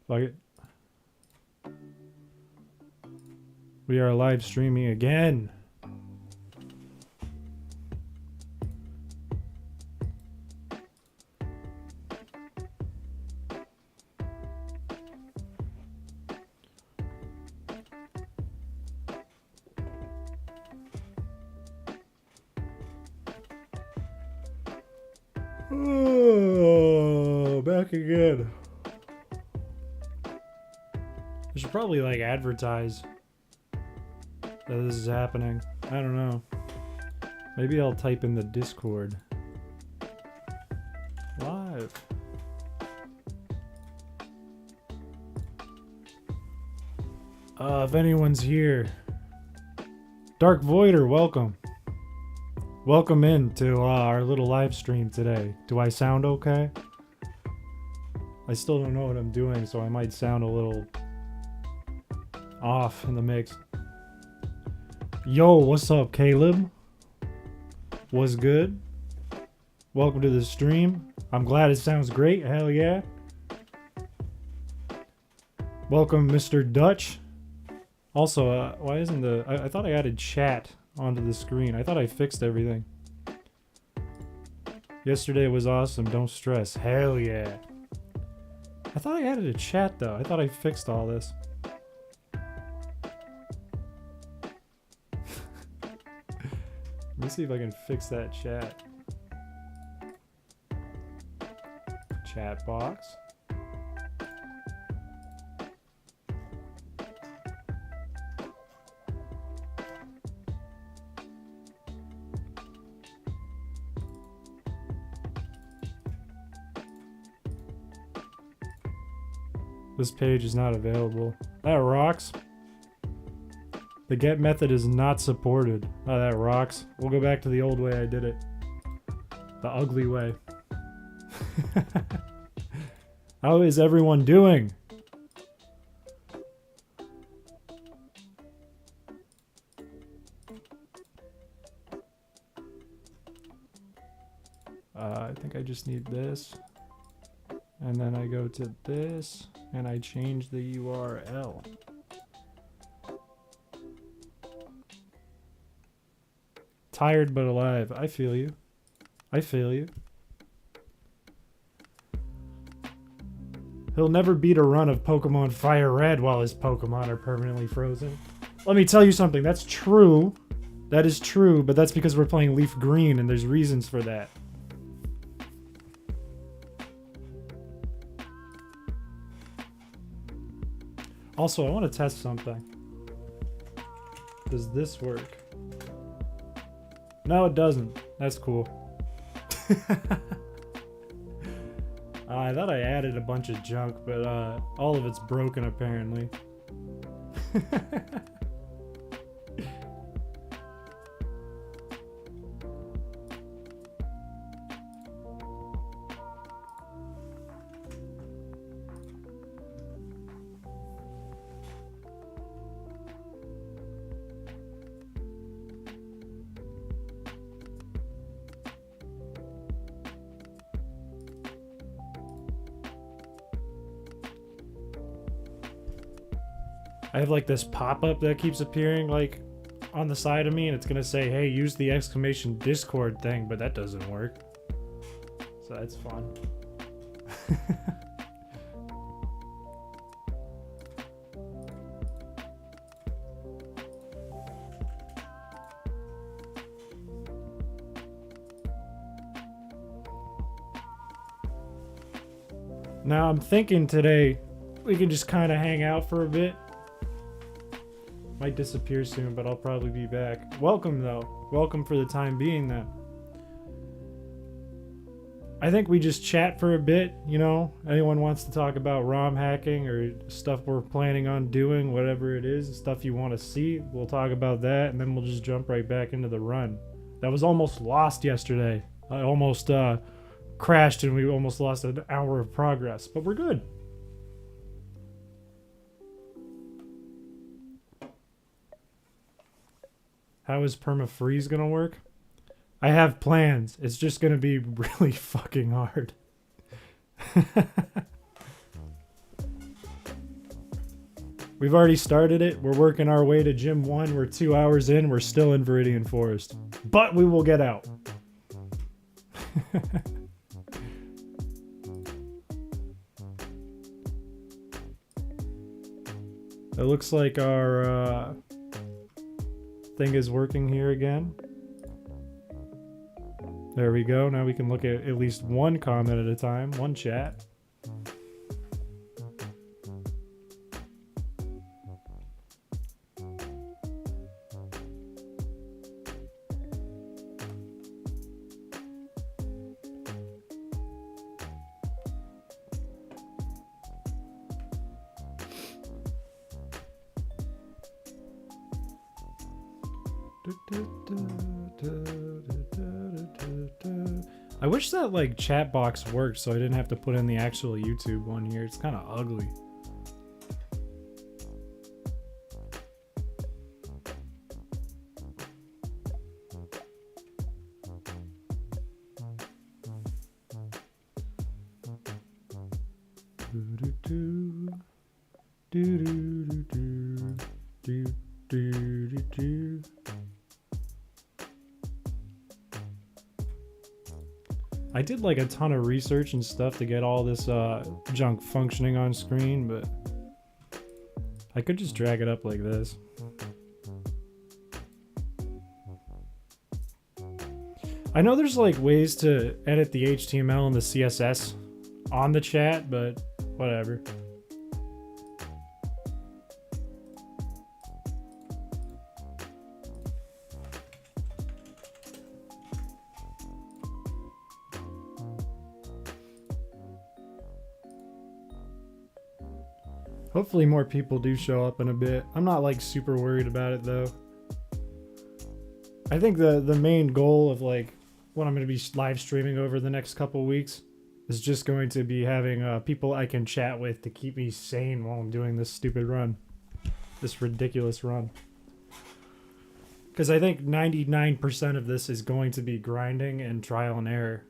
Fuck it. We are live streaming again. Oh, back again. I should probably like advertise that this is happening. I don't know. Maybe I'll type in the Discord. Live. If anyone's here. Dark Voider, welcome. Welcome in to our little live stream today. Do I sound okay? I still don't know what I'm doing, so I might sound a little off in the mix. Yo, what's up, Caleb? What's good? Welcome to the stream. I'm glad it sounds great. Hell yeah. Welcome, Mr. Dutch. Also, why isn't the... I thought I added chat onto the screen. I thought I fixed everything. Yesterday was awesome. Don't stress. Hell yeah. I thought I added a chat, though. I thought I fixed all this. Let me see if I can fix that chat. Chat box. This page is not available. That rocks. The get method is not supported. Oh, that rocks. We'll go back to the old way I did it. The ugly way. How is everyone doing? I think I just need this. And then I go to this, and I change the URL. Tired but alive. I feel you. I feel you. He'll never beat a run of Pokemon Fire Red while his Pokemon are permanently frozen. Let me tell you something. That's true. That is true, but that's because we're playing Leaf Green, and there's reasons for that. Also, I want to test something. Does this work? No, it doesn't. That's cool. I thought I added a bunch of junk, but all of it's broken apparently. I have like this pop-up that keeps appearing like on the side of me, and it's gonna say, hey, use the exclamation Discord thing, but that doesn't work. So that's fun. Now I'm thinking today we can just kind of hang out for a bit. Might disappear soon, but I'll probably be back. Welcome, though. Welcome for the time being, then. I think we just chat for a bit, you know? Anyone wants to talk about ROM hacking or stuff we're planning on doing, whatever it is, stuff you want to see, we'll talk about that, and then we'll just jump right back into the run. That was almost lost yesterday. I almost crashed, and we almost lost an hour of progress, but we're good. How is perma-freeze gonna work? I have plans. It's just gonna be really fucking hard. We've already started it. We're working our way to Gym 1. We're 2 hours in. We're still in Viridian Forest. But we will get out. It looks like our thing is working here again. There we go. Now we can look at least one comment at a time, one chat. I wish that like chat box worked so I didn't have to put in the actual YouTube one here. It's kind of ugly. I did like a ton of research and stuff to get all this junk functioning on screen, but I could just drag it up like this. I know there's like ways to edit the HTML and the CSS on the chat, but whatever. Hopefully more people do show up in a bit. I'm not like super worried about it though. I think the main goal of like what I'm going to be live streaming over the next couple weeks is just going to be having people I can chat with to keep me sane while I'm doing this stupid run. This ridiculous run. Because I think 99% of this is going to be grinding and trial and error.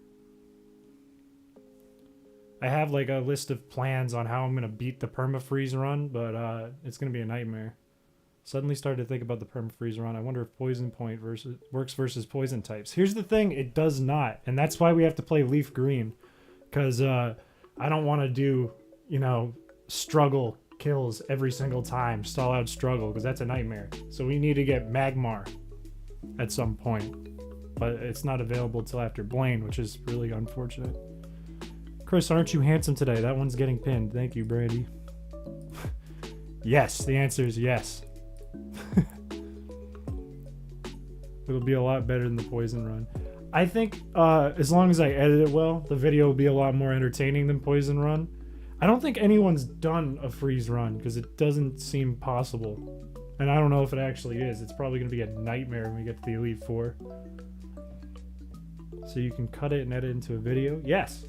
I have like a list of plans on how I'm going to beat the permafreeze run, but it's going to be a nightmare. Suddenly started to think about the permafreeze run. I wonder if poison point works versus poison types. Here's the thing, it does not. And that's why we have to play leaf green. Because I don't want to do, you know, struggle kills every single time. Stall out struggle, because that's a nightmare. So we need to get Magmar at some point. But it's not available till after Blaine, which is really unfortunate. Chris, aren't you handsome today? That one's getting pinned. Thank you, Brady. Yes, the answer is yes. It'll be a lot better than the poison run. I think as long as I edit it well, the video will be a lot more entertaining than poison run. I don't think anyone's done a freeze run because it doesn't seem possible. And I don't know if it actually is. It's probably going to be a nightmare when we get to the Elite Four. So you can cut it and edit into a video. Yes.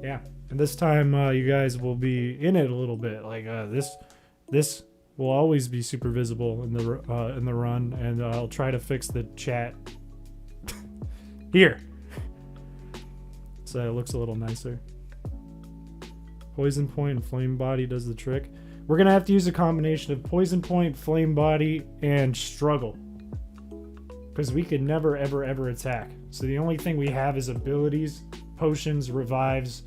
Yeah, and this time you guys will be in it a little bit. Like this will always be super visible in the run, and I'll try to fix the chat here, so it looks a little nicer. Poison point and flame body does the trick. We're gonna have to use a combination of poison point, flame body, and struggle, because we could never ever attack. So the only thing we have is abilities. Potions, revives,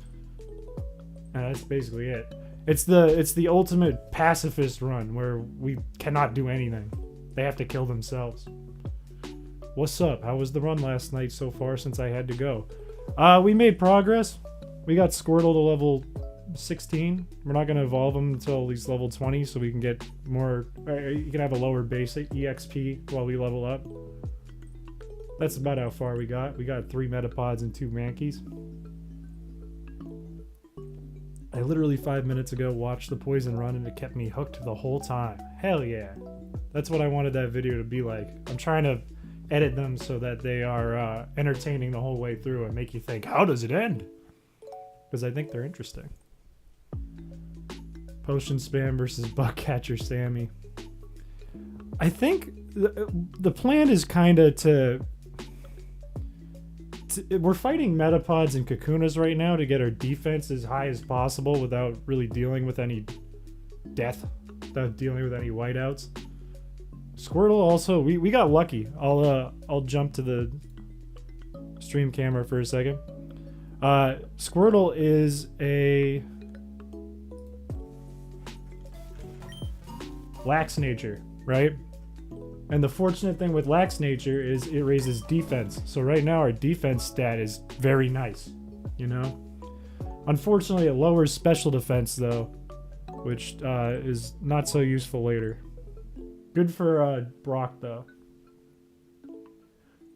and that's basically it. It's the ultimate pacifist run where we cannot do anything. They have to kill themselves. What's up? How was the run last night so far since I had to go? We made progress. We got Squirtle to level 16. We're not going to evolve him until at least level 20 so we can get more... you can have a lower basic EXP while we level up. That's about how far we got. We got 3 Metapods and 2 Mankeys. I literally 5 minutes ago watched the poison run and it kept me hooked the whole time. Hell yeah. That's what I wanted that video to be like. I'm trying to edit them so that they are entertaining the whole way through and make you think, how does it end? Because I think they're interesting. Potion spam versus Bugcatcher Sammy. I think the plan is kind of to... We're fighting Metapods and Kakunas right now to get our defense as high as possible without really dealing with any death. without dealing with any whiteouts. Squirtle also, we got lucky. I'll jump to the stream camera for a second. Squirtle is a lax nature, right? And the fortunate thing with lax nature is it raises defense. So right now our defense stat is very nice, you know? Unfortunately, it lowers special defense though, which is not so useful later. Good for Brock though.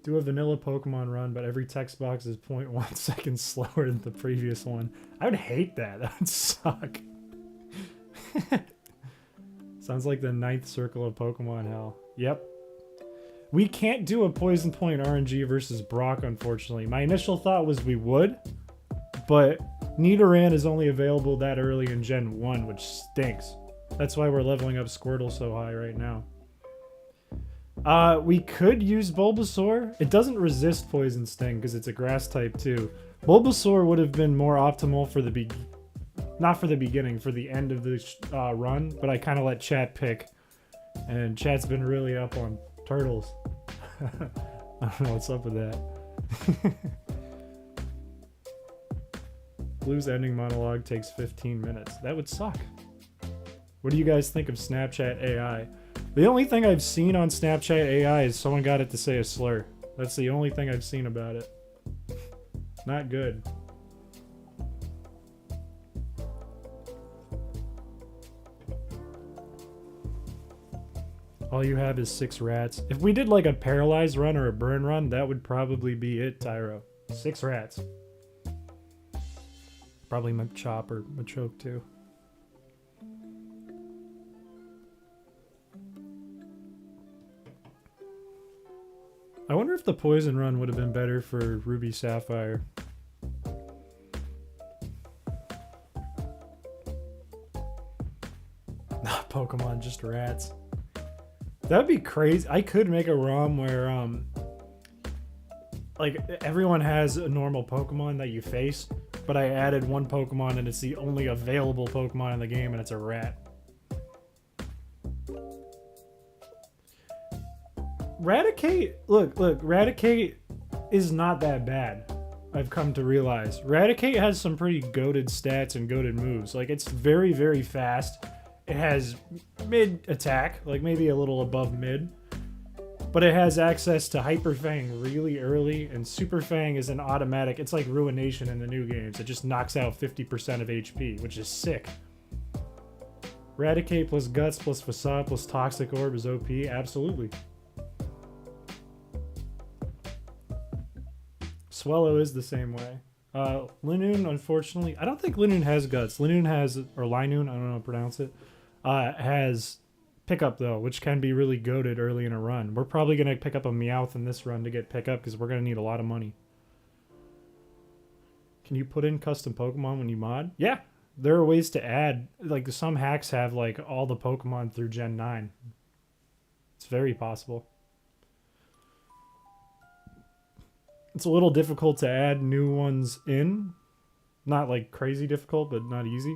Do a vanilla Pokemon run, but every text box is 0.1 seconds slower than the previous one. I would hate that. That would suck. Sounds like the 9th circle of Pokemon hell. Yep. We can't do a Poison Point RNG versus Brock, unfortunately. My initial thought was we would, but Nidoran is only available that early in Gen 1, which stinks. That's why we're leveling up Squirtle so high right now. We could use Bulbasaur. It doesn't resist Poison Sting because it's a grass type too. Bulbasaur would have been more optimal for the not for the beginning, for the end of the run, but I kind of let chat pick. And chat's been really up on turtles. I don't know what's up with that. Blue's ending monologue takes 15 minutes. That would suck. What do you guys think of Snapchat AI? The only thing I've seen on Snapchat AI is someone got it to say a slur. That's the only thing I've seen about it. Not good. All you have is 6 rats. If we did like a paralyzed run or a burn run, that would probably be it, Tyro. 6 rats. Probably Machop or Machoke too. I wonder if the poison run would have been better for Ruby Sapphire. Not Pokemon, just rats. That'd be crazy. I could make a ROM where like everyone has a normal Pokemon that you face, but I added one Pokemon and it's the only available Pokemon in the game and it's a rat. Raticate, look, Raticate is not that bad. I've come to realize. Raticate has some pretty goated stats and goated moves. Like, it's very, very fast. It has mid attack, like maybe a little above mid. But it has access to Hyper Fang really early, and Super Fang is an automatic. It's like Ruination in the new games. It just knocks out 50% of HP, which is sick. Raticate plus Guts plus Facade plus Toxic Orb is OP? Absolutely. Swallow is the same way. Linoon, unfortunately, I don't think Linoon has Guts. Linoon has, or Linoon, I don't know how to pronounce it, has Pickup though, which can be really goated early in a run. We're probably going to pick up a Meowth in this run to get Pickup because we're going to need a lot of money. Can you put in custom Pokemon when you mod? Yeah, there are ways to add, like some hacks have like all the Pokemon through Gen 9. It's very possible. It's a little difficult to add new ones in. Not like crazy difficult, but not easy.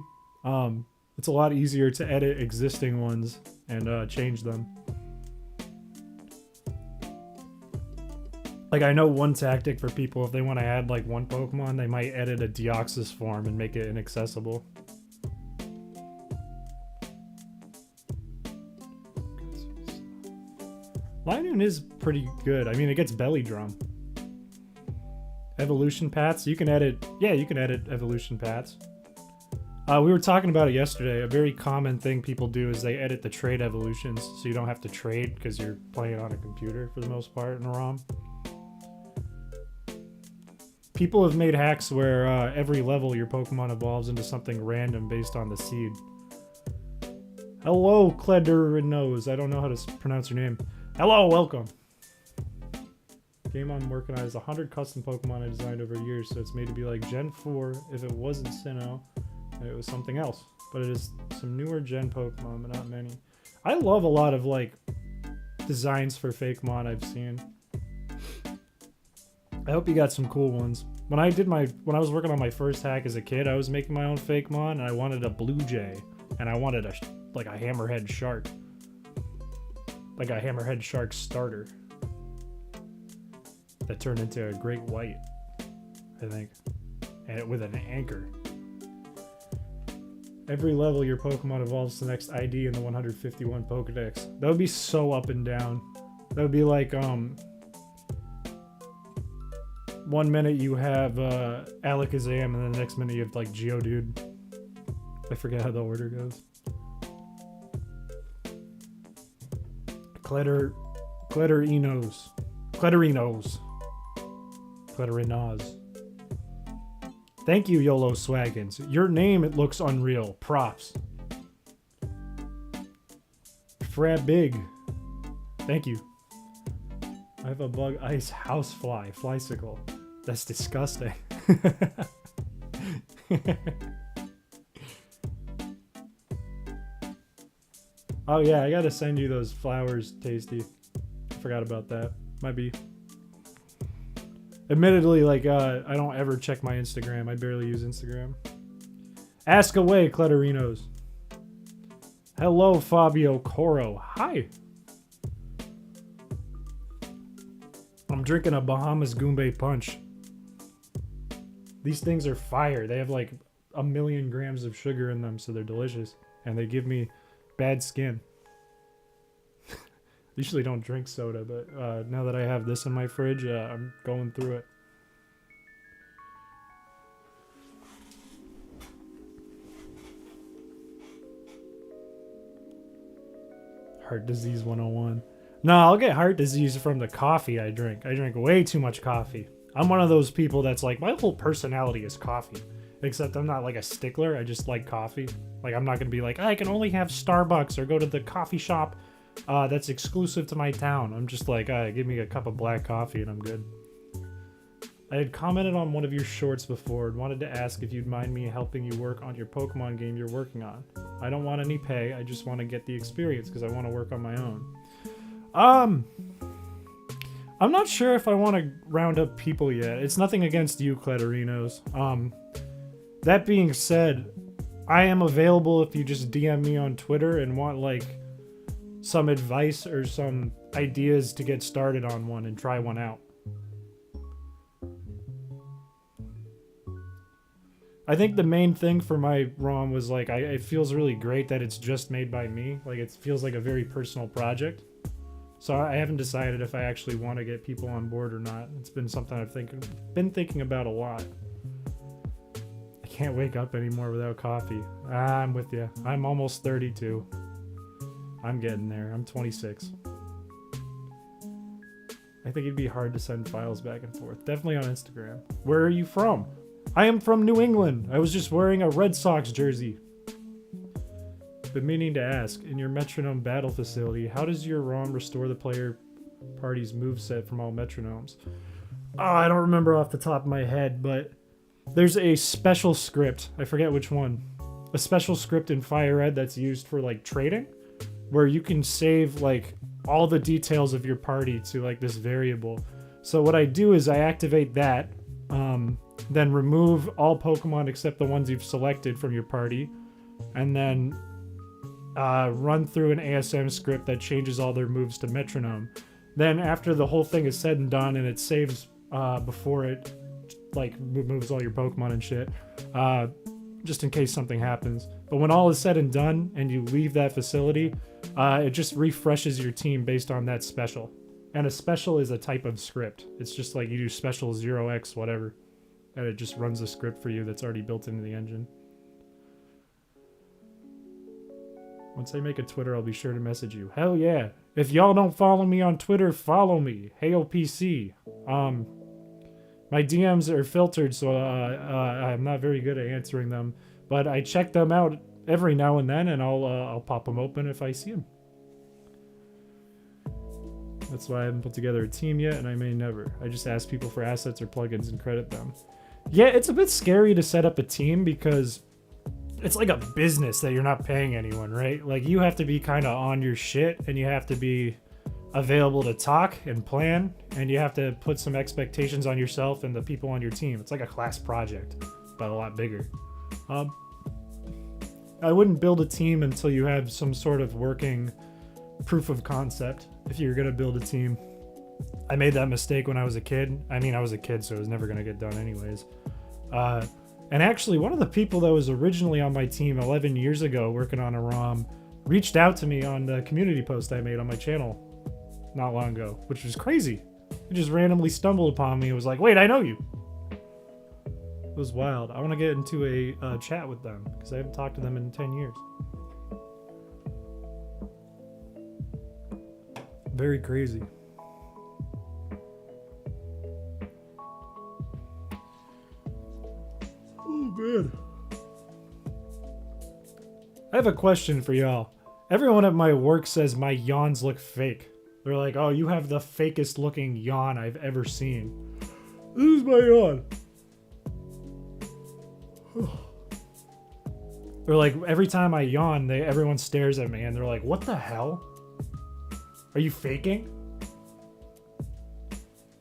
It's a lot easier to edit existing ones and change them. Like, I know one tactic for people, if they want to add like one Pokemon, they might edit a Deoxys form and make it inaccessible. Linoon is pretty good. I mean, it gets Belly Drum. Evolution paths, you can edit, yeah, you can edit evolution paths. We were talking about it yesterday. A very common thing people do is they edit the trade evolutions so you don't have to trade because you're playing on a computer for the most part in a ROM. People have made hacks where every level your Pokemon evolves into something random based on the seed. Hello, Clederinos. I don't know how to pronounce your name. Hello, welcome. Game I'm working on is 100 custom Pokemon I designed over years, so it's made to be like Gen 4 if it wasn't Sinnoh, and it was something else. But it is some newer Gen Pokemon, but not many. I love a lot of like designs for Fakemon I've seen. I hope you got some cool ones. When I was working on my first hack as a kid, I was making my own Fakemon, and I wanted a Blue Jay, and I wanted a like a hammerhead shark. Like a hammerhead shark starter. That turned into a great white, I think. And with an anchor. Every level your Pokemon evolves to the next ID in the 151 Pokedex. That would be so up and down. That would be like, 1 minute you have Alakazam, and then the next minute you have like Geodude. I forget how the order goes. Cletterinos. Thank you, YOLO Swaggins. Your name, it looks unreal. Props. Frab Big. Thank you. I have a bug ice housefly. Flysicle. That's disgusting. Oh yeah, I gotta send you those flowers, Tasty. I forgot about that. Might be. Admittedly, like, I don't ever check my Instagram. I barely use Instagram. Ask away, Cletterinos. Hello, Fabio Coro. Hi. I'm drinking a Bahamas Goombay Punch. These things are fire. They have like 1,000,000 grams of sugar in them, so they're delicious. And they give me bad skin. Usually don't drink soda, but now that I have this in my fridge, I'm going through it. Heart disease 101. No, I'll get heart disease from the coffee I drink. I drink way too much coffee. I'm one of those people that's like, my whole personality is coffee. Except I'm not like a stickler. I just like coffee. Like, I'm not going to be like, I can only have Starbucks or go to the coffee shop that's exclusive to my town. I'm just like, give me a cup of black coffee and I'm good. I had commented on one of your shorts before and wanted to ask if you'd mind me helping you work on your Pokemon game you're working on. I don't want any pay. I just want to get the experience because I want to work on my own. I'm not sure if I want to round up people yet. It's nothing against you, Cletterinos. That being said, I am available if you just DM me on Twitter and want like some advice or some ideas to get started on one and try one out. I think the main thing for my ROM was like, it feels really great that it's just made by me. Like, it feels like a very personal project. So I haven't decided if I actually want to get people on board or not. It's been something I've been thinking about a lot. I can't wake up anymore without coffee. I'm with you. I'm almost 32. I'm getting there. I'm 26. I think it'd be hard to send files back and forth. Definitely on Instagram. Where are you from? I am from New England. I was just wearing a Red Sox jersey. Been meaning to ask, in your metronome battle facility, how does your ROM restore the player party's moveset from all metronomes? Oh, I don't remember off the top of my head, but there's a special script. I forget which one. A special script in Fire Red that's used for like trading, where you can save like all the details of your party to like this variable. So what I do is I activate that, then remove all Pokemon except the ones you've selected from your party, and then run through an ASM script that changes all their moves to metronome. Then after the whole thing is said and done and it saves before it like moves all your Pokemon and shit, just in case something happens. But when all is said and done and you leave that facility, it just refreshes your team based on that special. And a special is a type of script. It's just like you do special 0x whatever, and it just runs a script for you that's already built into the engine. Once I make a Twitter, I'll be sure to message you. Hell yeah. If y'all don't follow me on Twitter, follow me. HeyOPC. My DMs are filtered, so I'm not very good at answering them. But I check them out every now and then, and I'll pop them open if I see them. That's why I haven't put together a team yet, and I may never. I just ask people for assets or plugins and credit them. Yeah, it's a bit scary to set up a team because it's like a business that you're not paying anyone, right? Like, you have to be kind of on your shit, and you have to be available to talk and plan, and you have to put some expectations on yourself and the people on your team. It's like a class project, but a lot bigger. I wouldn't build a team until you have some sort of working proof of concept if you're gonna build a team. I made that mistake when I was a kid. I mean, I was a kid, so it was never gonna get done anyways. And actually, one of the people that was originally on my team 11 years ago working on a ROM reached out to me on the community post I made on my channel not long ago, which was crazy. He just randomly stumbled upon me and was like, wait, I know you. It was wild. I want to get into a chat with them because I haven't talked to them in 10 years. Very crazy. Oh, man. I have a question for y'all. Everyone at my work says my yawns look fake. They're like, oh, you have the fakest looking yawn I've ever seen. This is my yawn. They're like, every time I yawn, everyone stares at me and they're like, what the hell? Are you faking?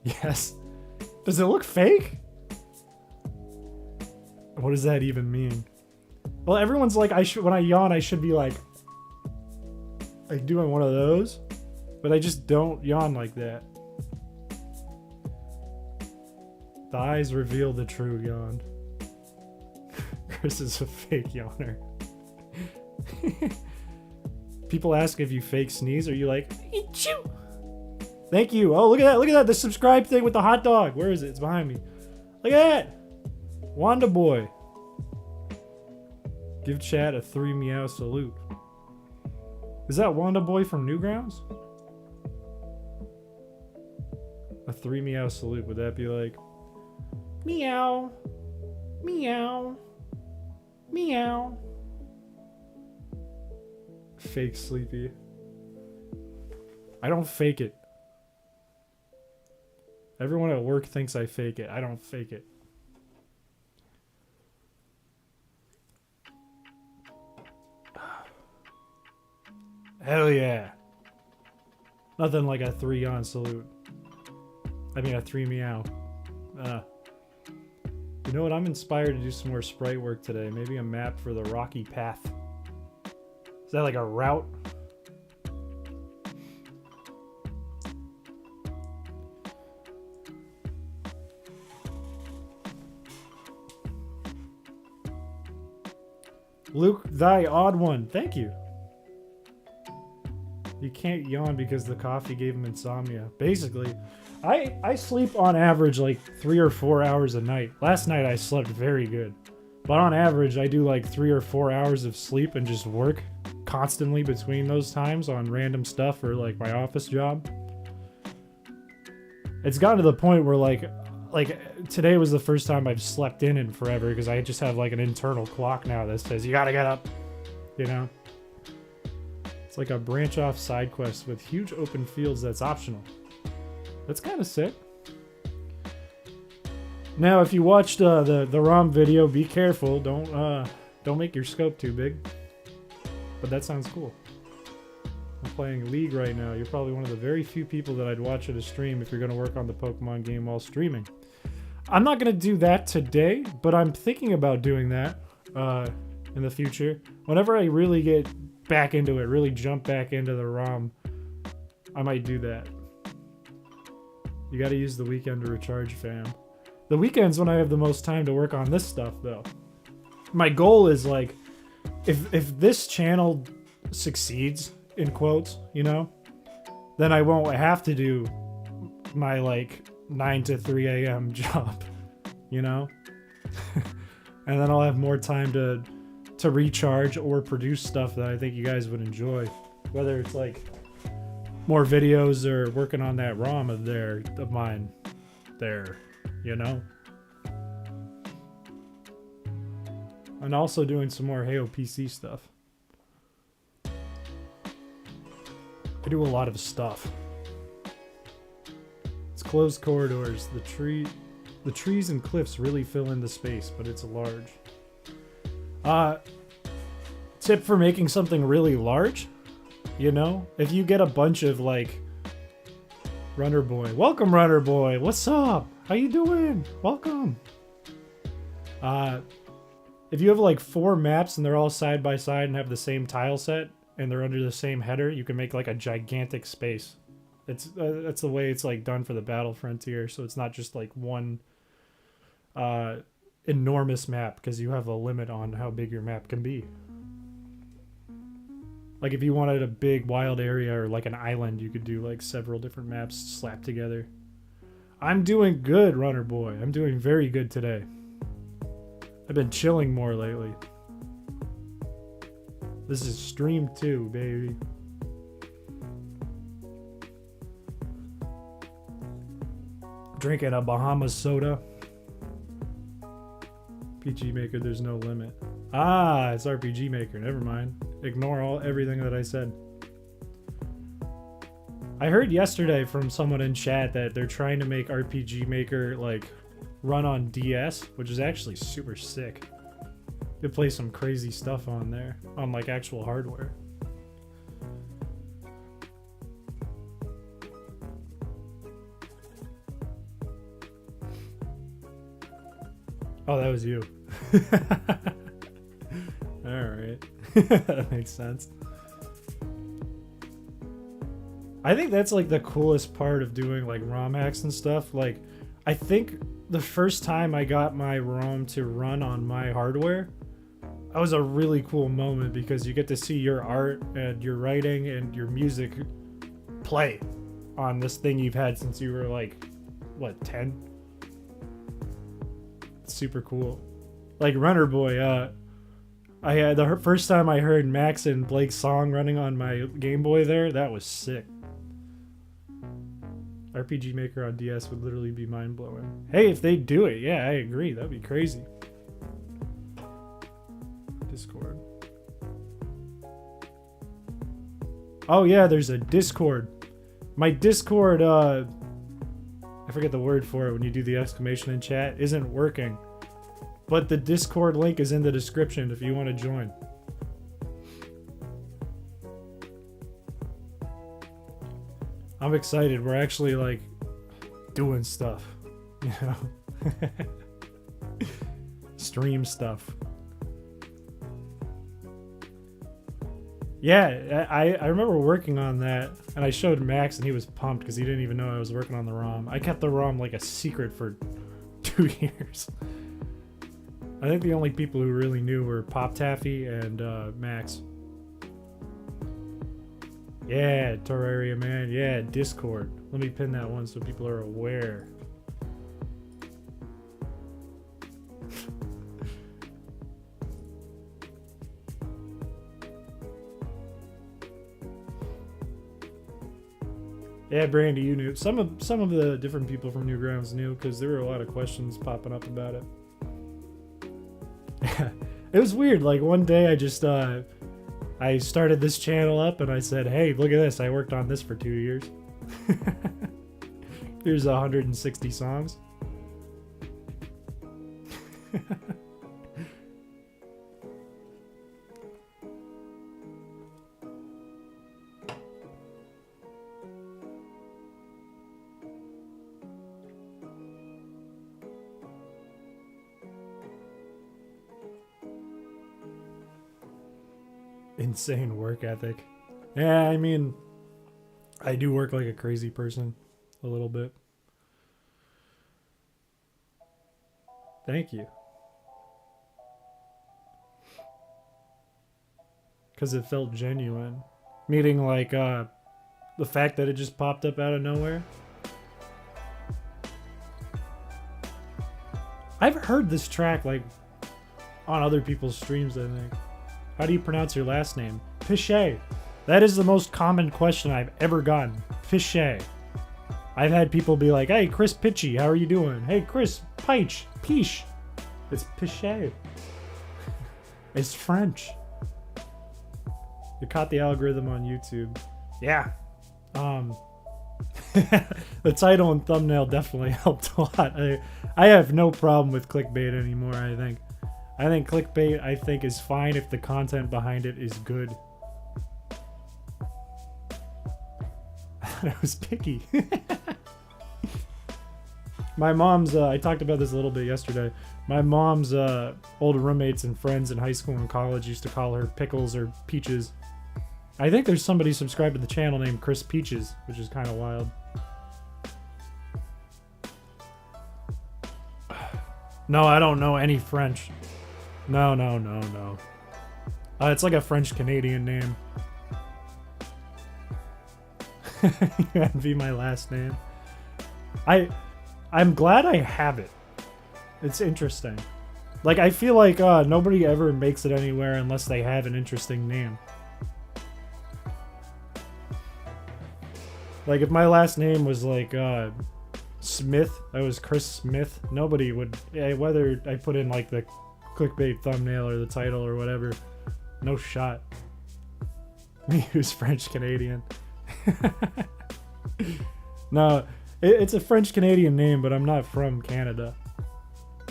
Yes. Does it look fake? What does that even mean? Well, everyone's like, when I yawn, I should be like doing one of those, but I just don't yawn like that. The eyes reveal the true yawn. Chris is a fake yawner. People ask if you fake sneeze. Are you like, achoo? Thank you. Oh, look at that. Look at that. The subscribe thing with the hot dog. Where is it? It's behind me. Look at that. Wanda boy. Give chat a 3 meow salute. Is that Wanda boy from Newgrounds? A 3 meow salute. Would that be like, meow, meow, meow? Fake sleepy. I don't fake it. Everyone at work thinks I fake it. I don't fake it. Hell yeah. Nothing like a 3 yawn salute. I mean a 3 meow. You know what? I'm inspired to do some more sprite work today. Maybe a map for the Rocky Path. Is that like a route? Luke, thy odd one. Thank you. You can't yawn because the coffee gave him insomnia. Basically, I sleep on average like 3 or 4 hours a night. Last night I slept very good. But on average, I do like 3 or 4 hours of sleep and just work constantly between those times on random stuff or like my office job. It's gotten to the point where like today was the first time I've slept in forever because I just have like an internal clock now that says you gotta get up, you know? It's like a branch off side quest with huge open fields that's optional. That's kind of sick. Now, if you watched the ROM video, be careful. Don't make your scope too big. But that sounds cool. I'm playing League right now. You're probably one of the very few people that I'd watch at a stream if you're going to work on the Pokemon game while streaming. I'm not going to do that today, but I'm thinking about doing that in the future. Whenever I really get back into it, really jump back into the ROM, I might do that. You got to use the weekend to recharge, fam. The weekend's when I have the most time to work on this stuff, though. My goal is like, if this channel succeeds, in quotes, you know, then I won't have to do my like 9 to 3 a.m. job, you know? And then I'll have more time to recharge or produce stuff that I think you guys would enjoy. Whether it's like more videos or working on that ROM of mine there, you know? And also doing some more Heyo PC stuff. I do a lot of stuff. It's closed corridors. The trees and cliffs really fill in the space, but it's large. Tip for making something really large, you know? If you get a bunch of like Runner Boy. Welcome, Runner Boy. What's up? How you doing? Welcome. if you have like 4 maps and they're all side by side and have the same tile set and they're under the same header, you can make like a gigantic space. That's the way it's like done for the Battle Frontier. So it's not just like one enormous map, because you have a limit on how big your map can be. Like if you wanted a big wild area or like an island, you could do like several different maps slapped together. I'm doing good, Runner Boy. I'm doing very good today. I've been chilling more lately. This is stream 2, baby. Drinking a Bahamas soda. PG Maker, there's no limit. Ah, it's RPG Maker. Never mind. Ignore everything that I said. I heard yesterday from someone in chat that they're trying to make RPG Maker like run on DS, which is actually super sick. They play some crazy stuff on there, on like actual hardware. Oh, that was you. Alright. That makes sense. I think that's like the coolest part of doing like ROM hacks and stuff. Like, I think the first time I got my ROM to run on my hardware, that was a really cool moment, because you get to see your art and your writing and your music play on this thing you've had since you were like, what, 10? It's super cool. Like Runner Boy, I had the first time I heard Max and Blake's song running on my Game Boy there, that was sick. RPG Maker on DS would literally be mind-blowing. Hey, if they do it, yeah, I agree. That'd be crazy. Discord. Oh yeah, there's a Discord. My Discord, I forget the word for it when you do the exclamation in chat, isn't working. But the Discord link is in the description if you want to join. I'm excited. We're actually like doing stuff, you know. Stream stuff. Yeah, I remember working on that, and I showed Max, and he was pumped because he didn't even know I was working on the ROM. I kept the ROM like a secret for 2 years. I think the only people who really knew were Pop Taffy and Max. Yeah, Terraria, man. Yeah, Discord. Let me pin that one so people are aware. Yeah, Brandy, you knew. Some of the different people from Newgrounds knew, because there were a lot of questions popping up about it. It was weird. Like one day I just I started this channel up and I said, hey, look at this. I worked on this for 2 years. Here's 160 songs. Insane work ethic. Yeah, I mean, I do work like a crazy person a little bit. Thank you. Because it felt genuine. Meaning like the fact that it just popped up out of nowhere. I've heard this track like on other people's streams, I think. How do you pronounce your last name? Piché. That is the most common question I've ever gotten. Piché. I've had people be like, hey, Chris Pitchy, how are you doing? Hey, Chris Peach. Piche. It's Piché. It's French. You caught the algorithm on YouTube. Yeah. The title and thumbnail definitely helped a lot. I have no problem with clickbait anymore, I think. I think clickbait, is fine if the content behind it is good. I was picky. My mom's, I talked about this a little bit yesterday. My mom's old roommates and friends in high school and college used to call her Pickles or Peaches. I think there's somebody subscribed to the channel named Chris Peaches, which is kind of wild. No, I don't know any French. No. It's like a French-Canadian name. That'd be my last name. I'm glad I have it. It's interesting. Like, I feel like nobody ever makes it anywhere unless they have an interesting name. Like, if my last name was like Smith, I was Chris Smith, nobody would, whether I put in like the clickbait thumbnail or the title or whatever, no shot. Me who's French Canadian. No, it's a French Canadian name, but I'm not from Canada.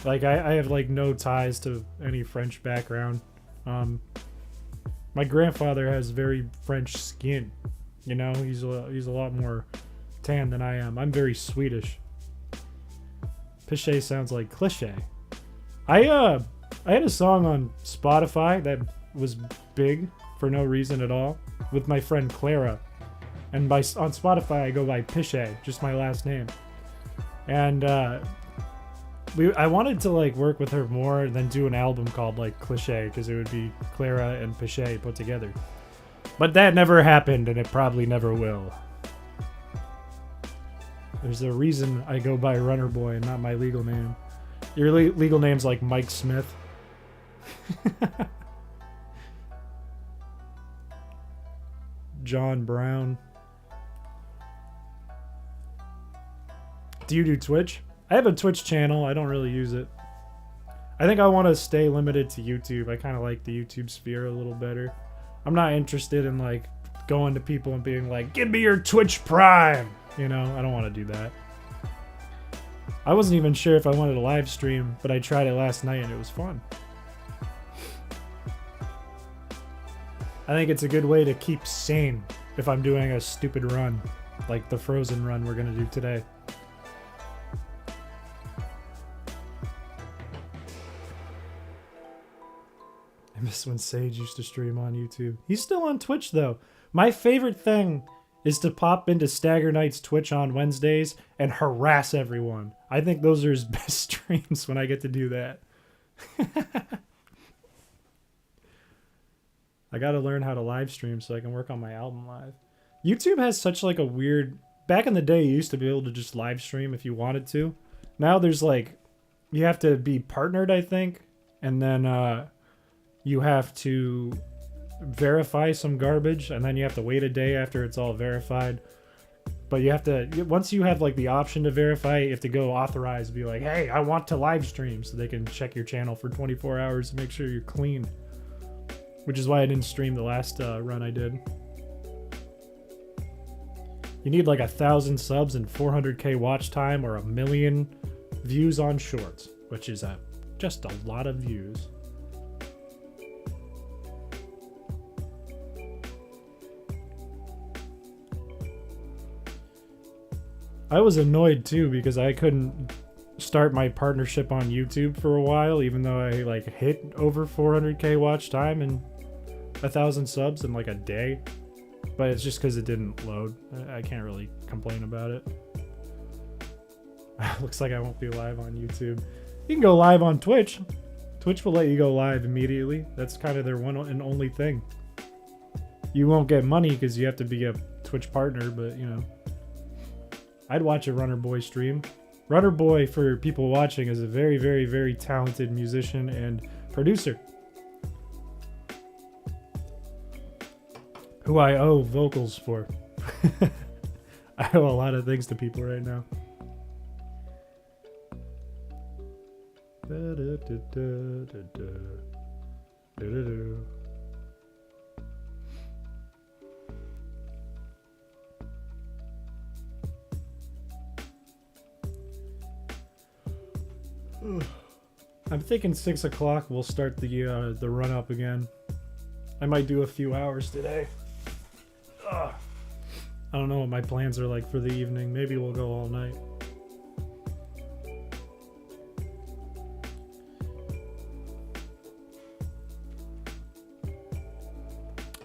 Like, I have like no ties to any French background. My grandfather has very French skin. You know, he's a lot more tan than I am. I'm very Swedish. Piché sounds like cliche. I had a song on Spotify that was big for no reason at all with my friend Clara, and on Spotify I go by Piché, just my last name. And I wanted to like work with her more than do an album called like Cliche, because it would be Clara and Piché put together. But that never happened, and it probably never will. There's a reason I go by Runner Boy and not my legal name. Your legal name's like Mike Smith. John Brown. Do you do Twitch? I have a Twitch channel. I don't really use it. I think I want to stay limited to YouTube. I kind of like the YouTube sphere a little better. I'm not interested in like going to people and being like, give me your Twitch Prime. You know, I don't want to do that. I wasn't even sure if I wanted a live stream, but I tried it last night and it was fun. I think it's a good way to keep sane if I'm doing a stupid run, like the Frozen run we're going to do today. I miss when Sage used to stream on YouTube. He's still on Twitch though. My favorite thing is to pop into Stagger Knight's Twitch on Wednesdays and harass everyone. I think those are his best streams when I get to do that. I gotta learn how to live stream so I can work on my album live. YouTube has such like a weird... Back in the day, you used to be able to just live stream if you wanted to. Now there's like... You have to be partnered, I think. And then you have to verify some garbage, and then you have to wait a day after it's all verified. But you have to, once you have like the option to verify, you have to go authorize, be like, hey, I want to live stream, so they can check your channel for 24 hours to make sure you're clean. Which is why I didn't stream the last run I did. You need like 1,000 subs and 400k watch time or 1 million views on shorts, which is just a lot of views. I was annoyed too because I couldn't start my partnership on YouTube for a while, even though I like hit over 400k watch time and 1,000 subs in like a day. But it's just because it didn't load. I can't really complain about it. Looks like I won't be live on YouTube. You can go live on Twitch. Twitch will let you go live immediately. That's kind of their one and only thing. You won't get money because you have to be a Twitch partner, but you know. I'd watch a Runner Boy stream. Runner Boy, for people watching, is a very, very, very talented musician and producer. Who I owe vocals for. I owe a lot of things to people right now. I'm thinking 6 o'clock we'll start the run up again. I might do a few hours today. Ugh. I don't know what my plans are like for the evening. Maybe we'll go all night.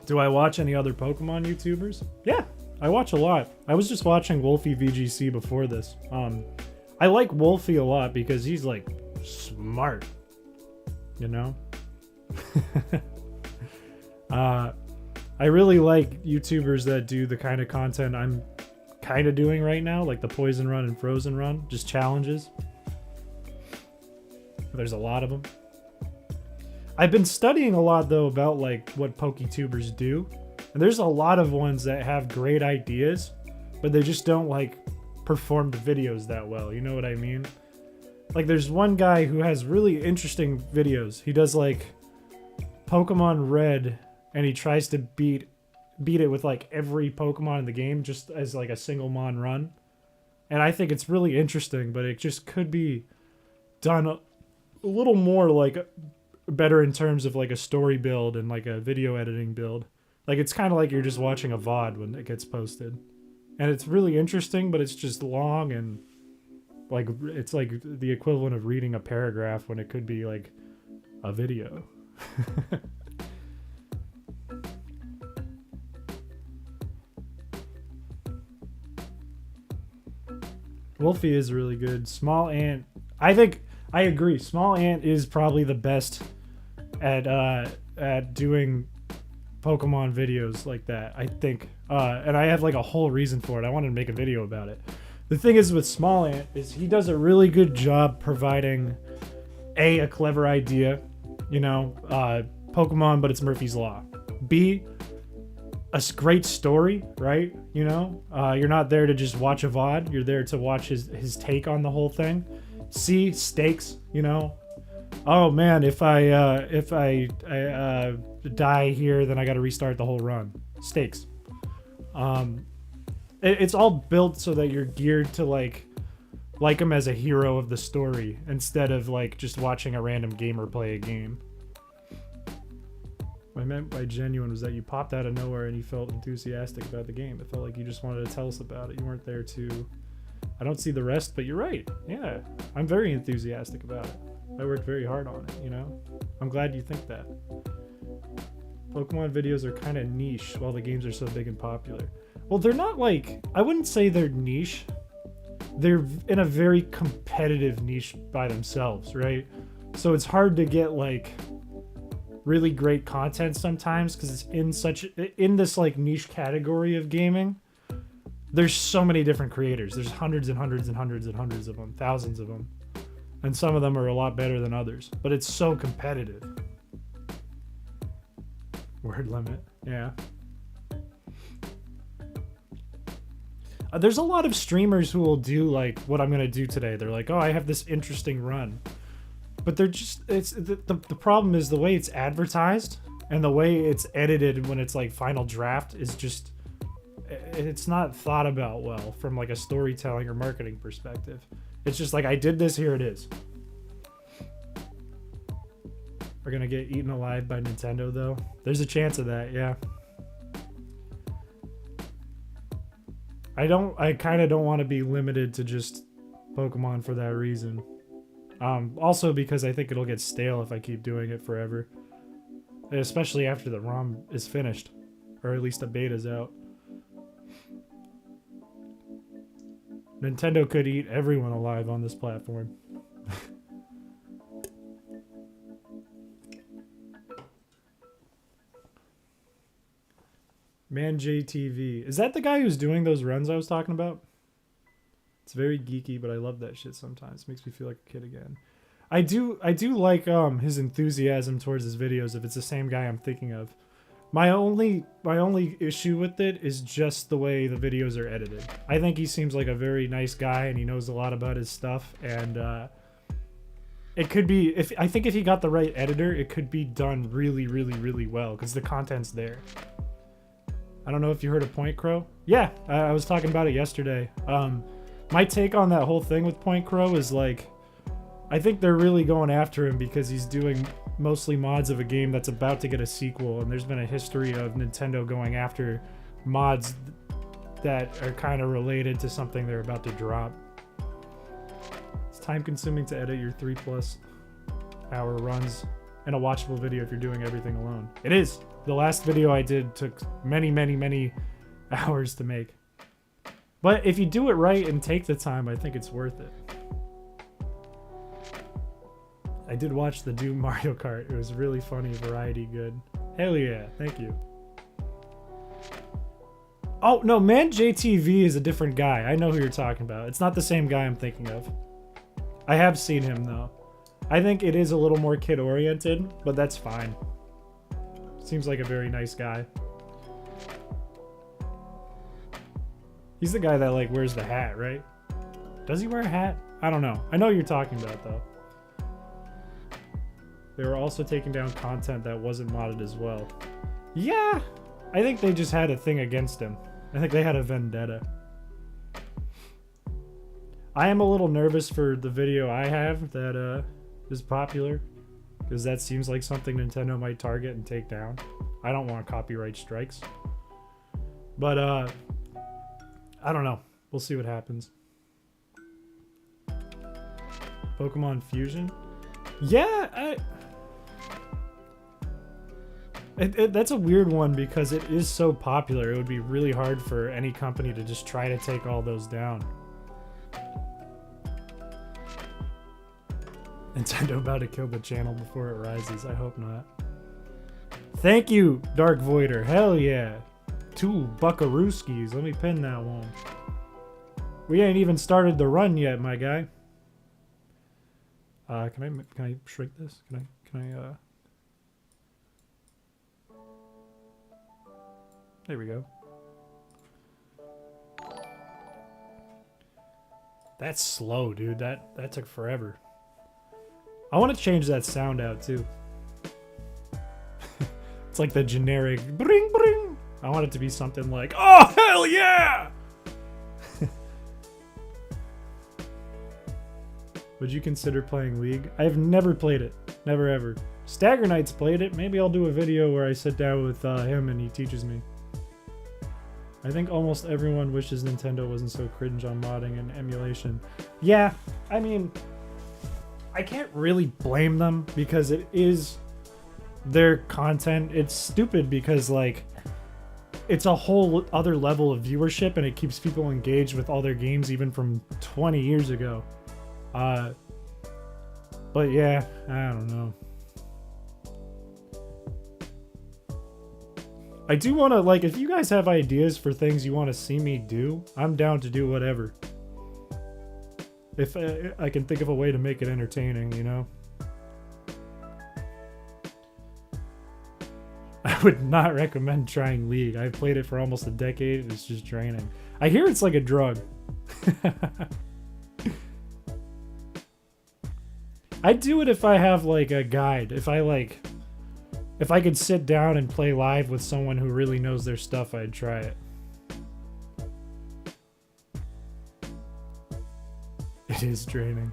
Do I watch any other Pokemon YouTubers? Yeah, I watch a lot. I was just watching Wolfie VGC before this. I like Wolfie a lot because he's like smart, you know? I really like YouTubers that do the kind of content I'm kind of doing right now, like the Poison Run and Frozen Run, just challenges. There's a lot of them. I've been studying a lot though about like what PokeTubers do, and there's a lot of ones that have great ideas, but they just don't like perform the videos that well. You know what I mean? Like there's one guy who has really interesting videos. He does like Pokemon Red, and he tries to beat it with like every Pokemon in the game just as like a single mon run. And I think it's really interesting, but it just could be done a little more like better in terms of like a story build and like a video editing build. Like it's kind of like you're just watching a VOD when it gets posted. And it's really interesting, but it's just long and like it's like the equivalent of reading a paragraph when it could be like a video. Wolfie is really good. Small Ant, I think I agree. Small Ant is probably the best at doing Pokemon videos like that, I think. And I have like a whole reason for it. I wanted to make a video about it. The thing is with Small Ant is he does a really good job providing a clever idea, you know, Pokemon, but it's Murphy's Law. B, a great story, right? You know, you're not there to just watch a VOD. You're there to watch his take on the whole thing. C, stakes, you know. Oh man, if I die here, then I got to restart the whole run. Stakes. It's all built so that you're geared to like him as a hero of the story instead of like just watching a random gamer play a game. What I meant by genuine was that you popped out of nowhere and you felt enthusiastic about the game. It felt like you just wanted to tell us about it. You weren't there to... I don't see the rest, but you're right. Yeah, I'm very enthusiastic about it. I worked very hard on it, you know? I'm glad you think that. Pokemon videos are kind of niche while the games are so big and popular. Well, they're not like... I wouldn't say they're niche. They're in a very competitive niche by themselves, right? So it's hard to get like... really great content sometimes because it's in this like niche category of gaming. There's so many different creators. There's hundreds and hundreds and hundreds and hundreds of them, thousands of them, and some of them are a lot better than others, but it's so competitive. Word limit. Yeah. There's a lot of streamers who will do like what I'm gonna do today. They're like, oh, I have this interesting run. But they're just, it's the problem is the way it's advertised and the way it's edited when it's like final draft is just, it's not thought about well from like a storytelling or marketing perspective. It's just like, I did this, here it is. We're gonna get eaten alive by Nintendo though. There's a chance of that, yeah. I kind of don't want to be limited to just Pokemon for that reason. Also because I think it'll get stale if I keep doing it forever. Especially after the ROM is finished. Or at least the beta's out. Nintendo could eat everyone alive on this platform. Man JTV. Is that the guy who's doing those runs I was talking about? It's very geeky, but I love that shit sometimes. It makes me feel like a kid again. I do like his enthusiasm towards his videos if it's the same guy I'm thinking of. My only issue with it is just the way the videos are edited. I think he seems like a very nice guy and he knows a lot about his stuff, and it could be, I think if he got the right editor, it could be done really, really, really well because the content's there. I don't know if you heard of Point Crow. Yeah, I was talking about it yesterday. My take on that whole thing with Point Crow is like, I think they're really going after him because he's doing mostly mods of a game that's about to get a sequel, and there's been a history of Nintendo going after mods that are kind of related to something they're about to drop. It's time consuming to edit your 3+ hour runs. and a watchable video if you're doing everything alone. It is. The last video I did took many, many, many hours to make. But if you do it right and take the time, I think it's worth it. I did watch the Doom Mario Kart. It was really funny, variety good. Hell yeah, thank you. Oh, no, Man JTV is a different guy. I know who you're talking about. It's not the same guy I'm thinking of. I have seen him, though. I think it is a little more kid-oriented, but that's fine. Seems like a very nice guy. He's the guy that, like, wears the hat, right? Does he wear a hat? I don't know. I know what you're talking about, though. They were also taking down content that wasn't modded as well. Yeah! I think they just had a thing against him. I think they had a vendetta. I am a little nervous for the video I have that is popular, because that seems like something Nintendo might target and take down. I don't want copyright strikes. But I don't know. We'll see what happens. Pokemon Fusion? Yeah, that's a weird one because it is so popular. It would be really hard for any company to just try to take all those down. Nintendo about to kill the channel before it rises. I hope not. Thank you, Dark Voider. Hell yeah. 2 buckarooskies. Let me pin that one. We ain't even started the run yet, my guy. Can I shrink this? Can I There we go. That's slow, dude. That took forever. I want to change that sound out too. It's like the generic bring bring. I want it to be something like, oh hell yeah! Would you consider playing League? I've never played it. Never ever. Stagger Knight's played it. Maybe I'll do a video where I sit down with him and he teaches me. I think almost everyone wishes Nintendo wasn't so cringe on modding and emulation. Yeah, I mean, I can't really blame them because it is their content. It's stupid because, like, it's a whole other level of viewership and it keeps people engaged with all their games even from 20 years ago. But yeah, I don't know. I do want to, like, if you guys have ideas for things you want to see me do, I'm down to do whatever. If I can think of a way to make it entertaining, you know? I would not recommend trying League. I've played it for almost a decade. It's just draining. I hear it's like a drug. I'd do it if I have, like, a guide. If I could sit down and play live with someone who really knows their stuff, I'd try it. It is draining.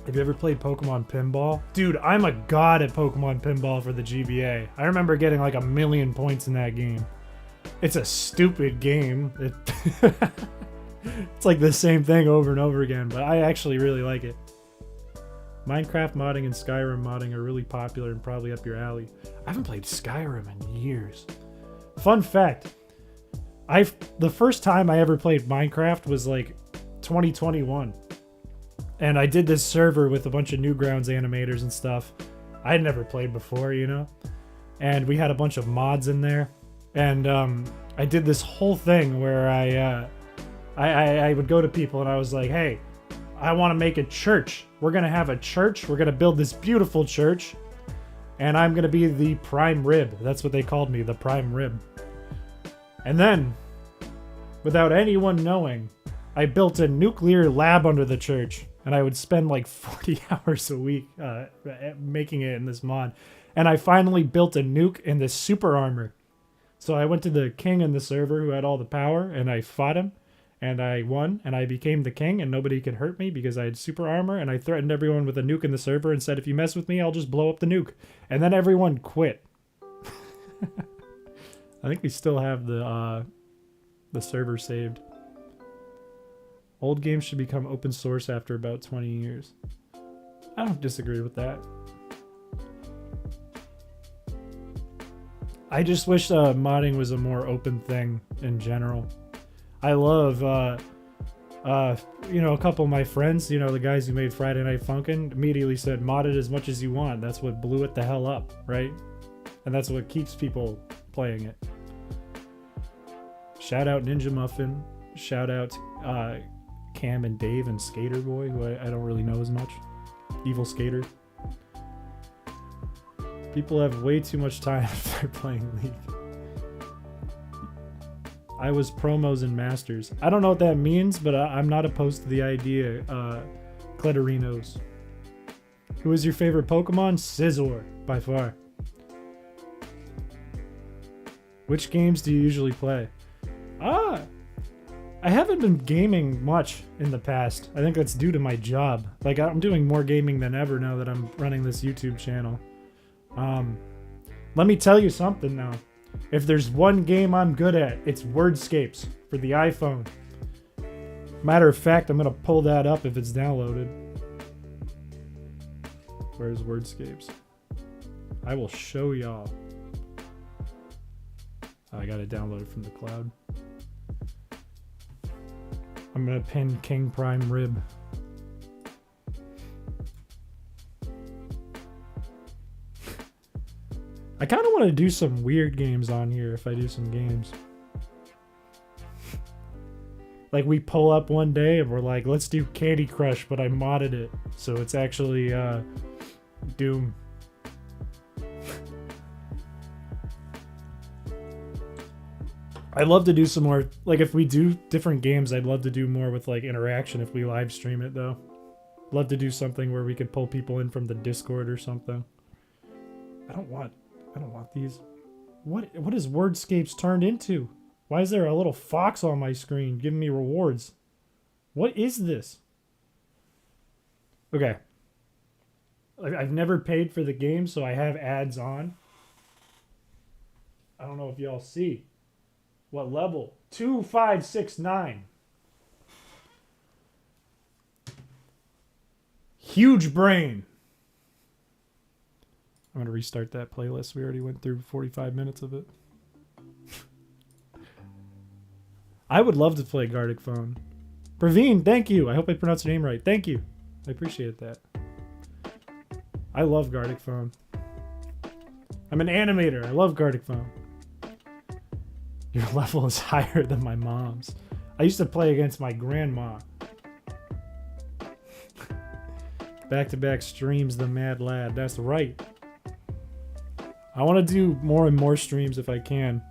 Have you ever played Pokemon Pinball? Dude, I'm a god at Pokemon Pinball for the GBA. I remember getting like 1,000,000 points in that game. It's a stupid game. It's like the same thing over and over again, but I actually really like it. Minecraft modding and Skyrim modding are really popular and probably up your alley. I haven't played Skyrim in years. Fun fact, the first time I ever played Minecraft was like 2021. And I did this server with a bunch of Newgrounds animators and stuff. I had never played before, you know? And we had a bunch of mods in there. And I did this whole thing where I would go to people and I was like, hey, I want to make a church. We're going to have a church. We're going to build this beautiful church. And I'm going to be the prime rib. That's what they called me, the prime rib. And then, without anyone knowing, I built a nuclear lab under the church. And I would spend like 40 hours a week making it in this mod. And I finally built a nuke in this super armor. So I went to the king in the server who had all the power, and I fought him. And I won, and I became the king, and nobody could hurt me because I had super armor, and I threatened everyone with a nuke in the server and said, if you mess with me, I'll just blow up the nuke. And then everyone quit. I think we still have the server saved. Old games should become open source after about 20 years. I don't disagree with that. I just wish modding was a more open thing in general. I love, a couple of my friends, the guys who made Friday Night Funkin' immediately said, mod it as much as you want. That's what blew it the hell up, right? And that's what keeps people playing it. Shout out Ninja Muffin. Shout out Cam and Dave and Skater Boy, who I don't really know as much. Evil Skater. People have way too much time if they're playing League. I was promos and masters. I don't know what that means, but I'm not opposed to the idea. Clitorinos. Who is your favorite Pokemon? Scizor, by far. Which games do you usually play? I haven't been gaming much in the past. I think that's due to my job. Like, I'm doing more gaming than ever now that I'm running this YouTube channel. Let me tell you something now. If there's one game I'm good at, it's Wordscapes for the iPhone. Matter of fact, I'm gonna pull that up if it's downloaded. Where's Wordscapes? I will show y'all. I got it downloaded from the cloud. I'm gonna pin King Prime Rib. I kind of want to do some weird games on here if I do some games. Like, we pull up one day and we're like, let's do Candy Crush, but I modded it. So it's actually Doom. I'd love to do some more, like, if we do different games, I'd love to do more with, like, interaction if we live stream it, though. Love to do something where we could pull people in from the Discord or something. I don't want these. What is Wordscapes turned into? Why is there a little fox on my screen giving me rewards? What is this? Okay. I've never paid for the game, so I have ads on. I don't know if y'all see. What level? 2569. Huge brain. I'm going to restart that playlist. We already went through 45 minutes of it. I would love to play Gartic Phone. Praveen, thank you. I hope I pronounced your name right. Thank you. I appreciate that. I love Gartic Phone. I'm an animator. I love Gartic Phone. Your level is higher than my mom's. I used to play against my grandma. Back-to-back streams, the mad lad. That's right. I want to do more and more streams if I can.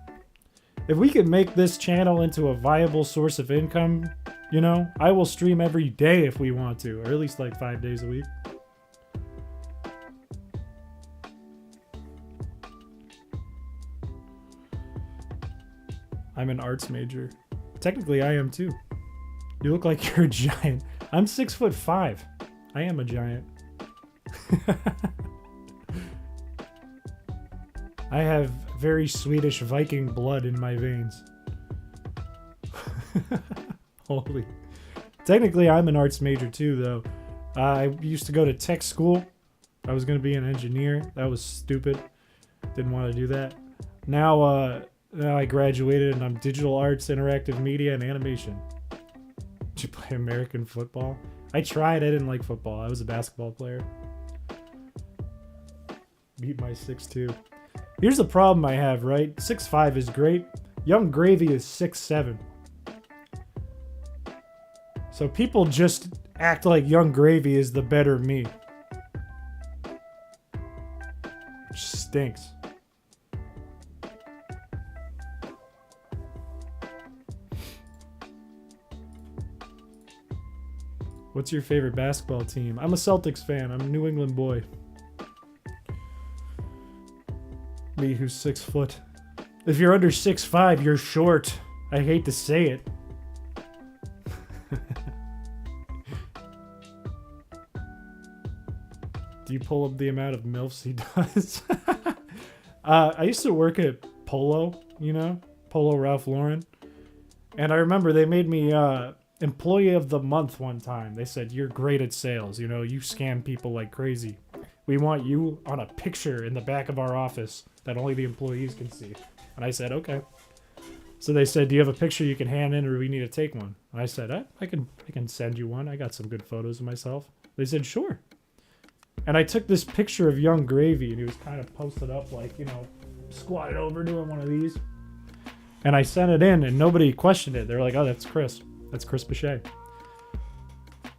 If we could make this channel into a viable source of income, I will stream every day if we want to, or at least like 5 days a week. I'm an arts major. Technically, I am too. You look like you're a giant. I'm 6'5". I am a giant. I have very Swedish Viking blood in my veins. Holy. Technically, I'm an arts major too, though. I used to go to tech school. I was going to be an engineer. That was stupid. Didn't want to do that. Now I graduated and I'm digital arts, interactive media, and animation. Did you play American football? I tried. I didn't like football. I was a basketball player. Beat my 6'2". Here's the problem I have, right? 6'5" is great. Young Gravy is 6'7". So people just act like Young Gravy is the better me. Which stinks. What's your favorite basketball team? I'm a Celtics fan. I'm a New England boy. Me, who's 6 foot. If you're under 6'5", you're short. I hate to say it. Do you pull up the amount of MILFs he does? I used to work at Polo, Polo Ralph Lauren. And I remember they made me employee of the month one time. They said, you're great at sales. You know, you scam people like crazy. We want you on a picture in the back of our office that only the employees can see. And I said, okay. So they said, do you have a picture you can hand in or we need to take one? And I said, I can send you one. I got some good photos of myself. They said, sure. And I took this picture of Young Gravy and he was kind of posted up like, you know, squatted over doing one of these. And I sent it in and nobody questioned it. They're like, oh, that's Chris. That's Chris Piché.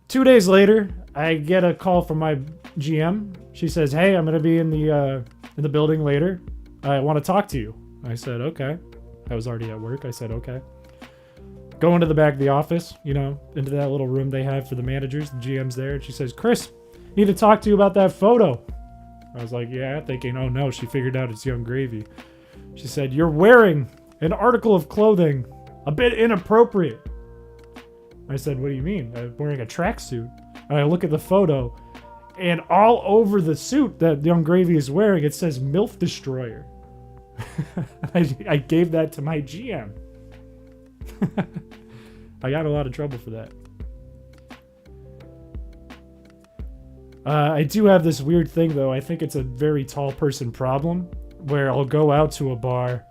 2 days later, I get a call from my GM. She says, hey, I'm going to be in the building later. I want to talk to you. I said, okay. I was already at work. I said, okay. Go into the back of the office, you know, into that little room they have for the managers. The GM's there. And she says, Chris, need to talk to you about that photo. I was like, yeah, thinking, oh no, she figured out it's Young Gravy. She said, you're wearing an article of clothing a bit inappropriate. I said, what do you mean? I'm wearing a tracksuit. And I look at the photo, and all over the suit that Young Gravy is wearing, it says MILF Destroyer. I gave that to my GM. I got in a lot of trouble for that. I do have this weird thing, though. I think it's a very tall person problem, where I'll go out to a bar,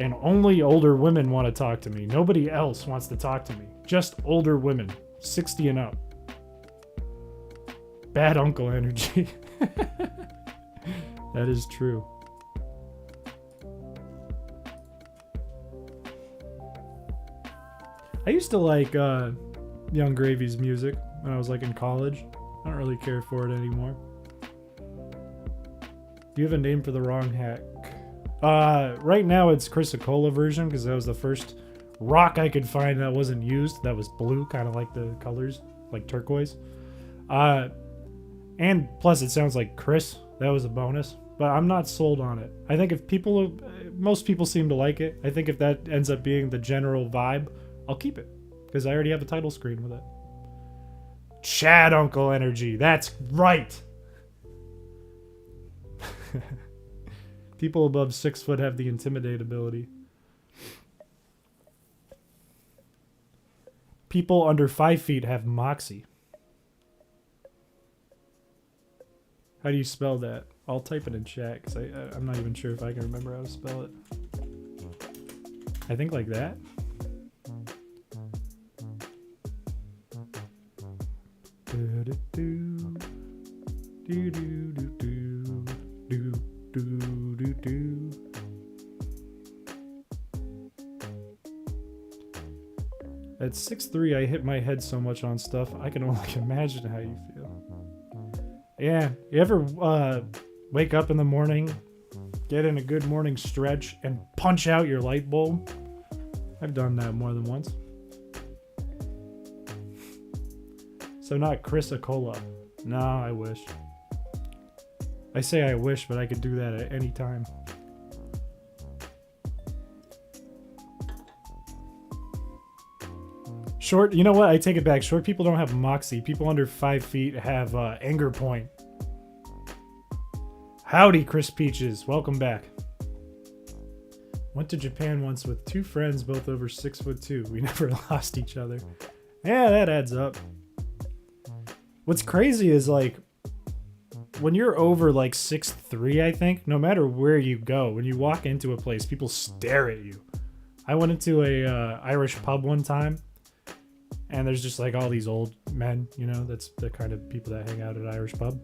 and only older women want to talk to me. Nobody else wants to talk to me. Just older women, 60 and up. Bad uncle energy. That is true. I used to like Young Gravy's music when I was like in college. I don't really care for it anymore. Do you have a name for the wrong hack? Right now it's Chris Acola version because that was the first rock I could find that wasn't used. That was blue, kind of like the colors, like turquoise. And plus it sounds like Chris. That was a bonus. But I'm not sold on it. I think if most people seem to like it. I think if that ends up being the general vibe, I'll keep it. Because I already have a title screen with it. Chad Uncle Energy. That's right. People above 6 foot have the intimidate ability. People under 5 feet have moxie. How do you spell that? I'll type it in chat because I'm not even sure if I can remember how to spell it. I think like that. At 6'3", I hit my head so much on stuff, I can only imagine how you feel. Yeah, you ever wake up in the morning, get in a good morning stretch, and punch out your light bulb? I've done that more than once. So not Chris Acola. No, I wish. I say I wish, but I could do that at any time. Short, you know what? I take it back. Short people don't have moxie. People under 5 feet have anger point. Howdy, Chris Peaches. Welcome back. Went to Japan once with 2 friends, both over 6'2". We never lost each other. Yeah, that adds up. What's crazy is like when you're over like 6'3", I think, no matter where you go, when you walk into a place, people stare at you. I went into a Irish pub one time, and there's just like all these old men, you know, that's the kind of people that hang out at Irish pub.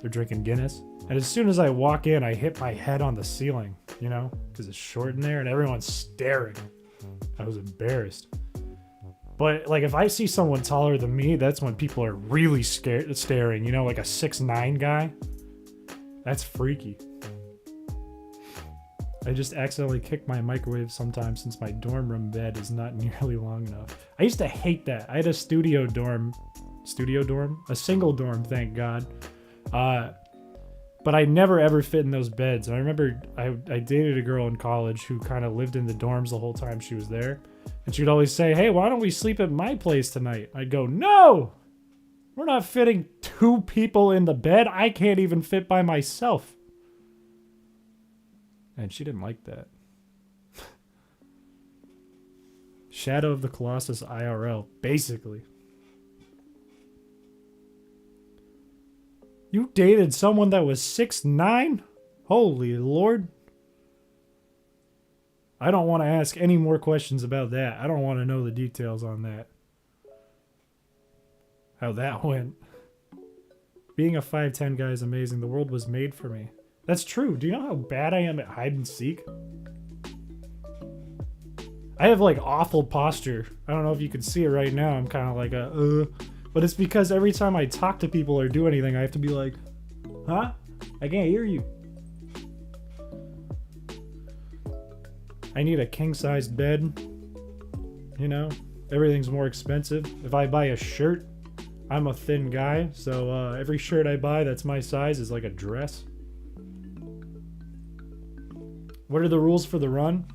They're drinking Guinness. And as soon as I walk in, I hit my head on the ceiling, you know, because it's short in there and everyone's staring. I was embarrassed. But like if I see someone taller than me, that's when people are really staring, you know, like a 6'9" guy. That's freaky. I just accidentally kick my microwave sometimes since my dorm room bed is not nearly long enough. I used to hate that. I had a studio dorm? A single dorm, thank God. But I never ever fit in those beds. And I remember I dated a girl in college who kind of lived in the dorms the whole time she was there. And she would always say, hey, why don't we sleep at my place tonight? I'd go, no! We're not fitting 2 people in the bed. I can't even fit by myself. And she didn't like that. Shadow of the Colossus IRL, basically. You dated someone that was 6'9"? Holy Lord. I don't want to ask any more questions about that. I don't want to know the details on that. How that went. Being a 5'10" guy is amazing. The world was made for me. That's true. Do you know how bad I am at hide and seek? I have like awful posture. I don't know if you can see it right now. I'm kind of like but it's because every time I talk to people or do anything, I have to be like, huh? I can't hear you. I need a king-sized bed. You know, everything's more expensive. If I buy a shirt, I'm a thin guy, so every shirt I buy that's my size is like a dress. What are the rules for the run?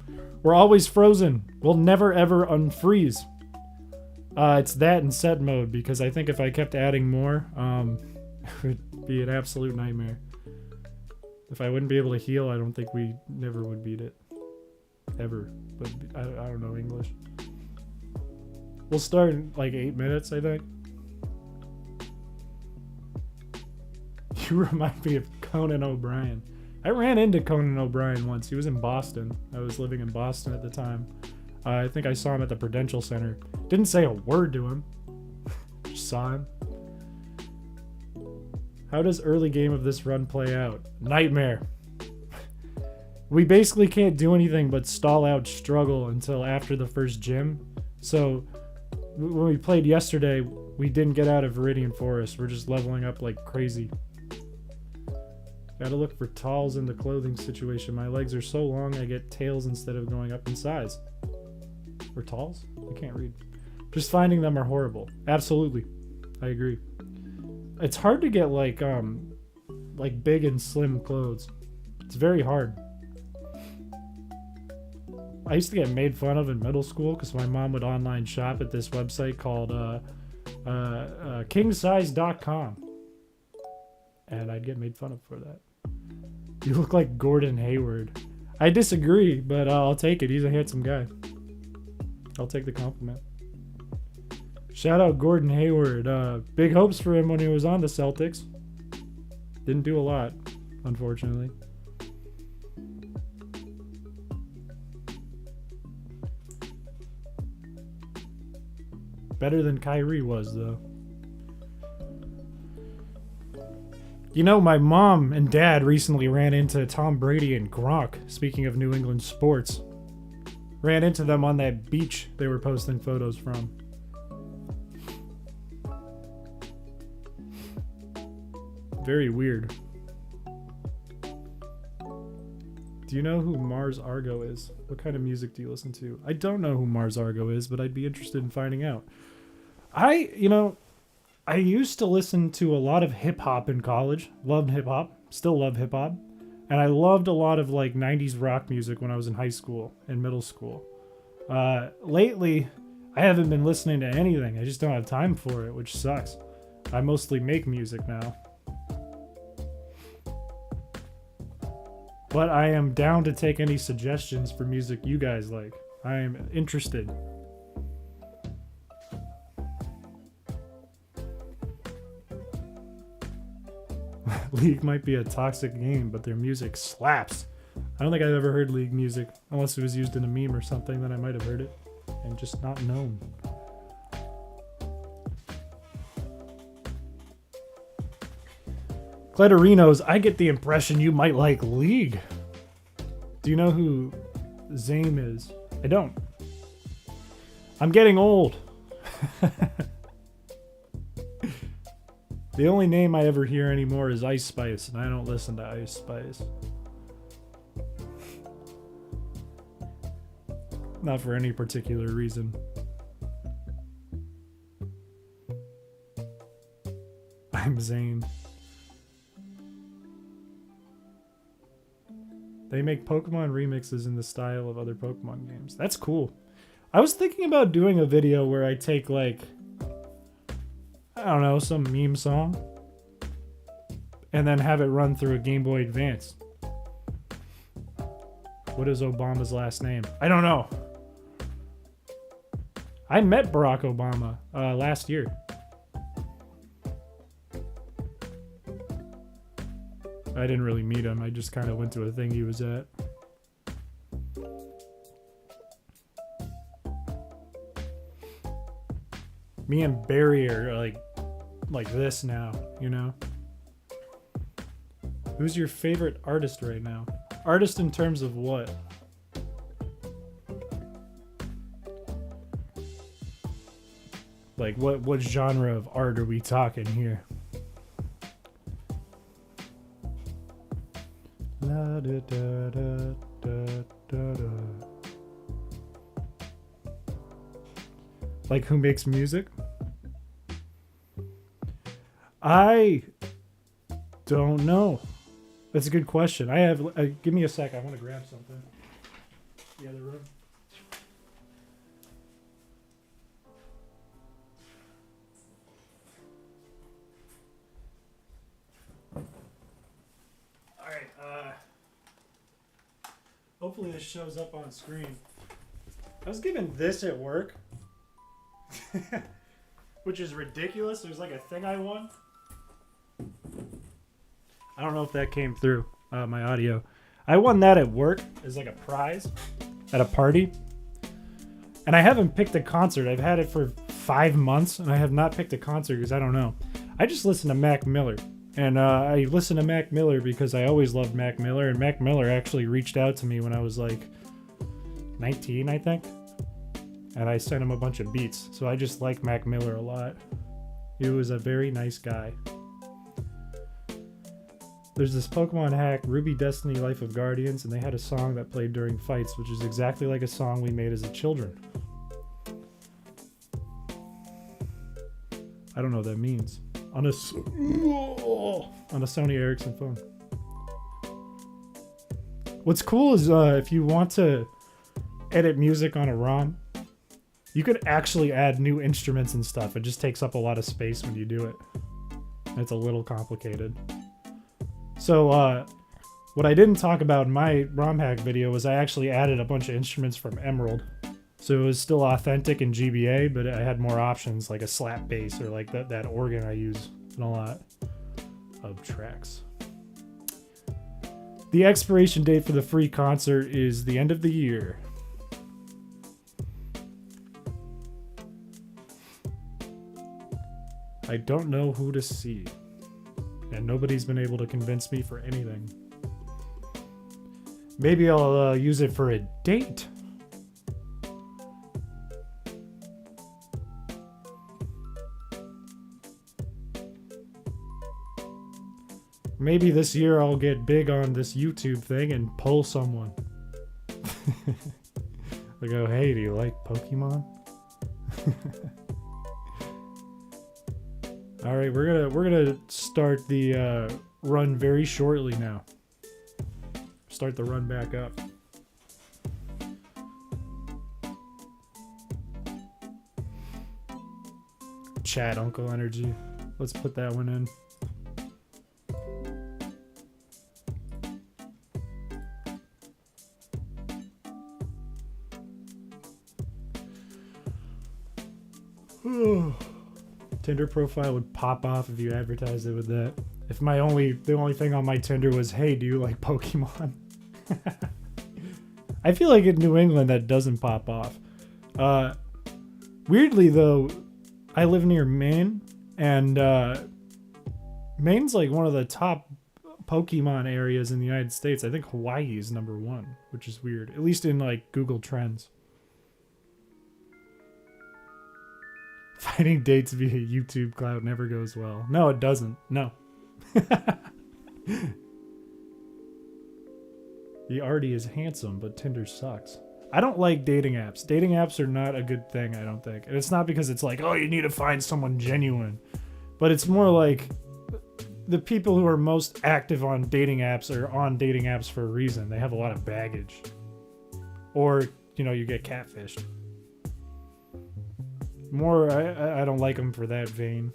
We're always frozen. We'll never ever unfreeze. It's that and set mode, because I think if I kept adding more, it would be an absolute nightmare. If I wouldn't be able to heal, I don't think we never would beat it. Ever. But I don't know English. We'll start in like 8 minutes, I think. You remind me of Conan O'Brien. I ran into Conan O'Brien once. He was in Boston. I was living in Boston at the time. I think I saw him at the Prudential Center. Didn't say a word to him. Just saw him. How does early game of this run play out? Nightmare. We basically can't do anything but stall out struggle until after the first gym. So when we played yesterday, we didn't get out of Viridian Forest. We're just leveling up like crazy. Gotta look for talls in the clothing situation. My legs are so long I get tails instead of going up in size. Or talls? I can't read. Just finding them are horrible. Absolutely. I agree. It's hard to get like big and slim clothes. It's very hard. I used to get made fun of in middle school because my mom would online shop at this website called kingsize.com. And I'd get made fun of for that. You look like Gordon Hayward. I disagree, but I'll take it. He's a handsome guy. I'll take the compliment. Shout out Gordon Hayward. Big hopes for him when he was on the Celtics. Didn't do a lot, unfortunately. Better than Kyrie was, though. You know, my mom and dad recently ran into Tom Brady and Gronk, speaking of New England sports. Ran into them on that beach they were posting photos from. Very weird. Do you know who Mars Argo is? What kind of music do you listen to? I don't know who Mars Argo is, but I'd be interested in finding out. I used to listen to a lot of hip-hop in college. Loved hip-hop. Still love hip-hop. And I loved a lot of like 90s rock music when I was in high school and middle school. Lately, I haven't been listening to anything. I just don't have time for it, which sucks. I mostly make music now. But I am down to take any suggestions for music you guys like. I am interested. League might be a toxic game, but their music slaps. I don't think I've ever heard League music, unless it was used in a meme or something, then I might have heard it, and just not known. Cletarinos, I get the impression you might like League. Do you know who Zame is? I don't. I'm getting old. The only name I ever hear anymore is Ice Spice, and I don't listen to Ice Spice. Not for any particular reason. I'm Zane. They make Pokemon remixes in the style of other Pokemon games. That's cool. I was thinking about doing a video where I take like, I don't know, some meme song and then have it run through a Game Boy Advance. What is Obama's last name? I don't know. I met Barack Obama last year. I didn't really meet him. I just kind of went to a thing he was at. Me and Barry are like this now, you know? Who's your favorite artist right now? Artist in terms of what? Like what genre of art are we talking here? La, da, da, da, da, da, da. Like who makes music? I don't know. That's a good question. I have. Give me a sec. I want to grab something. The other room. All right. Hopefully this shows up on screen. I was given this at work, which is ridiculous. There's like a thing I won. I don't know if that came through my audio. I won that at work as like a prize at a party. And I haven't picked a concert. I've had it for 5 months and I have not picked a concert because I don't know. I just listen to Mac Miller. And I listen to Mac Miller because I always loved Mac Miller. And Mac Miller actually reached out to me when I was like 19, I think. And I sent him a bunch of beats. So I just like Mac Miller a lot. He was a very nice guy. There's this Pokemon hack, Ruby Destiny Life of Guardians, and they had a song that played during fights, which is exactly like a song we made as a children. I don't know what that means. On a Sony Ericsson phone. What's cool is if you want to edit music on a ROM, you could actually add new instruments and stuff. It just takes up a lot of space when you do it. It's a little complicated. So what I didn't talk about in my ROM hack video was I actually added a bunch of instruments from Emerald. So it was still authentic in GBA, but I had more options like a slap bass or like that organ I use in a lot of tracks. The expiration date for the free concert is the end of the year. I don't know who to see. And nobody's been able to convince me for anything. Maybe I'll use it for a date. Maybe this year I'll get big on this YouTube thing and pull someone. They go, hey, do you like Pokemon? All right, we're gonna start the run very shortly now. Start the run back up. Chat Uncle Energy. Let's put that one in. Tinder profile would pop off if you advertised it with that. If the only thing on my Tinder was, hey, do you like Pokemon? I feel like in New England that doesn't pop off. Weirdly though, I live near Maine, and Maine's like one of the top Pokemon areas in the United States. I think Hawaii is number 1, which is weird, at least in like Google Trends. Finding dates via YouTube cloud never goes well. No, it doesn't. No. The Artie is handsome, but Tinder sucks. I don't like dating apps. Dating apps are not a good thing, I don't think. And it's not because it's like, oh, you need to find someone genuine. But it's more like the people who are most active on dating apps are on dating apps for a reason. They have a lot of baggage. Or, you get catfished. I don't like them for that vein.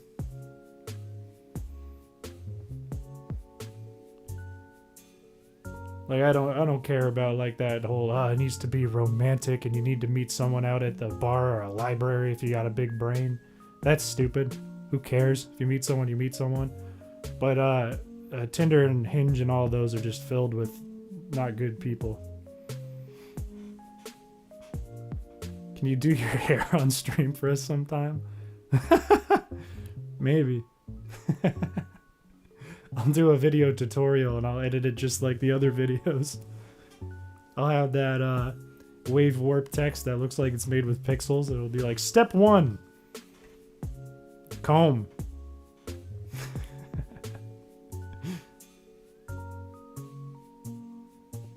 Like I don't care about like that whole it needs to be romantic and you need to meet someone out at the bar or a library if you got a big brain. That's stupid. Who cares? If you meet someone, you meet someone. But Tinder and Hinge and all those are just filled with not good people. Can you do your hair on stream for us sometime? Maybe. I'll do a video tutorial and I'll edit it just like the other videos. I'll have that wave warp text that looks like it's made with pixels. It'll be like, step 1. Comb.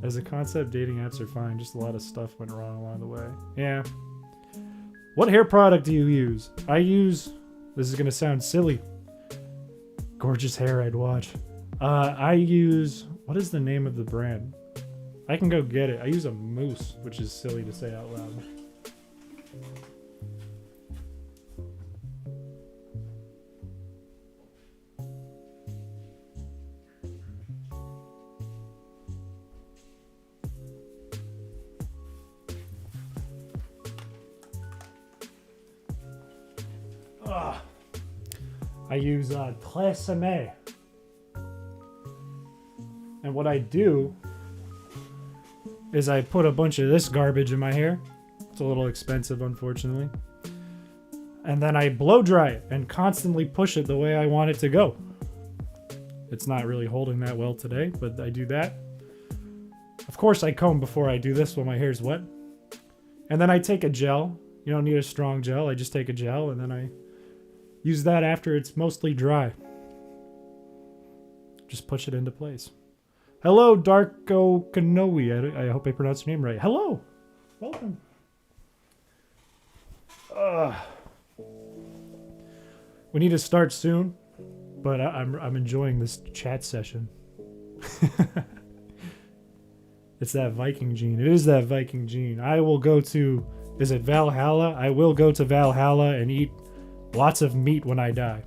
As a concept, dating apps are fine. Just a lot of stuff went wrong along the way. Yeah. What hair product do you use? I use... This is going to sound silly. Gorgeous hair, I'd watch. I use... What is the name of the brand? I can go get it. I use a Mousse, which is silly to say out loud. I use Tresemme. And what I do is I put a bunch of this garbage in my hair. It's a little expensive, unfortunately. And then I blow dry it and constantly push it the way I want it to go. It's not really holding that well today, but I do that. Of course, I comb before I do this when my hair's wet. And then I take a gel. You don't need a strong gel. I just take a gel and then I use that after it's mostly dry. Just push it into place. Hello, Darko Kanoe. I hope I pronounced your name right. Hello. Welcome. We need to start soon, but I'm enjoying this chat session. It's that Viking gene. It is that Viking gene. I will go to... Is it Valhalla? I will go to Valhalla and eat lots of meat when I die.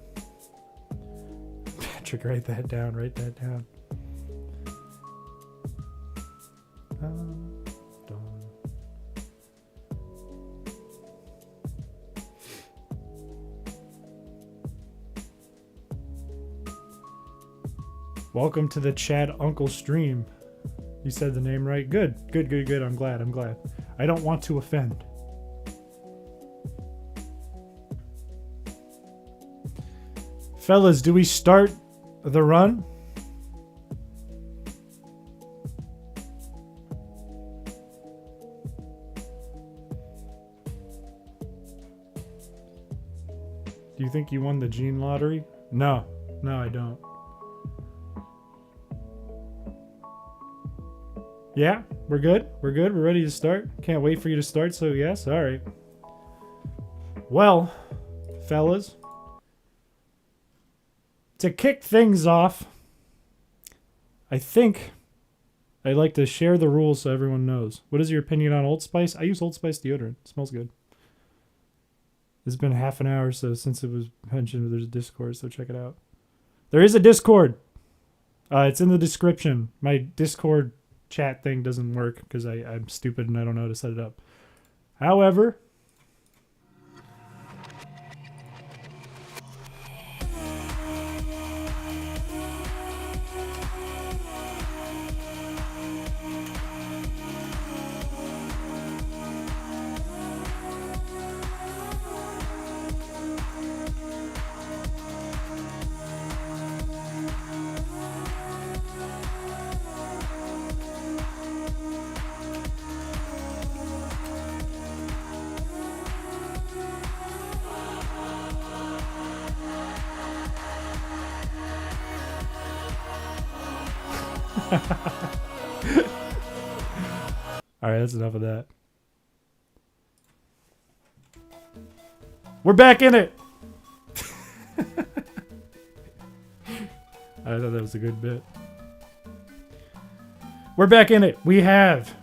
Patrick, write that down. Write that down. Welcome to the Chad Uncle stream. You said the name right. Good. Good, good, good. I'm glad. I'm glad. I don't want to offend. Fellas, do we start the run? Do you think you won the gene lottery? No. No, I don't. Yeah, we're good. We're good. We're ready to start. Can't wait for you to start, so yes. All right. Well, fellas, to kick things off, I think I'd like to share the rules so everyone knows. What is your opinion on Old Spice? I use Old Spice deodorant. It smells good. It's been half an hour since it was mentioned. There's a Discord, so check it out. There is a Discord. It's in the description. My Discord chat thing doesn't work because I'm stupid and I don't know how to set it up. However... Alright, that's enough of that. We're back in it! I thought that was a good bit. We're back in it. We have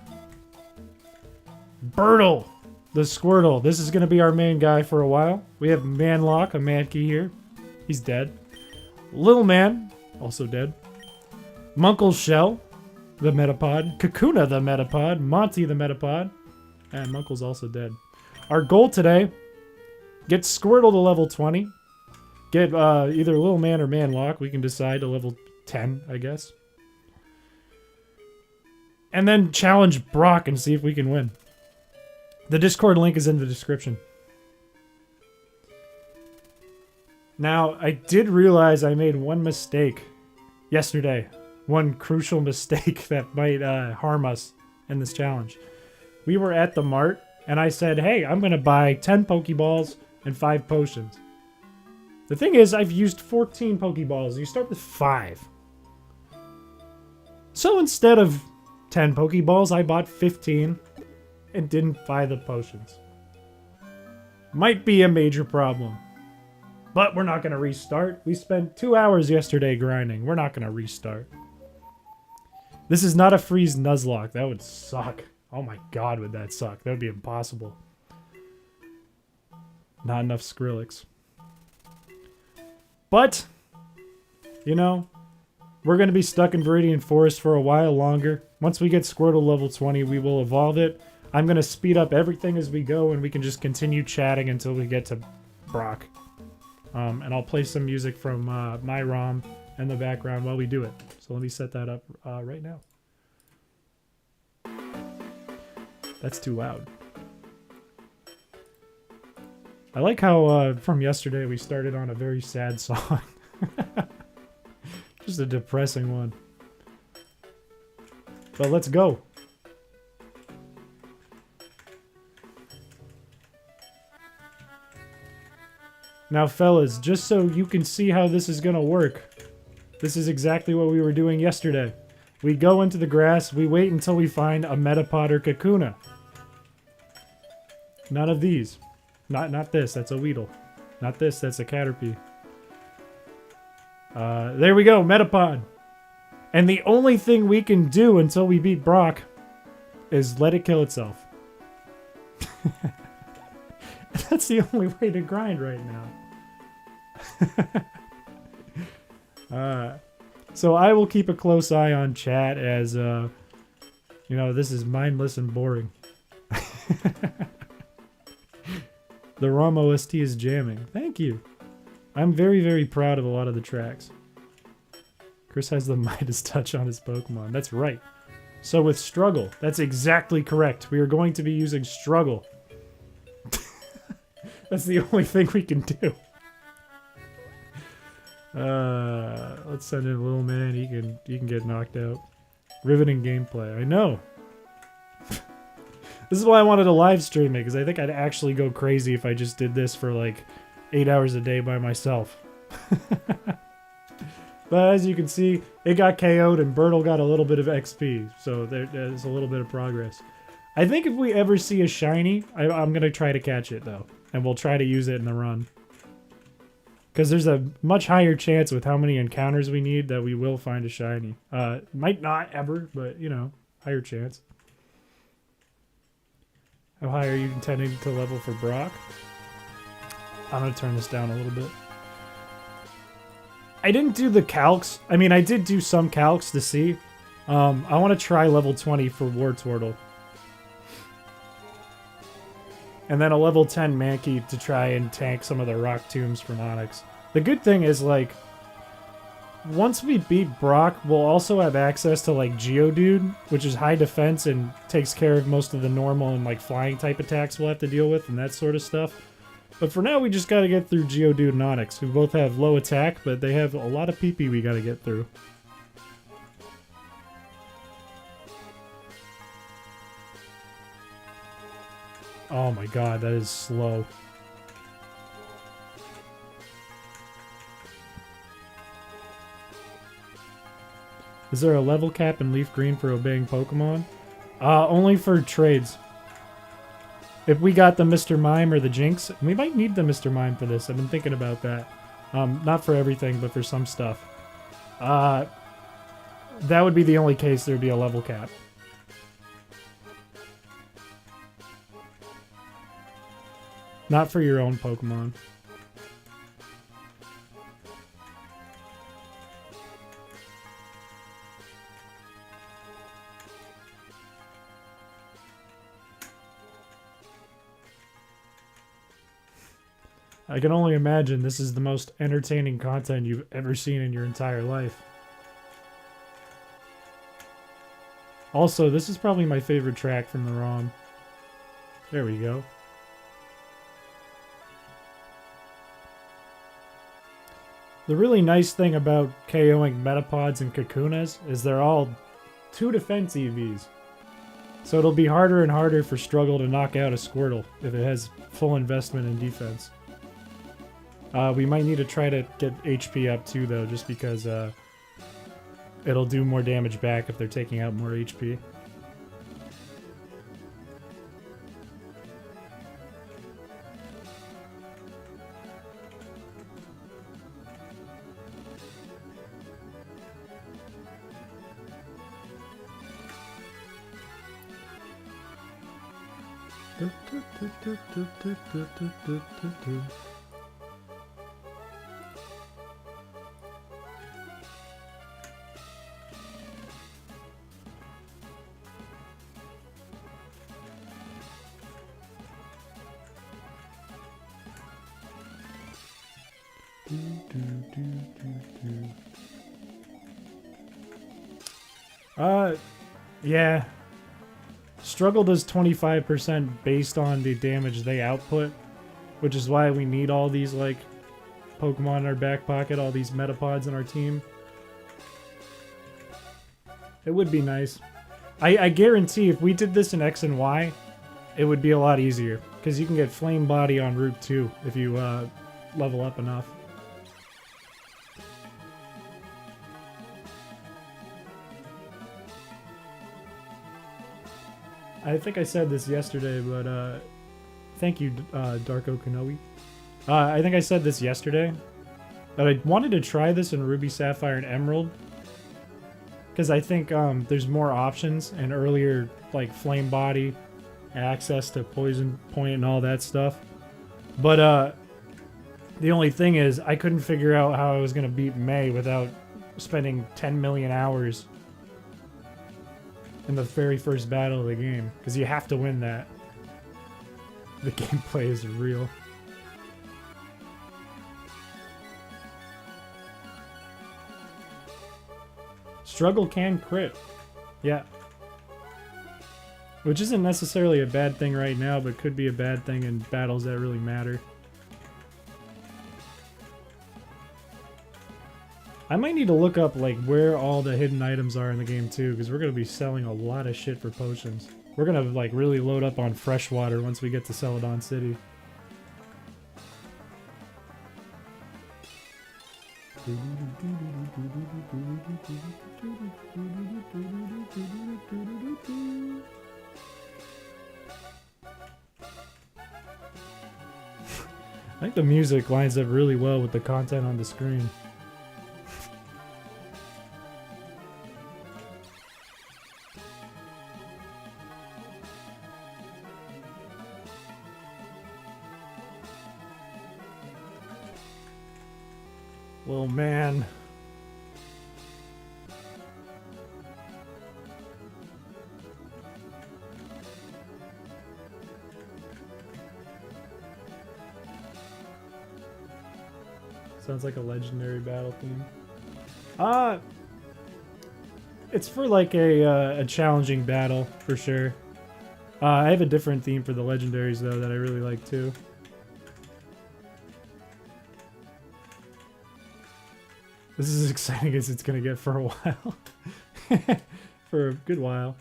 Bertle, the Squirtle. This is going to be our main guy for a while. We have Manlock, a Mankey here. He's dead. Little Man, also dead. Munkle Shell. the Metapod, Kakuna the Metapod, Monty the Metapod, and Munkle's also dead. Our goal today, get Squirtle to level 20, get either Little Man or Manlock, we can decide, to level 10, I guess. And then challenge Brock and see if we can win. The Discord link is in the description. Now, I did realize I made one mistake yesterday. One crucial mistake that might harm us in this challenge. We were at the mart, and I said, hey, I'm going to buy 10 Pokeballs and 5 potions. The thing is, I've used 14 Pokeballs. You start with 5. So instead of 10 Pokeballs, I bought 15 and didn't buy the potions. Might be a major problem. But we're not going to restart. We spent 2 hours yesterday grinding. We're not going to restart. This is not a freeze Nuzlocke. That would suck. Oh my god, would that suck. That would be impossible. Not enough Skrillex. But, you know, we're going to be stuck in Viridian Forest for a while longer. Once we get Squirtle level 20, we will evolve it. I'm going to speed up everything as we go, and we can just continue chatting until we get to Brock. And I'll play some music from my ROM in the background while we do it. So let me set that up right now. That's too loud. I like how from yesterday we started on a very sad song. Just a depressing one. But let's go. Now, fellas, just so you can see how this is gonna work, this is exactly what we were doing yesterday. We go into the grass, we wait until we find a Metapod or Kakuna. None of these. Not this, that's a Weedle. Not this, that's a Caterpie. There we go, Metapod. And the only thing we can do until we beat Brock is let it kill itself. That's the only way to grind right now. So I will keep a close eye on chat as, you know, this is mindless and boring. The ROM OST is jamming. Thank you. I'm very, very proud of a lot of the tracks. Chris has the Midas touch on his Pokemon. That's right. So with Struggle, that's exactly correct. We are going to be using Struggle. That's the only thing we can do. Let's send in Little Man. He can get knocked out. Riveting gameplay. I know. This is why I wanted to live stream it, because I think I'd actually go crazy if I just did this for like 8 hours a day by myself. But as you can see, it got KO'd and Birtle got a little bit of XP. So there's a little bit of progress. I think if we ever see a shiny, I'm going to try to catch it though. And we'll try to use it in the run. Because there's a much higher chance with how many encounters we need that we will find a shiny. Might not ever, but you know, higher chance. How high are you intending to level for Brock? I'm going to turn this down a little bit. I didn't do the calcs. I mean, I did do some calcs to see. I want to try level 20 for Wartortle. And then a level 10 Mankey to try and tank some of the Rock Tombs from Onyx. The good thing is, like, once we beat Brock, we'll also have access to, like, Geodude, which is high defense and takes care of most of the normal and, like, flying type attacks we'll have to deal with and that sort of stuff. But for now, we just gotta get through Geodude and Onyx, who both have low attack, but they have a lot of PP we gotta get through. Oh my god, that is slow. Is there a level cap in Leaf Green for obeying Pokemon? Only for trades. If we got the Mr. Mime or the Jinx, we might need the Mr. Mime for this. I've been thinking about that. Not for everything, but for some stuff. That would be the only case there'd be a level cap. Not for your own Pokemon. I can only imagine this is the most entertaining content you've ever seen in your entire life. Also, this is probably my favorite track from the ROM. There we go. The really nice thing about KOing Metapods and Kakunas is they're all 2 defense EVs. So it'll be harder and harder for Struggle to knock out a Squirtle if it has full investment in defense. We might need to try to get HP up too though, just because it'll do more damage back if they're taking out more HP. Yeah. Struggle does 25% based on the damage they output, which is why we need all these, like, Pokemon in our back pocket, all these Metapods in our team. It would be nice. I guarantee if we did this in X and Y, it would be a lot easier, because you can get Flame Body on Route 2 if you level up enough. I think I said this yesterday, but thank you, Darko Kanoe. I think I said this yesterday, but I wanted to try this in Ruby, Sapphire, and Emerald, because I think there's more options and earlier, like, Flame Body, access to Poison Point and all that stuff. But the only thing is, I couldn't figure out how I was going to beat May without spending 10 million hours in the very first battle of the game, because you have to win that. The gameplay is real. Struggle can crit. Yeah. Which isn't necessarily a bad thing right now, but could be a bad thing in battles that really matter. I might need to look up, like, where all the hidden items are in the game too, because we're going to be selling a lot of shit for potions. We're going to, like, really load up on freshwater once we get to Celadon City. I think the music lines up really well with the content on the screen. Well, man. Sounds like a legendary battle theme. It's for like a challenging battle for sure. I have a different theme for the legendaries though that I really like too. This is as exciting as it's gonna get for a while. For a good while.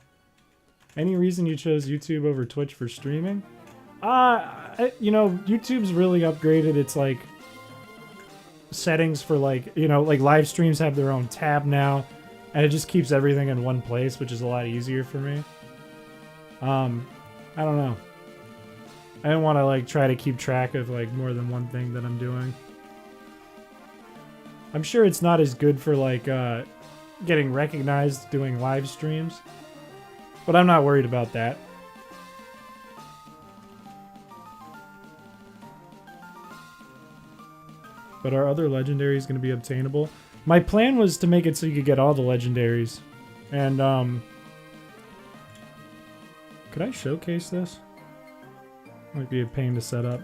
Any reason you chose YouTube over Twitch for streaming? You know, YouTube's really upgraded its like settings for like, you know, like live streams have their own tab now, and it just keeps everything in one place, which is a lot easier for me. I don't know. I don't want to like try to keep track of like more than one thing that I'm doing. I'm sure it's not as good for like getting recognized doing live streams, but I'm not worried about that. But are other legendaries going to be obtainable? My plan was to make it so you could get all the legendaries. And, could I showcase this? Might be a pain to set up.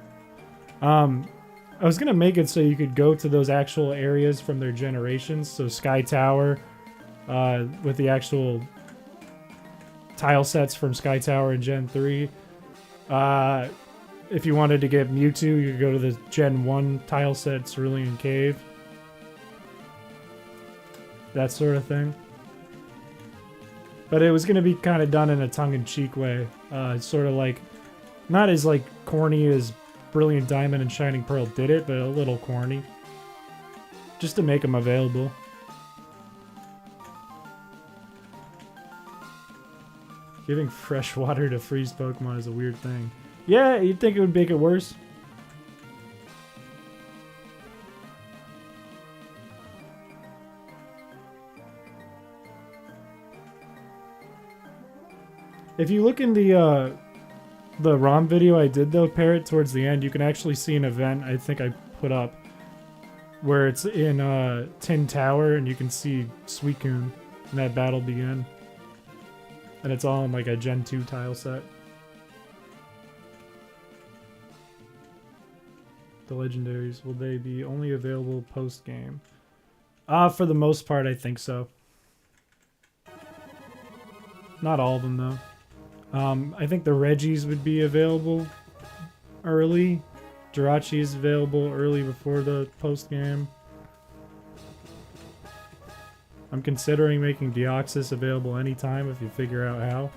I was gonna make it so you could go to those actual areas from their generations. So Sky Tower, with the actual tile sets from Sky Tower in Gen 3. If you wanted to get Mewtwo, you could go to the Gen 1 tile set, Cerulean Cave. That sort of thing. But it was going to be kind of done in a tongue-in-cheek way. Sort of like, not as like corny as Brilliant Diamond and Shining Pearl did it, but a little corny. Just to make them available. Giving fresh water to freeze Pokemon is a weird thing. Yeah, you'd think it would make it worse. If you look in the ROM video I did though, Parrot, towards the end, you can actually see an event I think I put up where it's in Tin Tower and you can see Suicune and that battle begin. And it's all in like a Gen 2 tile set. The legendaries, will they be only available post-game? For the most part, I think so. Not all of them though. I think the Reggies would be available early. Jirachi is available early before the post-game. I'm considering making Deoxys available anytime if you figure out how.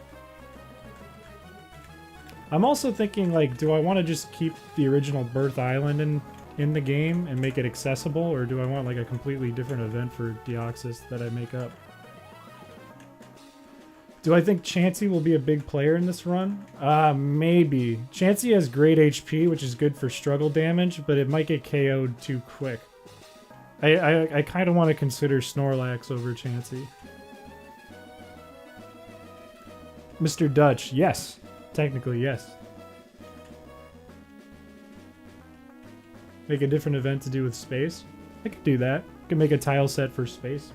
I'm also thinking, like, do I want to just keep the original Birth Island in the game and make it accessible, or do I want like a completely different event for Deoxys that I make up? Do I think Chansey will be a big player in this run? Maybe. Chansey has great HP, which is good for struggle damage, but it might get KO'd too quick. I kind of want to consider Snorlax over Chansey. Mr. Dutch, yes. Technically, yes. Make a different event to do with space? I could do that. I could make a tile set for space.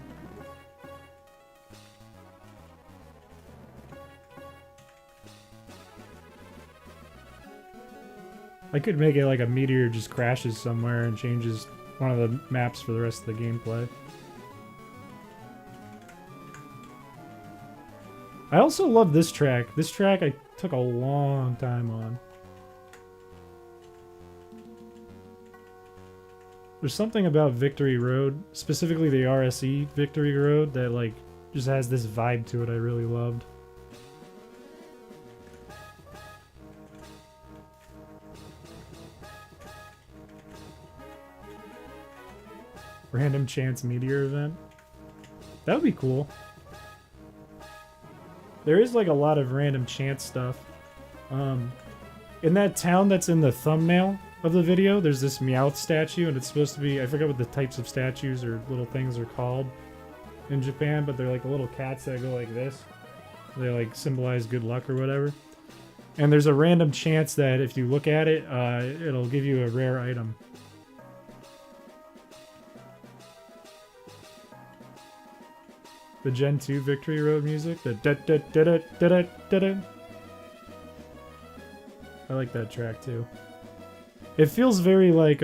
I could make it like a meteor just crashes somewhere and changes one of the maps for the rest of the gameplay. I also love this track. This track I took a long time on. There's something about Victory Road, specifically the RSE Victory Road, that like just has this vibe to it I really loved. Random chance meteor event. That would be cool. There is like a lot of random chance stuff. In that town that's in the thumbnail of the video, there's this Meowth statue, and it's supposed to be, I forget what the types of statues or little things are called in Japan, but they're like the little cats that go like this. They like symbolize good luck or whatever. And there's a random chance that if you look at it, it'll give you a rare item. The Gen 2 Victory Road music, the da da da da da da da da. I like that track too. It feels very like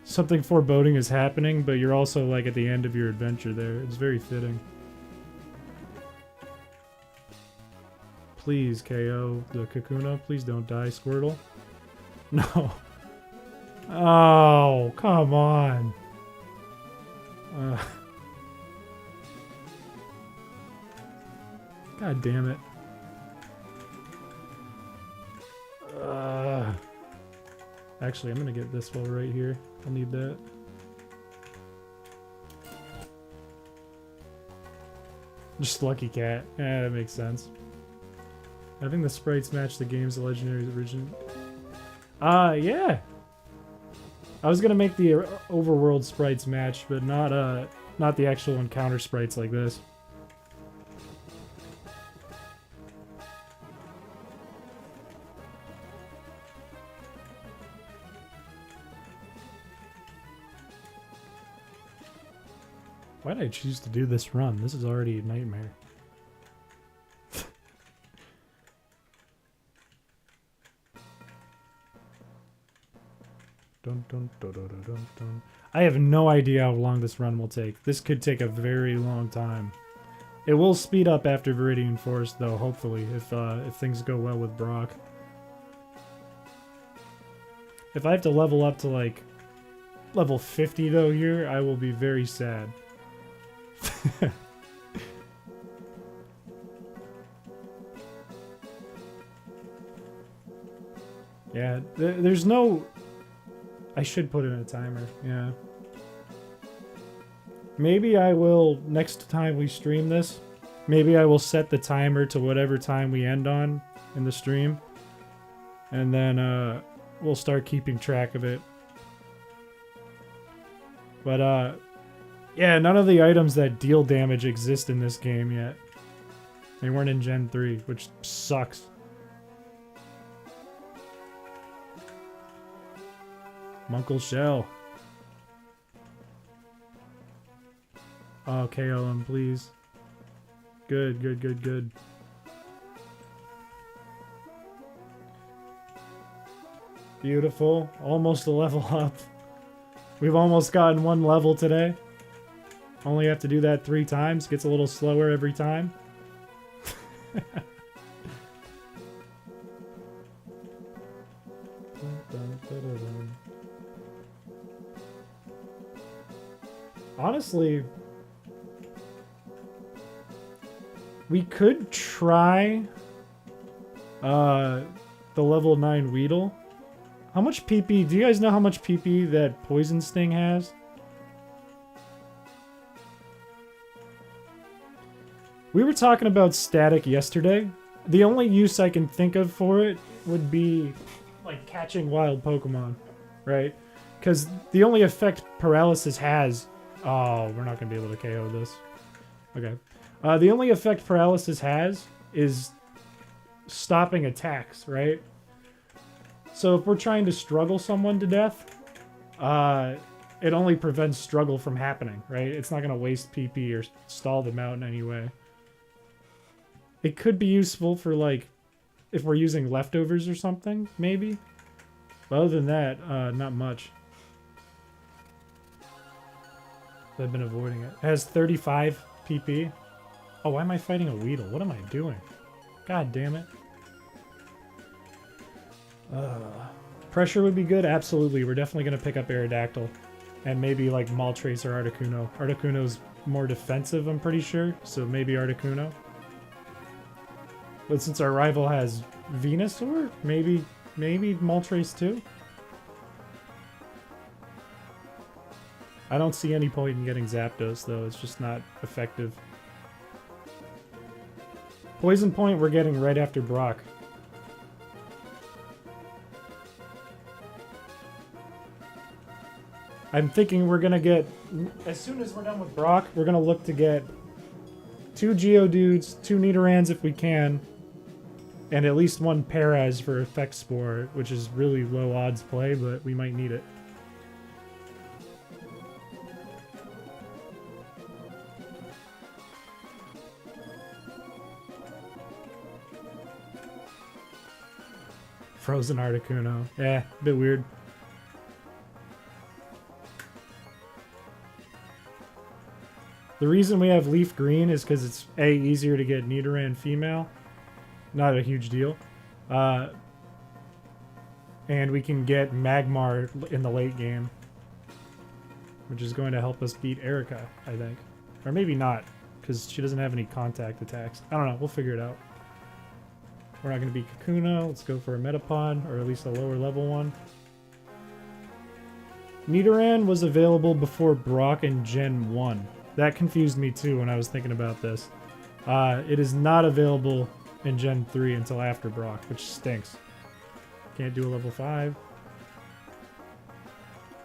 something foreboding is happening, but you're also like at the end of your adventure there. It's very fitting. Please KO the Kakuna. Please don't die, Squirtle. No. Oh, come on. God damn it. Actually, I'm gonna get this one right here. I'll need that. Just Lucky Cat. Yeah, that makes sense. Having the sprites match the game's legendary origin. Yeah. I was gonna make the overworld sprites match, but not the actual encounter sprites like this. Why did I choose to do this run? This is already a nightmare. Dun, dun, dun, dun, dun, dun, dun. I have no idea how long this run will take. This could take a very long time. It will speed up after Viridian Forest, though, hopefully, if things go well with Brock. If I have to level up to, like, level 50, though, here, I will be very sad. Yeah, there's no... I should put in a timer, yeah. Maybe I will, next time we stream this, maybe I will set the timer to whatever time we end on in the stream. And then we'll start keeping track of it. But yeah, none of the items that deal damage exist in this game yet. They weren't in Gen 3, which sucks. Munkle Shell. Oh, KO him, please. Good, good, good, good. Beautiful. Almost a level up. We've almost gotten one level today. Only have to do that 3 times. Gets a little slower every time. Honestly, we could try the level 9 Weedle. How much PP? Do you guys know how much PP that Poison Sting has? We were talking about static yesterday. The only use I can think of for it would be like catching wild Pokemon, right? Because the only effect paralysis has... Oh, we're not going to be able to KO this. Okay. The only effect paralysis has is stopping attacks, right? So if we're trying to struggle someone to death, it only prevents struggle from happening, right? It's not going to waste PP or stall them out in any way. It could be useful for, like, if we're using leftovers or something, maybe. But other than that, not much. I've been avoiding it. It has 35 PP. Oh, why am I fighting a Weedle? What am I doing? God damn it. Pressure would be good? Absolutely. We're definitely going to pick up Aerodactyl. And maybe like Moltres or Articuno. Articuno's more defensive, I'm pretty sure. So maybe Articuno. But since our rival has Venusaur, maybe Moltres too? I don't see any point in getting Zapdos, though. It's just not effective. Poison Point we're getting right after Brock. I'm thinking we're going to get... As soon as we're done with Brock, we're going to look to get 2 Geodudes, 2 Nidorans if we can, and at least 1 Paraz for Effect Spore, which is really low odds play, but we might need it. Frozen Articuno. Yeah, a bit weird. The reason we have Leaf Green is because it's A, easier to get Nidoran female. Not a huge deal. And we can get Magmar in the late game. Which is going to help us beat Erica, I think. Or maybe not, because she doesn't have any contact attacks. I don't know, we'll figure it out. We're not going to beat Kakuna. Let's go for a Metapod, or at least a lower level one. Nidoran was available before Brock in Gen 1. That confused me too when I was thinking about this. It is not available in Gen 3 until after Brock, which stinks. Can't do a level 5.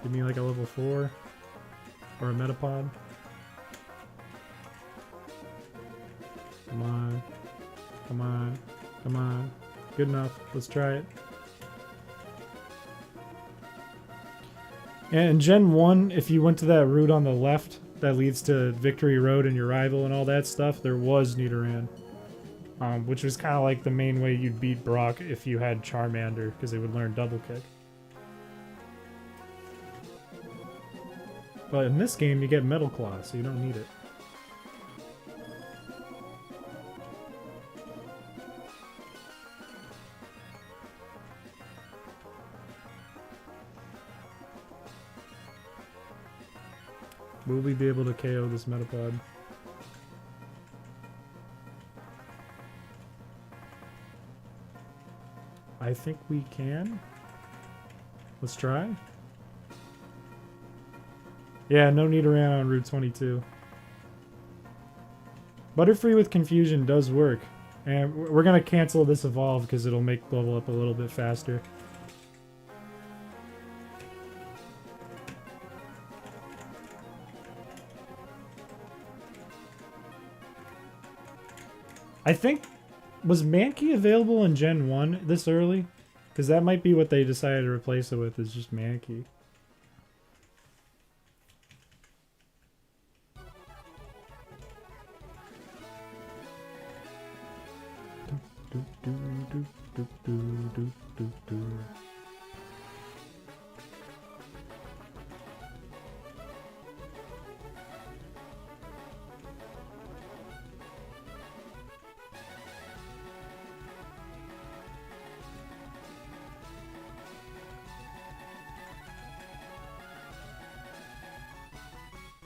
Give me like a level 4. Or a Metapod. Come on. Come on. Come on. Good enough. Let's try it. And in Gen 1, if you went to that route on the left that leads to Victory Road and your rival and all that stuff, there was Nidoran. Which was kind of like the main way you'd beat Brock if you had Charmander, because they would learn Double Kick. But in this game, you get Metal Claw, so you don't need it. Will we be able to KO this Metapod? I think we can. Let's try. Yeah, no Nidoran on Route 22. Butterfree with Confusion does work. And we're going to cancel this evolve because it'll make level up a little bit faster. I think... Was Mankey available in Gen 1 this early? Because that might be what they decided to replace it with, is just Mankey.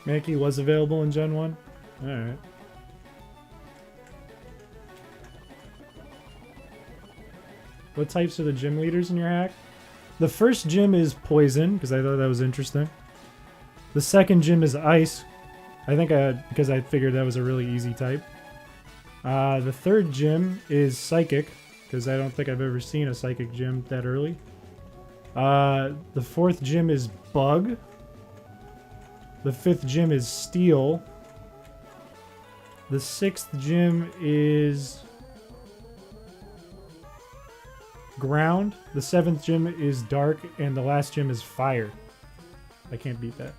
Mankey was available in Gen 1? Alright. What types are the gym leaders in your hack? The first gym is Poison, because I thought that was interesting. The second gym is Ice. I think because I figured that was a really easy type. The third gym is Psychic, because I don't think I've ever seen a Psychic gym that early. The fourth gym is Bug. The fifth gym is Steel. The sixth gym is Ground. The seventh gym is Dark, and the last gym is Fire. I can't beat that.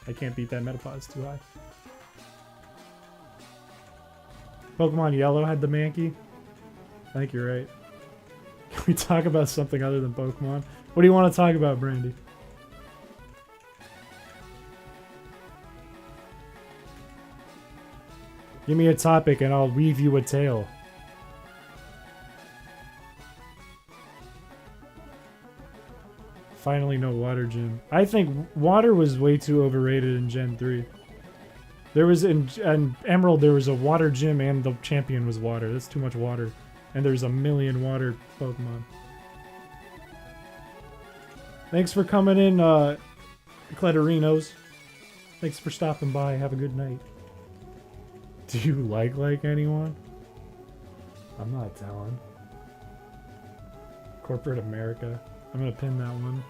I can't beat that Metapod, it's too high. Pokemon Yellow had the Mankey. I think you're right. Can we talk about something other than Pokemon? What do you want to talk about, Brandy? Give me a topic and I'll weave you a tale. Finally no water gym. I think water was way too overrated in Gen 3. There was in Emerald there was a water gym and the champion was water. That's too much water. And there's a million water Pokemon. Thanks for coming in, Cleterinos. Thanks for stopping by. Have a good night. Do you like anyone? I'm not telling. Corporate America. I'm gonna pin that one.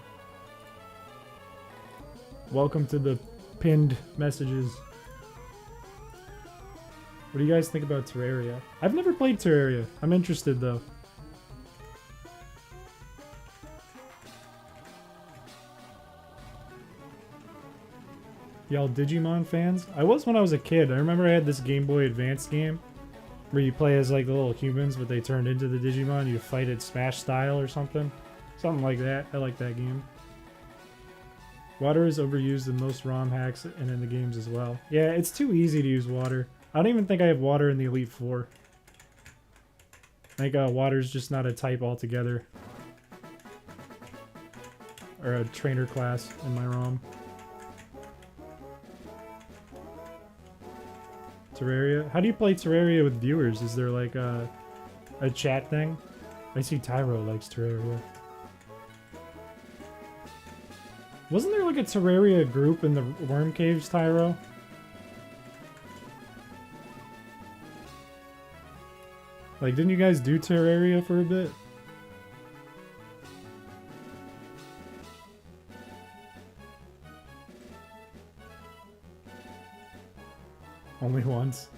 Welcome to the pinned messages. What do you guys think about Terraria? I've never played Terraria. I'm interested though. Y'all Digimon fans? I was when I was a kid. I remember I had this Game Boy Advance game where you play as like the little humans, but they turned into the Digimon. You fight it Smash style or something. Something like that. I like that game. Water is overused in most ROM hacks and in the games as well. Yeah, it's too easy to use water. I don't even think I have water in the Elite Four. I think water's just not a type altogether. Or a trainer class in my ROM. Terraria? How do you play Terraria with viewers? Is there like a chat thing? I see Tyro likes Terraria. Wasn't there like a Terraria group in the Worm Caves, Tyro? Like, didn't you guys do Terraria for a bit? Only once?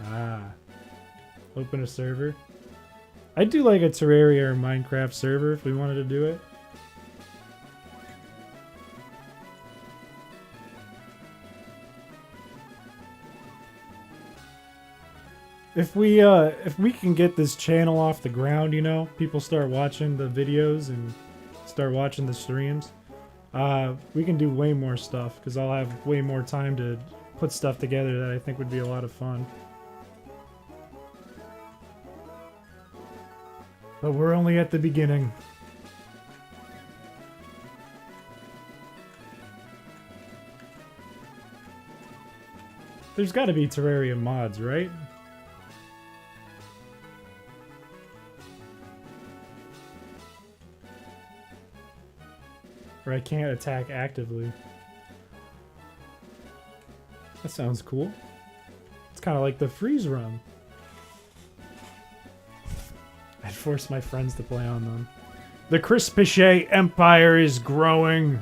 Ah. Open a server? I'd do like a Terraria or Minecraft server if we wanted to do it. If we can get this channel off the ground, you know, people start watching the videos and start watching the streams, We can do way more stuff because I'll have way more time to put stuff together that I think would be a lot of fun. But we're only at the beginning. There's got to be Terraria mods, right? Or I can't attack actively. That sounds cool. It's kind of like the freeze run. I'd force my friends to play on them. The Chris Piché Empire is growing.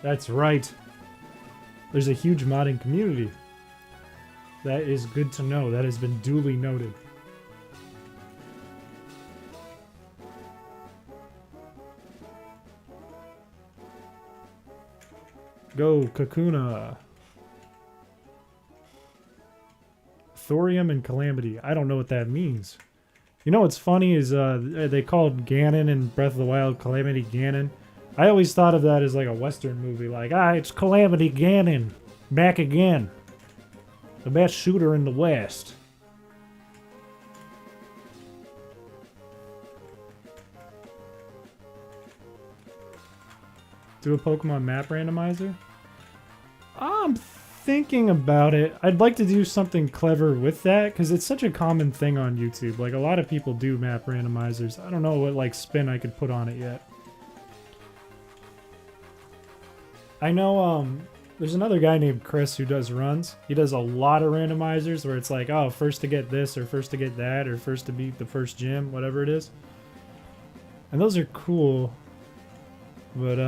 That's right. There's a huge modding community. That is good to know. That has been duly noted. Go, Kakuna. Thorium and Calamity. I don't know what that means. You know what's funny is they called Ganon in Breath of the Wild Calamity Ganon. I always thought of that as like a Western movie. Like, it's Calamity Ganon. Back again. The best shooter in the West. Do a Pokemon map randomizer? I'm thinking about it. I'd like to do something clever with that because it's such a common thing on YouTube. Like, a lot of people do map randomizers. I don't know what like spin I could put on it yet. I know there's another guy named Chris who does runs. He does a lot of randomizers where it's like, oh, first to get this or first to get that or first to beat the first gym, whatever it is. And those are cool. But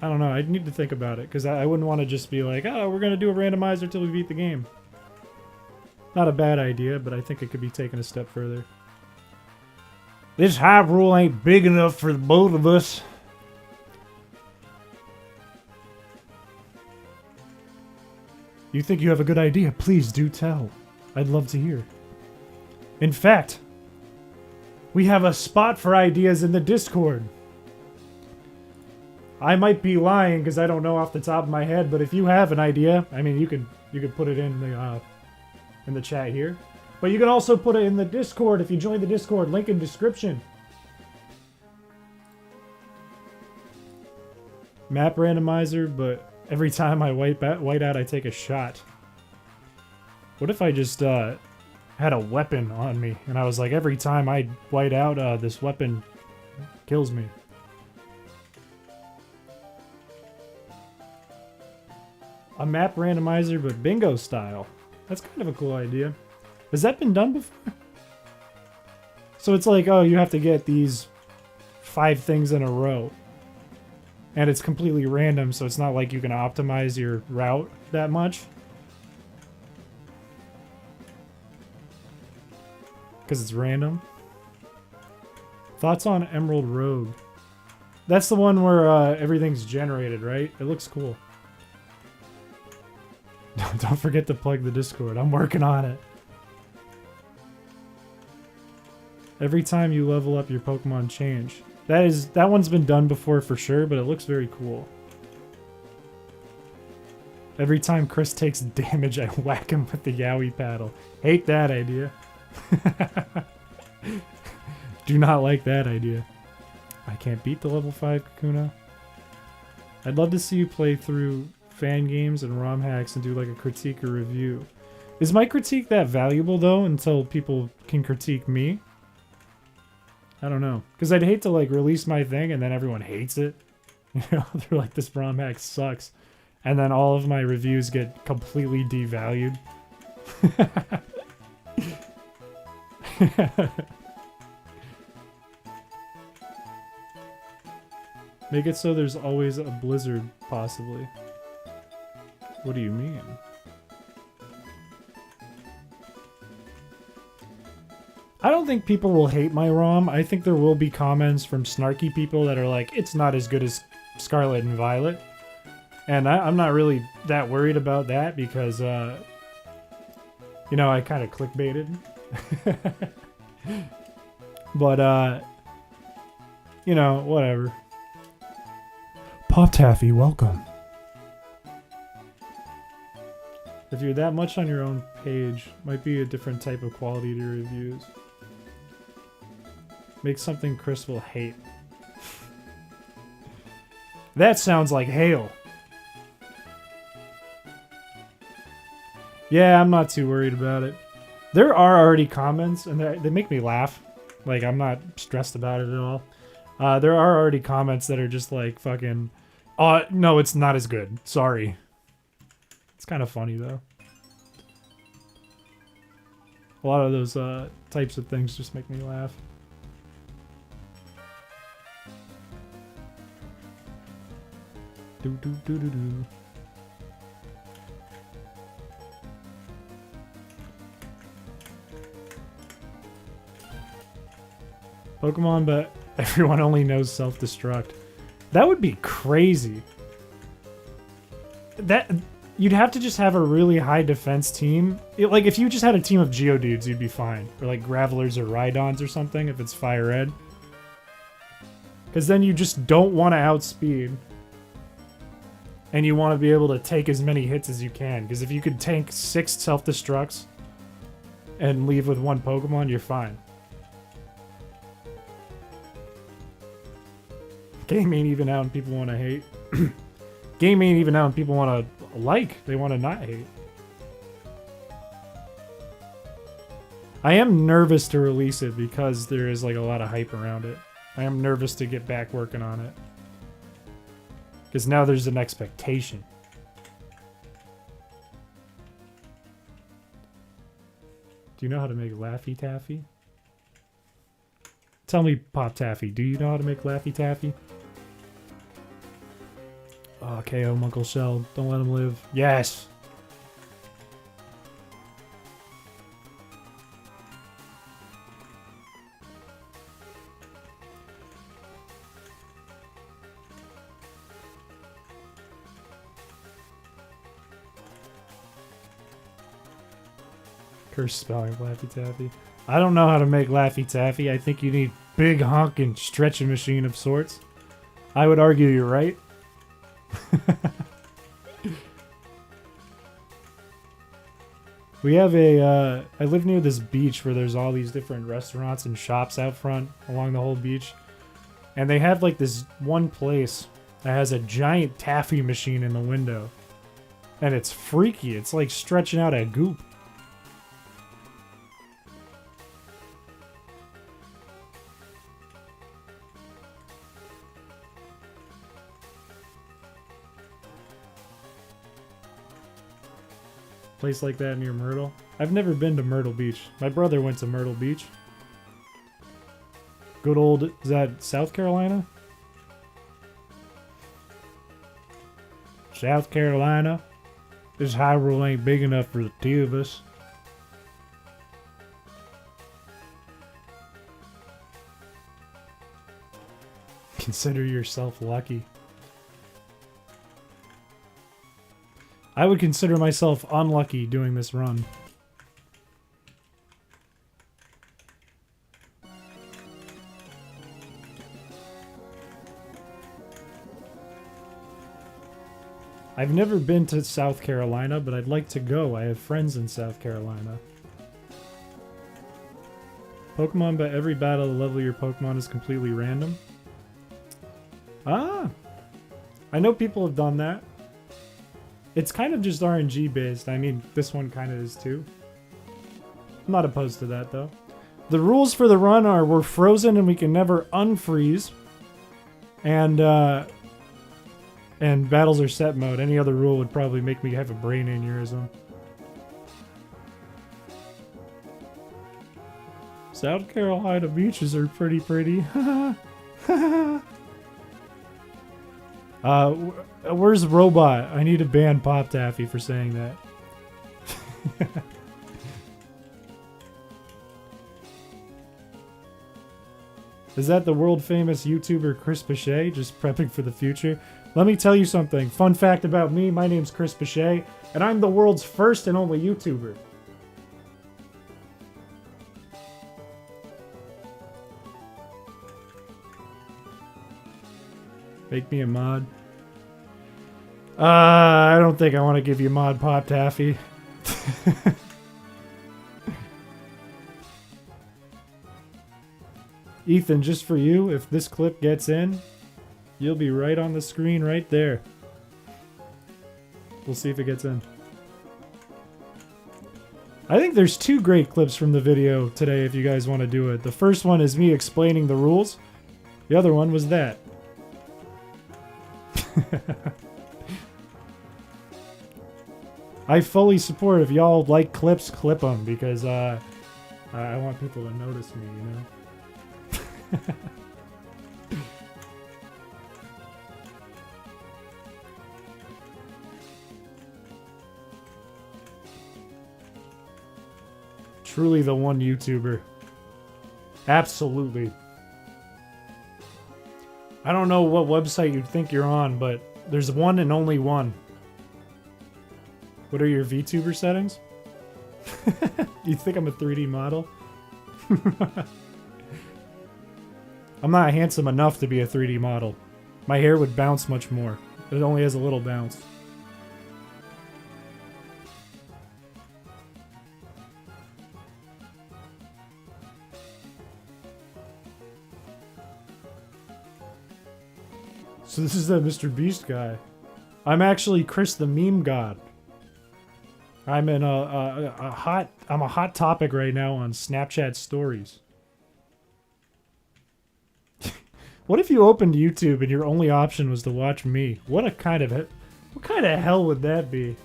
I don't know. I'd need to think about it because I wouldn't want to just be like, oh, we're going to do a randomizer till we beat the game. Not a bad idea, but I think it could be taken a step further. This Hyrule ain't big enough for the both of us. You think you have a good idea? Please do tell. I'd love to hear. In fact, we have a spot for ideas in the Discord. I might be lying because I don't know off the top of my head, but if you have an idea, I mean, you could put it in the chat here. But you can also put it in the Discord if you join the Discord. Link in description. Map randomizer, but every time I white out, I take a shot. What if I just had a weapon on me, and I was like, every time I white out, this weapon kills me. A map randomizer, but bingo style. That's kind of a cool idea. Has that been done before? So it's like, oh, you have to get these 5 things in a row. And it's completely random, so it's not like you can optimize your route that much. Because it's random. Thoughts on Emerald Road? That's the one where everything's generated, right? It looks cool. Don't forget to plug the Discord. I'm working on it. Every time you level up, your Pokemon change. That one's been done before for sure, but it looks very cool. Every time Chris takes damage, I whack him with the Yowie paddle. Hate that idea. Do not like that idea. I can't beat the level 5 Kakuna. I'd love to see you play through fan games and ROM hacks and do like a critique or review. Is my critique that valuable though until people can critique me? I don't know. Because I'd hate to like release my thing and then everyone hates it. You know, they're like, this ROM hack sucks. And then all of my reviews get completely devalued. Make it so there's always a blizzard, possibly. What do you mean? I don't think people will hate my ROM. I think there will be comments from snarky people that are like, it's not as good as Scarlet and Violet. And I'm not really that worried about that because, you know, I kind of clickbaited. But, you know, whatever. Pop Taffy, welcome. If you're that much on your own page, might be a different type of quality to your reviews. Make something Chris will hate. That sounds like hail. Yeah, I'm not too worried about it. There are already comments, and they make me laugh. Like, I'm not stressed about it at all. There are already comments that are just like, fucking... no, it's not as good. Sorry. It's kind of funny, though. A lot of those types of things just make me laugh. Do do do do do. Pokemon, but everyone only knows self-destruct. That would be crazy. That you'd have to just have a really high defense team. Like if you just had a team of Geodudes, you'd be fine. Or like Gravelers or Rhydons or something if it's Fire Red. Because then you just don't want to outspeed. And you want to be able to take as many hits as you can. Because if you could tank 6 self-destructs and leave with 1 Pokemon, you're fine. Game ain't even out and people want to hate. Game ain't even out and people want to like. They want to not hate. I am nervous to release it because there is like a lot of hype around it. I am nervous to get back working on it. Because now there's an expectation. Do you know how to make Laffy Taffy? Tell me, Pop Taffy, do you know how to make Laffy Taffy? Oh, KO Uncle Shell. Don't let him live. Yes! Curse spelling Laffy Taffy. I don't know how to make Laffy Taffy. I think you need big honkin' stretching machine of sorts. I would argue you're right. We have a, I live near this beach where there's all these different restaurants and shops out front along the whole beach. And they have like this one place that has a giant taffy machine in the window. And it's freaky. It's like stretching out a goop. Place like that near Myrtle. I've never been to Myrtle Beach. My brother went to Myrtle Beach. Good old, is that South Carolina? South Carolina? This Hyrule ain't big enough for the two of us. Consider yourself lucky. I would consider myself unlucky doing this run. I've never been to South Carolina, but I'd like to go. I have friends in South Carolina. Pokemon, but every battle, the level of your Pokemon is completely random. Ah! I know people have done that. It's kind of just RNG based. I mean, this one kind of is too. I'm not opposed to that though. The rules for the run are we're frozen and we can never unfreeze. And battles are set mode. Any other rule would probably make me have a brain aneurysm. South Carolina beaches are pretty. Where's Robot? I need to ban Pop Taffy for saying that. Is that the world famous YouTuber Chris Piché just prepping for the future? Let me tell you something. Fun fact about me, my name's Chris Piché, and I'm the world's first and only YouTuber. Make me a mod. I don't think I want to give you Mod Pop Taffy. Ethan, just for you, if this clip gets in, you'll be right on the screen right there. We'll see if it gets in. I think there's 2 great clips from the video today if you guys want to do it. The first one is me explaining the rules. The other one was that. I fully support if y'all like clips, clip them, because I want people to notice me, you know? Truly the one YouTuber. Absolutely. I don't know what website you'd think you're on, but there's one and only one. What are your VTuber settings? You think I'm a 3D model? I'm not handsome enough to be a 3D model. My hair would bounce much more. It only has a little bounce. So this is that Mr. Beast guy. I'm actually Chris the Meme God. I'm in I'm a hot topic right now on Snapchat stories. What if you opened YouTube and your only option was to watch me? What kind of hell would that be?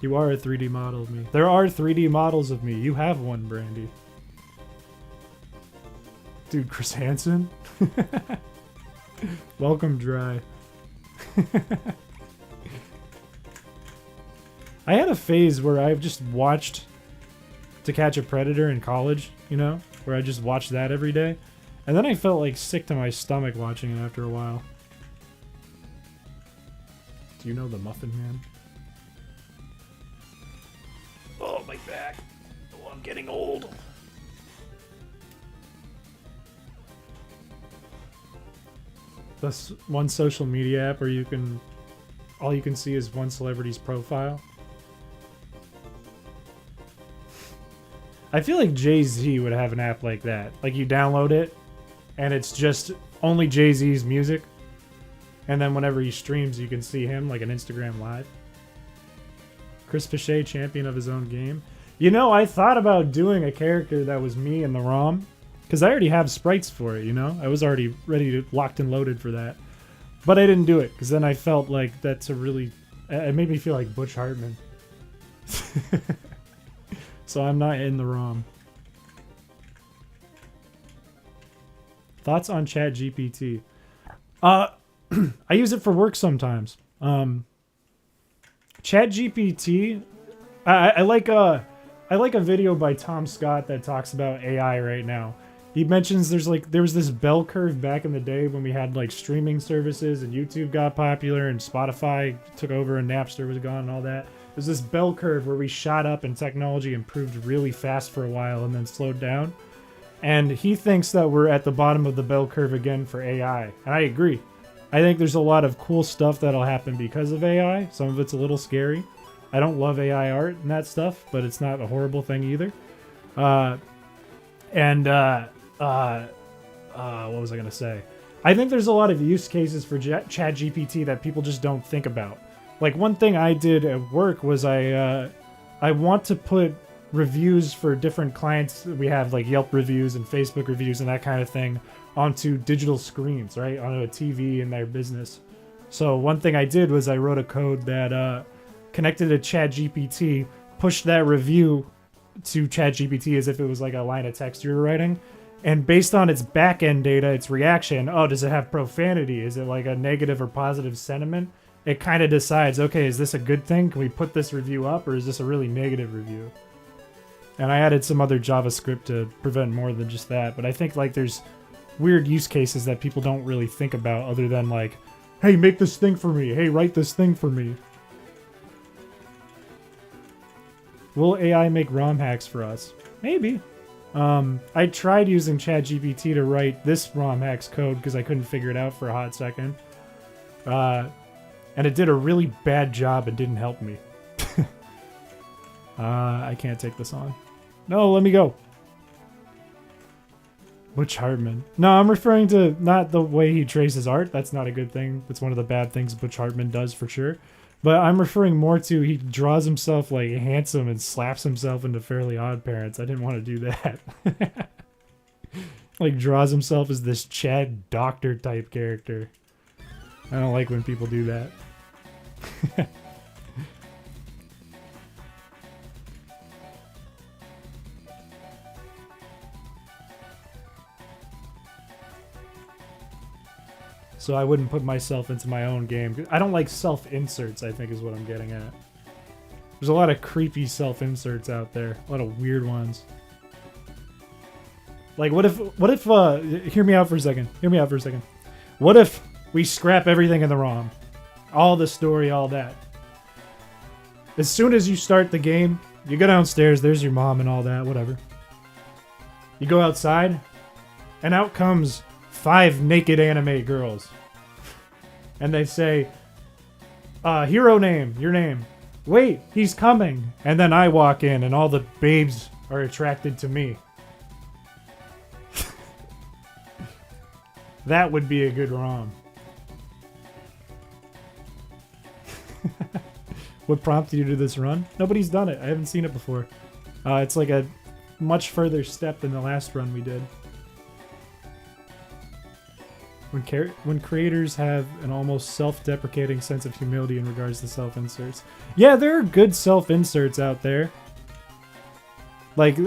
You are a 3D model of me. There are 3D models of me. You have one, Brandy. Dude, Chris Hansen? Welcome, Dry. I had a phase where I've just watched To Catch a Predator in college, you know? Where I just watched that every day. And then I felt like sick to my stomach watching it after a while. Do you know the Muffin Man? Oh, my back. Oh, I'm getting old. That's one social media app where you can... all you can see is one celebrity's profile. I feel like Jay-Z would have an app like that. Like you download it, and it's just only Jay-Z's music. And then whenever he streams, you can see him like an Instagram Live. Chris Piché, champion of his own game. You know, I thought about doing a character that was me in the ROM. Because I already have sprites for it, you know? I was already ready to locked and loaded for that. But I didn't do it, because then I felt like that's a really... It made me feel like Butch Hartman. So I'm not in the ROM. Thoughts on ChatGPT? I use it for work sometimes. ChatGPT, I like a video by Tom Scott that talks about AI right now. He mentions there was this bell curve back in the day when we had like streaming services and YouTube got popular and Spotify took over and Napster was gone and all that. There's this bell curve where we shot up and technology improved really fast for a while and then slowed down. And he thinks that we're at the bottom of the bell curve again for AI. And I agree. I think there's a lot of cool stuff that'll happen because of AI. Some of it's a little scary. I don't love AI art and that stuff, but it's not a horrible thing either. What was I going to say? I think there's a lot of use cases for ChatGPT that people just don't think about. Like one thing I did at work was I want to put reviews for different clients. We have like Yelp reviews and Facebook reviews and that kind of thing onto digital screens, right? Onto a TV in their business. So one thing I did was I wrote a code that connected to ChatGPT, pushed that review to ChatGPT as if it was like a line of text you were writing. And based on its back-end data, its reaction, oh, does it have profanity? Is it like a negative or positive sentiment? It kind of decides, okay, is this a good thing? Can we put this review up, or is this a really negative review? And I added some other JavaScript to prevent more than just that. But I think like there's weird use cases that people don't really think about other than like, hey, make this thing for me. Hey, write this thing for me. Will AI make ROM hacks for us? Maybe. I tried using ChatGPT to write this ROM hacks code because I couldn't figure it out for a hot second. And it did a really bad job and didn't help me. I can't take this on. No, let me go. Butch Hartman. No, I'm referring to not the way he traces art. That's not a good thing. That's one of the bad things Butch Hartman does for sure. But I'm referring more to he draws himself like handsome and slaps himself into Fairly Odd Parents. I didn't want to do that. Like draws himself as this Chad Doctor type character. I don't like when people do that. So I wouldn't put myself into my own game. I don't like self-inserts, I think is what I'm getting at. There's a lot of creepy self-inserts out there. A lot of weird ones. Like, what if, hear me out for a second. Hear me out for a second. What if we scrap everything in the ROM? All the story, all that. As soon as you start the game, you go downstairs, there's your mom and all that, whatever. You go outside, and out comes 5 naked anime girls. And they say, hero name, your name. Wait, he's coming. And then I walk in and all the babes are attracted to me. That would be a good ROM. What prompted you to do this run? Nobody's done it. I haven't seen it before. It's like a much further step than the last run we did. When creators have an almost self-deprecating sense of humility in regards to self-inserts. Yeah, there are good self-inserts out there. Like,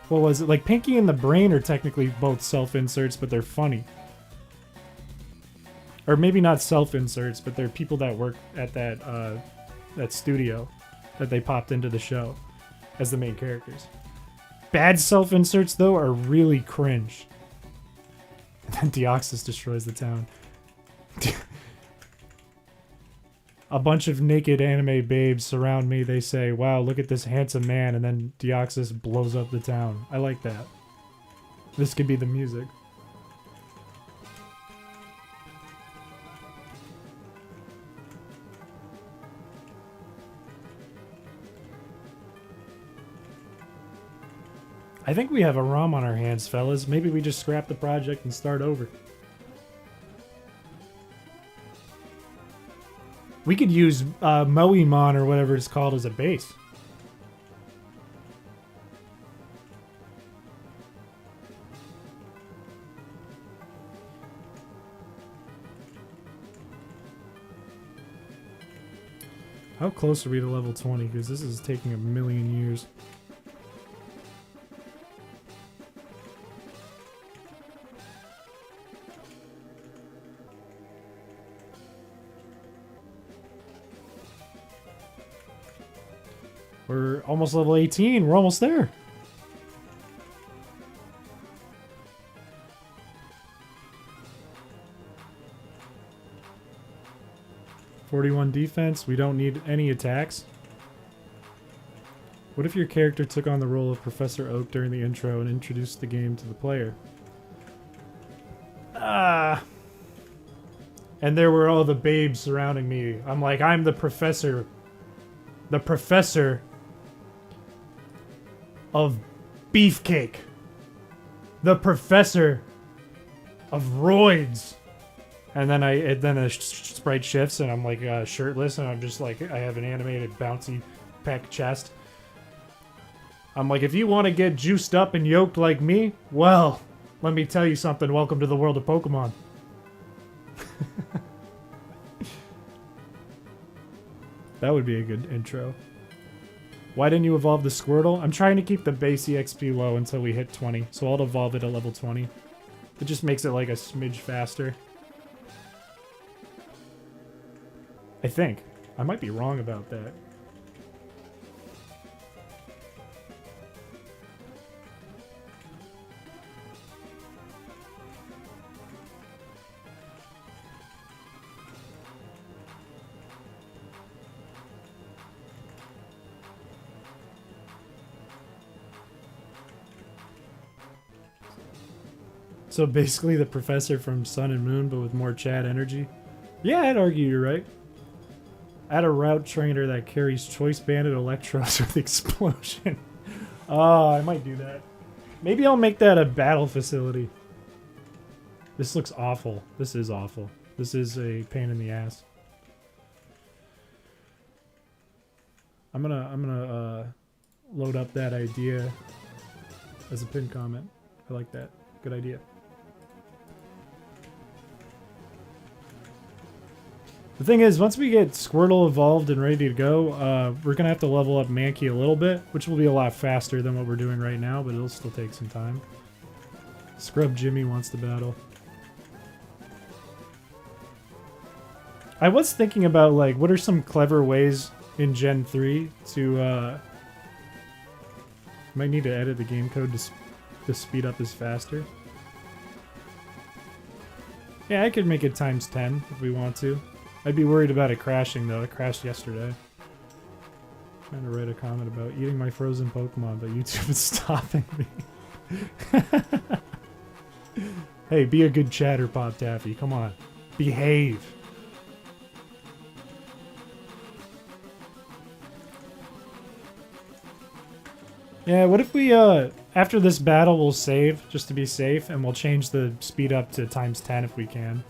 what was it? Like, Pinky and the Brain are technically both self-inserts, but they're funny. Or maybe not self-inserts, but they're people that work at that studio that they popped into the show as the main characters. Bad self-inserts, though, are really cringe. And then Deoxys destroys the town. A bunch of naked anime babes surround me. They say, wow, look at this handsome man. And then Deoxys blows up the town. I like that. This could be the music. I think we have a ROM on our hands, fellas. Maybe we just scrap the project and start over. We could use Moemon or whatever it's called as a base. How close are we to level 20? Because this is taking a million years. We're almost level 18. We're almost there. .41 defense. We don't need any attacks. What if your character took on the role of Professor Oak during the intro and introduced the game to the player? And there were all the babes surrounding me. I'm like, I'm the professor. The professor of beefcake. The professor of roids. And then the sprite shifts and I'm like shirtless and I'm just like, I have an animated bouncy peck chest. I'm like, if you want to get juiced up and yoked like me, well, let me tell you something. Welcome to the world of Pokemon. That would be a good intro. Why didn't you evolve the Squirtle? I'm trying to keep the base EXP low until we hit 20, so I'll evolve it at level 20. It just makes it like a smidge faster. I think. I might be wrong about that. So basically the professor from Sun and Moon, but with more Chad energy. Yeah, I'd argue you're right. Add a route trainer that carries choice banded electros with explosion. Oh, I might do that. Maybe I'll make that a battle facility. This looks awful. This is awful. This is a pain in the ass. I'm gonna load up that idea as a pinned comment. I like that. Good idea. The thing is, once we get Squirtle evolved and ready to go, we're gonna have to level up Mankey a little bit, which will be a lot faster than what we're doing right now, but it'll still take some time. Scrub Jimmy wants to battle. I was thinking about, like, what are some clever ways in Gen 3 to, might need to edit the game code to speed up this faster. Yeah, I could make it times 10 if we want to. I'd be worried about it crashing, though. It crashed yesterday. Trying to write a comment about eating my frozen Pokemon, but YouTube is stopping me. Hey, be a good chatter, Pop Taffy. Come on. Behave. Yeah, what if we, after this battle, we'll save, just to be safe, and we'll change the speed up to times 10 if we can.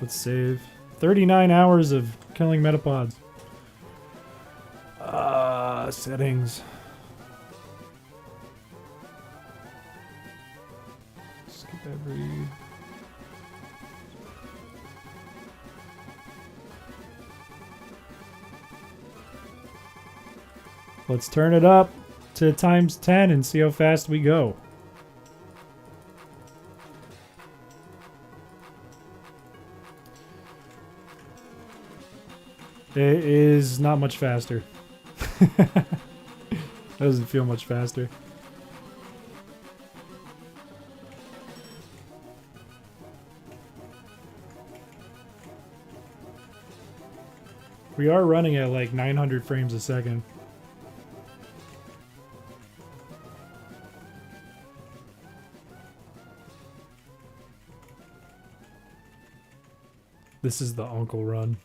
Let's save. 39 hours of killing Metapods. Settings. Skip every... Let's turn it up to times 10 and see how fast we go. It is not much faster. Doesn't feel much faster. We are running at like 900 frames a second. This is the Uncle Run.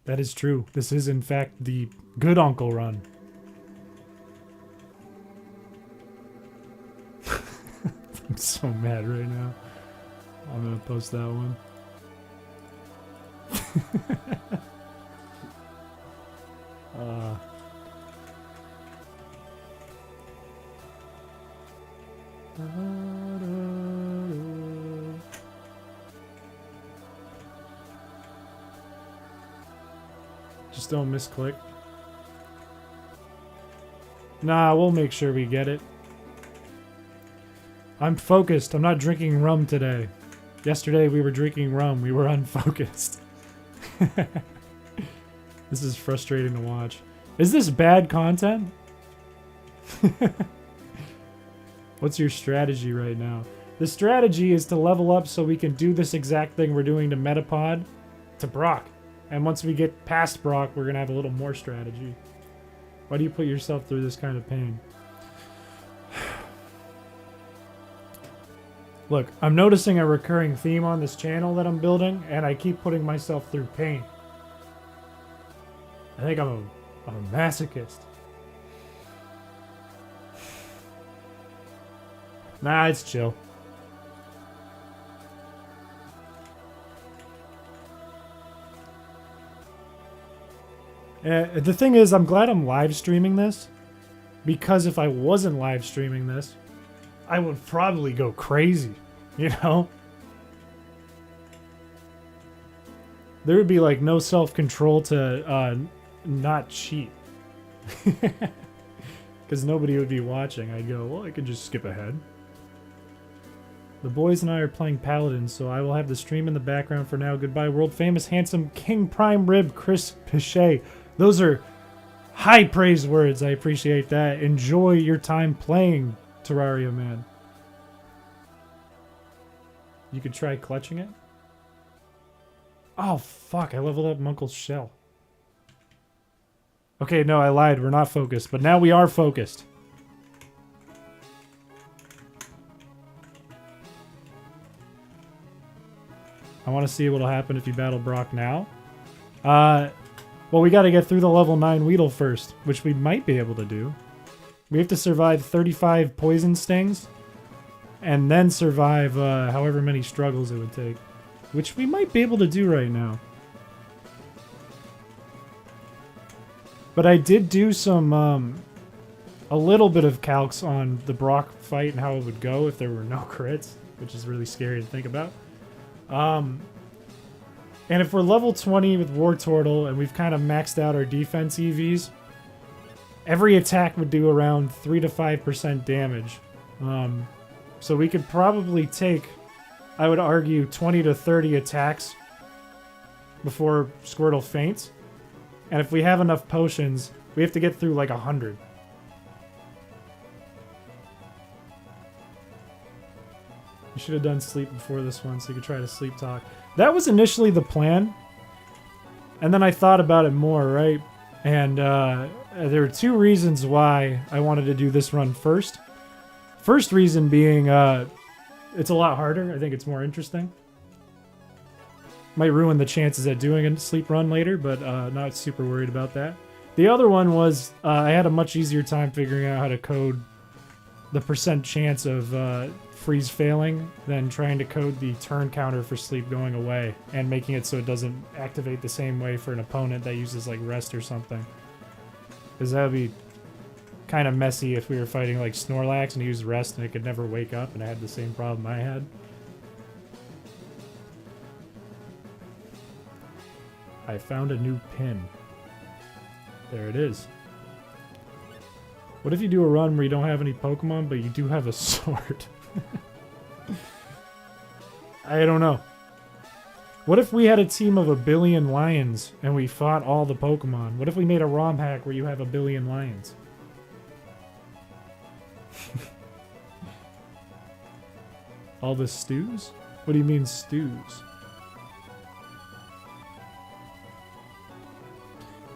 That is true. This is, in fact, the good Uncle Run. I'm so mad right now. I'm gonna post that one. Just don't misclick. Nah, we'll make sure we get it. I'm focused. I'm not drinking rum today. Yesterday we were drinking rum. We were unfocused. This is frustrating to watch. Is this bad content? What's your strategy right now? The strategy is to level up so we can do this exact thing we're doing to Metapod to Brock. And once we get past Brock, we're going to have a little more strategy. Why do you put yourself through this kind of pain? Look, I'm noticing a recurring theme on this channel that I'm building, and I keep putting myself through pain. I think I'm a masochist. Nah, it's chill. The thing is, I'm glad I'm live streaming this, because if I wasn't live streaming this, I would probably go crazy, you know? There would be like no self-control to not cheat. Because nobody would be watching. I'd go, well, I could just skip ahead. The boys and I are playing Paladin, so I will have the stream in the background for now. Goodbye, world famous, handsome, King Prime Rib, Chris Piché. Those are high praise words. I appreciate that. Enjoy your time playing, Terraria Man. You could try clutching it. Oh, fuck. I leveled up Munkle's shell. Okay, no, I lied. We're not focused. But now we are focused. I want to see what'll happen if you battle Brock now. Well, we got to get through the level 9 Weedle first, which we might be able to do. We have to survive 35 poison stings, and then survive however many struggles it would take, which we might be able to do right now. But I did do some, a little bit of calcs on the Brock fight and how it would go if there were no crits, which is really scary to think about. And if we're level 20 with War Turtle and we've kind of maxed out our defense EVs, every attack would do around 3 to 5% damage. So we could probably take, I would argue, 20 to 30 attacks before Squirtle faints. And if we have enough potions, we have to get through like 100. You should have done sleep before this one so you could try to sleep talk. That was initially the plan. And then I thought about it more, right? And there were two reasons why I wanted to do this run first. First reason being it's a lot harder. I think it's more interesting. Might ruin the chances at doing a sleep run later, but not super worried about that. The other one was I had a much easier time figuring out how to code the percent chance of freeze failing than trying to code the turn counter for sleep going away and making it so it doesn't activate the same way for an opponent that uses like rest or something. Because that would be kind of messy if we were fighting like Snorlax and he used rest and it could never wake up and I had the same problem I had. I found a new pin. There it is. What if you do a run where you don't have any Pokemon, but you do have a sword? I don't know. What if we had a team of 1 billion lions and we fought all the Pokemon? What if we made a ROM hack where you have 1 billion lions? All the stews? What do you mean stews?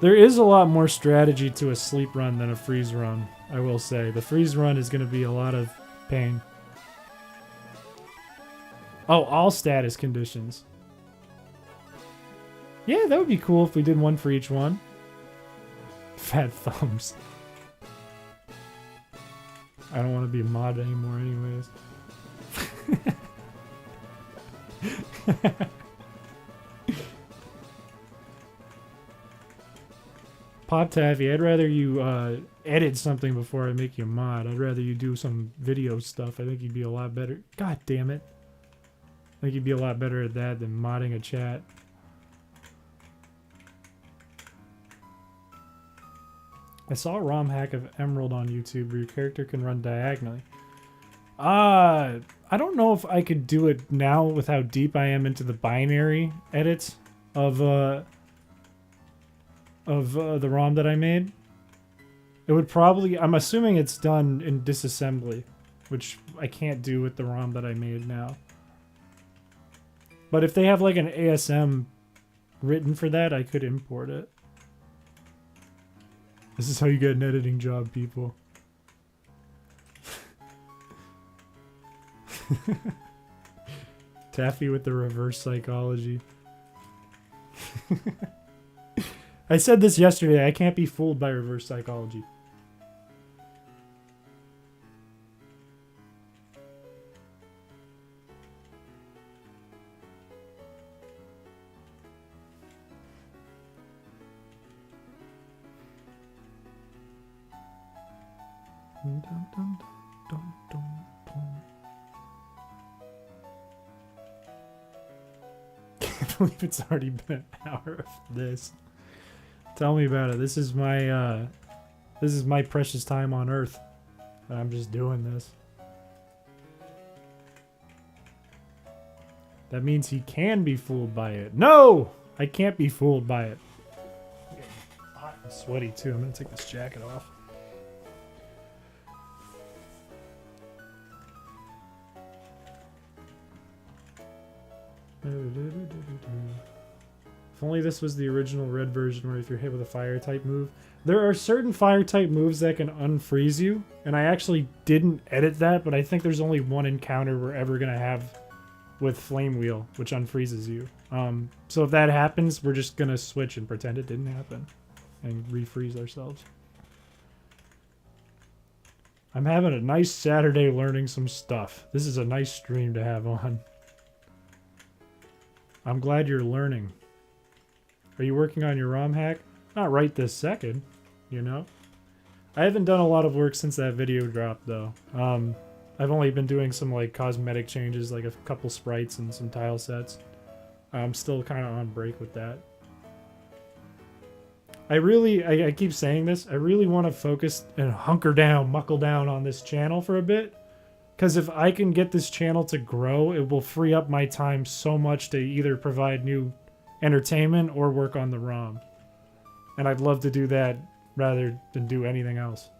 There is a lot more strategy to a sleep run than a freeze run, I will say. The freeze run is going to be a lot of pain. Oh, all status conditions. Yeah, that would be cool if we did one for each one. Fat thumbs. I don't want to be a mod anymore anyways. Pop Taffy, I'd rather you edit something before I make you a mod. I'd rather you do some video stuff. I think you'd be a lot better. God damn it. I think you'd be a lot better at that than modding a chat. I saw a ROM hack of Emerald on YouTube where your character can run diagonally. I don't know if I could do it now with how deep I am into the binary edits of the ROM that I made. It would probably, I'm assuming it's done in disassembly, which I can't do with the ROM that I made now. But if they have like an ASM written for that, I could import it. This is how you get an editing job, people. Taffy with the reverse psychology. I said this yesterday, I can't be fooled by reverse psychology. Can't believe it's already been an hour of this. Tell me about it. This is my precious time on Earth. I'm just doing this. That means he can be fooled by it. No! I can't be fooled by it. I'm getting hot and sweaty too. I'm gonna take this jacket off. If only this was the original red version where if you're hit with a fire type move. There are certain fire type moves that can unfreeze you, and I actually didn't edit that, but I think there's only one encounter we're ever going to have with Flame Wheel, which unfreezes you. So if that happens, we're just going to switch and pretend it didn't happen and refreeze ourselves. I'm having a nice Saturday learning some stuff. This is a nice stream to have on. I'm glad you're learning. Are you working on your ROM hack? Not right this second, you know? I haven't done a lot of work since that video dropped, though. I've only been doing some, like, cosmetic changes, like a couple sprites and some tile sets. I'm still kind of on break with that. I keep saying this, I really want to focus and hunker down, muckle down on this channel for a bit. Because if I can get this channel to grow, it will free up my time so much to either provide new entertainment or work on the ROM. And I'd love to do that rather than do anything else.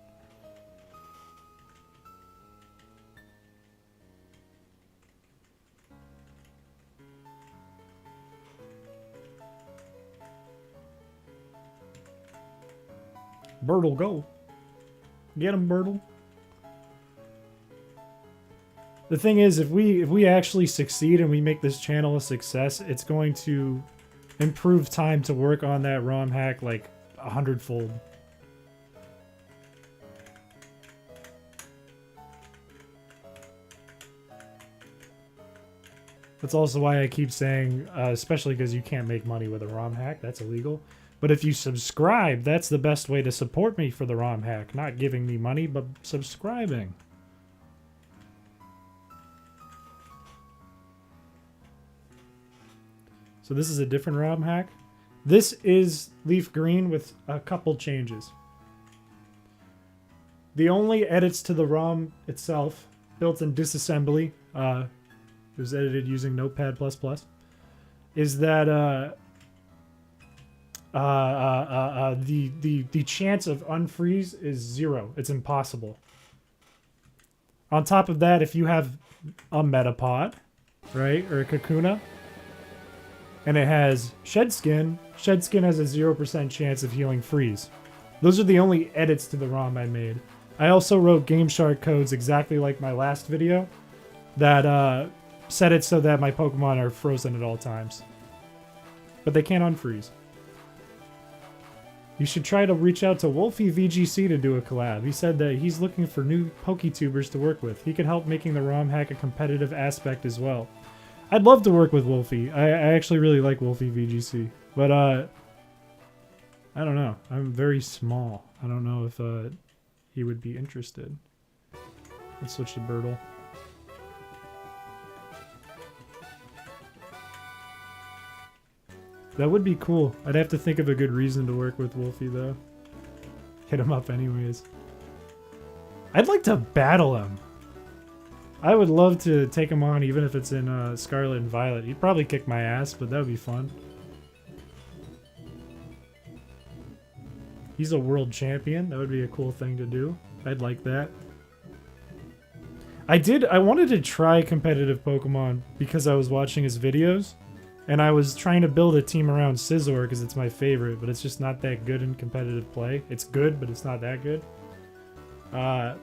Birtle, go. Get him, Birtle. The thing is, if we actually succeed and we make this channel a success, it's going to improve time to work on that ROM hack like 100-fold. That's also why I keep saying, especially because you can't make money with a ROM hack, that's illegal. But if you subscribe, that's the best way to support me for the ROM hack. Not giving me money, but subscribing. So this is a different ROM hack. This is leaf green with a couple changes. The only edits to the ROM itself, built in disassembly, it was edited using Notepad++, is that the chance of unfreeze is 0. It's impossible. On top of that, if you have a Metapod, right, or a Kakuna, and it has Shed Skin has a 0% chance of healing freeze. Those are the only edits to the ROM I made. I also wrote GameShark codes exactly like my last video that set it so that my Pokemon are frozen at all times. But they can't unfreeze. You should try to reach out to Wolfie VGC to do a collab. He said that he's looking for new PokeTubers to work with. He could help making the ROM hack a competitive aspect as well. I'd love to work with Wolfie. I actually really like Wolfie VGC. But, I don't know. I'm very small. I don't know if he would be interested. Let's switch to Birtle. That would be cool. I'd have to think of a good reason to work with Wolfie, though. Hit him up anyways. I'd like to battle him. I would love to take him on, even if it's in Scarlet and Violet. He'd probably kick my ass, but that would be fun. He's a world champion. That would be a cool thing to do. I'd like that. I wanted to try competitive Pokemon because I was watching his videos. And I was trying to build a team around Scizor because it's my favorite, but it's just not that good in competitive play. It's good, but it's not that good. And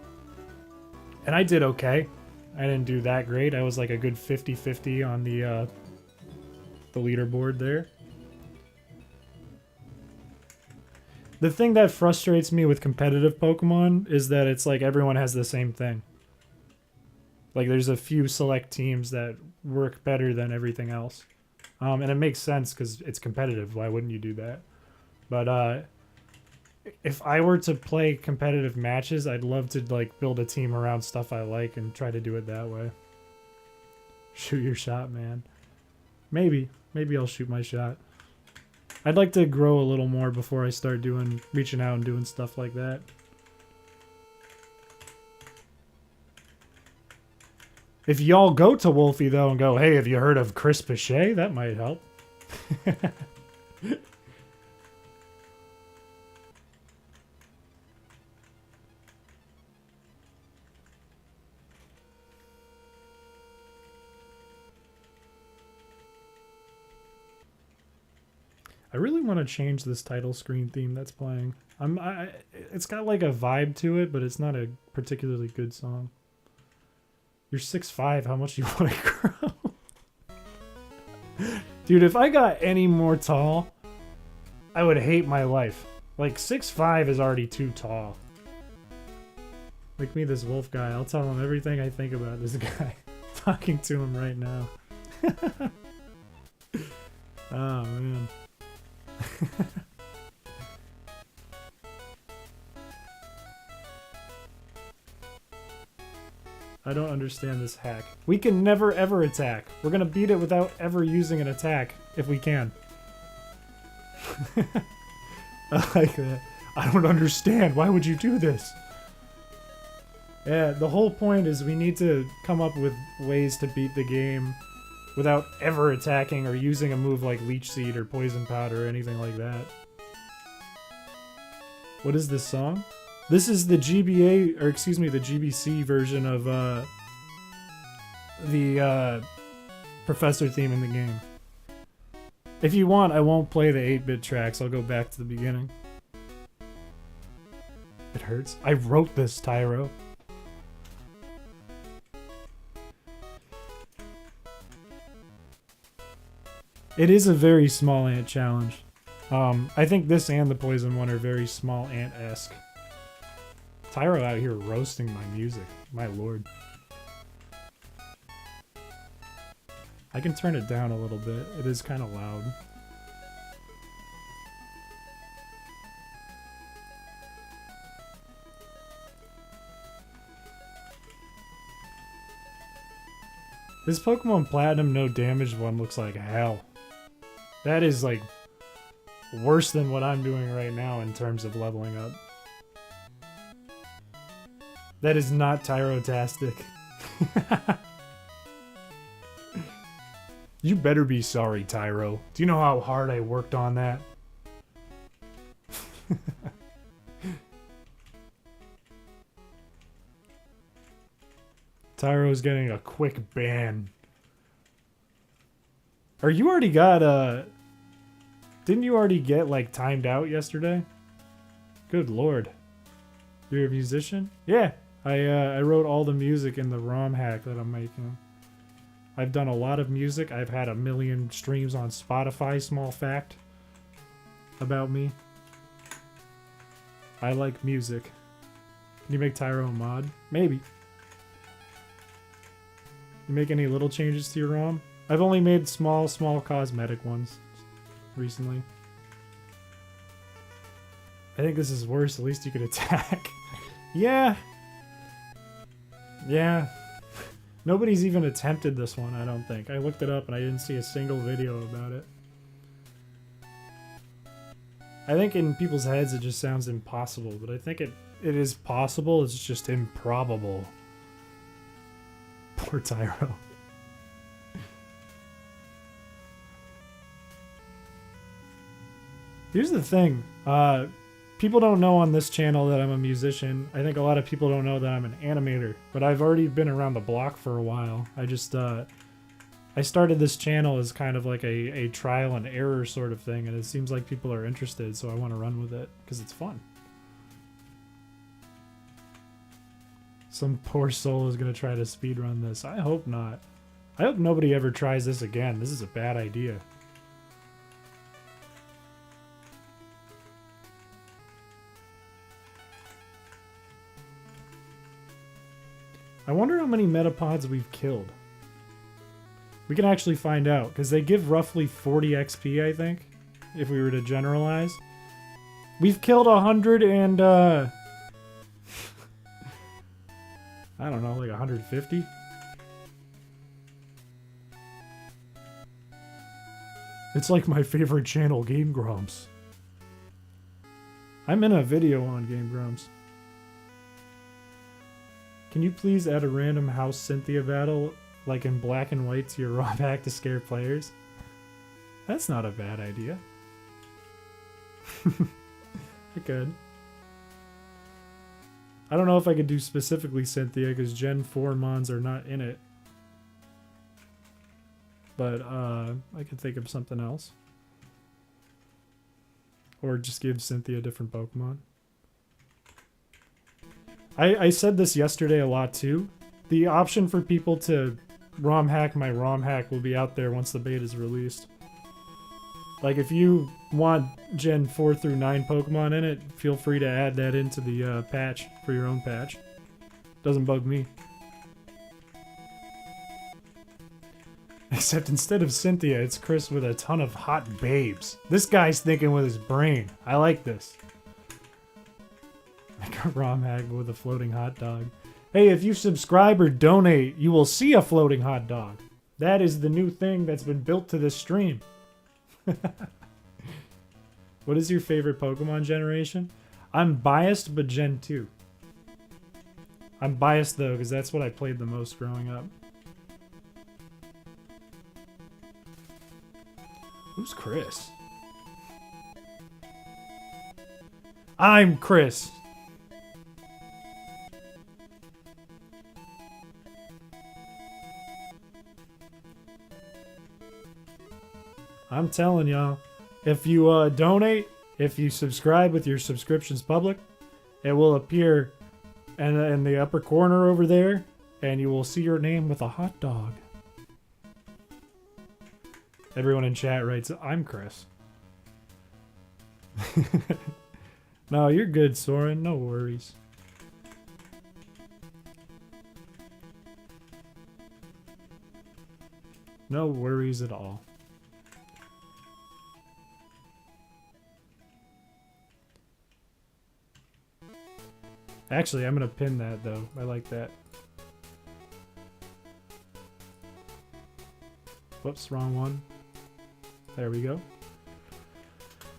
I did okay. I didn't do that great. I was like a good 50-50 on the leaderboard there. The thing that frustrates me with competitive Pokemon is that it's like everyone has the same thing. Like there's a few select teams that work better than everything else. And it makes sense because it's competitive. Why wouldn't you do that? But if I were to play competitive matches, I'd love to like build a team around stuff I like and try to do it that way. Shoot your shot, man. Maybe I'll shoot my shot. I'd like to grow a little more before I start reaching out and doing stuff like that. If y'all go to Wolfie, though, and go, hey, have you heard of Chris Piché? That might help. I really want to change this title screen theme that's playing. It's got like a vibe to it, but it's not a particularly good song. You're 6'5", how much do you want to grow? Dude, if I got any more tall, I would hate my life. Like, 6'5" is already too tall. Make me this wolf guy. I'll tell him everything I think about this guy. Talking to him right now. Oh, man. I don't understand this hack. We can never ever attack. We're gonna beat it without ever using an attack, if we can. I like that. I don't understand. Why would you do this? Yeah, the whole point is we need to come up with ways to beat the game without ever attacking or using a move like Leech Seed or Poison Powder or anything like that. What is this song? This is the GBA, or excuse me, the GBC version of the Professor theme in the game. If you want, I won't play the 8-bit tracks. I'll go back to the beginning. It hurts. I wrote this, Tyro. It is a very small ant challenge. I think this and the poison one are very small ant-esque. Tyro out here roasting my music. My lord. I can turn it down a little bit. It is kind of loud. This Pokemon Platinum no damage one looks like hell. That is like worse than what I'm doing right now in terms of leveling up. That is not Tyro-tastic. You better be sorry, Tyro. Do you know how hard I worked on that? Tyro's getting a quick ban. Or you already got, didn't you already get, like, timed out yesterday? Good lord. You're a musician? Yeah. I wrote all the music in the ROM hack that I'm making. I've done a lot of music. I've had 1 million streams on Spotify, small fact about me. I like music. Can you make Tyro a mod? Maybe. You make any little changes to your ROM? I've only made small cosmetic ones recently. I think this is worse. At least you could attack. Yeah. Yeah. Nobody's even attempted this one, I don't think. I looked it up and I didn't see a single video about it. I think in people's heads it just sounds impossible, but I think it is possible, it's just improbable. Poor Tyro. Here's the thing. People don't know on this channel that I'm a musician. I think a lot of people don't know that I'm an animator, but I've already been around the block for a while. I just, I started this channel as kind of like a trial and error sort of thing, and it seems like people are interested, so I want to run with it, because it's fun. Some poor soul is going to try to speedrun this. I hope not. I hope nobody ever tries this again. This is a bad idea. I wonder how many metapods we've killed. We can actually find out, because they give roughly 40 XP, I think, if we were to generalize. We've killed 100 and, I don't know, like 150? It's like my favorite channel, Game Grumps. I'm in a video on Game Grumps. Can you please add a random House Cynthia battle, like in black and white, to your ROM hack to scare players? That's not a bad idea. I could. I don't know if I could do specifically Cynthia, because Gen 4 mons are not in it. But, I could think of something else. Or just give Cynthia a different Pokemon. I said this yesterday a lot too. The option for people to ROM hack my ROM hack will be out there once the beta is released. Like, if you want Gen 4 through 9 Pokemon in it, feel free to add that into the patch for your own patch. Doesn't bug me. Except instead of Cynthia, it's Chris with a ton of hot babes. This guy's thinking with his brain. I like this. Like a ROM hack with a floating hot dog. Hey, if you subscribe or donate, you will see a floating hot dog. That is the new thing that's been built to this stream. What is your favorite Pokemon generation? I'm biased, but Gen 2. I'm biased though, because that's what I played the most growing up. Who's Chris? I'm Chris. I'm telling y'all, if you donate, if you subscribe with your subscriptions public, it will appear in the upper corner over there, and you will see your name with a hot dog. Everyone in chat writes, I'm Chris. No, you're good, Soren. No worries. No worries at all. Actually, I'm gonna pin that though. I like that. Whoops, wrong one. There we go.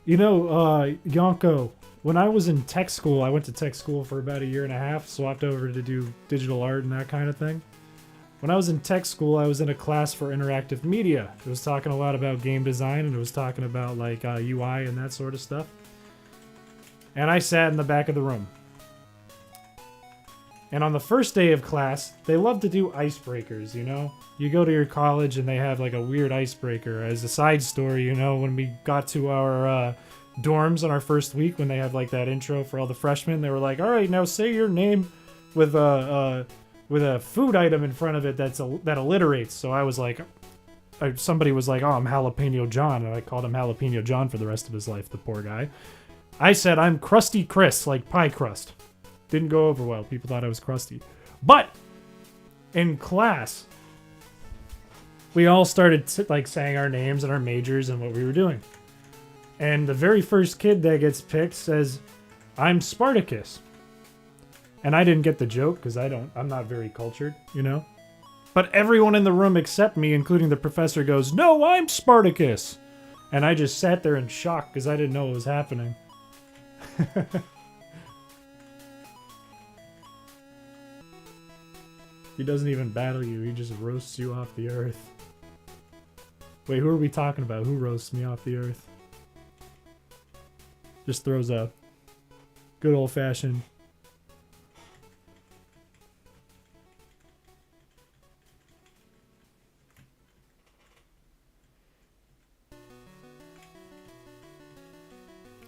You know, Yonko, when I was in tech school, I went to tech school for about a year and a half, swapped over to do digital art and that kind of thing. When I was in tech school, I was in a class for interactive media. It was talking a lot about game design, and it was talking about like UI and that sort of stuff. And I sat in the back of the room. And on the first day of class, they love to do icebreakers, you know? You go to your college and they have like a weird icebreaker. As a side story, you know, when we got to our dorms on our first week, when they had like that intro for all the freshmen, they were like, all right, now say your name with a food item in front of it that alliterates. So I was like, somebody was like, oh, I'm Jalapeno John. And I called him Jalapeno John for the rest of his life, the poor guy. I said, I'm Krusty Chris, like pie crust. Didn't go over well. People thought I was crusty. But in class, we all started like saying our names and our majors and what we were doing. And the very first kid that gets picked says, I'm Spartacus. And I didn't get the joke because I'm not very cultured, you know? But everyone in the room except me, including the professor, goes, no, I'm Spartacus. And I just sat there in shock because I didn't know what was happening. He doesn't even battle you, he just roasts you off the earth. Wait, who are we talking about? Who roasts me off the earth? Just throws a good old-fashioned...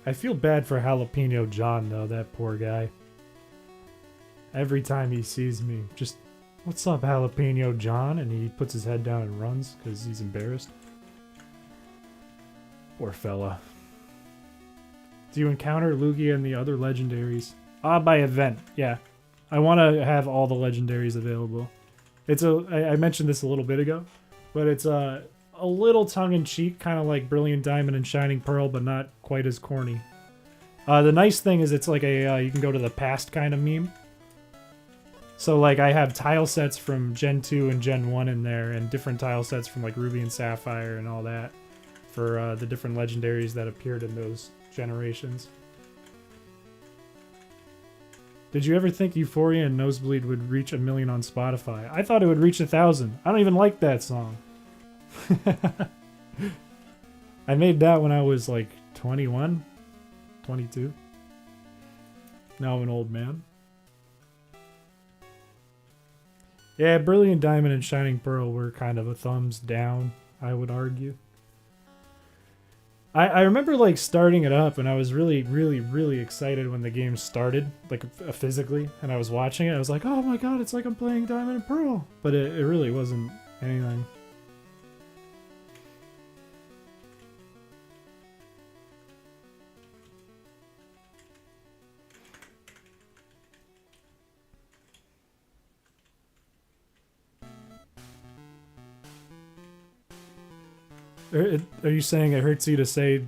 I feel bad for Jalapeno John, though, that poor guy. Every time he sees me, just... What's up, Jalapeno John? And he puts his head down and runs because he's embarrassed. Poor fella. Do you encounter Lugia and the other legendaries? By event, yeah. I want to have all the legendaries available. I mentioned this a little bit ago, but it's a little tongue-in-cheek, kind of like Brilliant Diamond and Shining Pearl, but not quite as corny. The nice thing is it's like a you can go to the past kind of meme. So, like, I have tile sets from Gen 2 and Gen 1 in there, and different tile sets from, like, Ruby and Sapphire and all that for the different legendaries that appeared in those generations. Did you ever think Euphoria and Nosebleed would reach 1 million on Spotify? I thought it would reach 1,000. I don't even like that song. I made that when I was, like, 21? 22? Now I'm an old man. Yeah, Brilliant Diamond and Shining Pearl were kind of a thumbs down, I would argue. I remember like starting it up and I was really, really, really excited when the game started, like physically, and I was watching it. I was like, oh my god, it's like I'm playing Diamond and Pearl. But it really wasn't anything. Are you saying it hurts you to say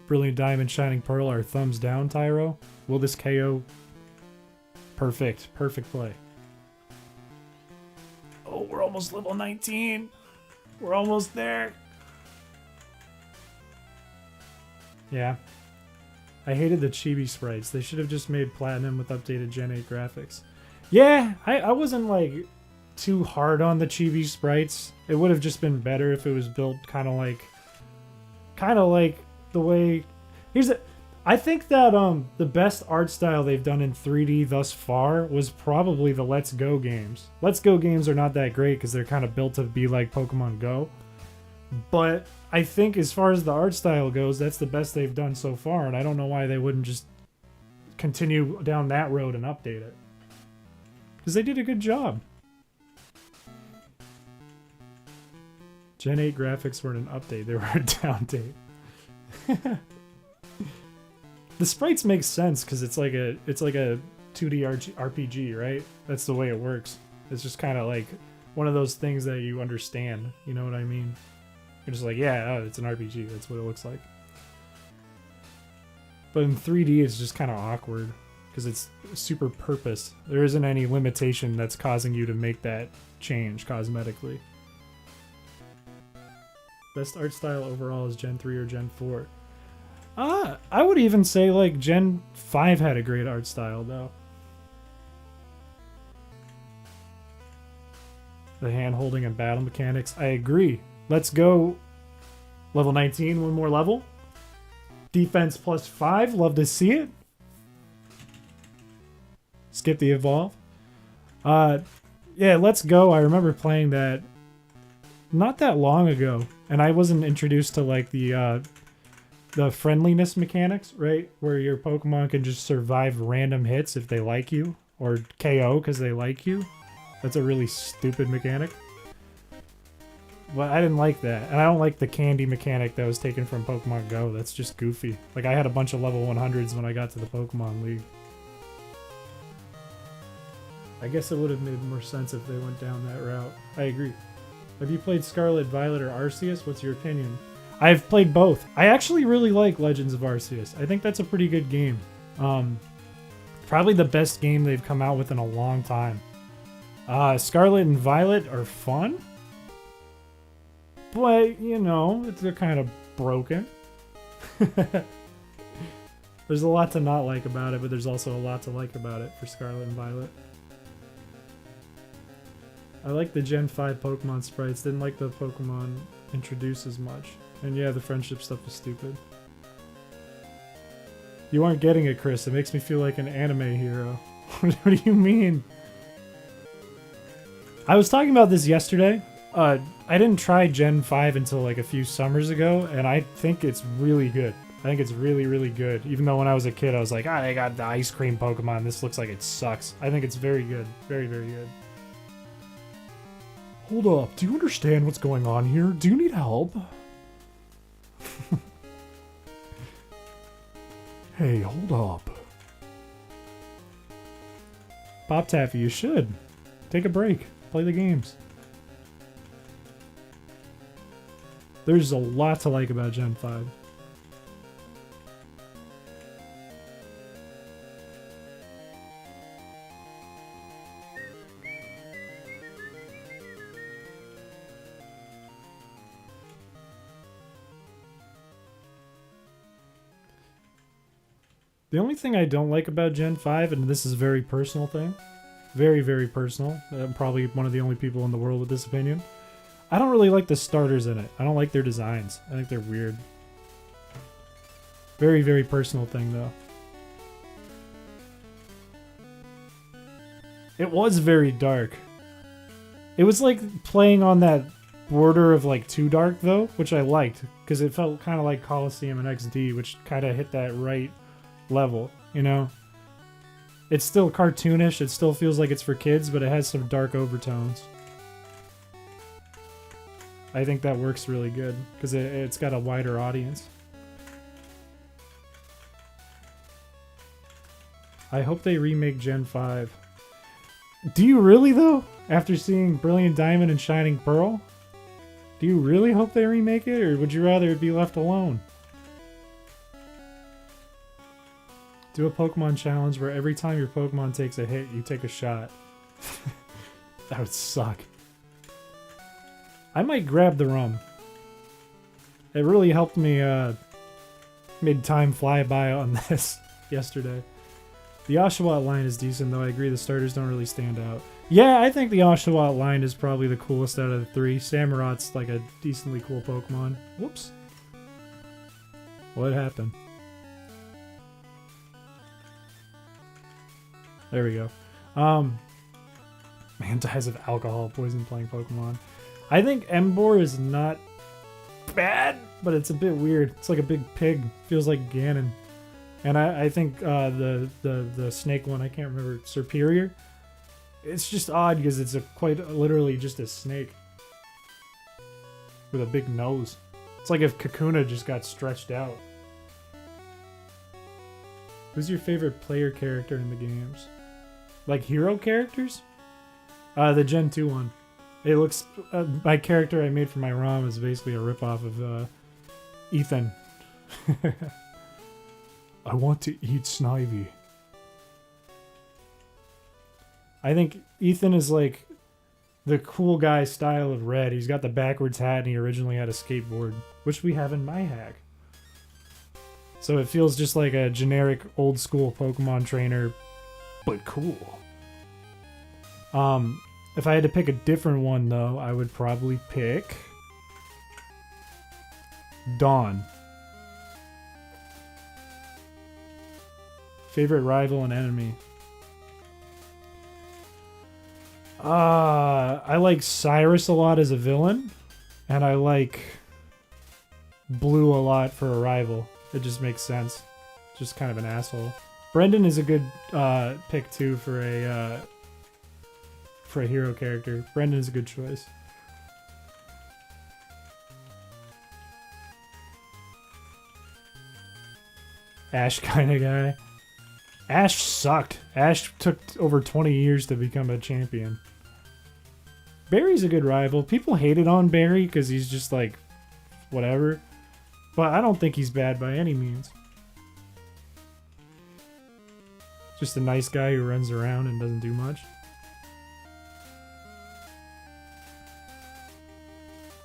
Brilliant Diamond, Shining Pearl are thumbs down, Tyro? Will this KO? Perfect. Perfect play. Oh, we're almost level 19. We're almost there. Yeah. I hated the chibi sprites. They should have just made Platinum with updated Gen 8 graphics. Yeah, I wasn't like too hard on the chibi sprites. It would have just been better if it was built kind of like the way. I think that the best art style they've done in 3D thus far was probably the Let's Go games. Let's Go games are not that great because they're kind of built to be like Pokemon Go. But I think as far as the art style goes, that's the best they've done so far, and I don't know why they wouldn't just continue down that road and update it. Because they did a good job. Gen 8 graphics weren't an update, they were a downdate. The sprites make sense because it's like a 2D RPG, right? That's the way it works. It's just kind of like one of those things that you understand. You know what I mean? You're just like, yeah, it's an RPG. That's what it looks like. But in 3D, it's just kind of awkward because it's super purpose. There isn't any limitation that's causing you to make that change cosmetically. Best art style overall is Gen 3 or Gen 4. I would even say like Gen 5 had a great art style though. The hand holding and battle mechanics, I agree. Let's go level 19, one more level. Defense plus 5, love to see it. Skip the evolve. Yeah, let's go. I remember playing that not that long ago, and I wasn't introduced to like the friendliness mechanics, right? Where your Pokemon can just survive random hits if they like you, or KO because they like you. That's a really stupid mechanic. But I didn't like that, and I don't like the candy mechanic that was taken from Pokemon Go. That's just goofy. Like I had a bunch of level 100s when I got to the Pokemon League. I guess it would have made more sense if they went down that route. I agree. Have you played Scarlet Violet or Arceus? What's your opinion? I've played both. I actually really like Legends of Arceus. I think that's a pretty good game. Probably the best game they've come out with in a long time. Scarlet and Violet are fun. But, you know, they're kind of broken. There's a lot to not like about it, but there's also a lot to like about it for Scarlet and Violet. I like the Gen 5 Pokemon sprites. Didn't like the Pokemon introduced as much. And yeah, the friendship stuff is stupid. You aren't getting it, Chris. It makes me feel like an anime hero. What do you mean? I was talking about this yesterday. I didn't try Gen 5 until like a few summers ago, and I think it's really good. I think it's really, really good. Even though when I was a kid, I was like, they got the ice cream Pokemon. This looks like it sucks. I think it's very good. Very, very good. Hold up. Do you understand what's going on here? Do you need help? Hey, hold up. Pop Taffy, you should. Take a break. Play the games. There's a lot to like about Gen 5. The only thing I don't like about Gen 5, and this is a very personal thing, very, very personal, I'm probably one of the only people in the world with this opinion, I don't really like the starters in it. I don't like their designs. I think they're weird. Very, very personal thing, though. It was very dark. It was like playing on that border of like too dark though, which I liked because it felt kind of like Coliseum and XD, which kind of hit that right level, you know? It's still cartoonish, it still feels like it's for kids, but it has some dark overtones. I think that works really good because it's got a wider audience. I hope they remake Gen 5. Do you really though? After seeing Brilliant Diamond and Shining Pearl? Do you really hope they remake it, or would you rather it be left alone? Do a Pokemon challenge where every time your Pokemon takes a hit, you take a shot. That would suck. I might grab the rum. It really helped me made time fly by on this yesterday. The Oshawott line is decent, though I agree the starters don't really stand out. Yeah, I think the Oshawott line is probably the coolest out of the three. Samurot's like a decently cool Pokemon. Whoops. What happened? There we go. Man dies of alcohol poison playing Pokemon. I think Emboar is not bad, but it's a bit weird. It's like a big pig. Feels like Ganon. And I think the snake one, I can't remember, Superior. It's just odd because it's quite literally just a snake with a big nose. It's like if Kakuna just got stretched out. Who's your favorite player character in the games? Like hero characters? The Gen 2 one. It looks... my character I made for my ROM is basically a ripoff of Ethan. I want to eat Snivy. I think Ethan is like the cool guy style of Red. He's got the backwards hat and he originally had a skateboard, which we have in my hack. So it feels just like a generic old school Pokemon trainer, but cool. If I had to pick a different one though, I would probably pick Dawn. Favorite rival and enemy? I like Cyrus a lot as a villain, and I like Blue a lot for a rival. It just makes sense. Just kind of an asshole. Brendan is a good pick too for a hero character. Brendan is a good choice. Ash kind of guy. Ash sucked. Ash took over 20 years to become a champion. Barry's a good rival. People hated on Barry because he's just like, whatever. But I don't think he's bad by any means. Just a nice guy who runs around and doesn't do much.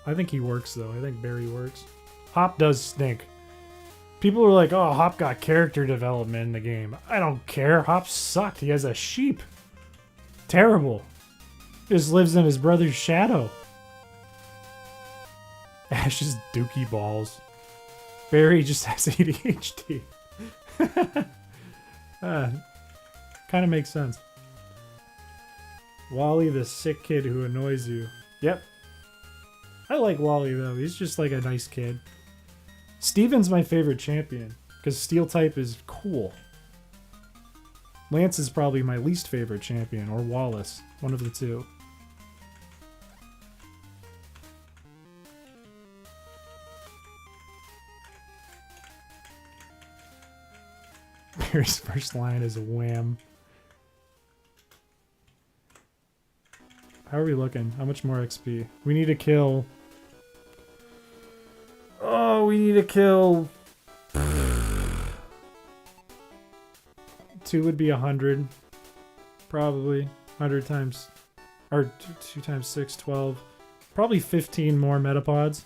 I think he works though. I think Barry works. Hop does stink. People are like, oh, Hop got character development in the game. I don't care. Hop sucked. He has a sheep. Terrible. Just lives in his brother's shadow. Ash is dookie balls. Barry just has ADHD. Kind of makes sense. Wally, the sick kid who annoys you. Yep. I like Wally though. He's just like a nice kid. Steven's my favorite champion, because Steel type is cool. Lance is probably my least favorite champion, or Wallace. One of the two. Barry's first line is a wham. How are we looking? How much more XP? We need to kill... Oh, we need to kill... 2 would be 100. Probably. 100 times... Or 2 times 6, 12. Probably 15 more Metapods.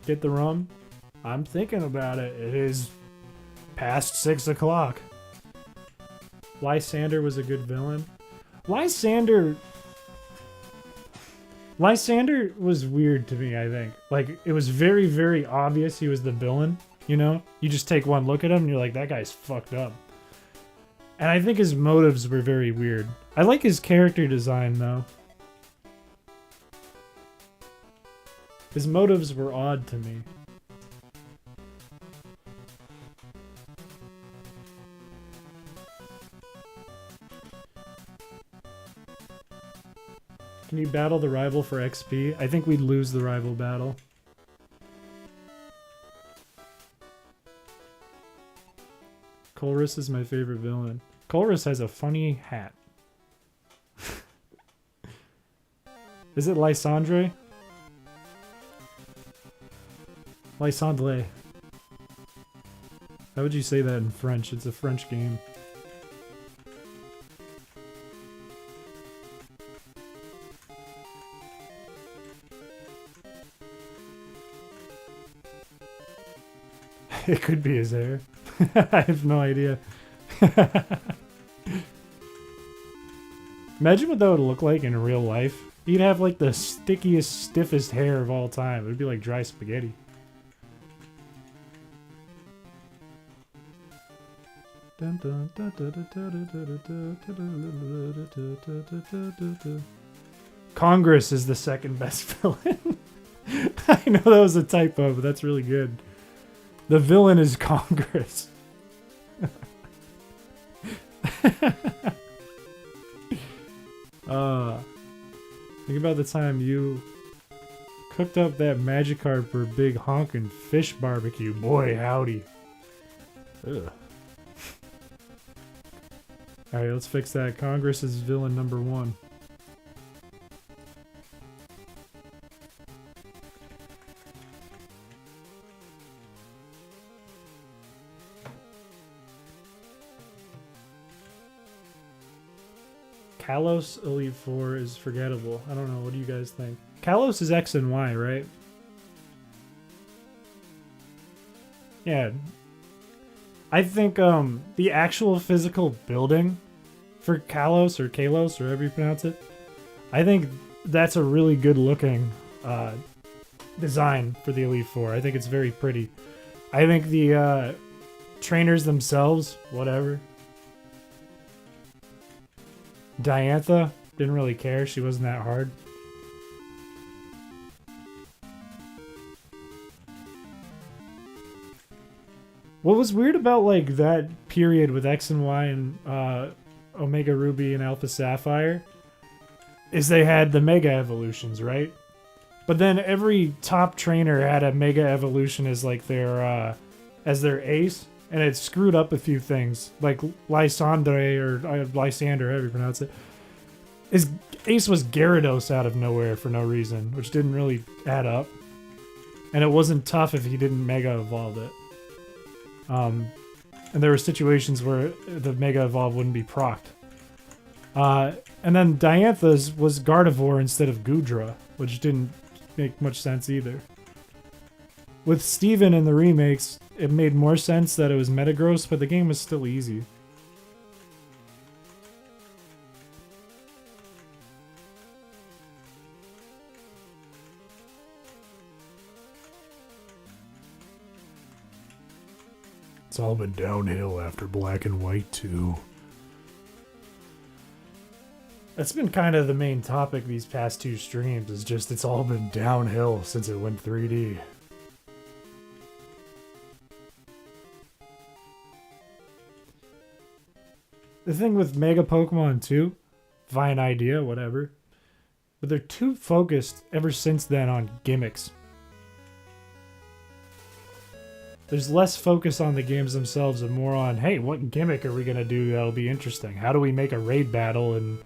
Get the rum? I'm thinking about it. It is past 6 o'clock. Lysander was a good villain. Lysander was weird to me, I think. Like, it was very, very obvious he was the villain, you know? You just take one look at him and you're like, that guy's fucked up. And I think his motives were very weird. I like his character design, though. His motives were odd to me. Can you battle the rival for XP? I think we'd lose the rival battle. Colress is my favorite villain. Colress has a funny hat. Is it Lysandre? Lysandre. How would you say that in French? It's a French game. It could be his hair. I have no idea. Imagine what that would look like in real life. He'd have like the stickiest, stiffest hair of all time. It would be like dry spaghetti. Congress is the second best villain. I know that was a typo, but that's really good. The villain is Congress. Think about the time you cooked up that Magikarp for a big honkin' fish barbecue. Boy, howdy. Ugh. Alright, let's fix that. Congress is villain number 1. Kalos Elite Four is forgettable. I don't know. What do you guys think? Kalos is X and Y, right? Yeah. I think the actual physical building for Kalos or Kalos or however you pronounce it, I think that's a really good looking design for the Elite Four. I think it's very pretty. I think the trainers themselves, whatever. Diantha didn't really care. She wasn't that hard. What was weird about like that period with X and Y and Omega Ruby and Alpha Sapphire is they had the Mega Evolutions, right? But then every top trainer had a Mega Evolution as like their ace. And it screwed up a few things, like Lysandre or Lysander, however you pronounce it. His ace was Gyarados out of nowhere for no reason, which didn't really add up. And it wasn't tough if he didn't Mega Evolve it. And there were situations where the Mega Evolve wouldn't be procced. And then Diantha's was Gardevoir instead of Goodra, which didn't make much sense either. With Steven in the remakes, it made more sense that it was Metagross, but the game was still easy. It's all been downhill after Black and White 2. That's been kind of the main topic these past 2 streams, is just it's all been downhill since it went 3D. The thing with Mega Pokemon 2, fine idea, whatever. But they're too focused ever since then on gimmicks. There's less focus on the games themselves and more on, hey, what gimmick are we going to do that'll be interesting? How do we make a raid battle and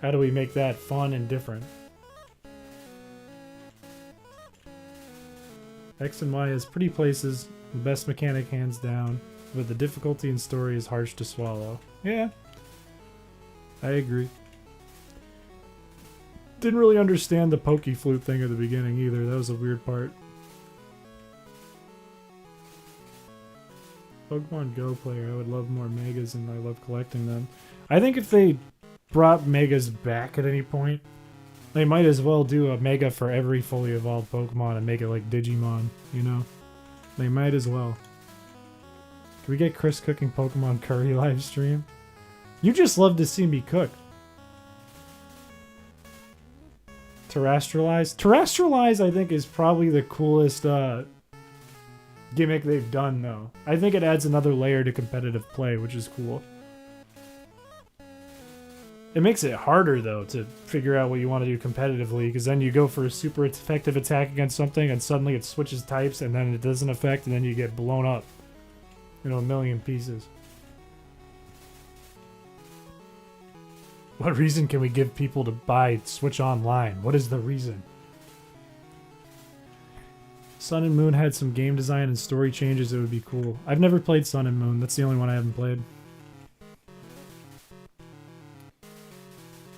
how do we make that fun and different? X and Y has pretty places, the best mechanic hands down, but the difficulty and story is harsh to swallow. Yeah, I agree. Didn't really understand the Poke Flute thing at the beginning either. That was a weird part. Pokemon Go player, I would love more Megas and I love collecting them. I think if they brought Megas back at any point, they might as well do a Mega for every fully evolved Pokemon and make it like Digimon, you know? They might as well. Can we get Chris cooking Pokemon curry live stream? You just love to see me cook. Terrestrialize? Terrestrialize, I think, is probably the coolest gimmick they've done, though. I think it adds another layer to competitive play, which is cool. It makes it harder, though, to figure out what you want to do competitively, because then you go for a super effective attack against something, and suddenly it switches types, and then it doesn't affect, and then you get blown up. You know, a million pieces. What reason can we give people to buy Switch Online? What is the reason? Sun and Moon had some game design and story changes that would be cool. I've never played Sun and Moon. That's the only one I haven't played.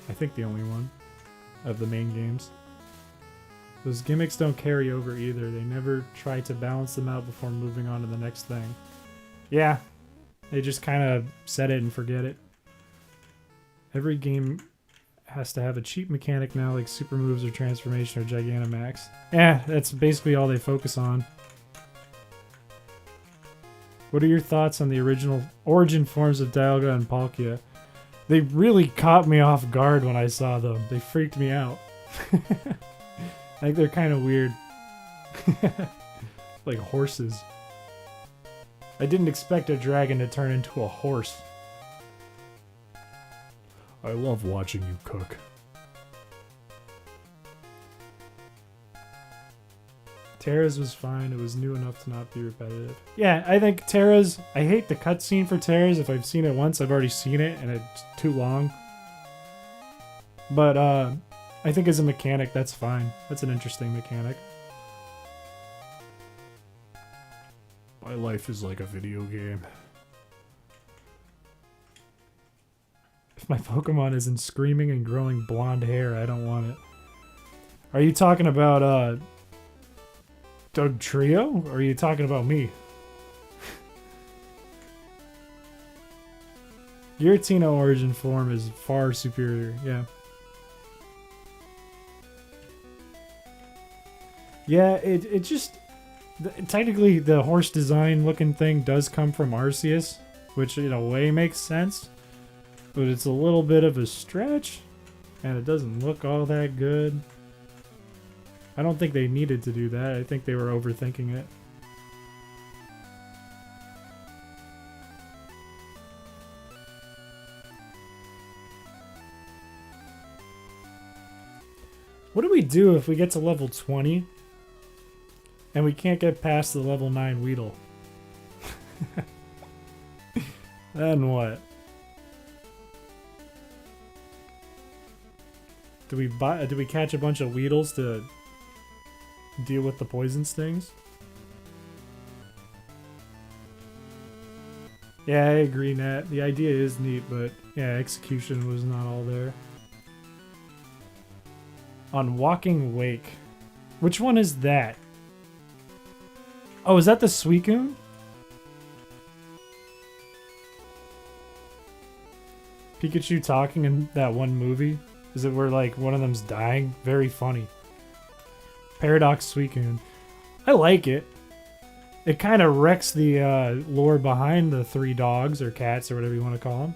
I think the only one of the main games. Those gimmicks don't carry over either. They never try to balance them out before moving on to the next thing. Yeah, they just kind of set it and forget it. Every game has to have a cheap mechanic now, like super moves or transformation or Gigantamax. Yeah, that's basically all they focus on. What are your thoughts on the original origin forms of Dialga and Palkia? They really caught me off guard when I saw them. They freaked me out. I think they're kind of weird. Like horses. I didn't expect a dragon to turn into a horse. I love watching you cook. Terra's was fine. It was new enough to not be repetitive. Yeah, I think Terra's... I hate the cutscene for Terra's. If I've seen it once, I've already seen it, and it's too long. But, I think as a mechanic, that's fine. That's an interesting mechanic. My life is like a video game. If my Pokemon isn't screaming and growing blonde hair, I don't want it. Are you talking about, Doug Trio? Or are you talking about me? Giratina origin form is far superior, yeah. Yeah, it just... Technically, the horse design looking thing does come from Arceus, which in a way makes sense. But it's a little bit of a stretch, and it doesn't look all that good. I don't think they needed to do that. I think they were overthinking it. What do we do if we get to level 20 and we can't get past the level 9 Weedle? Then what? Do we catch a bunch of Weedles to deal with the poison stings? Yeah, I agree, Nat. The idea is neat, but yeah, execution was not all there. On Walking Wake. Which one is that? Oh, is that the Suicune? Pikachu talking in that one movie? Is it where, like, one of them's dying? Very funny. Paradox Suicune. I like it. It kind of wrecks the lore behind the 3 dogs, or cats, or whatever you want to call them.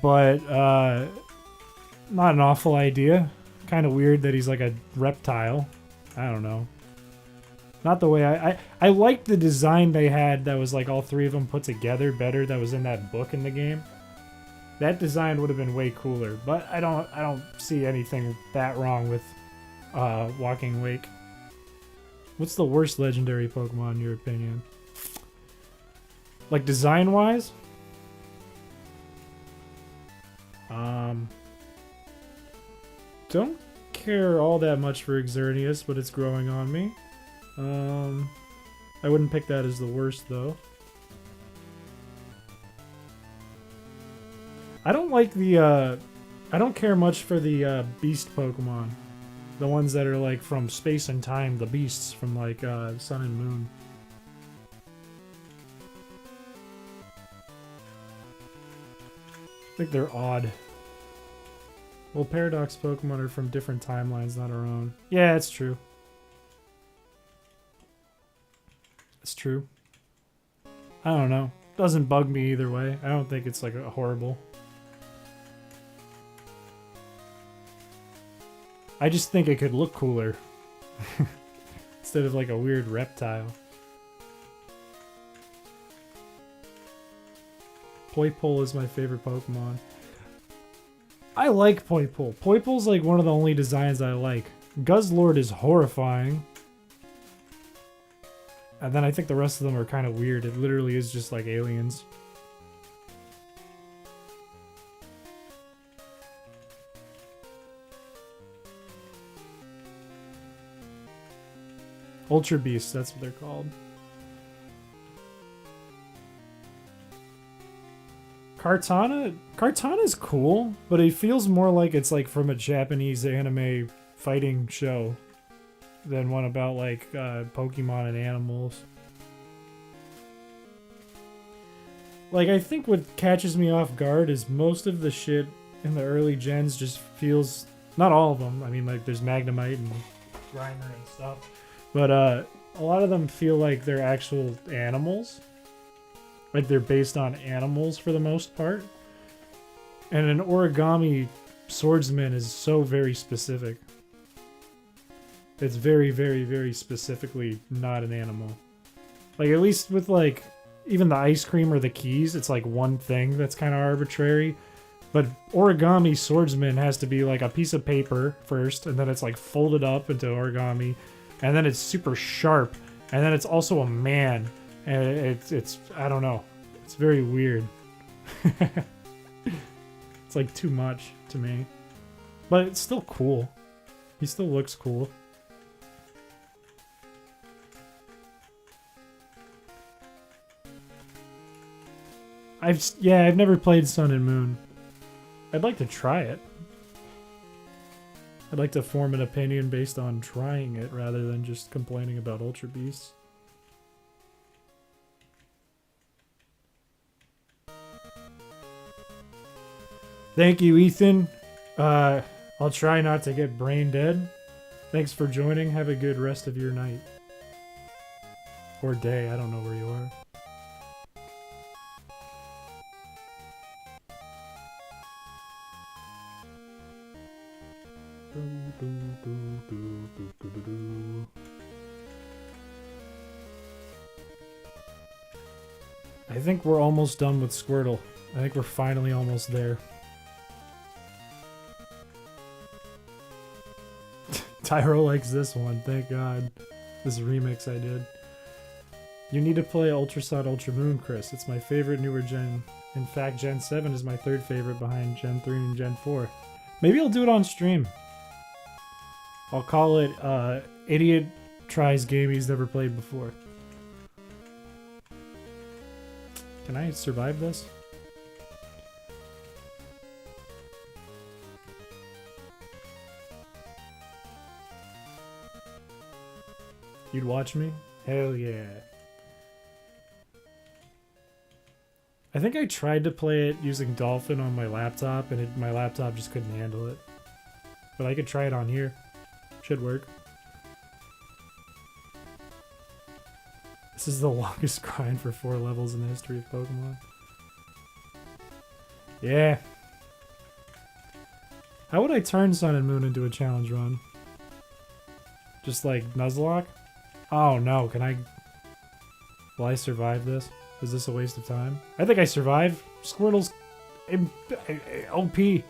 But, not an awful idea. Kind of weird that he's like a reptile. I don't know. Not the way I liked the design they had that was like all 3 of them put together better that was in that book in the game. That design would have been way cooler, but I don't see anything that wrong with Walking Wake. What's the worst legendary Pokemon in your opinion? Like design-wise? Don't care all that much for Xerneas, but it's growing on me. I wouldn't pick that as the worst, though. I don't like the, I don't care much for the, beast Pokemon. The ones that are, like, from space and time, the beasts from, like, Sun and Moon. I think they're odd. Well, Paradox Pokemon are from different timelines, not our own. Yeah, it's true. It's true. I don't know. Doesn't bug me either way. I don't think it's like a horrible. I just think it could look cooler. Instead of like a weird reptile. Poipole is my favorite Pokemon. I like Poipole. Poipole's like one of the only designs I like. Guzzlord is horrifying. And then I think the rest of them are kind of weird. It literally is just like aliens. Ultra Beasts, that's what they're called. Kartana's cool, but it feels more like it's like from a Japanese anime fighting show than one about like Pokemon and animals. Like, I think what catches me off guard is most of the shit in the early gens just feels, not all of them, I mean like there's Magnemite and Grimer and stuff, but a lot of them feel like they're actual animals. Like they're based on animals for the most part. And an origami swordsman is so very specific. It's very, very, very specifically not an animal. Like at least with like even the ice cream or the keys, it's like one thing that's kind of arbitrary. But origami swordsman has to be like a piece of paper first, and then it's like folded up into origami, and then it's super sharp, and then it's also a man. And it's I don't know. It's very weird. It's like too much to me. But it's still cool. He still looks cool. I've never played Sun and Moon. I'd like to try it. I'd like to form an opinion based on trying it rather than just complaining about Ultra Beasts. Thank you, Ethan. I'll try not to get brain dead. Thanks for joining. Have a good rest of your night. Or day. I don't know where you are. I think we're almost done with Squirtle. I think we're finally almost there. Tyro likes this one, thank God. This remix I did. You need to play Ultra Sun, Ultra Moon, Chris. It's my favorite newer gen. In fact, Gen 7 is my third favorite behind Gen 3 and Gen 4. Maybe I'll do it on stream. I'll call it Idiot Tries Game He's Never Played Before. Can I survive this? You'd watch me? Hell yeah. I think I tried to play it using Dolphin on my laptop, and my laptop just couldn't handle it. But I could try it on here. Should work. This is the longest grind for 4 levels in the history of Pokemon. Yeah. How would I turn Sun and Moon into a challenge run? Just like Nuzlocke? Oh no, can I... Will I survive this? Is this a waste of time? I think I survive. Squirtle's... OP.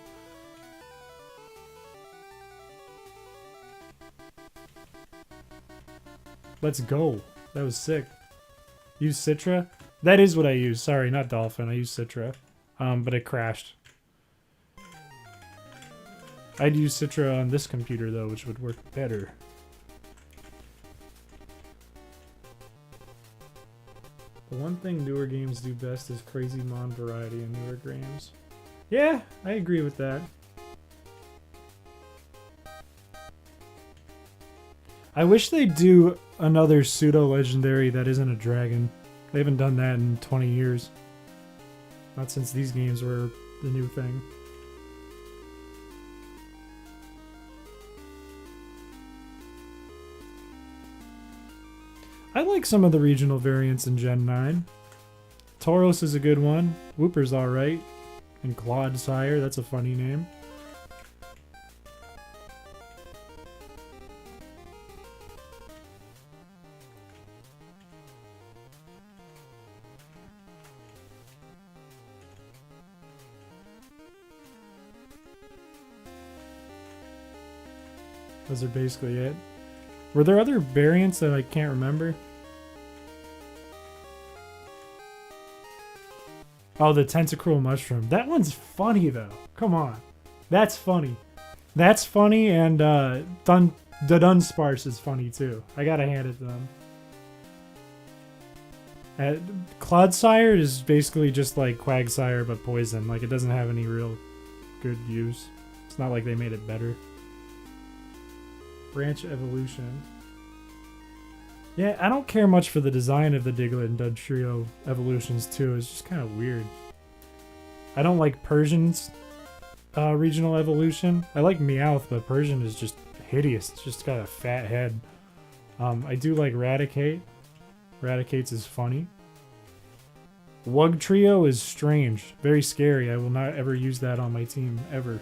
Let's go. That was sick. Use Citra? That is what I use. Sorry, not Dolphin. I use Citra. But it crashed. I'd use Citra on this computer though, which would work better. The one thing newer games do best is crazy mon variety in newer games. Yeah, I agree with that. I wish they'd do another pseudo-legendary that isn't a dragon. They haven't done that in 20 years. Not since these games were the new thing. I like some of the regional variants in Gen 9. Tauros is a good one. Wooper's alright. And Claude Sire, that's a funny name. Those are basically it. Were there other variants that I can't remember? Oh, the tentacruel mushroom. That one's funny though. Come on. That's funny. That's funny, and the Dunsparce is funny too. I gotta hand it to them. Clodsire is basically just like Quagsire but poison. Like, it doesn't have any real good use. It's not like they made it better. Branch evolution. Yeah, I don't care much for the design of the Diglett and Dugtrio evolutions too. It's just kind of weird. I don't like Persian's regional evolution. I like Meowth, but Persian is just hideous. It's just got a fat head. I do like Raticate. Raticate's is funny. Wugtrio is strange. Very scary. I will not ever use that on my team, ever.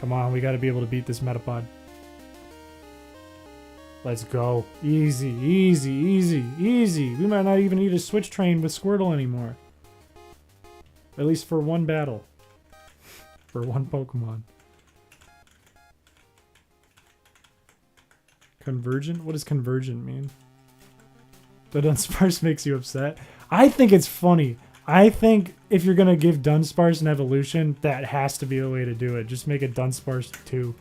Come on, we gotta be able to beat this Metapod. Let's go. Easy, easy, easy, easy. We might not even need a switch train with Squirtle anymore. At least for one battle. For one Pokemon. Convergent? What does convergent mean? The Dunsparce makes you upset? I think it's funny. I think if you're gonna give Dunsparce an evolution, that has to be the way to do it. Just make it Dunsparce 2.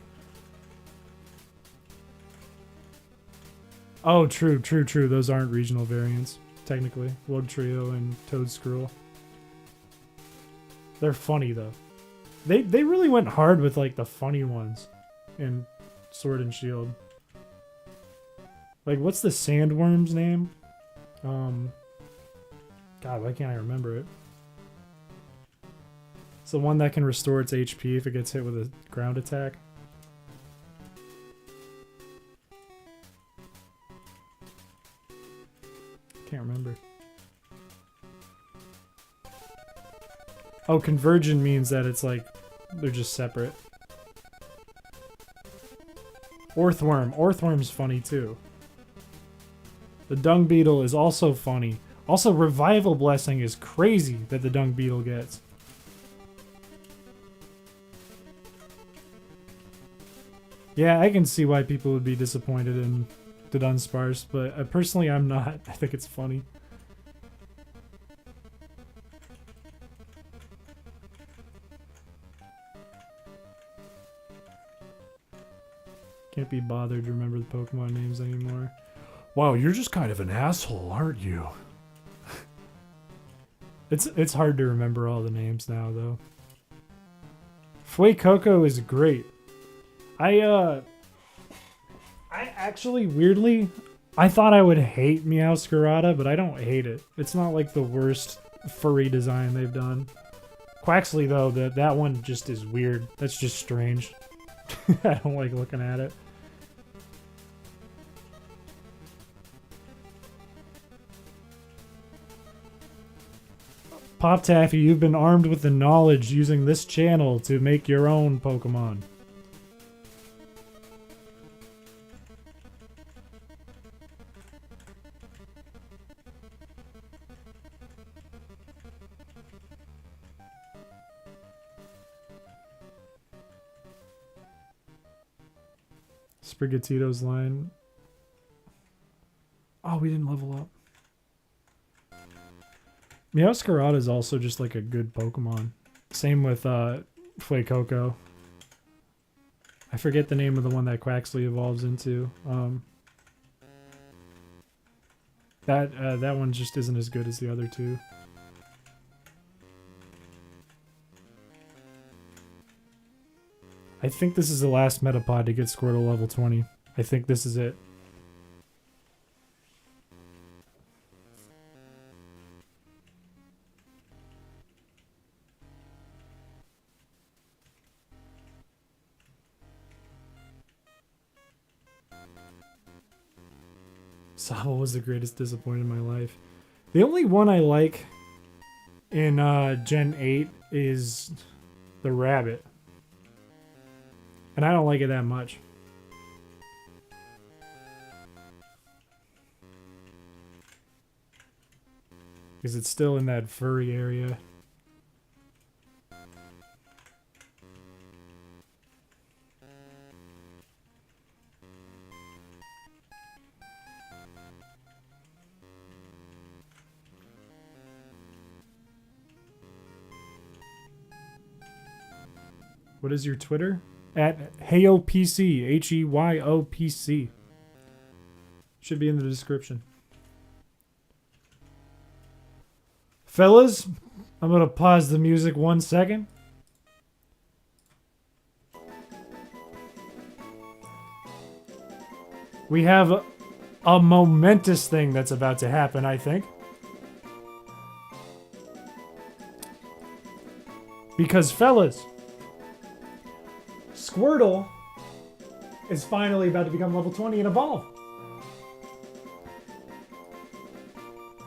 Oh, true, true, true. Those aren't regional variants, technically. Wugtrio and Toedscruel. They're funny, though. They really went hard with, like, the funny ones in Sword and Shield. Like, what's the sandworm's name? God, why can't I remember it? It's the one that can restore its HP if it gets hit with a ground attack. Can't remember. Oh, convergent means that it's like they're just separate. Orthworm. Orthworm's funny too. The Dung Beetle is also funny. Also, Revival Blessing is crazy that the Dung Beetle gets. Yeah, I can see why people would be disappointed in the Dunsparce, but personally I'm not. I think it's funny. Can't be bothered to remember the Pokemon names anymore. Wow, you're just kind of an asshole, aren't you? It's hard to remember all the names now, though. Fuecoco is great. I actually, weirdly, I thought I would hate Meowscarada, but I don't hate it. It's not like the worst furry design they've done. Quaxley, though, that one just is weird. That's just strange. I don't like looking at it. Pop Taffy, you've been armed with the knowledge using this channel to make your own Pokemon. Sprigatito's line. Oh, we didn't level up. Meowscarada is also just like a good Pokemon. Same with Fuecoco. I forget the name of the one that Quaxley evolves into. That one just isn't as good as the other two. I think this is the last Metapod to get Squirtle level 20. I think this is it. Sobble was the greatest disappointment in my life. The only one I like in Gen 8 is the rabbit. And I don't like it that much. Because it's still in that furry area. What is your Twitter? At HeyOPC, HEYOPC. Should be in the description. Fellas, I'm going to pause the music 1 second. We have a momentous thing that's about to happen, I think. Because, fellas, Squirtle is finally about to become level 20 and evolve.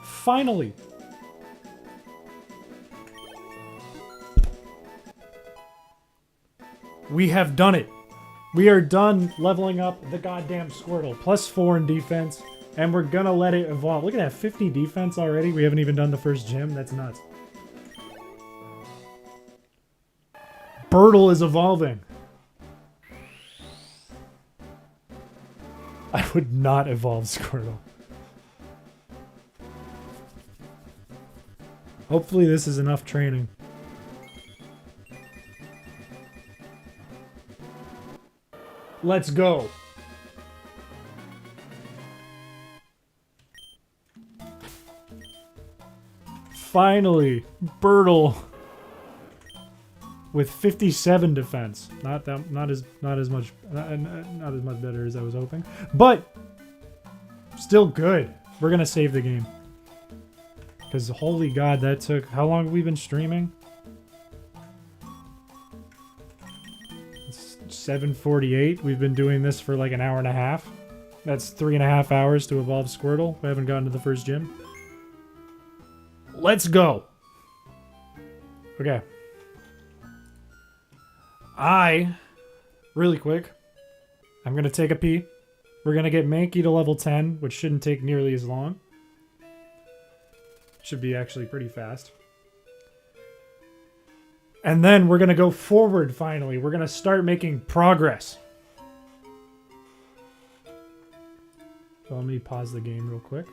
Finally. We have done it. We are done leveling up the goddamn Squirtle. +4 in defense. And we're gonna let it evolve. Look at that, 50 defense already. We haven't even done the first gym. That's nuts. Birtle is evolving. I would not evolve Squirtle. Hopefully this is enough training. Let's go. Finally, Birtle with 57 defense. Not as much better as I was hoping, but still good. We're gonna save the game because holy god, that took how long have we been streaming? 7:48. We've been doing this for like an hour and a half. That's 3.5 hours to evolve Squirtle. We haven't gotten to the first gym. Let's go. Okay. Really quick, I'm going to take a pee. We're going to get Mankey to level 10, which shouldn't take nearly as long. Should be actually pretty fast. And then we're going to go forward finally. We're going to start making progress. So let me pause the game real quick.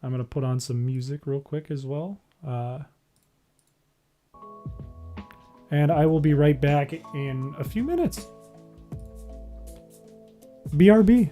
I'm going to put on some music real quick as well. And I will be right back in a few minutes. BRB.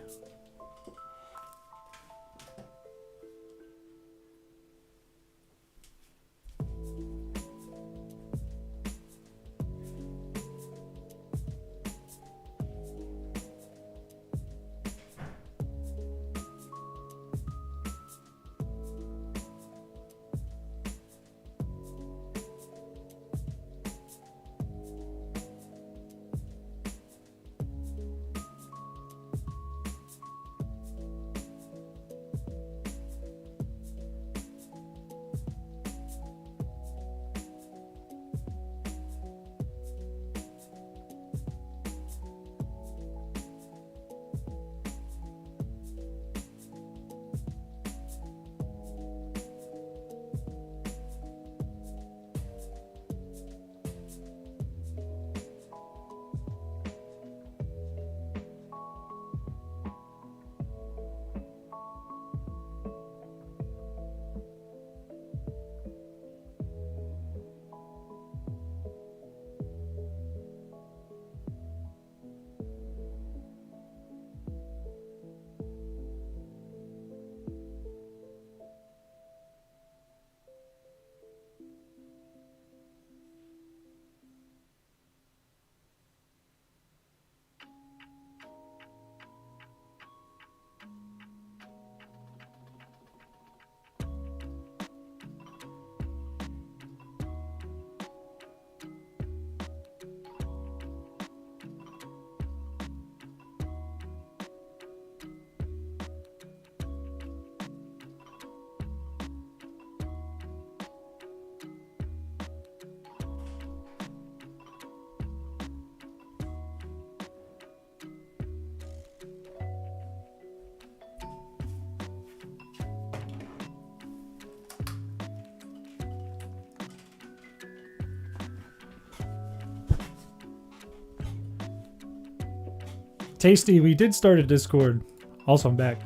Tasty, we did start a Discord. Also, I'm back.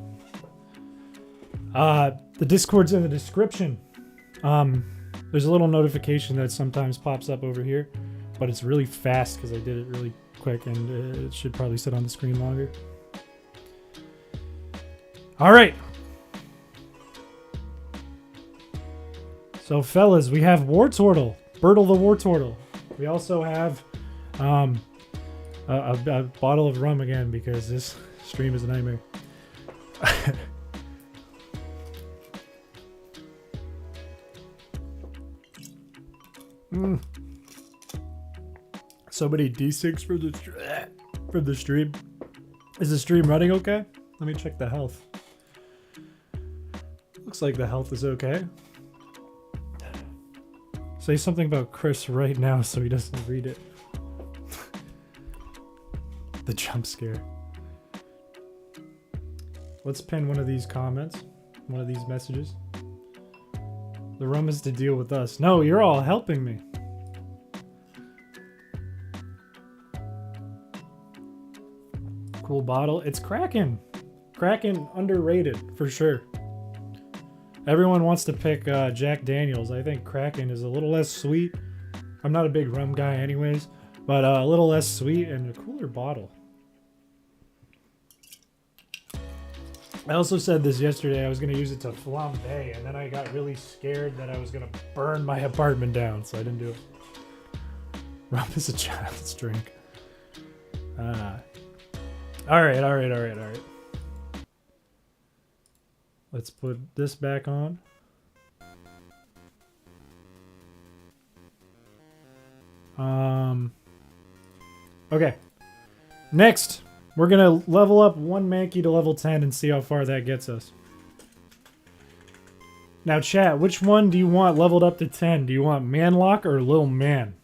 The Discord's in the description. There's a little notification that sometimes pops up over here. but it's really fast because I did it really quick, and it should probably sit on the screen longer. All right. So, fellas, we have Wartortle, Bertle the Wartortle. We also have a bottle of rum again because this stream is a nightmare. So many D6 for the stream. Is the stream running okay? Let me check the health. Looks like the health is okay. Say something about Chris right now so he doesn't read it. The jump scare. Let's pin one of these comments. One of these messages. The rum is to deal with us. No, you're all helping me. Cool bottle. It's Kraken. Kraken underrated for sure. Everyone wants to pick Jack Daniels. I think Kraken is a little less sweet. I'm not a big rum guy anyways, but a little less sweet and a cooler bottle. I also said this yesterday. I was going to use it to flambe, and then I got really scared that I was going to burn my apartment down, so I didn't do it. Rum is a child's drink. All right. Let's put this back on. Okay. Next, we're gonna level up one Mankey to level 10 and see how far that gets us. Now, chat, which one do you want leveled up to 10? Do you want Manlock or Lil Man?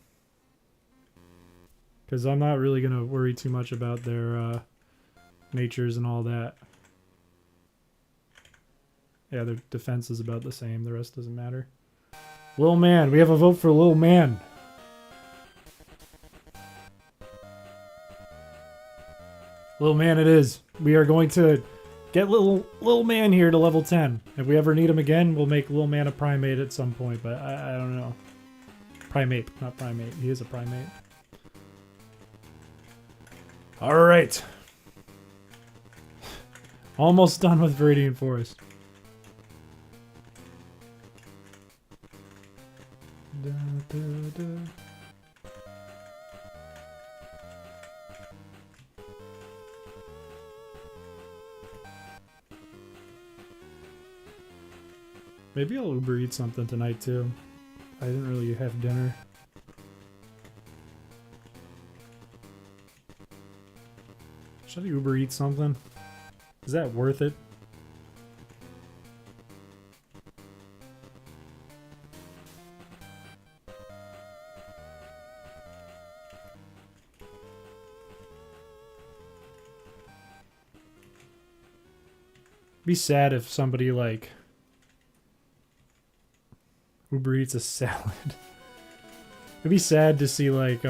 Because I'm not really gonna worry too much about their natures and all that. Yeah, their defense is about the same. The rest doesn't matter. Lil Man. We have a vote for Lil Man. Lil Man it is. We are going to get Lil Man here to level 10. If we ever need him again, we'll make Lil Man a primate at some point, but I don't know. Primate, not primate. He is a primate. Alright. Almost done with Viridian Forest. Da, da, da. Maybe I'll Uber eat something tonight too. I didn't really have dinner. Should I Uber eat something? Is that worth it? Be sad if somebody like Uber Eats a salad. It'd be sad to see like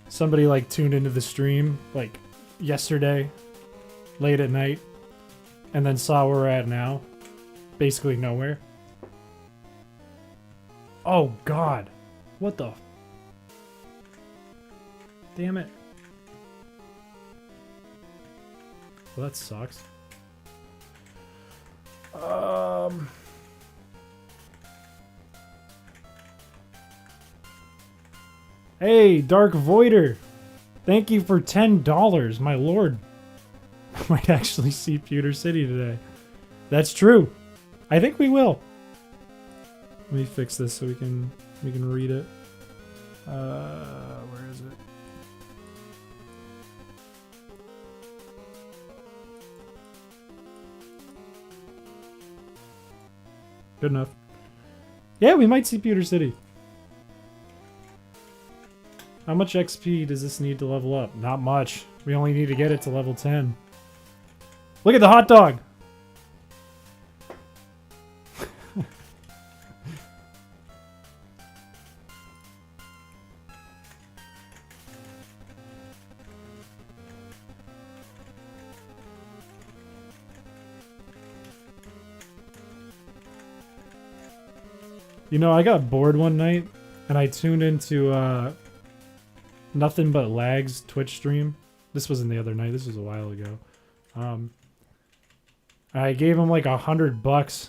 somebody like tuned into the stream like yesterday late at night and then saw where we're at now. Basically nowhere. Oh god. What the? Damn it. Well, that sucks. Hey, Dark Voider. Thank you for $10, my lord. I might actually see Pewter City today. That's true. I think we will. Let me fix this so we can read it. Where is it? Good enough. Yeah, we might see Pewter City. How much XP does this need to level up? Not much. We only need to get it to level 10. Look at the hot dog! You know, I got bored one night and I tuned into Nothing But Lag's Twitch stream. This wasn't the other night. This was a while ago. I gave him like $100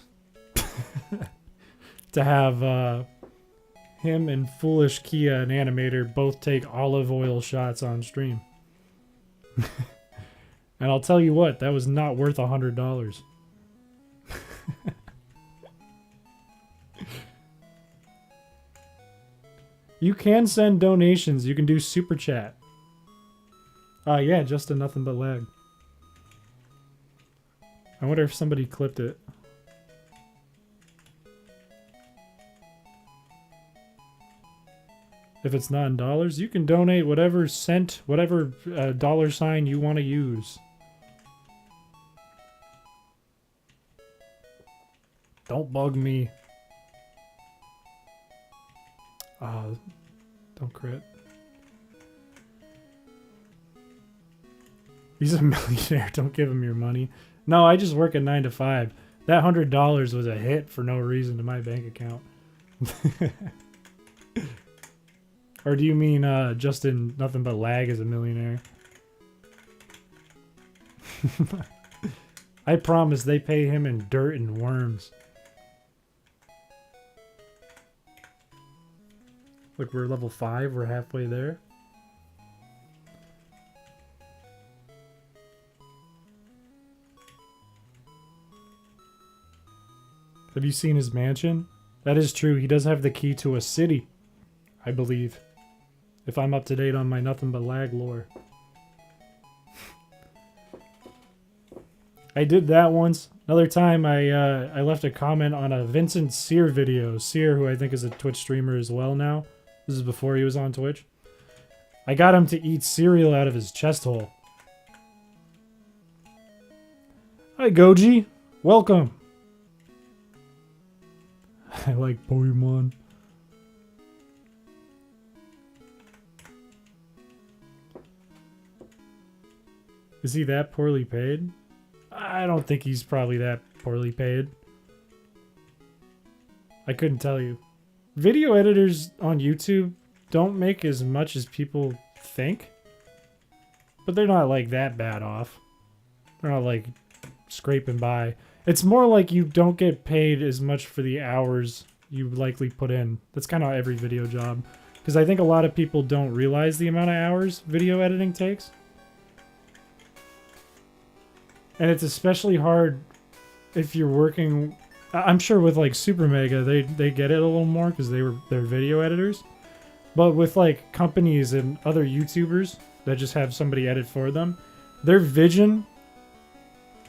to have him and Foolish Kia, an animator, both take olive oil shots on stream. And I'll tell you what, that was not worth $100. You can send donations. You can do super chat. Yeah, just a Nothing But Lag. I wonder if somebody clipped it. If it's not in dollars, you can donate whatever cent, whatever dollar sign you want to use. Don't bug me. Don't crit. He's a millionaire. Don't give him your money. No, I just work a 9 to 5. That $100 was a hit for no reason to my bank account. Or do you mean Justin Nothing But Lag is a millionaire? I promise they pay him in dirt and worms. Look, we're level 5. We're halfway there. Have you seen his mansion? That is true. He does have the key to a city, I believe. If I'm up to date on my Nothing But Lag lore. I did that once. Another time I left a comment on a Vincent Sear video. Sear, who I think is a Twitch streamer as well now. This is before he was on Twitch. I got him to eat cereal out of his chest hole. Hi, Goji. Welcome. I like Pokemon. Is he that poorly paid? I don't think he's probably that poorly paid. I couldn't tell you. Video editors on YouTube don't make as much as people think. But they're not like that bad off. They're not like scraping by. It's more like you don't get paid as much for the hours you likely put in. That's kind of every video job. Because I think a lot of people don't realize the amount of hours video editing takes. And it's especially hard if you're working... I'm sure with like Super Mega, they get it a little more because they're video editors. But with like companies and other YouTubers that just have somebody edit for them, their vision...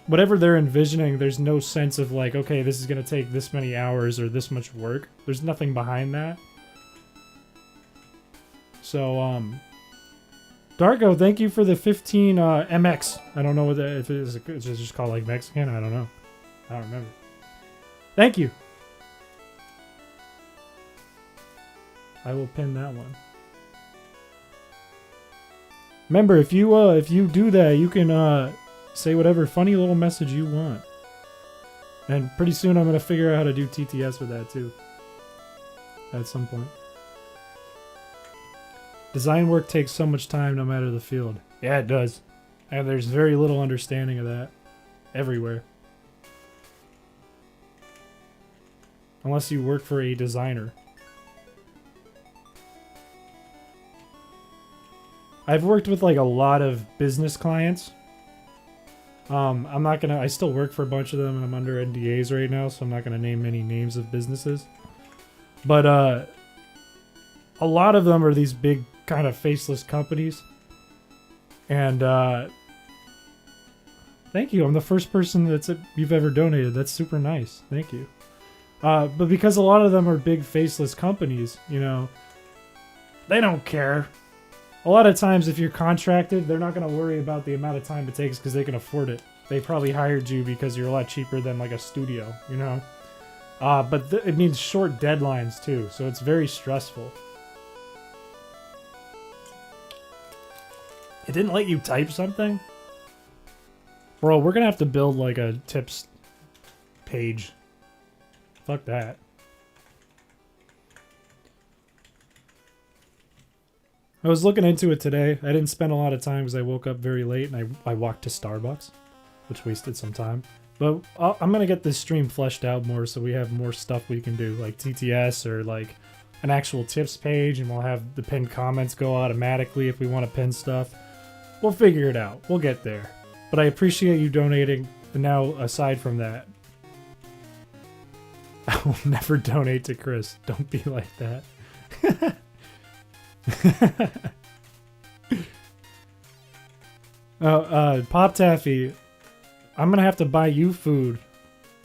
Whatever they're envisioning, there's no sense of like, okay, this is going to take this many hours or this much work. There's nothing behind that. So, Darko, thank you for the 15 MX. I don't know what if it's just called like Mexican. I don't know. I don't remember. Thank you. I will pin that one. Remember, if you do that, you can say whatever funny little message you want. And pretty soon I'm going to figure out how to do TTS with that too. At some point. Design work takes so much time no matter the field. Yeah, it does. And there's very little understanding of that. Everywhere. Unless you work for a designer. I've worked with like a lot of business clients. I'm not gonna... I still work for a bunch of them and I'm under NDAs right now, so I'm not gonna name any names of businesses. But, a lot of them are these big kind of faceless companies. And, thank you. I'm the first person you've ever donated. That's super nice. Thank you. But because a lot of them are big faceless companies, you know, they don't care. A lot of times if you're contracted, they're not going to worry about the amount of time it takes because they can afford it. They probably hired you because you're a lot cheaper than like a studio, you know? But it means short deadlines too, so it's very stressful. It didn't let you type something? Bro, we're going to have to build like a tips page. Fuck that. I was looking into it today. I didn't spend a lot of time because I woke up very late and I walked to Starbucks, which wasted some time. But I'm going to get this stream fleshed out more so we have more stuff we can do, like TTS or like an actual tips page, and we'll have the pinned comments go automatically if we want to pin stuff. We'll figure it out. We'll get there. But I appreciate you donating. And now, aside from that, I will never donate to Chris. Don't be like that. Pop Taffy, I'm gonna have to buy you food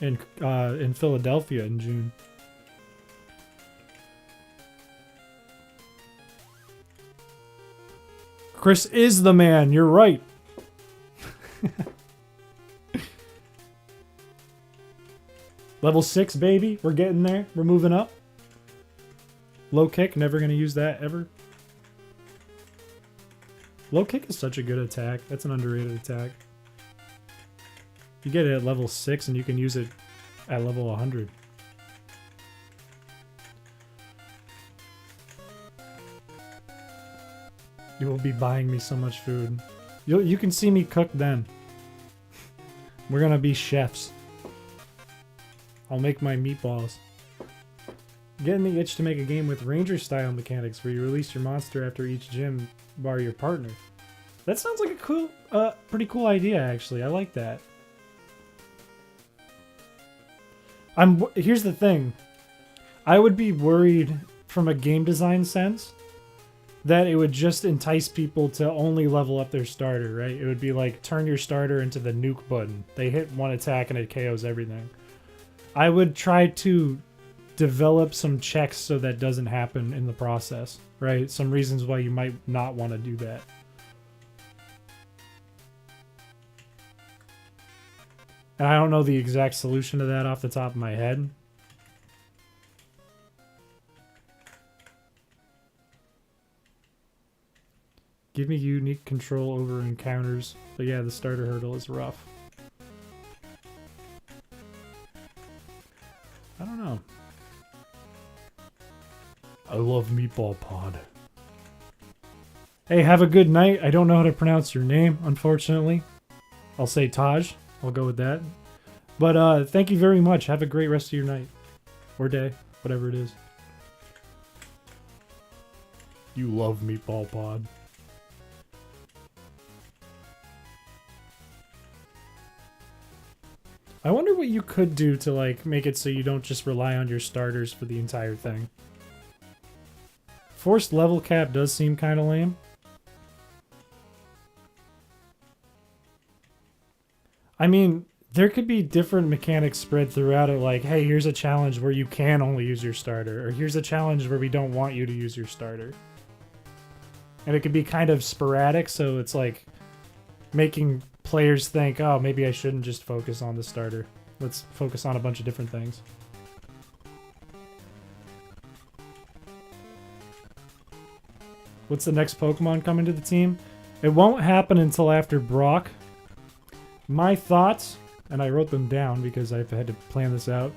in Philadelphia in June. Chris is the man. You're right. Level 6, baby. We're getting there. We're moving up. Low kick. Never gonna use that ever. Low kick is such a good attack. That's an underrated attack. You get it at level 6 and you can use it at level 100. You will be buying me so much food. You can see me cook then. We're gonna be chefs. I'll make my meatballs. Getting the itch to make a game with ranger style mechanics where you release your monster after each gym bar your partner. That sounds like a cool, pretty cool idea actually. I like that. Here's the thing. I would be worried from a game design sense that it would just entice people to only level up their starter, right? It would be like turn your starter into the nuke button. They hit one attack and it KOs everything. I would try to develop some checks so that doesn't happen in the process, right? Some reasons why you might not want to do that. And I don't know the exact solution to that off the top of my head. Give me unique control over encounters. But yeah, the starter hurdle is rough. I don't know. I love Meatball Pod. Hey, have a good night. I don't know how to pronounce your name, unfortunately. I'll say Taj. I'll go with that. But thank you very much. Have a great rest of your night. Or day. Whatever it is. You love Meatball Pod. I wonder what you could do to like make it so you don't just rely on your starters for the entire thing. Forced level cap does seem kind of lame. I mean, there could be different mechanics spread throughout it, like, hey, here's a challenge where you can only use your starter, or here's a challenge where we don't want you to use your starter. And it could be kind of sporadic, so it's like making players think, oh, maybe I shouldn't just focus on the starter. Let's focus on a bunch of different things. What's the next Pokemon coming to the team? It won't happen until after Brock. My thoughts, and I wrote them down because I've had to plan this out.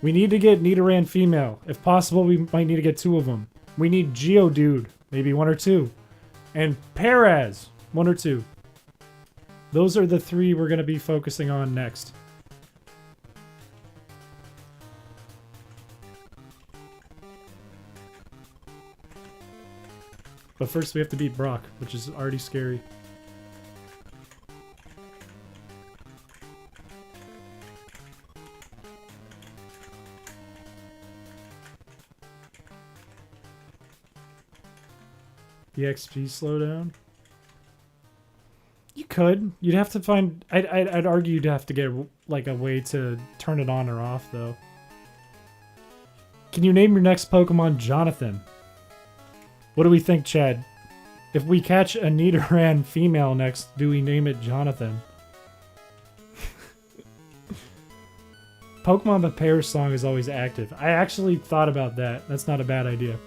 We need to get Nidoran female. If possible, we might need to get 2 of them. We need Geodude, maybe 1 or 2. And Perez, 1 or 2. Those are the 3 we're going to be focusing on next. But first we have to beat Brock, which is already scary. The XP slowdown? You could. You'd have to find... I'd argue you'd have to get like a way to turn it on or off, though. Can you name your next Pokemon Jonathan? What do we think, Chad? If we catch a Nidoran female next, do we name it Jonathan? Pokemon Papair's song is always active. I actually thought about that. That's not a bad idea.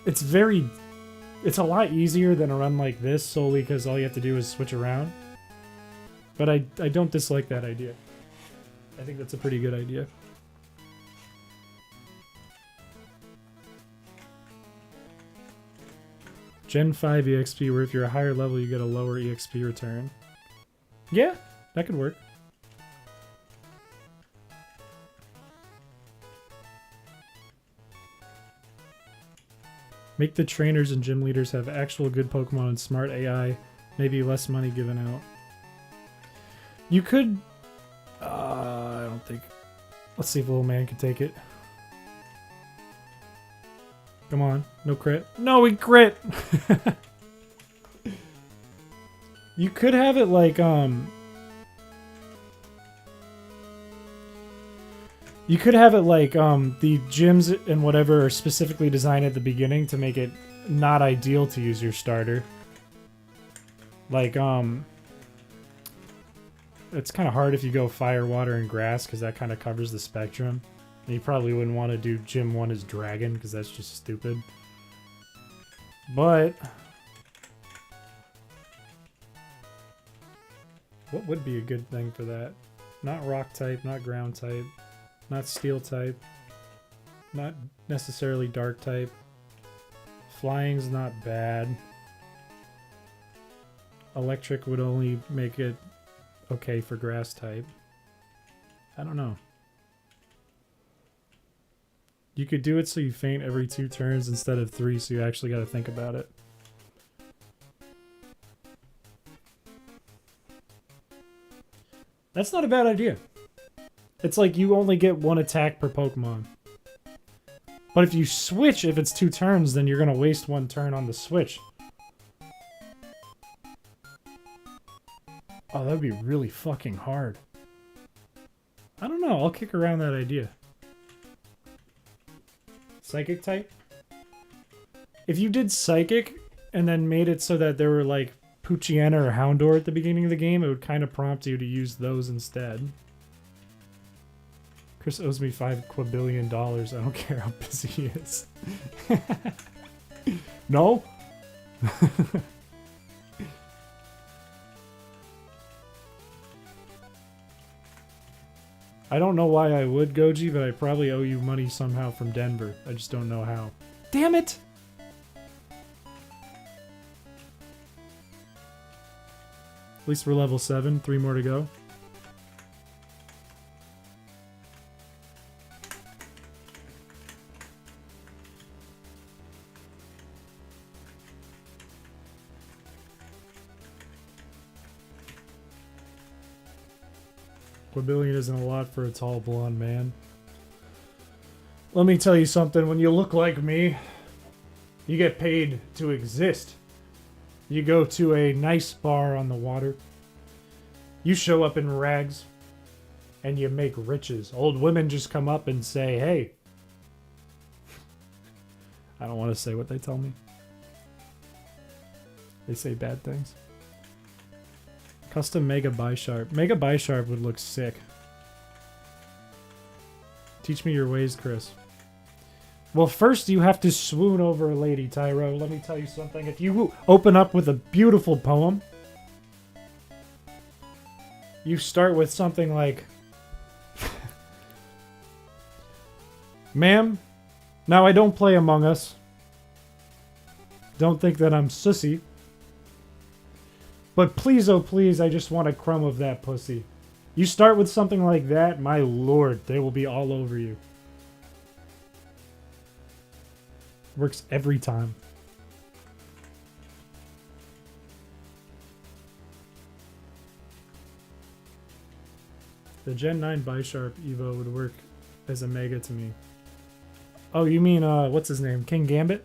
It's a lot easier than a run like this, solely because all you have to do is switch around. But I don't dislike that idea. I think that's a pretty good idea. Gen 5 EXP, where if you're a higher level, you get a lower EXP return. Yeah, that could work. Make the trainers and gym leaders have actual good Pokemon and smart AI. Maybe less money given out. You could... I don't think... Let's see if little man can take it. Come on. No crit. No, we crit! You could have it like, You could have it like, the gyms and whatever are specifically designed at the beginning to make it not ideal to use your starter. Like, it's kind of hard if you go fire, water, and grass, because that kind of covers the spectrum. And you probably wouldn't want to do Gym 1 as Dragon, because that's just stupid. But... what would be a good thing for that? Not rock type, not ground type. Not steel type. Not necessarily dark type. Flying's not bad. Electric would only make it okay for grass type. I don't know. You could do it so you faint every 2 turns instead of 3, so you actually got to think about it. That's not a bad idea. It's like you only get 1 attack per Pokemon. But if you switch, if it's 2 turns, then you're going to waste 1 turn on the switch. Oh, that would be really fucking hard. I don't know. I'll kick around that idea. Psychic type? If you did Psychic and then made it so that there were like Poochyena or Houndour at the beginning of the game, it would kind of prompt you to use those instead. Chris owes me $5 quadrillion. I don't care how busy he is. No? I don't know why I would, Goji, but I probably owe you money somehow from Denver. I just don't know how. Damn it! At least we're level 7. 3 more to go. Quadrillion isn't a lot for a tall blonde man. Let me tell you something, when you look like me, you get paid to exist. You go to a nice bar on the water. You show up in rags. And you make riches. Old women just come up and say, hey. I don't want to say what they tell me. They say bad things. Custom Mega Bisharp. Mega Bisharp would look sick. Teach me your ways, Chris. Well, first you have to swoon over a lady, Tyro. Let me tell you something. If you open up with a beautiful poem, you start with something like, ma'am, now I don't play Among Us. Don't think that I'm sussy. But please, oh please, I just want a crumb of that pussy. You start with something like that, my lord, they will be all over you. Works every time. The Gen 9 Bisharp Evo would work as a Mega to me. Oh, you mean, what's his name? King Gambit?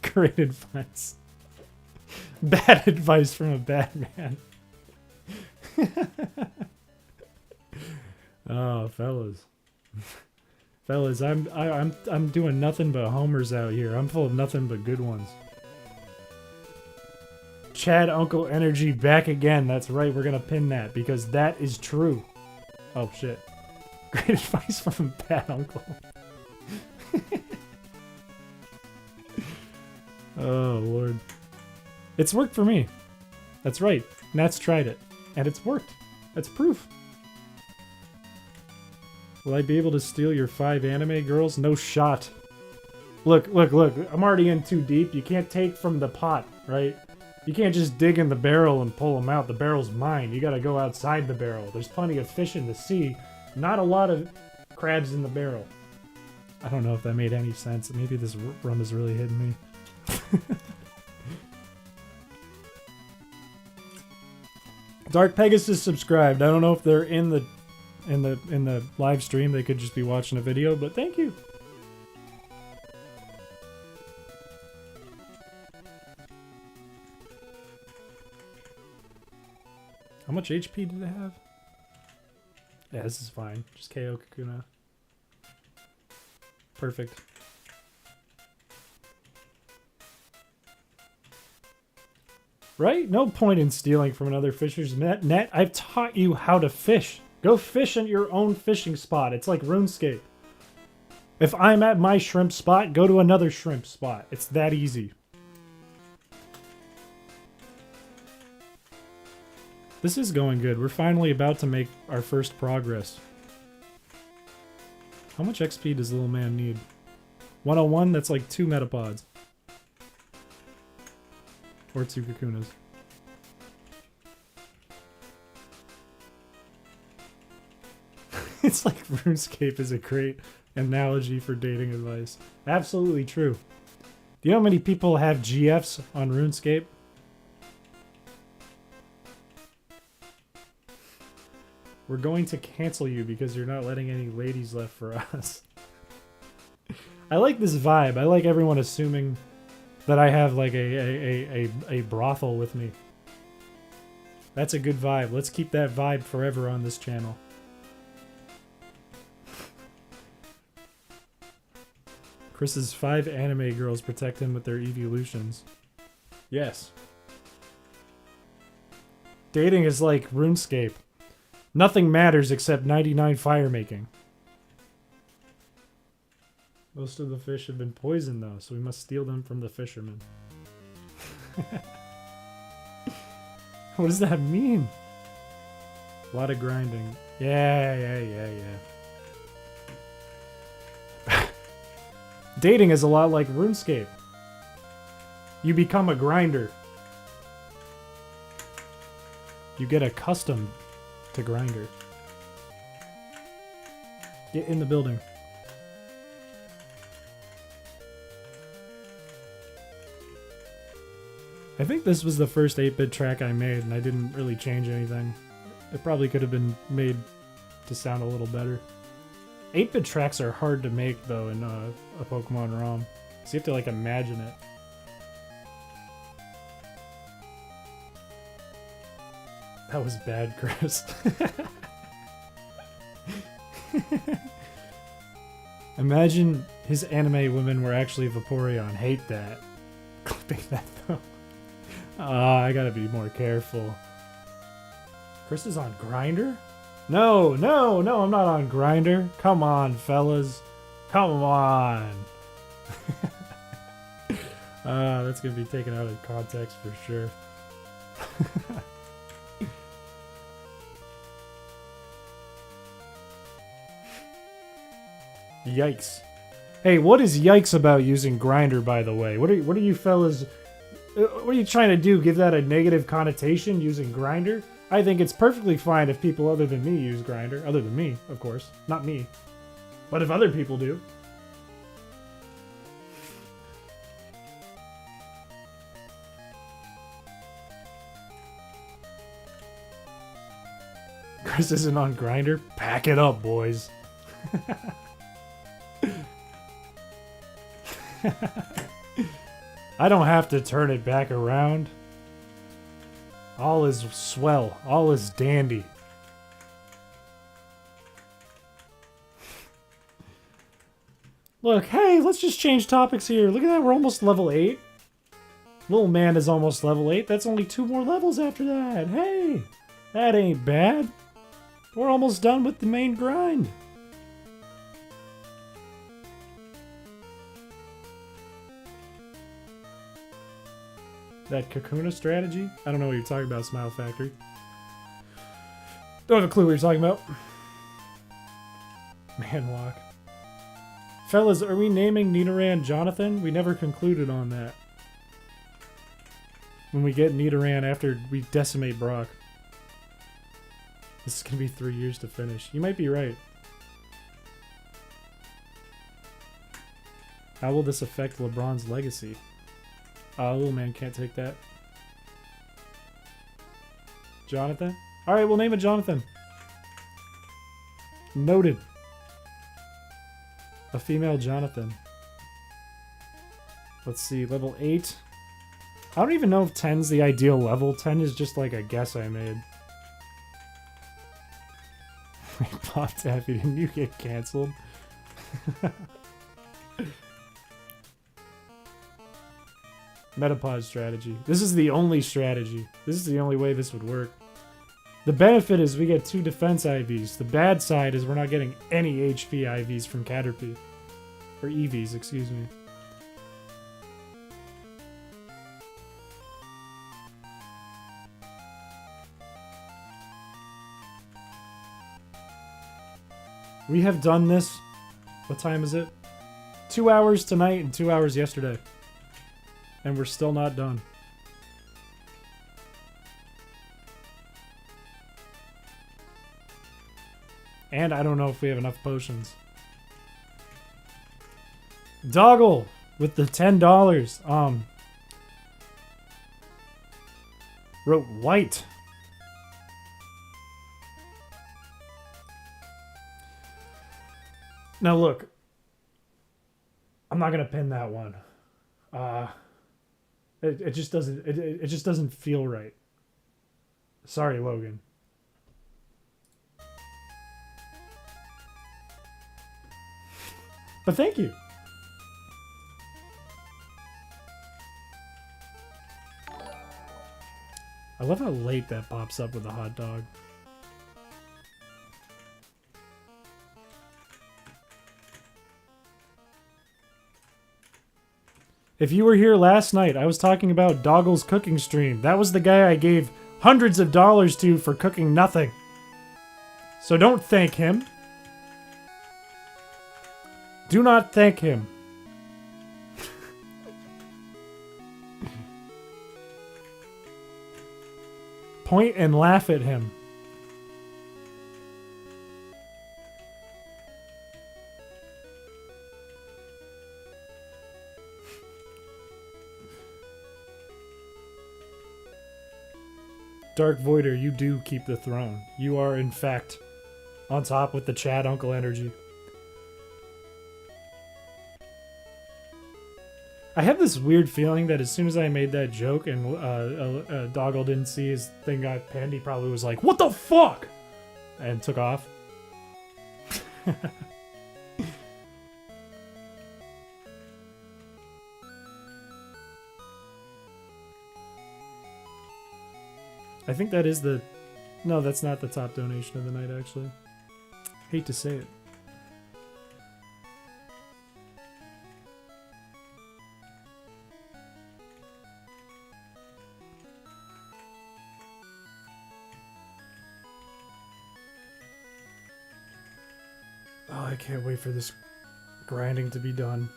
Great advice. Bad advice from a bad man. Oh, fellas. Fellas, I'm doing nothing but homers out here. I'm full of nothing but good ones. Chad Uncle Energy back again. That's right, we're gonna pin that because that is true. Oh shit. Great advice from a bad uncle. Oh lord. It's worked for me. That's right. Nat's tried it. And it's worked. That's proof. Will I be able to steal your 5 anime girls? No shot. Look, look, look. I'm already in too deep. You can't take from the pot, right? You can't just dig in the barrel and pull them out. The barrel's mine. You gotta go outside the barrel. There's plenty of fish in the sea. Not a lot of crabs in the barrel. I don't know if that made any sense. Maybe this rum is really hitting me. Dark Pegasus subscribed. I don't know if they're in the live stream. They could just be watching a video, but thank you. How much HP do they have? Yeah, this is fine. Just KO Kakuna. Perfect. Right? No point in stealing from another fisher's net. I've taught you how to fish. Go fish at your own fishing spot. It's like RuneScape. If I'm at my shrimp spot, go to another shrimp spot. It's that easy. This is going good. We're finally about to make our first progress. How much XP does little man need? 101? That's like 2 metapods. Or 2 Kakunas. It's like RuneScape is a great analogy for dating advice. Absolutely true. Do you know how many people have GFs on RuneScape? We're going to cancel you because you're not letting any ladies left for us. I like this vibe. I like everyone assuming that I have like a brothel with me. That's a good vibe. Let's keep that vibe forever on this channel. Chris's 5 anime girls protect him with their evolutions. Yes. Dating is like RuneScape. Nothing matters except 99 fire making. Most of the fish have been poisoned though, so we must steal them from the fishermen. What does that mean? A lot of grinding. Yeah. Dating is a lot like RuneScape. You become a grinder. You get accustomed to grinder. Get in the building. I think this was the first 8-bit track I made, and I didn't really change anything. It probably could have been made to sound a little better. 8-bit tracks are hard to make, though, in a Pokemon ROM. So you have to, like, imagine it. That was bad, Chris. Imagine his anime women were actually Vaporeon. Hate that. Clipping that, though. I gotta be more careful. Chris is on Grindr? No, I'm not on Grindr. Come on, fellas. Come on. That's gonna be taken out of context for sure. Yikes. Hey, what is yikes about using Grindr, by the way? What are you fellas... What are you trying to do? Give that a negative connotation using Grindr? I think it's perfectly fine if people other than me use Grindr. Other than me, of course. Not me. But if other people do. Chris isn't on Grindr? Pack it up, boys. I don't have to turn it back around. All is swell. All is dandy. Look, hey, let's just change topics here. Look at that, we're almost level 8. Little man is almost level 8. That's only 2 more levels after that. Hey, that ain't bad. We're almost done with the main grind. That Kakuna strategy? I don't know what you're talking about, Smile Factory. Don't have a clue what you're talking about. Manlock. Fellas, are we naming Nidoran Jonathan? We never concluded on that. When we get Nidoran after we decimate Brock. This is gonna be 3 years to finish. You might be right. How will this affect LeBron's legacy? Little man can't take that. Jonathan? Alright, we'll name it Jonathan. Noted. A female Jonathan. Let's see, level 8. I don't even know if 10's the ideal level. 10 is just like a guess I made. Pop Taffy, didn't you get cancelled? Metapod strategy. This is the only strategy. This is the only way this would work. The benefit is we get 2 defense IVs. The bad side is we're not getting any HP IVs from Caterpie. Or EVs, excuse me. We have done this. What time is it? 2 hours tonight and 2 hours yesterday. And we're still not done. And I don't know if we have enough potions. Doggle with the $10. Wrote white. Now look, I'm not gonna pin that one. It just doesn't. It just doesn't feel right. Sorry, Logan. But thank you. I love how late that pops up with a hot dog. If you were here last night, I was talking about Doggle's cooking stream. That was the guy I gave hundreds of dollars to for cooking nothing. So don't thank him. Do not thank him. Point and laugh at him. Dark Voider, you do keep the throne. You are, in fact, on top with the Chad Uncle energy. I have this weird feeling that as soon as I made that joke and Doggle didn't see his thing got pinned, he probably was like, "What the fuck?" and took off. I think that is the... No, that's not the top donation of the night, actually. Hate to say it. Oh, I can't wait for this grinding to be done.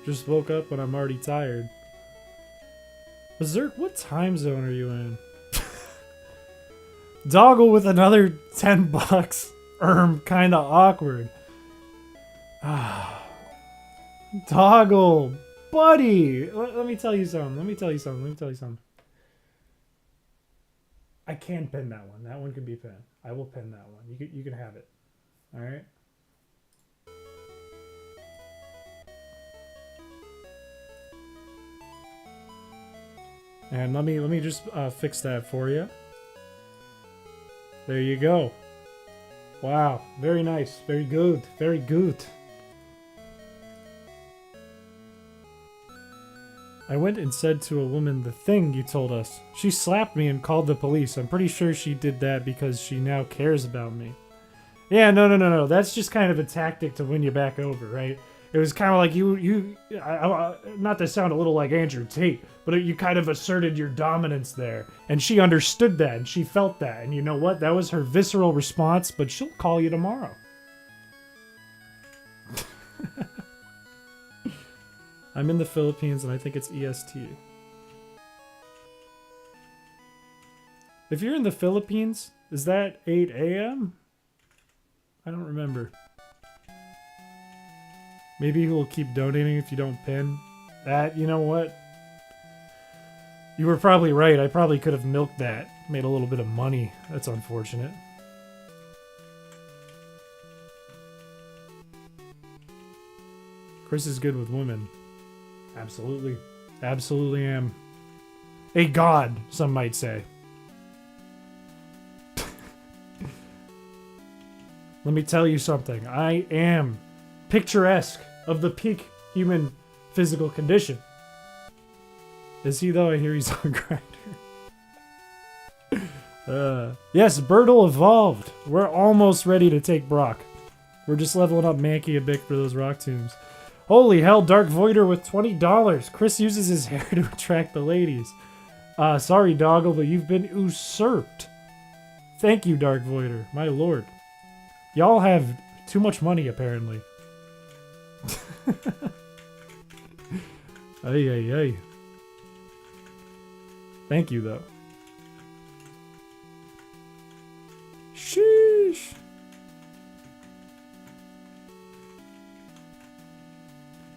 Just woke up when I'm already tired. Berserk, what time zone are you in? Doggle with another $10. Kinda awkward. Doggle, buddy. Let me tell you something. Let me tell you something. I can pin that one. That one can be pinned. I will pin that one. You can have it. All right. And let me just fix that for you. There you go. Wow, very nice, very good, very good. I went and said to a woman the thing you told us. She slapped me and called the police. I'm pretty sure she did that because she now cares about me. Yeah, no. That's just kind of a tactic to win you back over, right? It was kind of like not to sound a little like Andrew Tate, but you kind of asserted your dominance there. And she understood that, and she felt that. And you know what? That was her visceral response, but she'll call you tomorrow. I'm in the Philippines, and I think it's EST. If you're in the Philippines, is that 8 a.m.? I don't remember. Maybe he'll keep donating if you don't pin. You know what? You were probably right. I probably could have milked that. Made a little bit of money. That's unfortunate. Chris is good with women. Absolutely. Absolutely am. A god, some might say. Let me tell you something. I am picturesque of the peak human physical condition. Is he though? I hear he's on Grindr. Yes, Birdle evolved. We're almost ready to take Brock. We're just leveling up Mankey a bit for those rock tombs. Holy hell, Dark Voider with $20. Chris uses his hair to attract the ladies. Sorry, Doggle, but you've been usurped. Thank you, Dark Voider. My lord. Y'all have too much money, apparently. Ay. Thank you, though. Sheesh.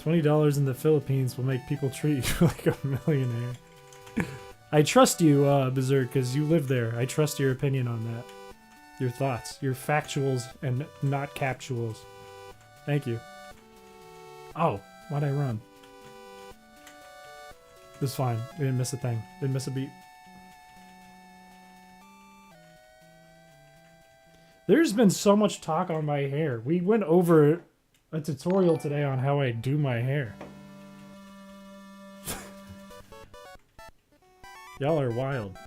$20 in the Philippines will make people treat you like a millionaire. I trust you, Berserk, because you live there. I trust your opinion on that. Your thoughts. Your factuals and not captuals. Thank you. Oh, why'd I run? It was fine. We didn't miss a thing. Didn't miss a beat. There's been so much talk on my hair. We went over a tutorial today on how I do my hair. Y'all are wild.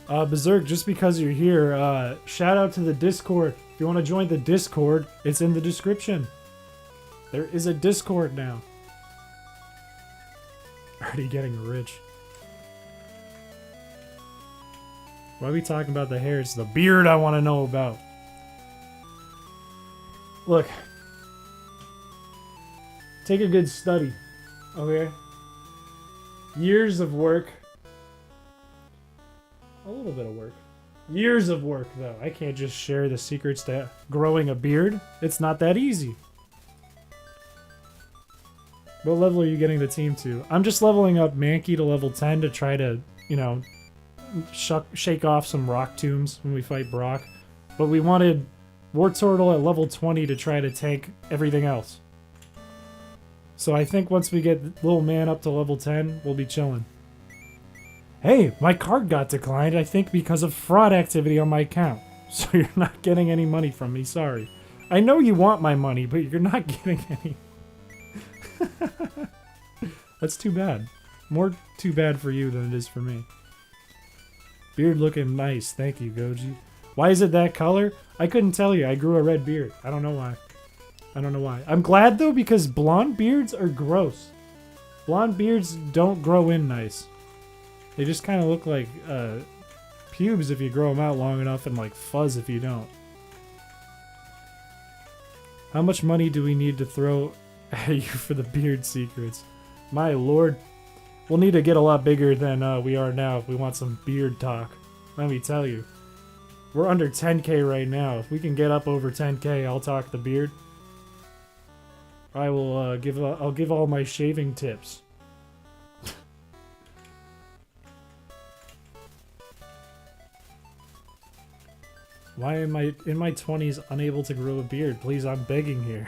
Berserk, just because you're here, shout out to the Discord. If you want to join the Discord, it's in the description. There is a Discord now. Already getting rich. Why are we talking about the hair? It's the beard I want to know about. Look. Take a good study. Okay? Years of work. A little bit of work. Years of work, though. I can't just share the secrets to growing a beard. It's not that easy. What level are you getting the team to? I'm just leveling up Mankey to level 10 to try to, you know, shake off some rock tombs when we fight Brock. But we wanted War Turtle at level 20 to try to tank everything else. So I think once we get little man up to level 10, we'll be chilling. Hey, my card got declined, I think because of fraud activity on my account. So you're not getting any money from me, sorry. I know you want my money, but you're not getting any. That's too bad. More too bad for you than it is for me. Beard looking nice, thank you, Goji. Why is it that color? I couldn't tell you, I grew a red beard. I don't know why. I don't know why. I'm glad though, because blonde beards are gross. Blonde beards don't grow in nice. They just kind of look like pubes if you grow them out long enough and like fuzz if you don't. How much money do we need to throw at you for the beard secrets? My lord. We'll need to get a lot bigger than we are now if we want some beard talk. Let me tell you. We're under 10k right now. If we can get up over 10k, I'll talk the beard. I will I'll give all my shaving tips. Why am I in my 20s unable to grow a beard? Please, I'm begging here.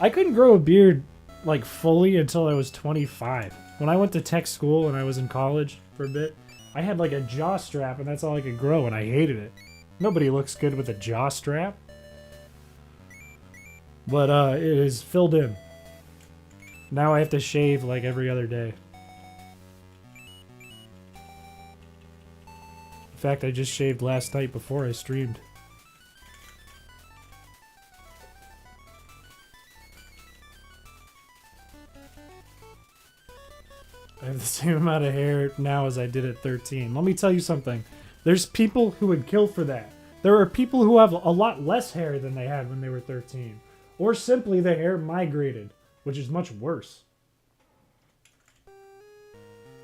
I couldn't grow a beard like fully until I was 25. When I went to tech school and I was in college for a bit, I had like a jaw strap and that's all I could grow and I hated it. Nobody looks good with a jaw strap. But it is filled in. Now I have to shave like every other day. In fact, I just shaved last night before I streamed. I have the same amount of hair now as I did at 13. Let me tell you something. There's people who would kill for that. There are people who have a lot less hair than they had when they were 13. Or simply the hair migrated, which is much worse.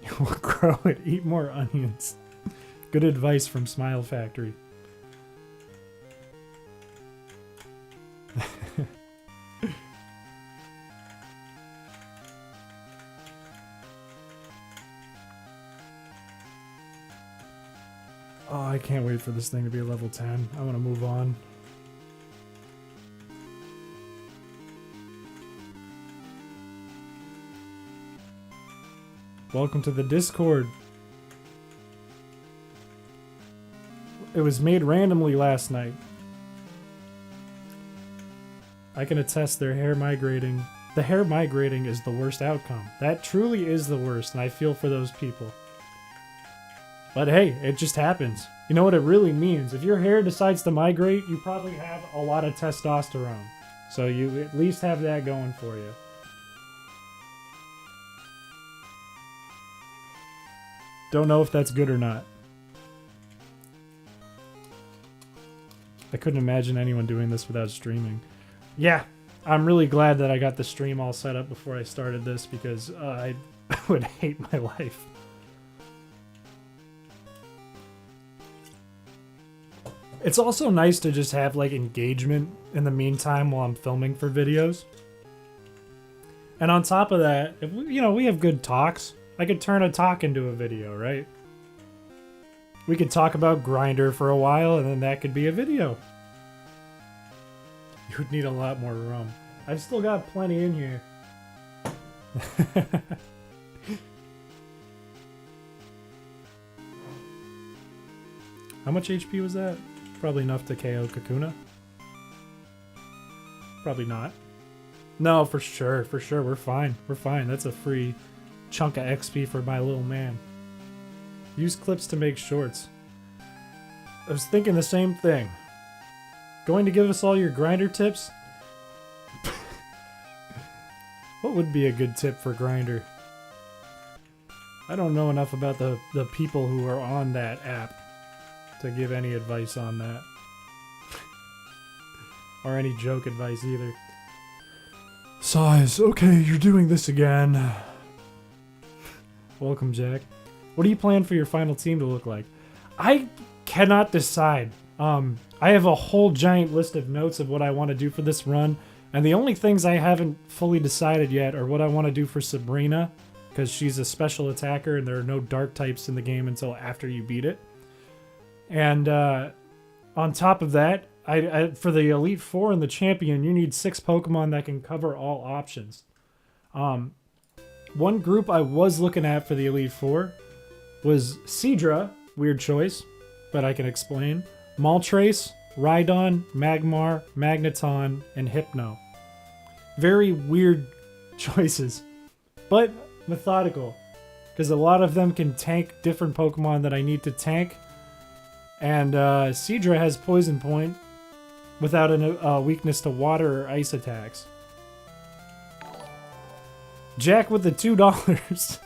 You will grow it. Eat more onions. Good advice from Smile Factory. Oh, I can't wait for this thing to be a level 10. I want to move on. Welcome to the Discord. It was made randomly last night. I can attest their hair migrating. The hair migrating is the worst outcome. That truly is the worst, and I feel for those people. But hey, it just happens. You know what it really means? If your hair decides to migrate, you probably have a lot of testosterone. So you at least have that going for you. Don't know if that's good or not. I couldn't imagine anyone doing this without streaming. Yeah, I'm really glad that I got the stream all set up before I started this because I would hate my life. It's also nice to just have like engagement in the meantime while I'm filming for videos. And on top of that, if we have good talks, I could turn a talk into a video, right? We could talk about Grindr for a while and then that could be a video. You would need a lot more rum. I've still got plenty in here. How much HP was that? Probably enough to KO Kakuna. Probably not. No, for sure, we're fine. We're fine. That's a free chunk of XP for my little man. Use clips to make shorts. I was thinking the same thing. Going to give us all your Grindr tips? What would be a good tip for Grindr? I don't know enough about the people who are on that app to give any advice on that. Or any joke advice either. Size, okay, you're doing this again. Welcome, Jack. What do you plan for your final team to look like? I cannot decide. I have a whole giant list of notes of what I want to do for this run, and the only things I haven't fully decided yet are what I want to do for Sabrina, because she's a special attacker and there are no dark types in the game until after you beat it. And on top of that, I for the Elite Four and the Champion, you need 6 Pokemon that can cover all options. One group I was looking at for the Elite Four was Seadra, weird choice, but I can explain. Moltres, Rhydon, Magmar, Magneton, and Hypno. Very weird choices, but methodical, because a lot of them can tank different Pokemon that I need to tank. And Seadra has Poison Point without a weakness to water or ice attacks. Jack with the $2.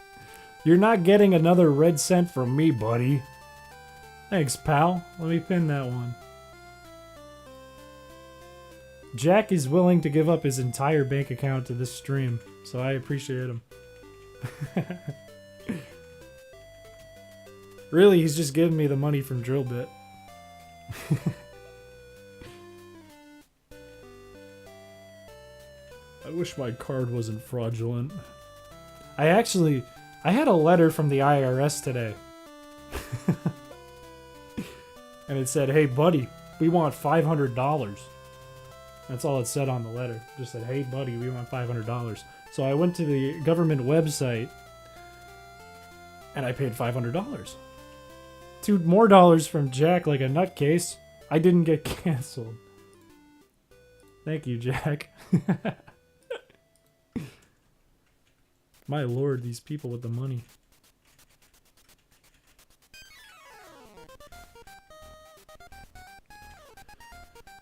You're not getting another red cent from me, buddy. Thanks, pal. Let me pin that one. Jack is willing to give up his entire bank account to this stream, so I appreciate him. Really, he's just giving me the money from Drillbit. I wish my card wasn't fraudulent. I had a letter from the IRS today. And it said, hey buddy, we want $500. That's all it said on the letter. It just said, hey, buddy, we want $500. So I went to the government website, and I paid $500. $2 more from Jack like a nutcase. I didn't get canceled. Thank you, Jack. My lord, these people with the money.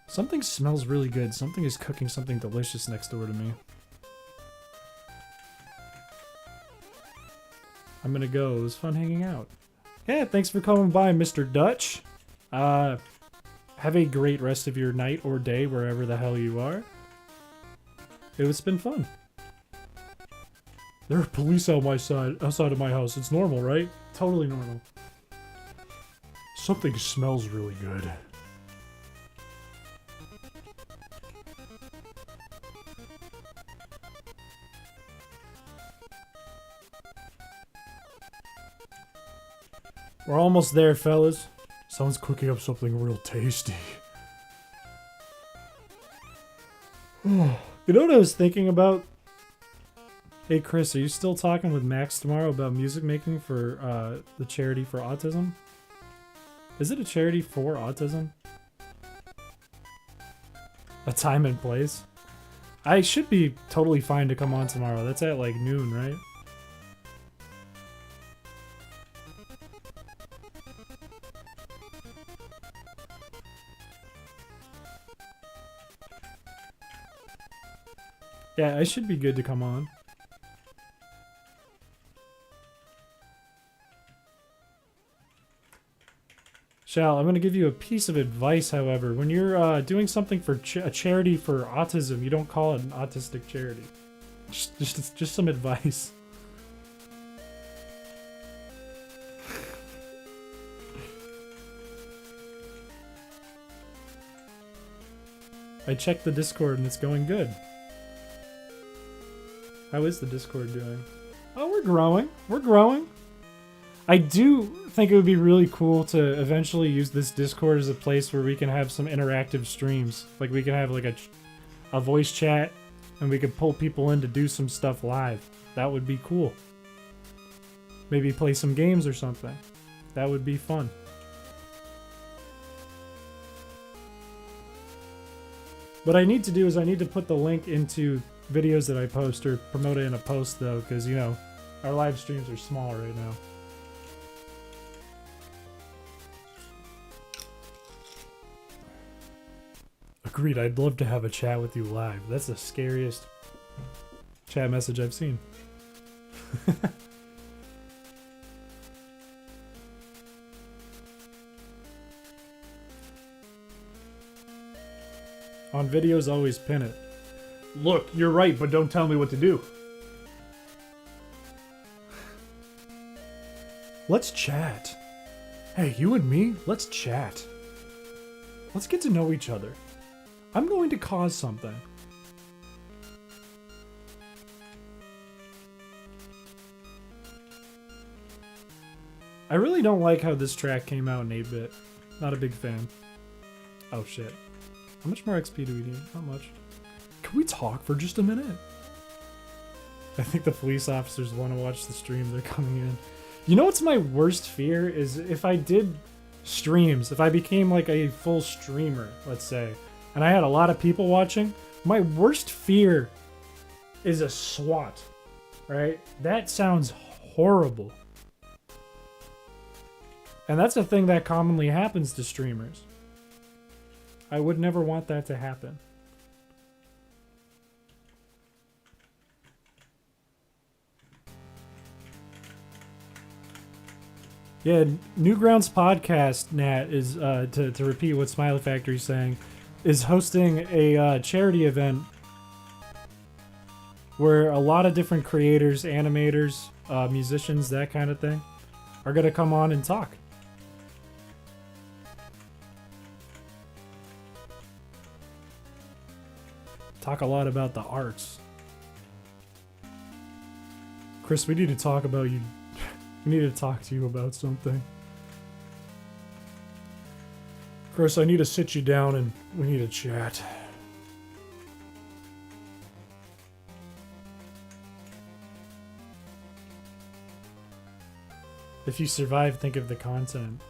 Something smells really good. Something is cooking something delicious next door to me. I'm gonna go. It was fun hanging out. Yeah, thanks for coming by, Mr. Dutch. Have a great rest of your night or day, wherever the hell you are. It's been fun. There are police outside of my house. It's normal, right? Totally normal. Something smells really good. We're almost there, fellas. Someone's cooking up something real tasty. You know what I was thinking about? Hey Chris, are you still talking with Max tomorrow about music making for the charity for autism? Is it a charity for autism? A time and place? I should be totally fine to come on tomorrow. That's at like noon, right? Yeah, I should be good to come on. Shal, I'm going to give you a piece of advice, however. When you're doing something for a charity for autism, you don't call it an autistic charity. Just some advice. I checked the Discord and it's going good. How is the Discord doing? Oh, we're growing. We're growing. I do think it would be really cool to eventually use this Discord as a place where we can have some interactive streams. Like we can have like a voice chat and we could pull people in to do some stuff live. That would be cool. Maybe play some games or something. That would be fun. What I need to do is I need to put the link into videos that I post or promote it in a post though, because you know, our live streams are small right now. Agreed, I'd love to have a chat with you live. That's the scariest chat message I've seen. On videos, always pin it. Look, you're right, but don't tell me what to do. Let's chat. Hey, you and me, let's chat. Let's get to know each other. I'm going to cause something. I really don't like how this track came out in 8-bit. Not a big fan. Oh shit. How much more XP do we need? Not much. Can we talk for just a minute? I think the police officers want to watch the stream. They're coming in. You know what's my worst fear is if I did streams, if I became like a full streamer, let's say, and I had a lot of people watching, my worst fear is a SWAT, right? That sounds horrible. And that's a thing that commonly happens to streamers. I would never want that to happen. Yeah, Newgrounds podcast, Nat, is to repeat what Smiley Factory's saying, is hosting a charity event where a lot of different creators, animators, musicians, that kind of thing, are gonna come on and talk. Talk a lot about the arts. Chris, we need to talk about you. We need to talk to you about something. Chris, I need to sit you down and we need to chat. If you survive, think of the content.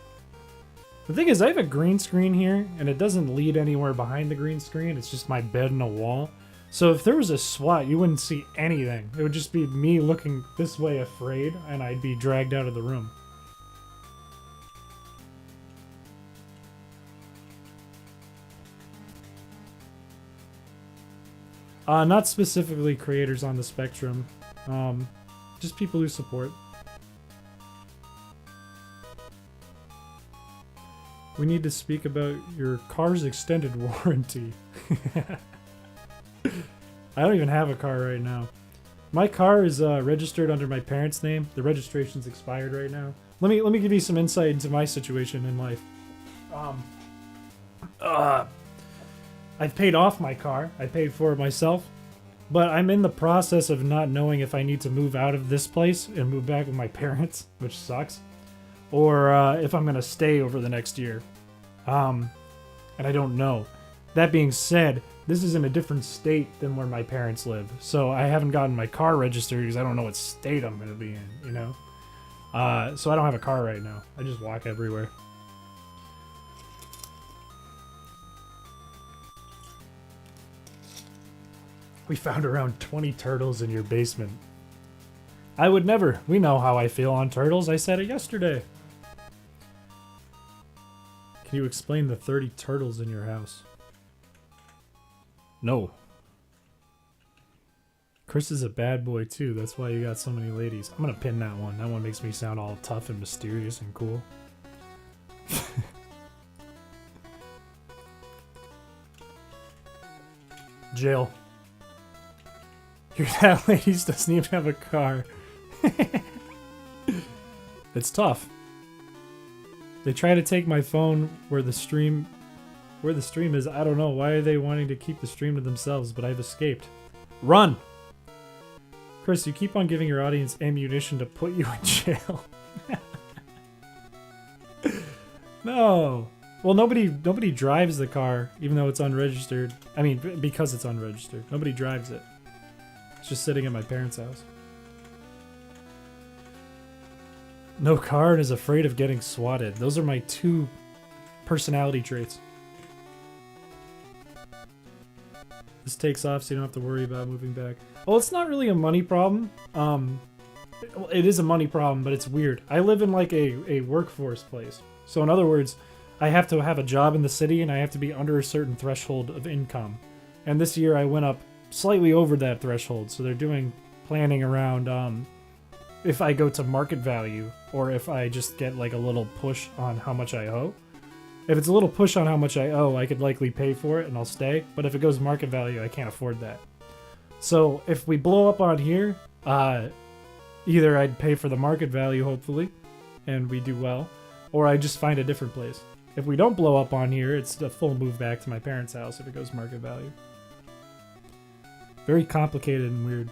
The thing is, I have a green screen here, and it doesn't lead anywhere behind the green screen. It's just my bed and a wall. So if there was a SWAT, you wouldn't see anything. It would just be me looking this way afraid, and I'd be dragged out of the room. Not specifically creators on the spectrum. Just people who support. We need to speak about your car's extended warranty. I don't even have a car right now. My car is registered under my parents' name. The registration's expired right now. Let me give you some insight into my situation in life. I've paid off my car. I paid for it myself. But I'm in the process of not knowing if I need to move out of this place and move back with my parents, which sucks. Or if I'm going to stay over the next year. And I don't know. That being said, this is in a different state than where my parents live. So I haven't gotten my car registered because I don't know what state I'm going to be in, you know? So I don't have a car right now. I just walk everywhere. We found around 20 turtles in your basement. I would never. We know how I feel on turtles. I said it yesterday. Can you explain the 30 turtles in your house? No. Chris is a bad boy too. That's why you got so many ladies. I'm gonna pin that one. That one makes me sound all tough and mysterious and cool. Jail. Your that ladies doesn't even have a car. It's tough. They try to take my phone where the stream is. I don't know. Why are they wanting to keep the stream to themselves? But I've escaped. Run! Chris, you keep on giving your audience ammunition to put you in jail. No. Well, nobody drives the car, even though it's unregistered. I mean, because it's unregistered. Nobody drives it. It's just sitting at my parents' house. No car and is afraid of getting swatted. Those are my two personality traits. This takes off so you don't have to worry about moving back. Well, it's not really a money problem. It is a money problem, but it's weird. I live in like a workforce place. So in other words, I have to have a job in the city and I have to be under a certain threshold of income. And this year I went up slightly over that threshold. So they're doing planning around if I go to market value or if I just get like a little push on how much I owe. If it's a little push on how much I owe, I could likely pay for it and I'll stay. But if it goes market value, I can't afford that. So if we blow up on here, either I'd pay for the market value, hopefully, and we do well, or I just find a different place. If we don't blow up on here, it's a full move back to my parents' house if it goes market value. Very complicated and weird.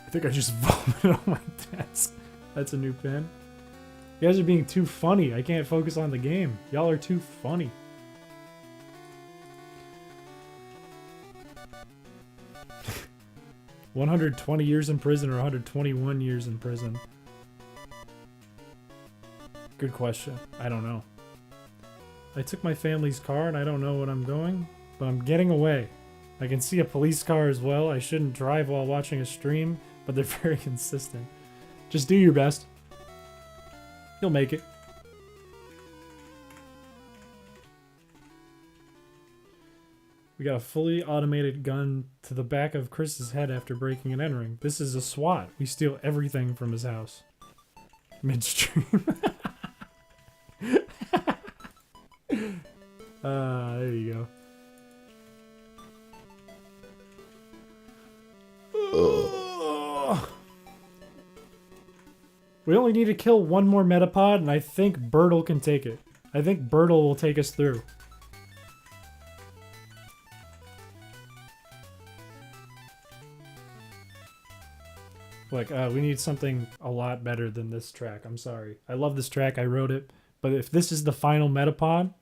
I think I just vomited on my desk. That's a new pen. You guys are being too funny. I can't focus on the game. Y'all are too funny. $120 years in prison or 121 years in prison? Good question. I don't know. I took my family's car and I don't know what I'm going, but I'm getting away. I can see a police car as well. I shouldn't drive while watching a stream, but they're very consistent. Just do your best. You'll make it. We got a fully automated gun to the back of Chris's head after breaking and entering. This is a SWAT. We steal everything from his house. Midstream. There you go. We only need to kill one more Metapod, and I think Birtle can take it. I think Birtle will take us through. Like, we need something a lot better than this track. I'm sorry. I love this track. I wrote it. But if this is the final Metapod...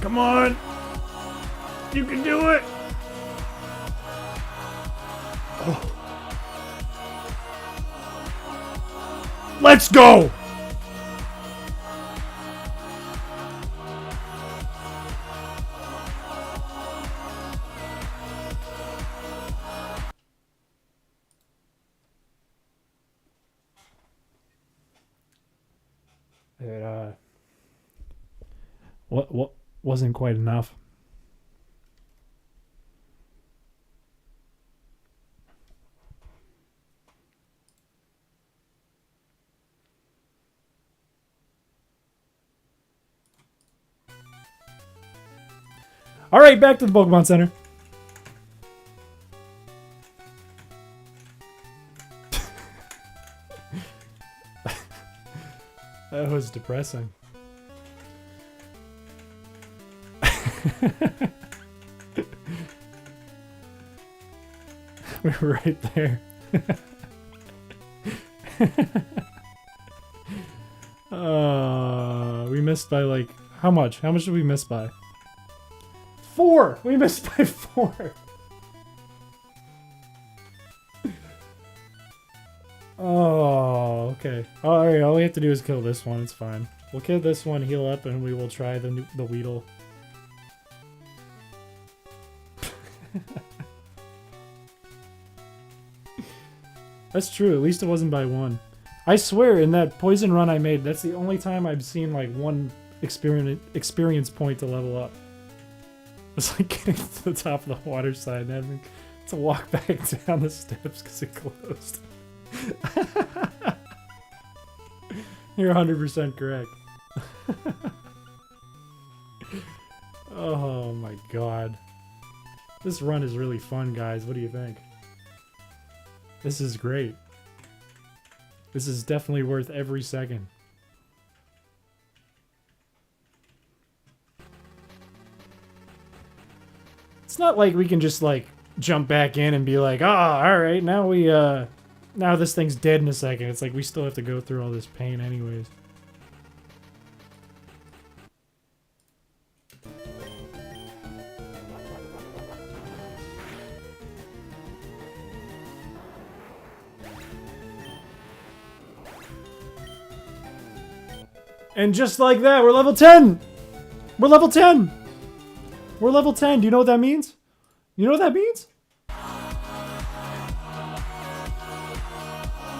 Come on! You can do it! Oh. Let's go! It what wasn't quite enough. All right, back to the Pokemon Center. That was depressing. We were right there. We missed by like how much? How much did we miss by? 4! We missed by 4. Oh, okay. Alright, all we have to do is kill this one. It's fine. We'll kill this one, heal up, and we will try the Weedle. That's true. At least it wasn't by 1. I swear, in that poison run I made, that's the only time I've seen like 1 experience point to level up. It's like getting to the top of the water side and having to walk back down the steps because it closed. You're 100% correct. Oh my god. This run is really fun, guys. What do you think? This is great. This is definitely worth every second. It's not like we can just like jump back in and be like, ah, all right, now now this thing's dead in a second. It's like we still have to go through all this pain anyways. And just like that, we're level 10! We're level 10! We're level 10. Do you know what that means? You know what that means?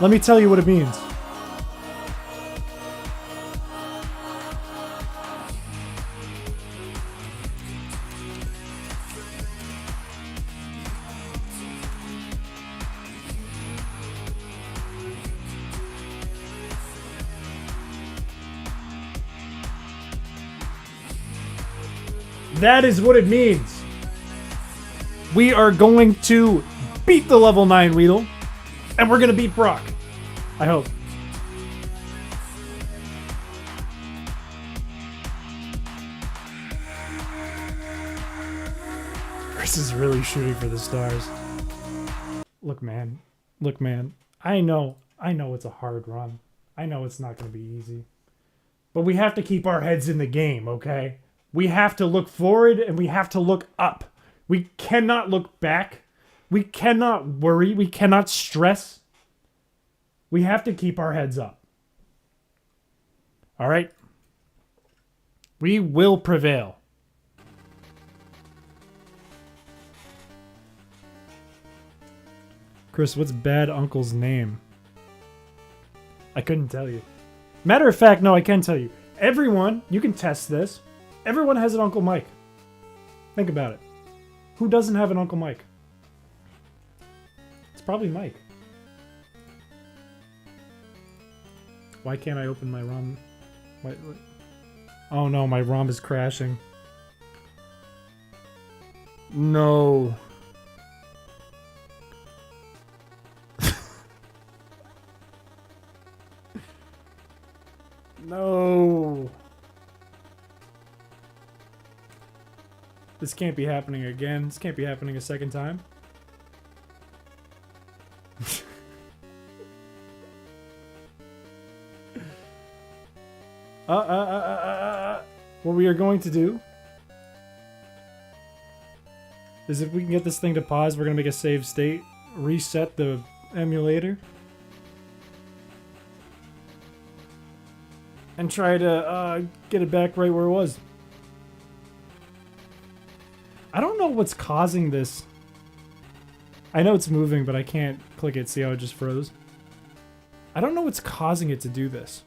Let me tell you what it means. That is what it means. We are going to beat the level 9 Weedle, and we're going to beat Brock. I hope. Chris is really shooting for the stars. Look, man. Look, man. I know it's a hard run. I know it's not going to be easy. But we have to keep our heads in the game, okay? We have to look forward and we have to look up. We cannot look back. We cannot worry. We cannot stress. We have to keep our heads up. All right? We will prevail. Chris, what's Bad Uncle's name? I couldn't tell you. Matter of fact, no, I can tell you. Everyone, you can test this. Everyone has an Uncle Mike. Think about it. Who doesn't have an Uncle Mike? It's probably Mike. Why can't I open my ROM? Wait. Oh no, my ROM is crashing. No. No. This can't be happening again. This can't be happening a second time. What we are going to do is if we can get this thing to pause, we're gonna make a save state, reset the emulator, and try to get it back right where it was. I don't know what's causing this. I know it's moving, but I can't click it. See how it just froze? I don't know what's causing it to do this.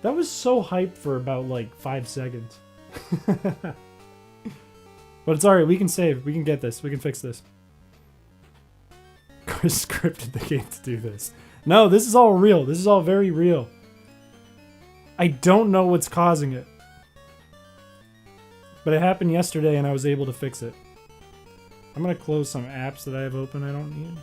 That was so hyped for about like 5 seconds. But it's alright, we can save. We can get this. We can fix this. Chris scripted the game to do this. No, this is all real. This is all very real. I don't know what's causing it. But it happened yesterday and I was able to fix it. I'm gonna close some apps that I have open I don't need.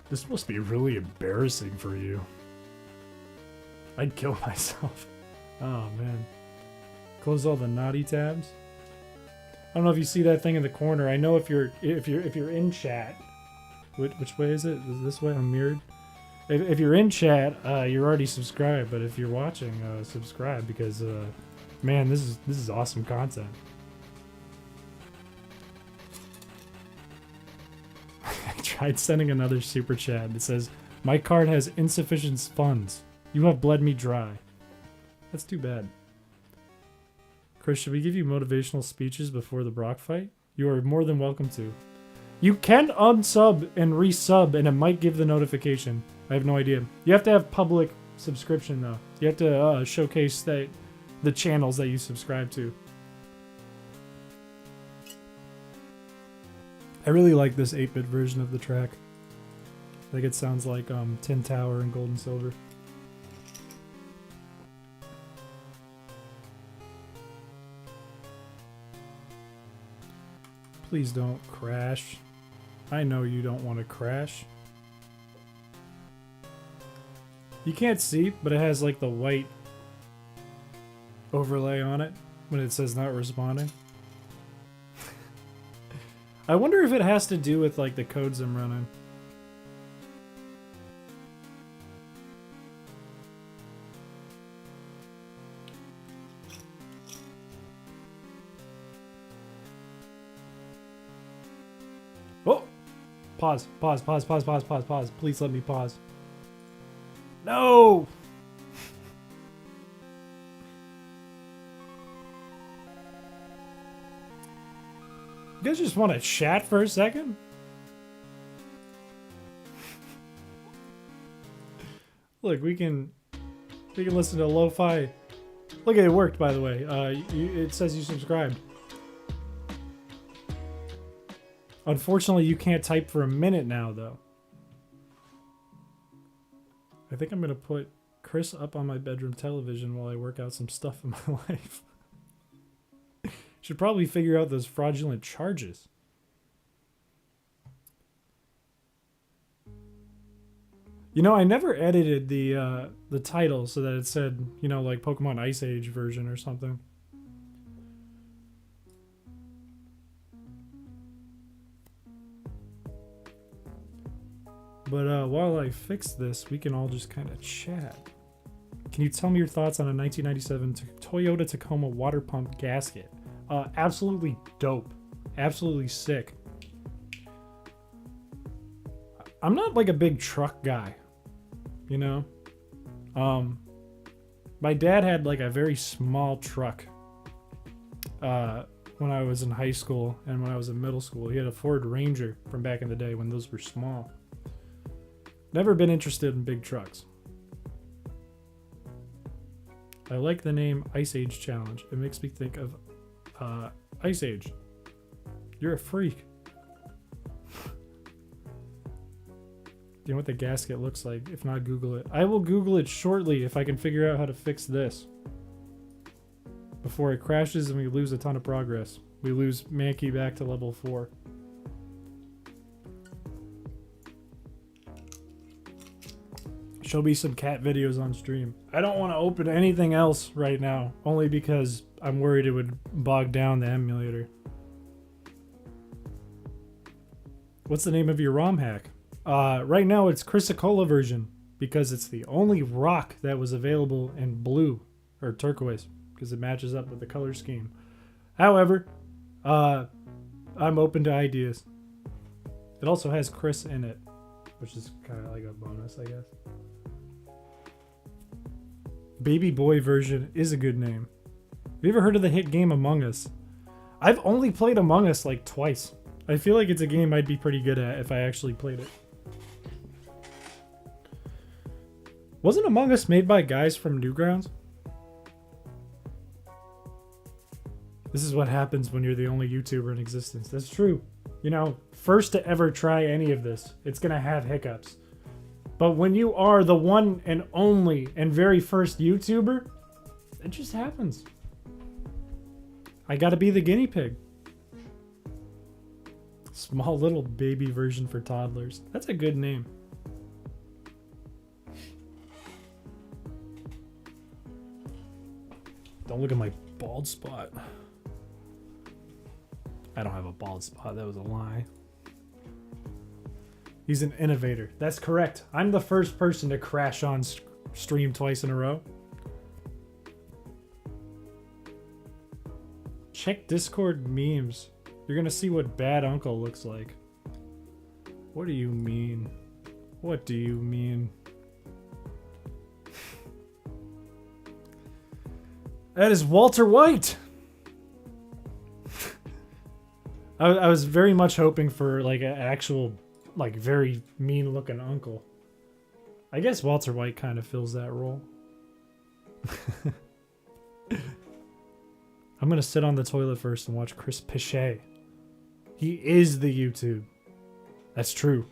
This must be really embarrassing for you. I'd kill myself. Oh man. Close all the naughty tabs. I don't know if you see that thing in the corner. I know if you're in chat. Which way is it? Is this way? I'm mirrored. If you're in chat, you're already subscribed. But if you're watching, subscribe because man, this is awesome content. I tried sending another super chat that says, "My card has insufficient funds. You have bled me dry." That's too bad. Chris, should we give you motivational speeches before the Brock fight? You are more than welcome to. You can unsub and resub, and it might give the notification. I have no idea. You have to have public subscription, though. You have to showcase the channels that you subscribe to. I really like this 8-bit version of the track. I think it sounds like Tin Tower and Gold and Silver. Please don't crash. I know you don't want to crash. You can't see, but it has like the white overlay on it when it says not responding. I wonder if it has to do with like the codes I'm running. Oh! Pause. Pause. Pause. Pause. Pause. Pause. Pause. Please let me pause. No! You guys just want to chat for a second? Look, we can listen to lo-fi. Look, it worked, by the way. It says you subscribed. Unfortunately, you can't type for a minute now, though. I think I'm gonna put Chris up on my bedroom television while I work out some stuff in my life. Should probably figure out those fraudulent charges. You know, I never edited the title so that it said, you know, like Pokemon Ice Age version or something. But while I fix this, we can all just kind of chat. Can you tell me your thoughts on a 1997 Toyota Tacoma water pump gasket? Absolutely dope. Absolutely sick. I'm not like a big truck guy, you know? My dad had like a very small truck when I was in high school and when I was in middle school. He had a Ford Ranger from back in the day when those were small. Never been interested in big trucks. I like the name Ice Age Challenge. It makes me think of Ice Age. You're a freak. Do you know what the gasket looks like? If not, Google it. I will Google it shortly if I can figure out how to fix this. Before it crashes and we lose a ton of progress. We lose Mankey back to level 4. Show me some cat videos on stream. I don't want to open anything else right now, only because I'm worried it would bog down the emulator. What's the name of your ROM hack? Right now it's Chrysocolla version, because it's the only rock that was available in blue or turquoise, because it matches up with the color scheme. However, I'm open to ideas. It also has Chris in it, which is kind of like a bonus, I guess. Baby Boy version is a good name. Have you ever heard of the hit game Among Us? I've only played Among Us like twice. I feel like it's a game I'd be pretty good at if I actually played it. Wasn't Among Us made by guys from Newgrounds? This is what happens when you're the only YouTuber in existence. That's true. You know, first to ever try any of this, it's gonna have hiccups. But when you are the one and only and very first YouTuber, it just happens. I gotta be the guinea pig. Small little baby version for toddlers. That's a good name. Don't look at my bald spot. I don't have a bald spot. That was a lie. He's an innovator. That's correct. I'm the first person to crash on stream twice in a row. Check Discord memes. You're gonna see what bad uncle looks like. What do you mean? What do you mean? That is Walter White! I was very much hoping for like an actual, like very mean looking uncle. I guess Walter White kind of fills that role. I'm gonna sit on the toilet first and watch Chris Piché. He is the YouTube. That's true.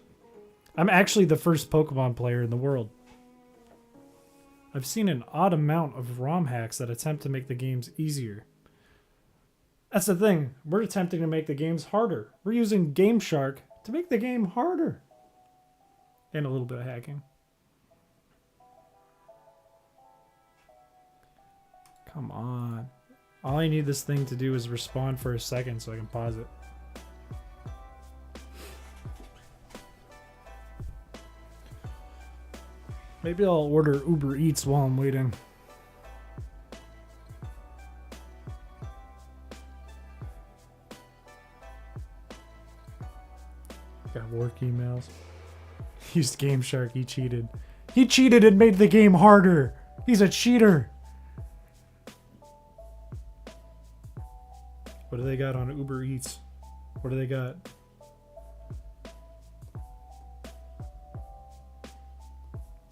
I'm actually the first Pokemon player in the world. I've seen an odd amount of ROM hacks that attempt to make the games easier. That's the thing. We're attempting to make the games harder. We're using Game Shark to make the game harder. And a little bit of hacking. Come on. All I need this thing to do is respond for a second so I can pause it. Maybe I'll order Uber Eats while I'm waiting. Got work emails. Used Game Shark, he cheated. He cheated and made the game harder! He's a cheater! What do they got on Uber Eats? What do they got?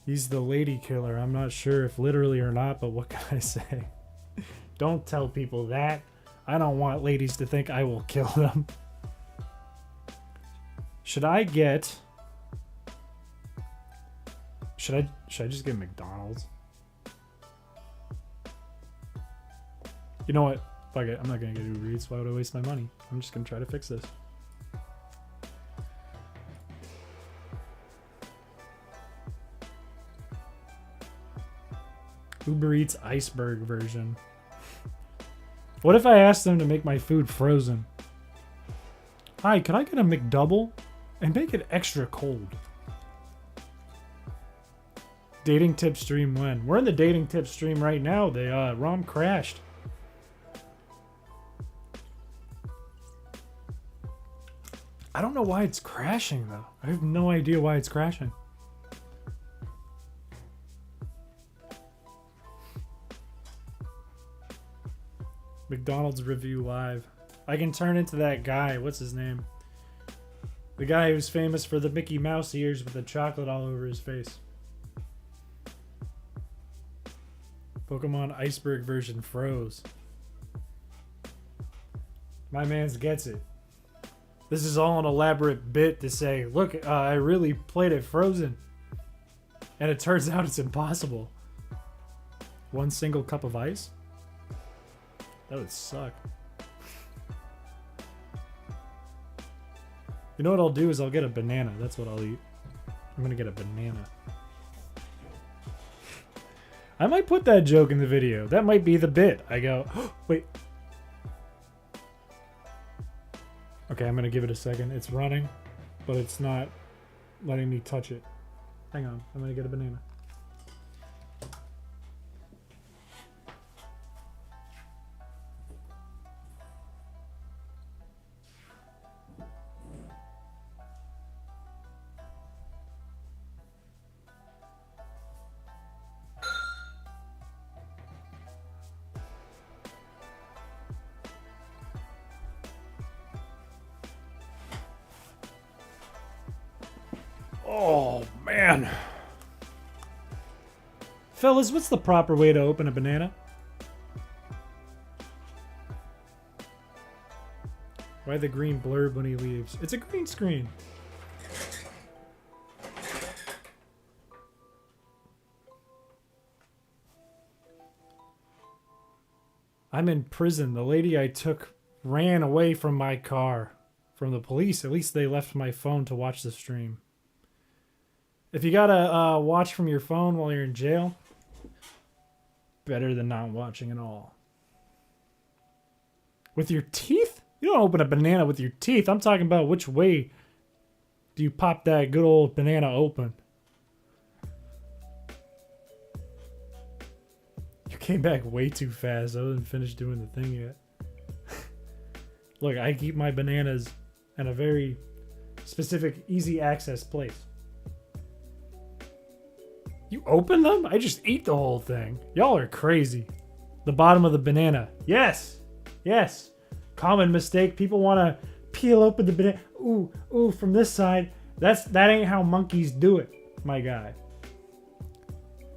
He's the lady killer. I'm not sure if literally or not, but what can I say? Don't tell people that. I don't want ladies to think I will kill them. Should I get... Should I just get McDonald's? You know what? Fuck it. I'm not gonna get Uber Eats. Why would I waste my money? I'm just gonna try to fix this. Uber Eats iceberg version. What if I asked them to make my food frozen? Hi, can I get a McDouble? And make it extra cold. Dating tip stream when? We're in the dating tip stream right now. The ROM crashed. I don't know why it's crashing though. I have no idea why it's crashing. McDonald's review live. I can turn into that guy. What's his name? The guy who's famous for the Mickey Mouse ears with the chocolate all over his face. Pokemon iceberg version froze. My man's gets it. This is all an elaborate bit to say, look, I really played it frozen. And it turns out it's impossible. One single cup of ice? That would suck. You know what I'll do is I'll get a banana. That's what I'll eat. I'm gonna get a banana. I might put that joke in the video. That might be the bit. I go, wait. Okay, I'm gonna give it a second. It's running, but it's not letting me touch it. Hang on, I'm gonna get a banana. Oh, man. Fellas, what's the proper way to open a banana? Why the green blurb when he leaves? It's a green screen. I'm in prison. The lady I took ran away from my car. From the police. At least they left my phone to watch the stream. If you gotta watch from your phone while you're in jail, better than not watching at all. With your teeth? You don't open a banana with your teeth. I'm talking about which way do you pop that good old banana open. You came back way too fast. I wasn't finished doing the thing yet. Look, I keep my bananas in a very specific, easy access place. You open them? I just ate the whole thing. Y'all are crazy. The bottom of the banana. Yes. Yes. Common mistake. People want to peel open the banana. Ooh, ooh, from this side. That ain't how monkeys do it, my guy.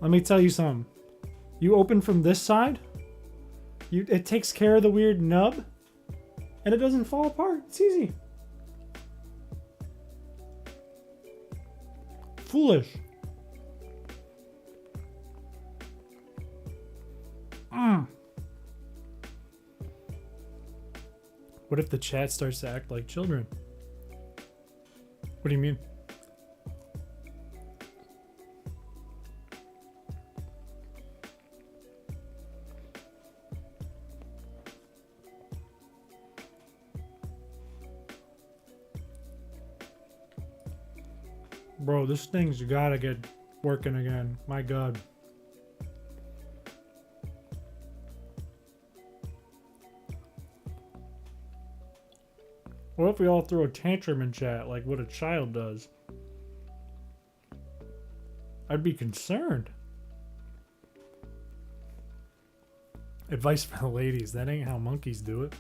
Let me tell you something. You open from this side, it takes care of the weird nub, and it doesn't fall apart. It's easy. Foolish. What if the chat starts to act like children? What do you mean? Bro, this thing's gotta get working again. My God. What if we all throw a tantrum in chat like what a child does? I'd be concerned. Advice for the ladies. That ain't how monkeys do it.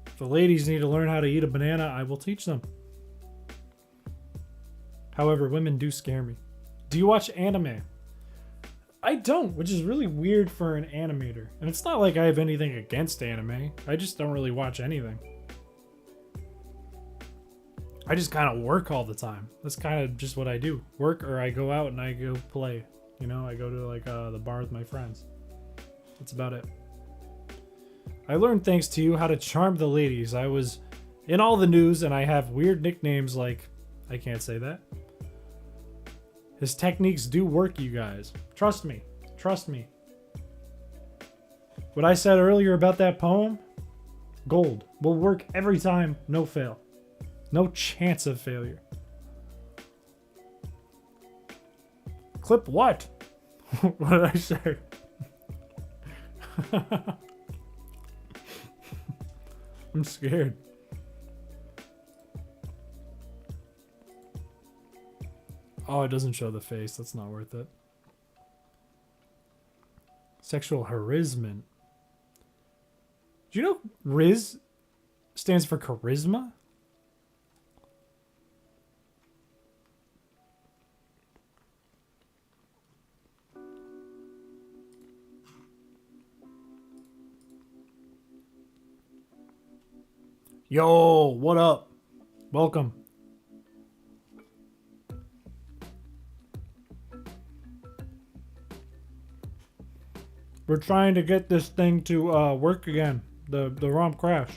If the ladies need to learn how to eat a banana, I will teach them. However, women do scare me. Do you watch anime? I don't, which is really weird for an animator. And it's not like I have anything against anime. I just don't really watch anything. I just kind of work all the time. That's kind of just what I do. Work, or I go out and I go play. You know, I go to like the bar with my friends. That's about it. I learned thanks to you how to charm the ladies. I was in all the news and I have weird nicknames like, I can't say that. His techniques do work, you guys. Trust me. Trust me. What I said earlier about that poem, gold. Will work every time, no fail. No chance of failure. Clip what? What did I say? I'm scared. Oh, it doesn't show the face. That's not worth it. Sexual harassment. Do you know Riz stands for charisma? Yo, what up? Welcome. We're trying to get this thing to work again. The ROM crash.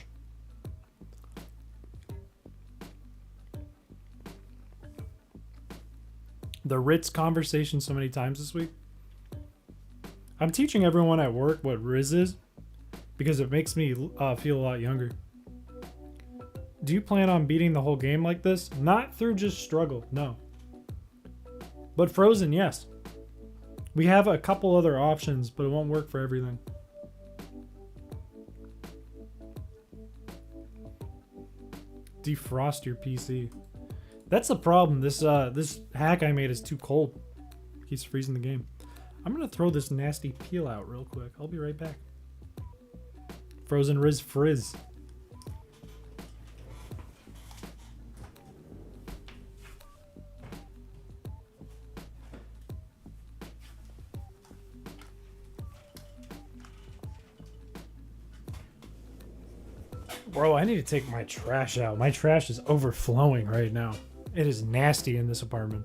The Ritz conversation so many times this week. I'm teaching everyone at work what Riz is because it makes me feel a lot younger. Do you plan on beating the whole game like this? Not through just struggle, no. But Frozen, yes. We have a couple other options, but it won't work for everything. Defrost your PC. That's the problem. This hack I made is too cold. It keeps freezing the game. I'm gonna throw this nasty peel out real quick. I'll be right back. Frozen Riz Frizz. Bro, I need to take my trash out. My trash is overflowing right now. It is nasty in this apartment.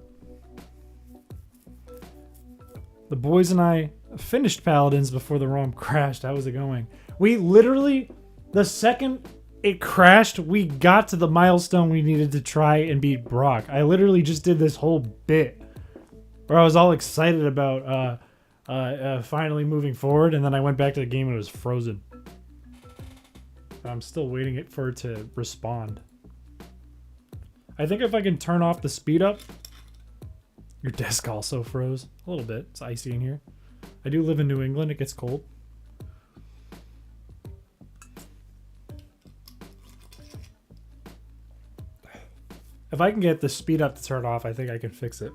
The boys and I finished Paladins before the ROM crashed. How was it going? We literally, the second it crashed, we got to the milestone we needed to try and beat Brock. I literally just did this whole bit where I was all excited about finally moving forward, and then I went back to the game and it was frozen. I'm still waiting for it to respond. I think if I can turn off the speed up... Your desk also froze. A little bit. It's icy in here. I do live in New England. It gets cold. If I can get the speed up to turn off, I think I can fix it.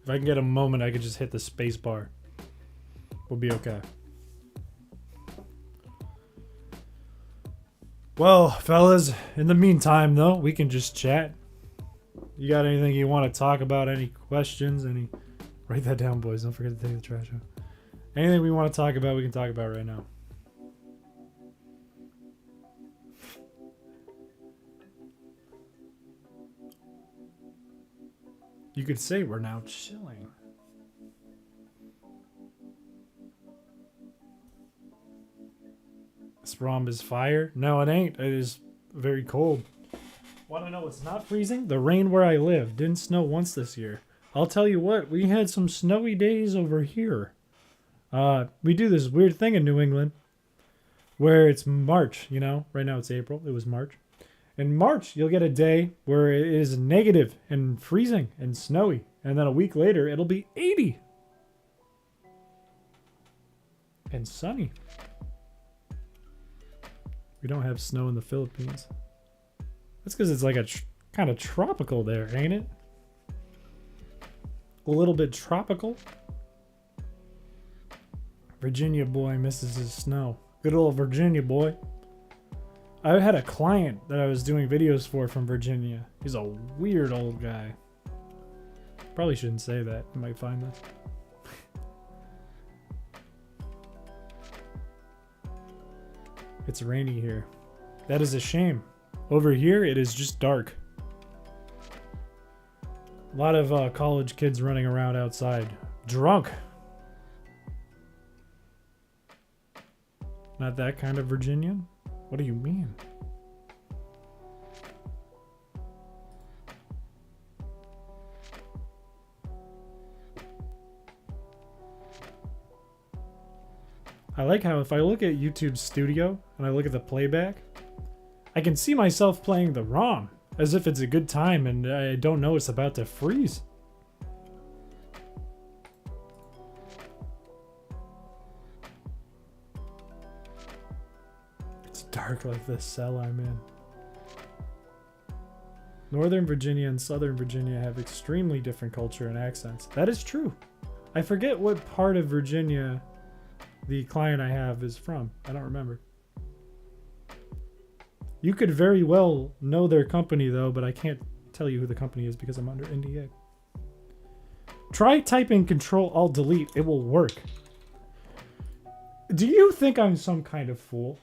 If I can get a moment, I could just hit the space bar. We'll be okay. Well, fellas, in the meantime, though, we can just chat. You got anything you want to talk about? Any questions? Any? Write that down, boys. Don't forget to take the trash out. Anything we want to talk about, we can talk about right now. You could say we're now chilling. This ROM is fire? No, it ain't. It is very cold. Want to know what's not freezing? The rain where I live. Didn't snow once this year. I'll tell you what, we had some snowy days over here. We do this weird thing in New England where it's March, you know? Right now it's April. It was March. In March, you'll get a day where it is negative and freezing and snowy. And then a week later, it'll be 80. And sunny. We don't have snow in the Philippines. That's because it's like a kind of tropical there, ain't it? A little bit tropical. Virginia boy misses his snow. Good old Virginia boy. I had a client that I was doing videos for from Virginia. He's a weird old guy. Probably shouldn't say that. You might find this. It's rainy here. That is a shame. Over here, it is just dark. A lot of college kids running around outside. Drunk. Not that kind of Virginian? What do you mean? I like how if I look at YouTube Studio and I look at the playback, I can see myself playing the ROM as if it's a good time and I don't know it's about to freeze. It's dark like this cell I'm in. Northern Virginia and Southern Virginia have extremely different culture and accents. That is true. I forget what part of Virginia the client I have is from. I don't remember. You could very well know their company though, but I can't tell you who the company is because I'm under NDA. Try typing Control-Alt-Delete. It will work. Do you think I'm some kind of fool?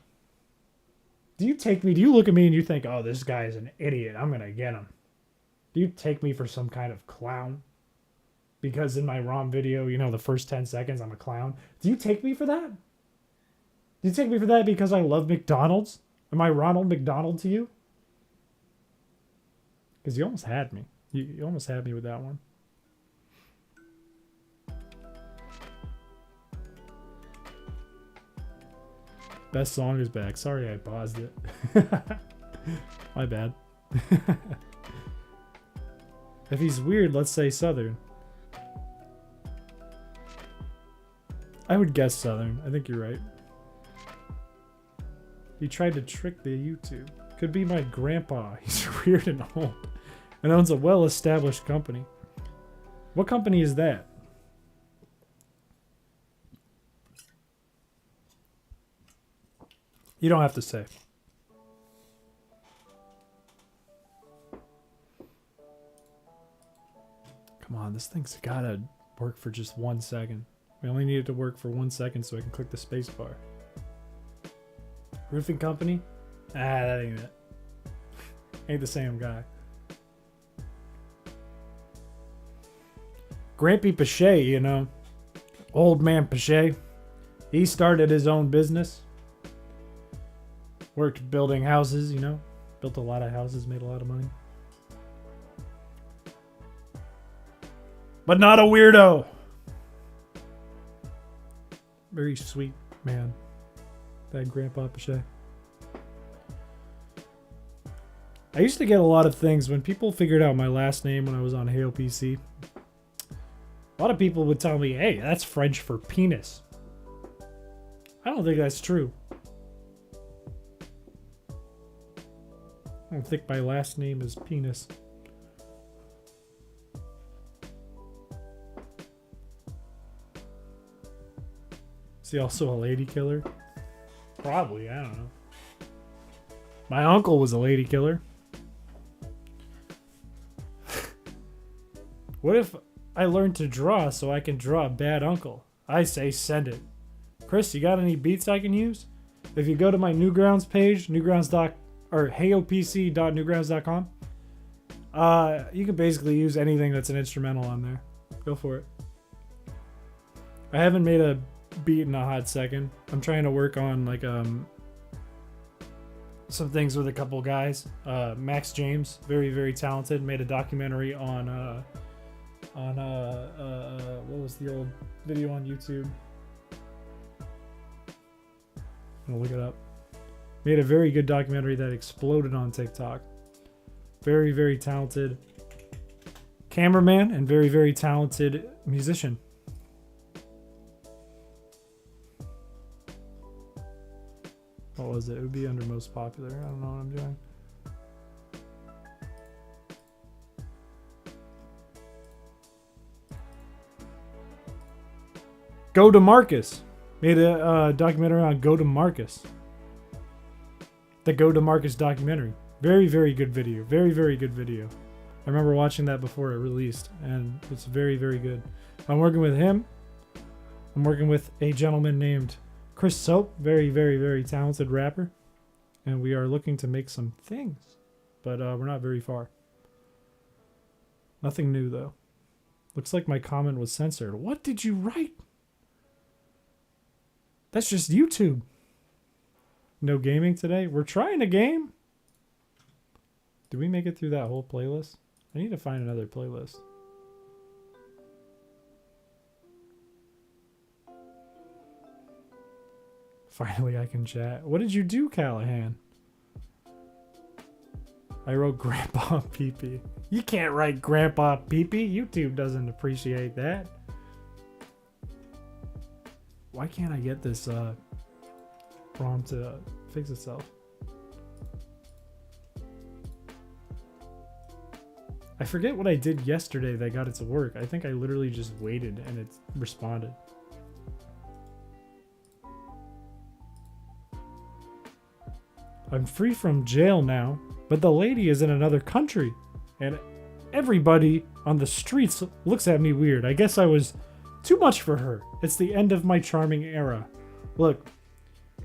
Do you look at me and you think, oh, this guy is an idiot. I'm going to get him. Do you take me for some kind of clown? Because in my ROM video, you know, the first 10 seconds, I'm a clown. Do you take me for that? Do you take me for that because I love McDonald's? Am I Ronald McDonald to you? Because you almost had me. You almost had me with that one. Best song is back. Sorry I paused it. My bad. If he's weird, let's say Southern. I would guess Southern. I think you're right. He tried to trick the YouTube. Could be my grandpa. He's weird and old. And owns a well-established company. What company is that? You don't have to say. Come on, this thing's gotta work for just 1 second. We only need it to work for 1 second so I can click the space bar. Roofing company? Ah, that ain't it. Ain't the same guy. Grampy Piché, you know. Old man Piché. He started his own business. Worked building houses, you know. Built a lot of houses, made a lot of money. But not a weirdo. Very sweet man. That Grandpa Piché. I used to get a lot of things when people figured out my last name when I was on Hail PC. A lot of people would tell me, hey, that's French for penis. I don't think that's true. I don't think my last name is penis. Is he also a lady killer? Probably, I don't know. My uncle was a lady killer. What if I learned to draw so I can draw a bad uncle? I say send it. Chris, you got any beats I can use? If you go to my Newgrounds page, heopc.newgrounds.com, you can basically use anything that's an instrumental on there. Go for it. I haven't made a beat in a hot second. I'm trying to work on like some things with a couple guys. Max James, very, very talented, made a documentary on what was the old video on YouTube? I'm gonna look it up. Made a very good documentary that exploded on TikTok. Very, very talented cameraman and very, very talented musician. What was it? It would be under most popular. I don't know what I'm doing. Go to Marcus. Made a documentary on Go to Marcus. The Go to Marcus documentary. Very, very good video. Very, very good video. I remember watching that before it released, and it's very, very good. I'm working with him. I'm working with a gentleman named Chris Soap. Very, very, very talented rapper. And we are looking to make some things. But we're not very far. Nothing new, though. Looks like my comment was censored. What did you write? That's just YouTube. No gaming today? We're trying a game. Did we make it through that whole playlist? I need to find another playlist. Finally, I can chat. What did you do, Callahan? I wrote Grandpa Pee-Pee. You can't write Grandpa Pee-Pee. YouTube doesn't appreciate that. Why can't I get this ROM to fix itself? I forget what I did yesterday that got it to work. I think I literally just waited and it responded. I'm free from jail now, but the lady is in another country. And everybody on the streets looks at me weird. I guess I was too much for her. It's the end of my charming era. Look,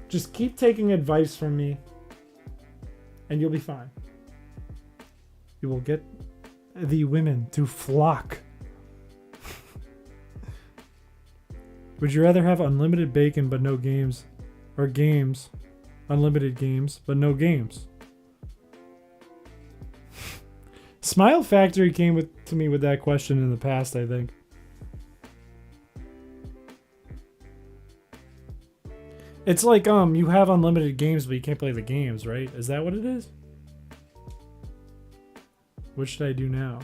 just keep taking advice from me, and you'll be fine. You will get the women to flock. Would you rather have unlimited bacon but no games, or games, unlimited games but no games? Smile Factory came to me with that question in the past, I think. It's like you have unlimited games, but you can't play the games, right? Is that what it is? What should I do now?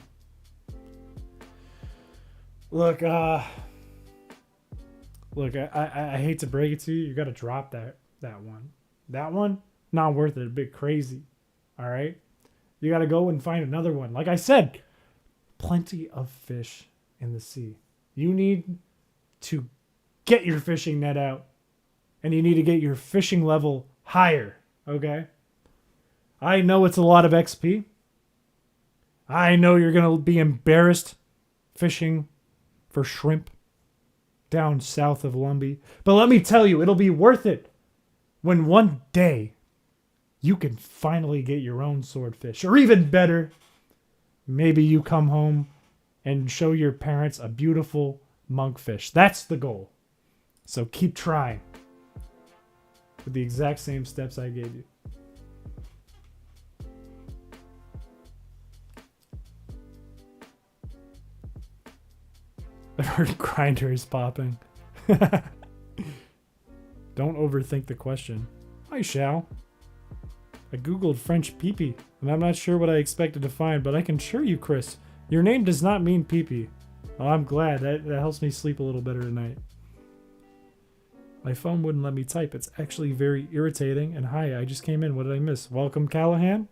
Look, I hate to break it to you. You got to drop that one. That one, not worth it. A bit crazy. All right? You got to go and find another one. Like I said, plenty of fish in the sea. You need to get your fishing net out. And you need to get your fishing level higher. Okay? I know it's a lot of XP. I know you're going to be embarrassed fishing for shrimp down south of Lumbee. But let me tell you, it'll be worth it when one day you can finally get your own swordfish. Or even better, maybe you come home and show your parents a beautiful monkfish. That's the goal. So keep trying with the exact same steps I gave you. I heard Grindr is popping. Don't overthink the question. Hi, Shao. I googled French pee-pee, and I'm not sure what I expected to find, but I can assure you, Chris, your name does not mean pee-pee. Oh, I'm glad. That helps me sleep a little better tonight. My phone wouldn't let me type. It's actually very irritating. And hi, I just came in. What did I miss? Welcome, Callahan.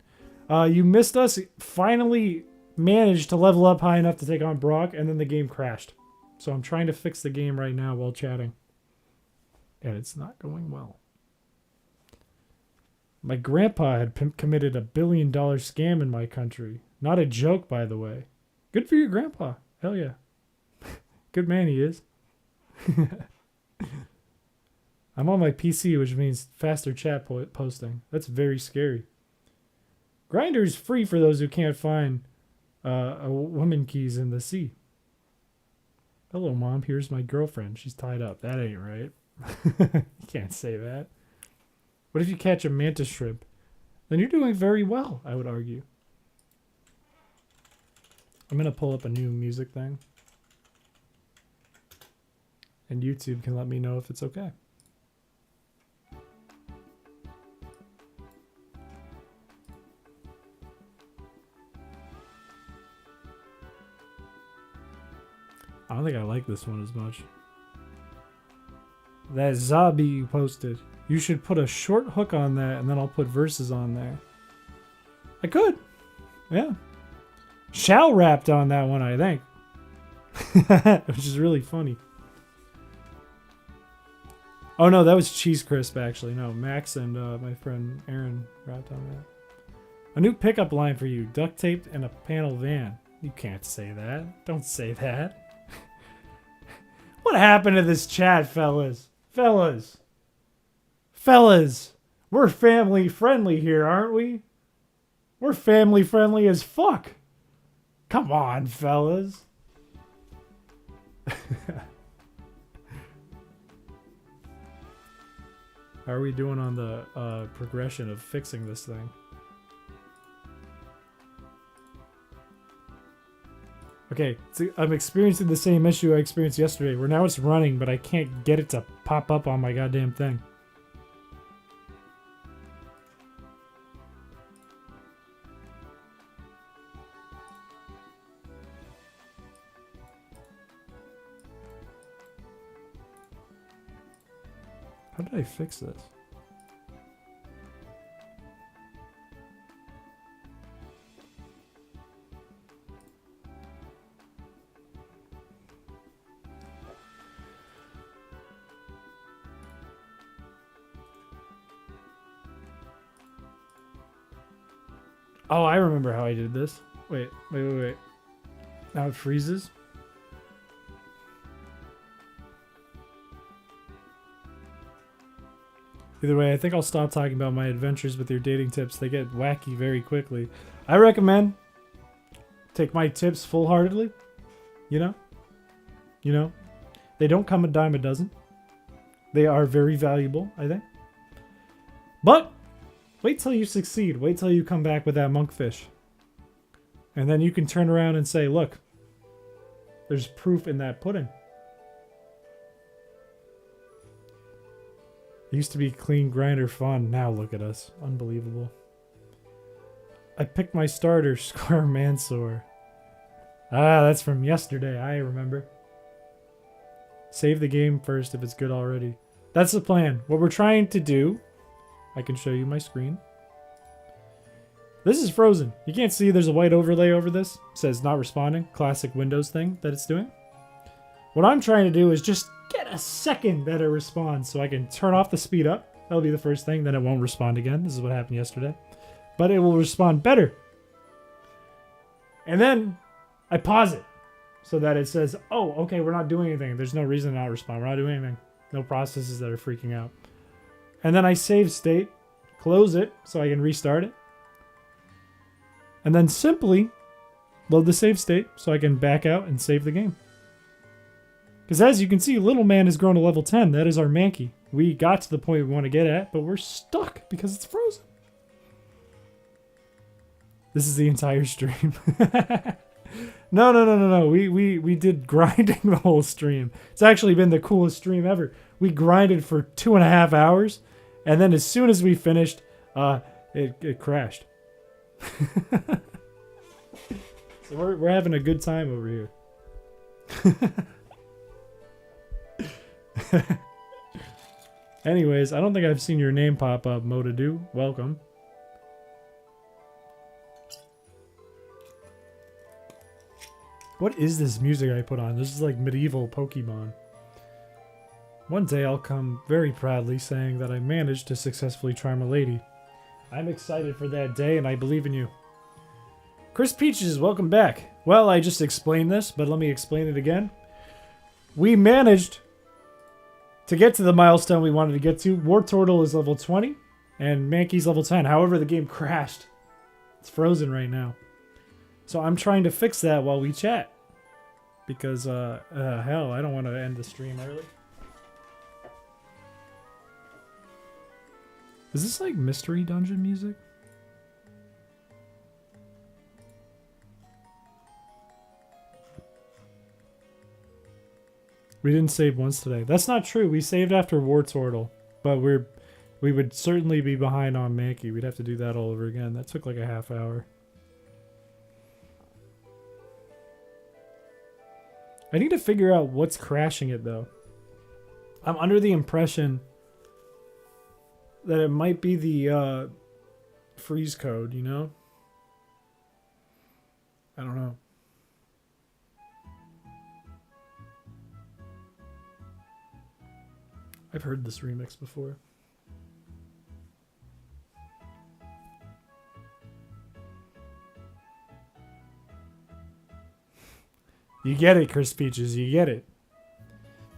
You missed us. Finally managed to level up high enough to take on Brock, and then the game crashed. So I'm trying to fix the game right now while chatting. And it's not going well. My grandpa had committed $1 billion scam in my country. Not a joke, by the way. Good for your grandpa. Hell yeah. Good man he is. I'm on my PC, which means faster chat posting. That's very scary. Grindr is free for those who can't find a woman keys in the sea. Hello, Mom. Here's my girlfriend. She's tied up. That ain't right. You can't say that. What if you catch a mantis shrimp? Then you're doing very well, I would argue. I'm going to pull up a new music thing. And YouTube can let me know if it's okay. I don't think I like this one as much. That Zabi you posted. You should put a short hook on that, and then I'll put verses on there. I could. Yeah. Shao rapped on that one, I think. Which is really funny. Oh, no, that was Cheese Crisp, actually. No, Max and my friend Aaron rapped on that. A new pickup line for you. Duct taped in a panel van. You can't say that. Don't say that. What happened to this chat, fellas? Fellas, we're family friendly here, aren't we? We're family friendly as fuck. Come on, fellas. How are we doing on the progression of fixing this thing? Okay, so I'm experiencing the same issue I experienced yesterday, where now it's running, but I can't get it to pop up on my goddamn thing. How did I fix this? Oh, I remember how I did this. Wait. Now it freezes. Either way, I think I'll stop talking about my adventures with your dating tips. They get wacky very quickly. I recommend take my tips full-heartedly. You know? They don't come a dime a dozen. They are very valuable, I think. But wait till you succeed. Wait till you come back with that monkfish. And then you can turn around and say, look, there's proof in that pudding. It used to be clean grinder fun. Now look at us. Unbelievable. I picked my starter, Scar Mansour. Ah, that's from yesterday. I remember. Save the game first if it's good already. That's the plan. What we're trying to do... I can show you my screen. This is frozen. You can't see there's a white overlay over this. It says not responding. Classic Windows thing that it's doing. What I'm trying to do is just get a second that it responds so I can turn off the speed up. That'll be the first thing. Then it won't respond again. This is what happened yesterday. But it will respond better. And then I pause it so that it says, oh, okay, we're not doing anything. There's no reason to not respond. We're not doing anything. No processes that are freaking out. And then I save state, close it so I can restart it. And then simply load the save state so I can back out and save the game. Because as you can see, Little Man has grown to level 10. That is our Mankey. We got to the point we want to get at, but we're stuck because it's frozen. This is the entire stream. No. We did grinding the whole stream. It's actually been the coolest stream ever. We grinded for 2.5 hours, and then as soon as we finished, it crashed. So we're having a good time over here. Anyways, I don't think I've seen your name pop up, Motadu. Welcome. What is this music I put on? This is like medieval Pokemon. One day I'll come very proudly saying that I managed to successfully charm a lady. I'm excited for that day and I believe in you. Chris Peaches, welcome back. Well, I just explained this, but let me explain it again. We managed to get to the milestone we wanted to get to. Wartortle is level 20 and Mankey's level 10. However, the game crashed. It's frozen right now. So I'm trying to fix that while we chat. Because, hell, I don't want to end the stream early. Is this like mystery dungeon music? We didn't save once today. That's not true. We saved after Wartortle. But we would certainly be behind on Mankey. We'd have to do that all over again. That took like a half hour. I need to figure out what's crashing it, though. I'm under the impression that it might be the freeze code, you know? I don't know. I've heard this remix before. You get it, Chris Peaches. You get it.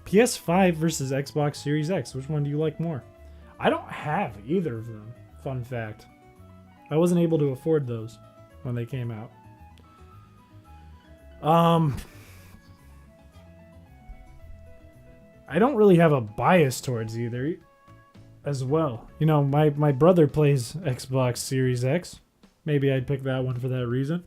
PS5 versus Xbox Series X. Which one do you like more? I don't have either of them. Fun fact. I wasn't able to afford those when they came out. I don't really have a bias towards either as well. You know, my brother plays Xbox Series X. Maybe I'd pick that one for that reason.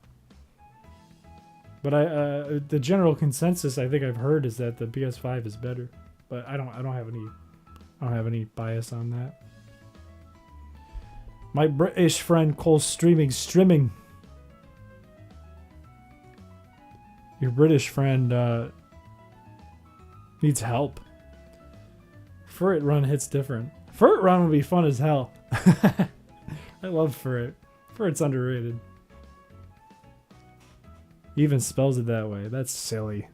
But the general consensus I think I've heard is that the PS5 is better. But I don't have any bias on that. My British friend Cole's streaming. Your British friend needs help. Furret Run hits different. Furret Run would be fun as hell. I love Furret. Furret's underrated. He even spells it that way. That's silly.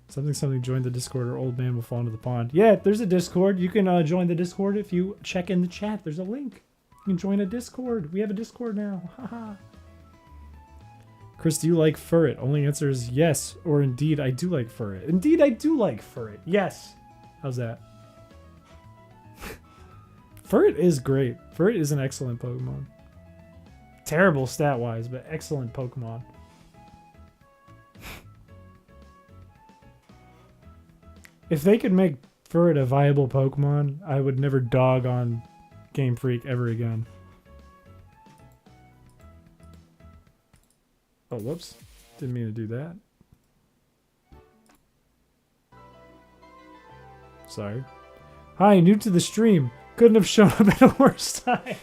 Something join the Discord or old man will fall into the pond. Yeah, there's a Discord. You can join the Discord if you check in the chat. There's a link. You can join a Discord. We have a Discord now. Haha. Chris, do you like Furret? Only answer is yes, or indeed I do like Furret. Indeed I do like Furret. Yes. How's that? Furret is great. Furret is an excellent Pokemon. Terrible stat-wise, but excellent Pokemon. If they could make Furret a viable Pokemon, I would never dog on Game Freak ever again. Oh, whoops. Didn't mean to do that. Sorry. Hi, new to the stream. Couldn't have shown up at a worse time.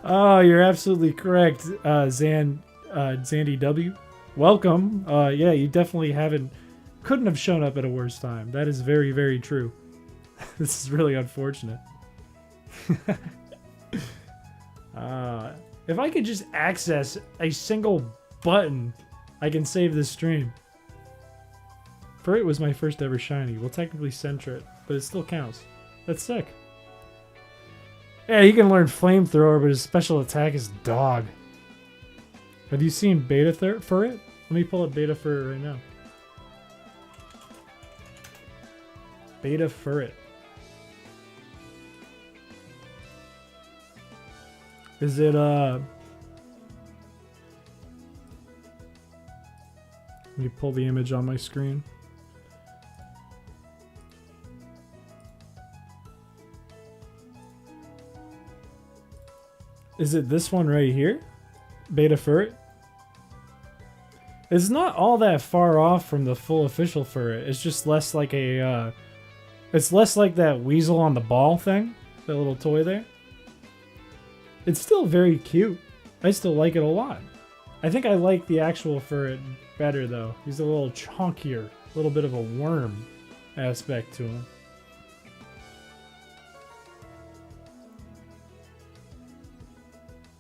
Oh, you're absolutely correct, Zandy W. Welcome. Yeah, you definitely couldn't have shown up at a worse time. That is very, very true. This is really unfortunate. If I could just access a single button, I can save this stream. Furret was my first ever shiny. We'll technically center it, but it still counts. That's sick. Yeah, he can learn Flamethrower, but his special attack is Dog. Have you seen Beta Furret? Let me pull up Beta Furret right now. Beta Furret. Is it, Let me pull the image on my screen. Is it this one right here? Beta Furret? It's not all that far off from the full official Furret. It's just less like a, it's less like that weasel on the ball thing. That little toy there. It's still very cute. I still like it a lot. I think I like the actual Furret better though. He's a little chunkier. A little bit of a worm aspect to him.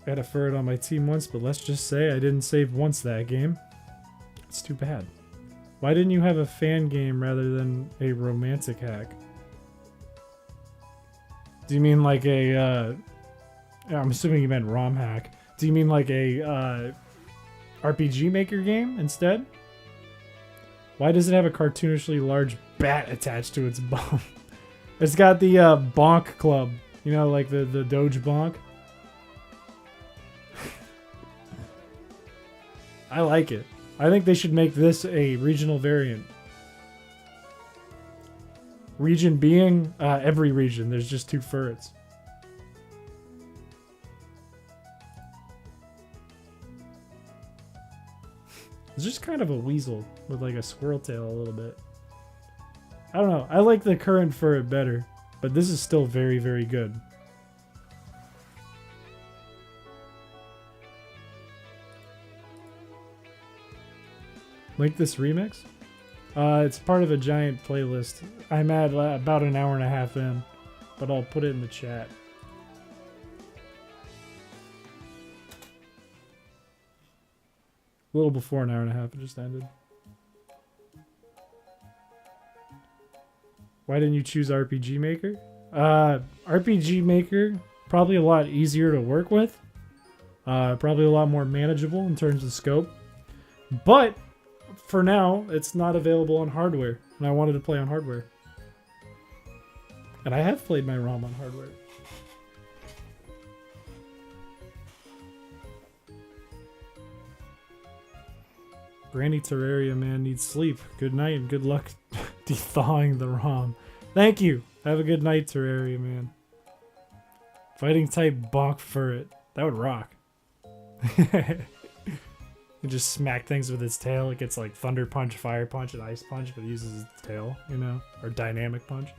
I had a Furret on my team once, but let's just say I didn't save once that game. It's too bad. Why didn't you have a fan game rather than a romantic hack? Do you mean like a, I'm assuming you meant ROM hack. Do you mean like a RPG Maker game instead? Why does it have a cartoonishly large bat attached to its bum? It's got the Bonk Club. You know, like the Doge Bonk. I like it. I think they should make this a regional variant. Region being every region. There's just 2 Furrets. It's just kind of a weasel with like a squirrel tail a little bit. I don't know. I like the current Furret better, but this is still very, very good. Link this remix? It's part of a giant playlist. I'm at about an hour and a half in, but I'll put it in the chat. A little before an hour and a half, it just ended. Why didn't you choose RPG Maker? RPG Maker, probably a lot easier to work with. Probably a lot more manageable in terms of scope. But for now, it's not available on hardware, and I wanted to play on hardware. And I have played my ROM on hardware. Granny Terraria man needs sleep. Good night and good luck de-thawing the ROM. Thank you. Have a good night, Terraria man. Fighting type Bonk Furret. That would rock. You just smack things with its tail. It gets like Thunder Punch, Fire Punch, and Ice Punch, but it uses its tail, you know? Or Dynamic Punch.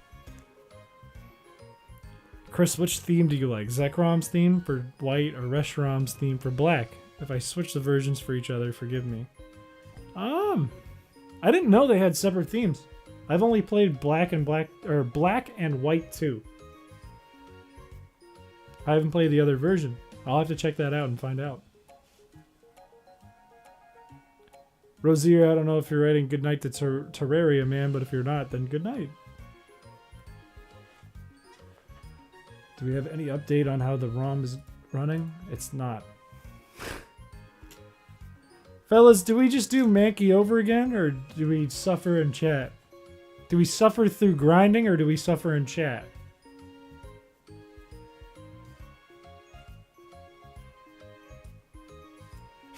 Chris, which theme do you like? Zekrom's theme for white or Reshiram's theme for black? If I switch the versions for each other, forgive me. I didn't know they had separate themes. I've only played black and white 2. I haven't played the other version. I'll have to check that out and find out. Rosier, I don't know if you're writing good night to Terraria, man, but if you're not, then good night. Do we have any update on how the ROM is running? It's not. Fellas, do we just do Mankey over again, or do we suffer in chat? Do we suffer through grinding, or do we suffer in chat?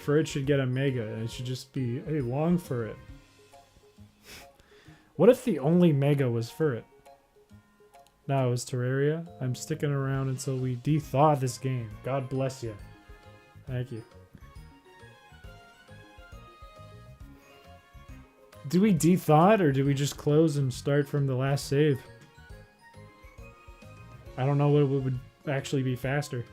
Furret should get a Mega, and it should just be a long Furret. What if the only Mega was Furret? No, it was Terraria. I'm sticking around until we de-thaw this game. God bless you. Thank you. Do we de-thaw it, or do we just close and start from the last save? I don't know what would actually be faster.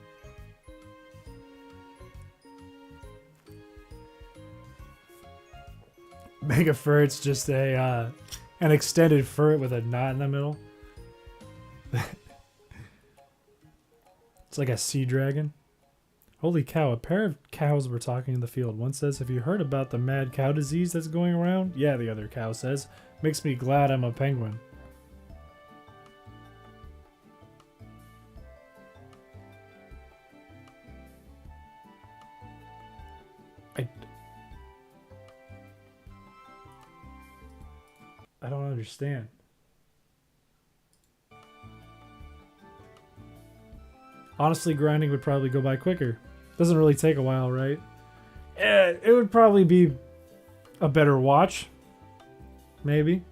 Mega Furret's just a an extended furret with a knot in the middle. It's like a sea dragon. Holy cow, a pair of cows were talking in the field. One says, "Have you heard about the mad cow disease that's going around?" "Yeah," the other cow says. "Makes me glad I'm a penguin." I don't understand. Honestly, grinding would probably go by quicker. Doesn't really take a while, right? It would probably be a better watch. Maybe.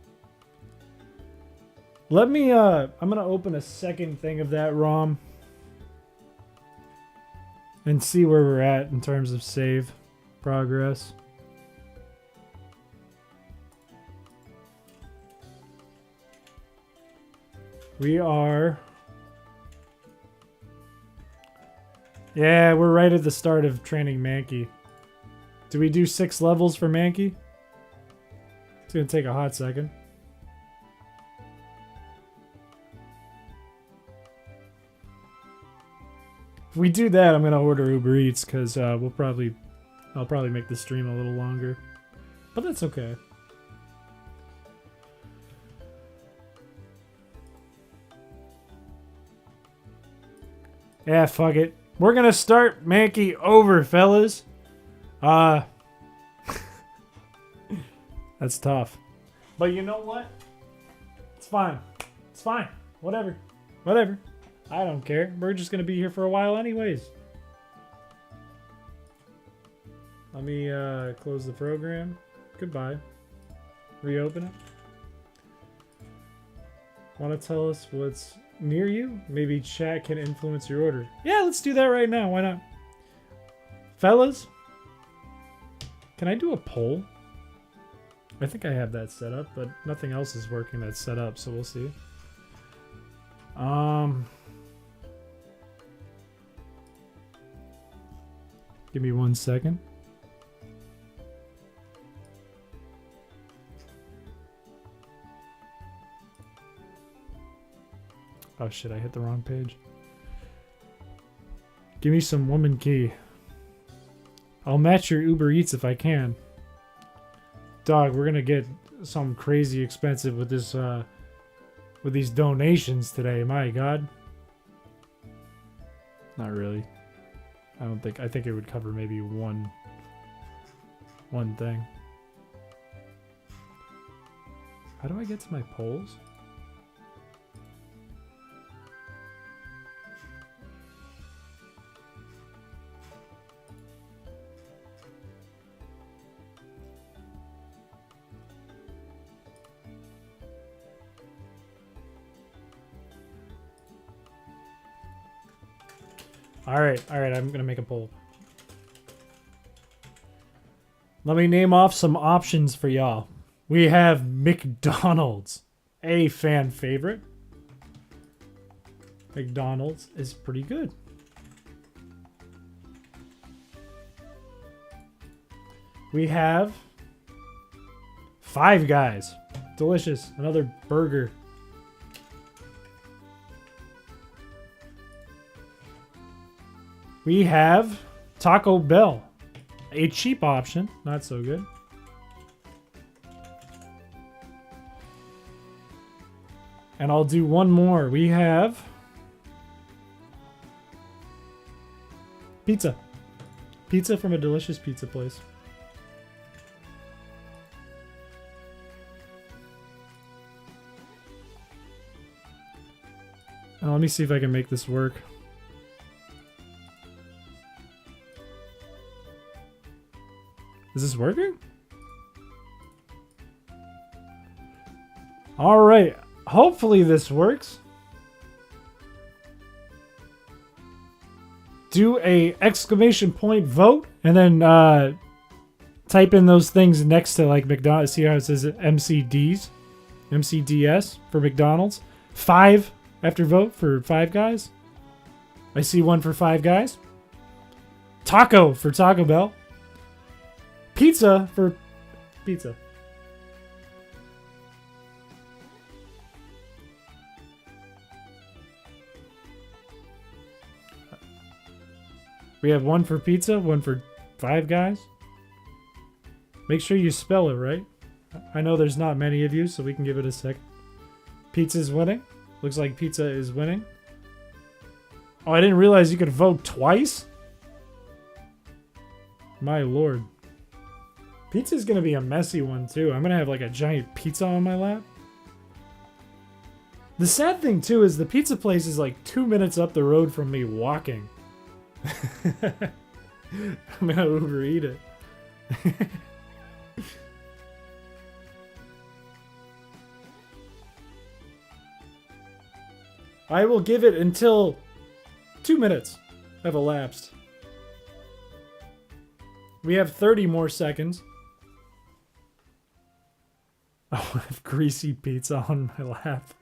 Let me, I'm gonna open a second thing of that ROM and see where we're at in terms of save progress. We are... Yeah, we're right at the start of training Mankey. Do we do 6 levels for Mankey? It's gonna take a hot second. If we do that, I'm gonna order Uber Eats because I'll probably make the stream a little longer, but that's okay. Yeah, fuck it. We're gonna start Mankey over, fellas. That's tough. But you know what? It's fine. It's fine. Whatever. Whatever. I don't care. We're just gonna be here for a while anyways. Let me close the program. Goodbye. Reopen it. Want to tell us what's near you? Maybe chat can influence your order. Yeah, let's do that right now. Why not? Fellas, can I do a poll? I think I have that set up, but nothing else is working that's set up, so we'll see. Give me 1 second. Oh shit, I hit the wrong page. Give me some woman key. I'll match your Uber Eats if I can. Dog, we're gonna get something crazy expensive with this with these donations today, my god. Not really. I think it would cover maybe one thing. How do I get to my polls? Alright, I'm gonna make a poll. Let me name off some options for y'all. We have McDonald's, a fan favorite. McDonald's is pretty good. We have Five Guys, delicious, another burger. We have Taco Bell, a cheap option, not so good. And I'll do one more. We have pizza. Pizza from a delicious pizza place. And let me see if I can make this work. Is this working? All right. Hopefully this works. Do a exclamation point vote and then type in those things next to like McDonald's. See how it says MCDs? MCDS for McDonald's. 5 after vote for Five Guys. I see one for Five Guys. Taco for Taco Bell. Pizza for pizza. We have one for pizza, one for Five Guys. Make sure you spell it right. I know there's not many of you, so we can give it a sec. Pizza's winning. Looks like pizza is winning. Oh, I didn't realize you could vote twice? My lord. Pizza's gonna be a messy one, too. I'm gonna have like a giant pizza on my lap. The sad thing, too, is the pizza place is like 2 minutes up the road from me walking. I'm gonna Uber eat it. I will give it until 2 minutes have elapsed. We have 30 more seconds. Oh, I have greasy pizza on my lap.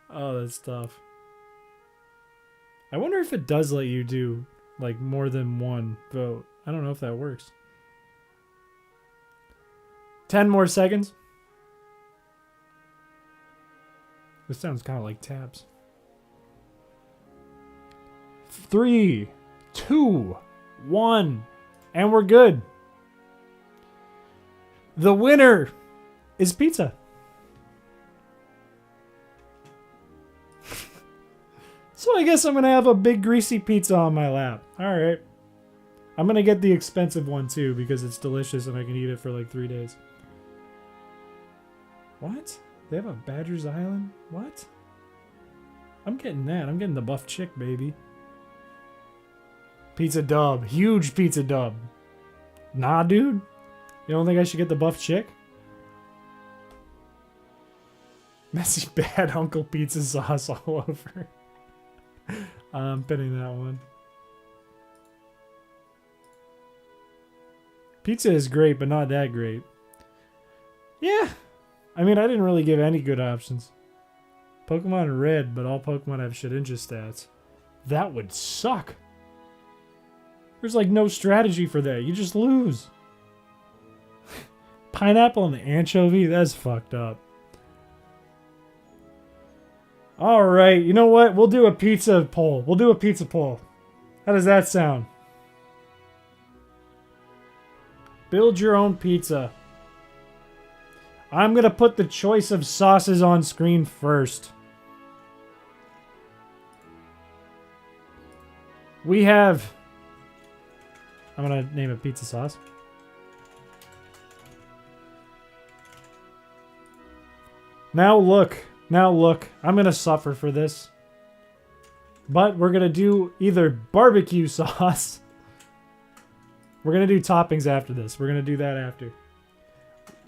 Oh, that's tough. I wonder if it does let you do like more than one vote. I don't know if that works. 10 more seconds. This sounds kind of like tabs. 3, 2, 1, and we're good. The winner is pizza. So I guess I'm going to have a big greasy pizza on my lap. Alright. I'm going to get the expensive one too because it's delicious and I can eat it for like 3 days. What? They have a Badger's Island? What? I'm getting that. I'm getting the buff chick, baby. Pizza dub. Huge pizza dub. Nah, dude. You don't think I should get the buff chick? Messy bad Uncle Pizza sauce all over. I'm pinning that one. Pizza is great, but not that great. Yeah. I mean, I didn't really give any good options. Pokemon Red, but all Pokemon have Shedinja stats. That would suck. There's like no strategy for that. You just lose. Pineapple and the anchovy? That's fucked up. Alright, you know what? We'll do a pizza poll. We'll do a pizza poll. How does that sound? Build your own pizza. I'm gonna put the choice of sauces on screen first. We have... I'm gonna name it pizza sauce. Now look. Now look. I'm gonna suffer for this. But we're gonna do either barbecue sauce. We're gonna do toppings after this. We're gonna do that after.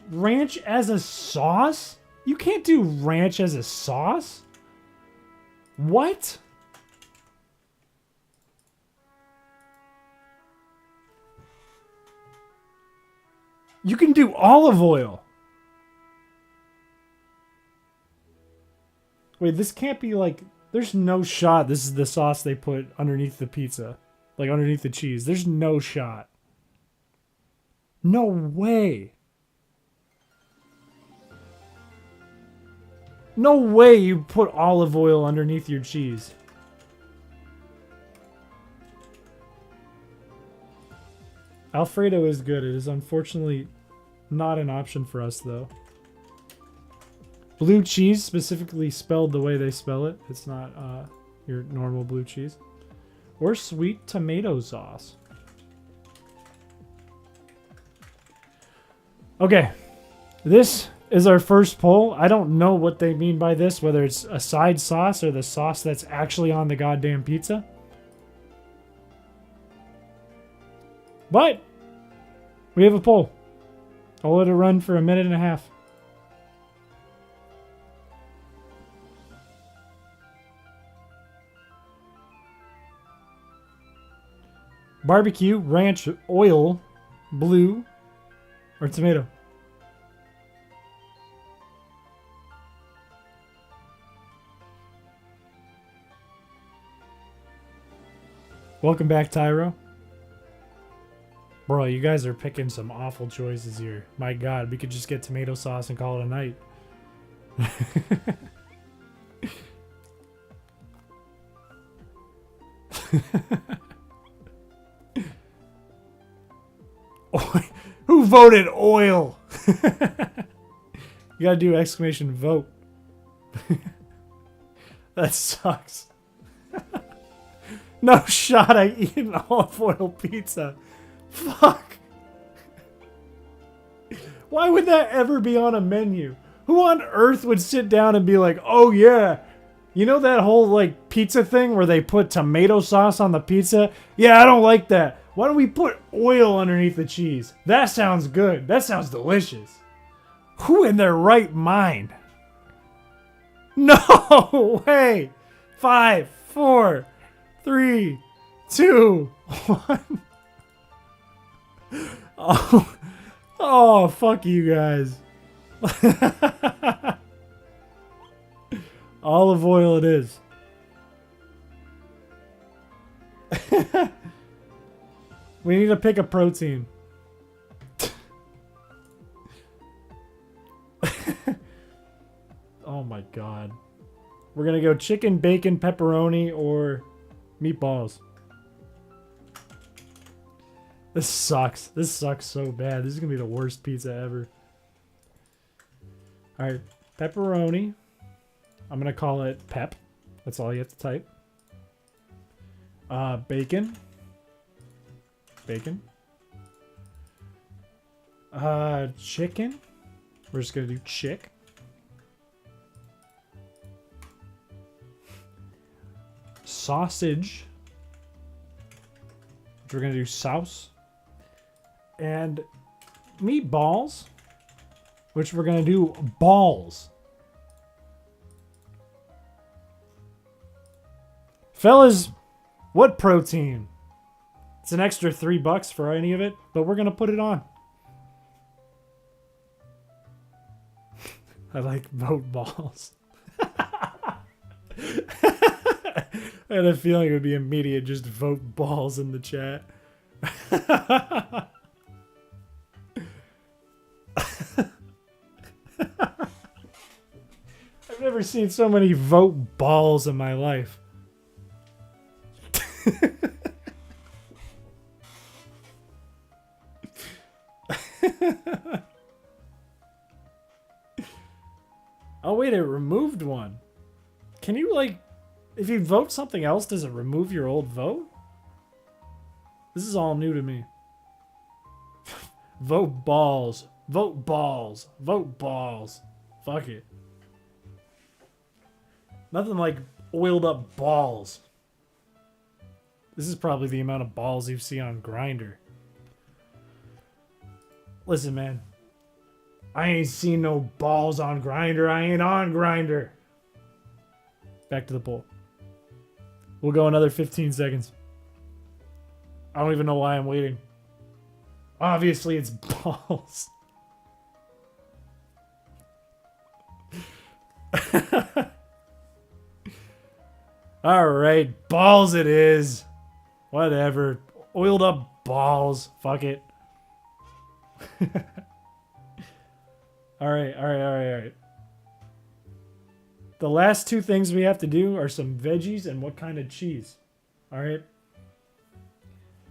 Ranch as a sauce? You can't do ranch as a sauce? What? You can do olive oil. Wait, this can't be like... There's no shot this is the sauce they put underneath the pizza. Like underneath the cheese. There's no shot. No way. No way you put olive oil underneath your cheese. Alfredo is good. It is unfortunately not an option for us, though. Blue cheese, specifically spelled the way they spell it. It's not your normal blue cheese. Or sweet tomato sauce. Okay. This is our first poll. I don't know what they mean by this, whether it's a side sauce or the sauce that's actually on the goddamn pizza. But we have a poll. I'll let it run for a minute and a half. Barbecue, ranch, oil, blue, or tomato? Welcome back, Tyro. Bro, you guys are picking some awful choices here. My god, we could just get tomato sauce and call it a night. Who voted oil? You gotta do exclamation vote. That sucks. No shot, I eat an olive oil pizza. Fuck. Why would that ever be on a menu? Who on earth would sit down and be like, oh yeah, you know that whole like pizza thing where they put tomato sauce on the pizza? Yeah, I don't like that. Why don't we put oil underneath the cheese? That sounds good. That sounds delicious. Who in their right mind? No way. 5, 4, 3, 2, 1. Oh, fuck you guys. Olive oil it is. We need to pick a protein. Oh my god. We're gonna go chicken, bacon, pepperoni, or meatballs. This sucks. This sucks so bad. This is gonna be the worst pizza ever. Alright, pepperoni. I'm gonna call it pep. That's all you have to type. Bacon. Bacon. Chicken. We're just gonna do chick. Sausage. Which we're gonna do sauce. And meatballs. Which we're gonna do balls. Fellas, what protein? It's an extra $3 for any of it, but we're gonna put it on. I like vote balls. I had a feeling it would be immediate, just vote balls in the chat. I've never seen so many vote balls in my life. Oh wait, it removed one. Can you like, if you vote something else, does it remove your old vote? This is all new to me. Vote balls. Vote balls. Vote balls. Fuck it. Nothing like oiled up balls. This is probably the amount of balls you see on Grindr. Listen, man. I ain't seen no balls on Grindr. I ain't on Grindr. Back to the poll. We'll go another 15 seconds. I don't even know why I'm waiting. Obviously, it's balls. Alright, balls it is. Whatever. Oiled up balls. Fuck it. Alright. The last two things we have to do are some veggies and what kind of cheese. Alright.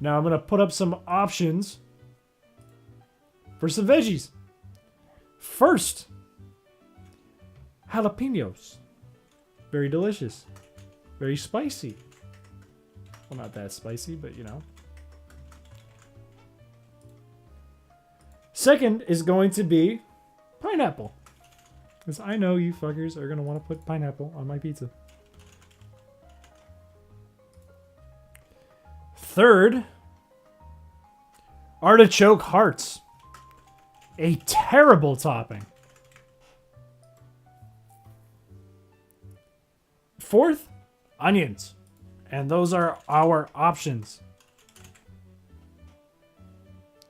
Now I'm going to put up some options for some veggies. First, jalapenos. Very delicious. Very spicy. Well, not that spicy, but you know. Second is going to be pineapple. Because I know you fuckers are going to want to put pineapple on my pizza. Third, artichoke hearts. A terrible topping. Fourth, onions. And those are our options.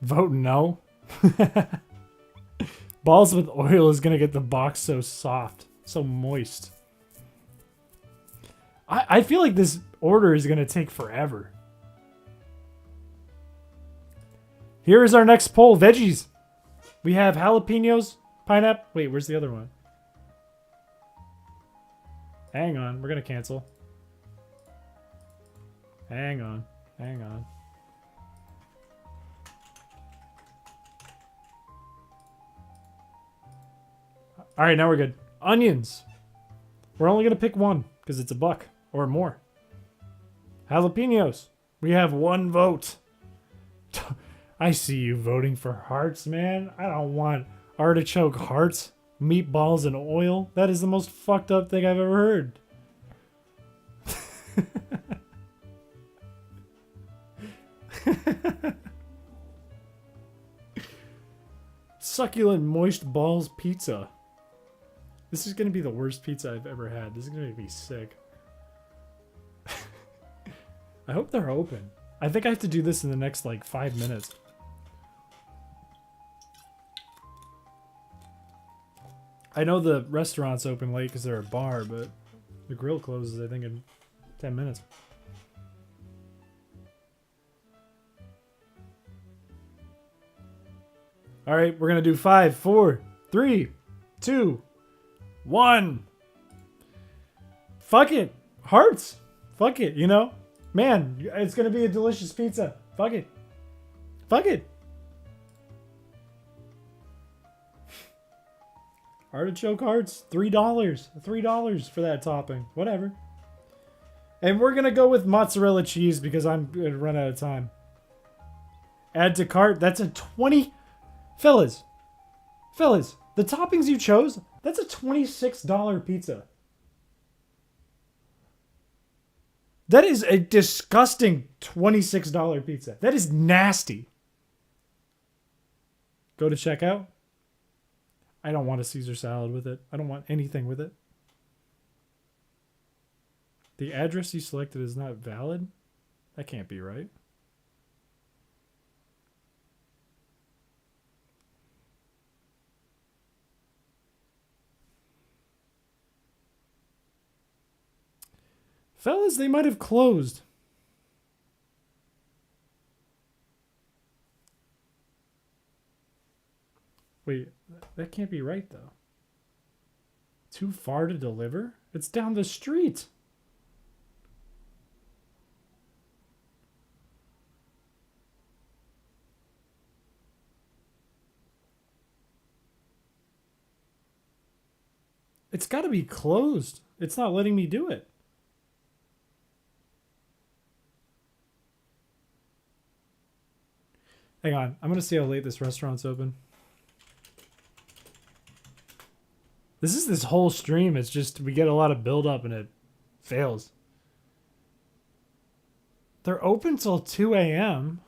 Vote no. Balls with oil is gonna get the box so soft, so moist. I feel like this order is gonna take forever. Here is our next poll. Veggies. We have jalapenos, pineapple. Wait, where's the other one? Hang on, we're gonna cancel. Hang on, hang on. All right, now we're good. Onions. We're only gonna pick one because it's $1 or more. Jalapenos. We have 1 vote. I see you voting for hearts, man. I don't want artichoke hearts, meatballs, and oil. That is the most fucked up thing I've ever heard. Succulent moist balls pizza. This is gonna be the worst pizza I've ever had. This is gonna be sick. I hope they're open. I think I have to do this in the next like 5 minutes. I know the restaurant's open late because they're a bar, but the grill closes I think in 10 minutes. All right, we're gonna do 5, 4, 3, 2, 1. Fuck it, hearts. Fuck it, you know, man. It's gonna be a delicious pizza. Fuck it. Fuck it. Artichoke hearts, $3. $3 for that topping. Whatever. And we're gonna go with mozzarella cheese because I'm gonna run out of time. Add to cart. That's a 20. Fellas, the toppings you chose, that's a $26 pizza. That is a disgusting $26 pizza. That is nasty. Go to checkout. I don't want a Caesar salad with it. I don't want anything with it. The address you selected is not valid? That can't be right. Fellas, they might have closed. Wait, that can't be right though. Too far to deliver? It's down the street. It's got to be closed. It's not letting me do it. Hang on, I'm gonna see how late this restaurant's open. This whole stream. It's just we get a lot of build up and it fails. They're open till 2 a.m.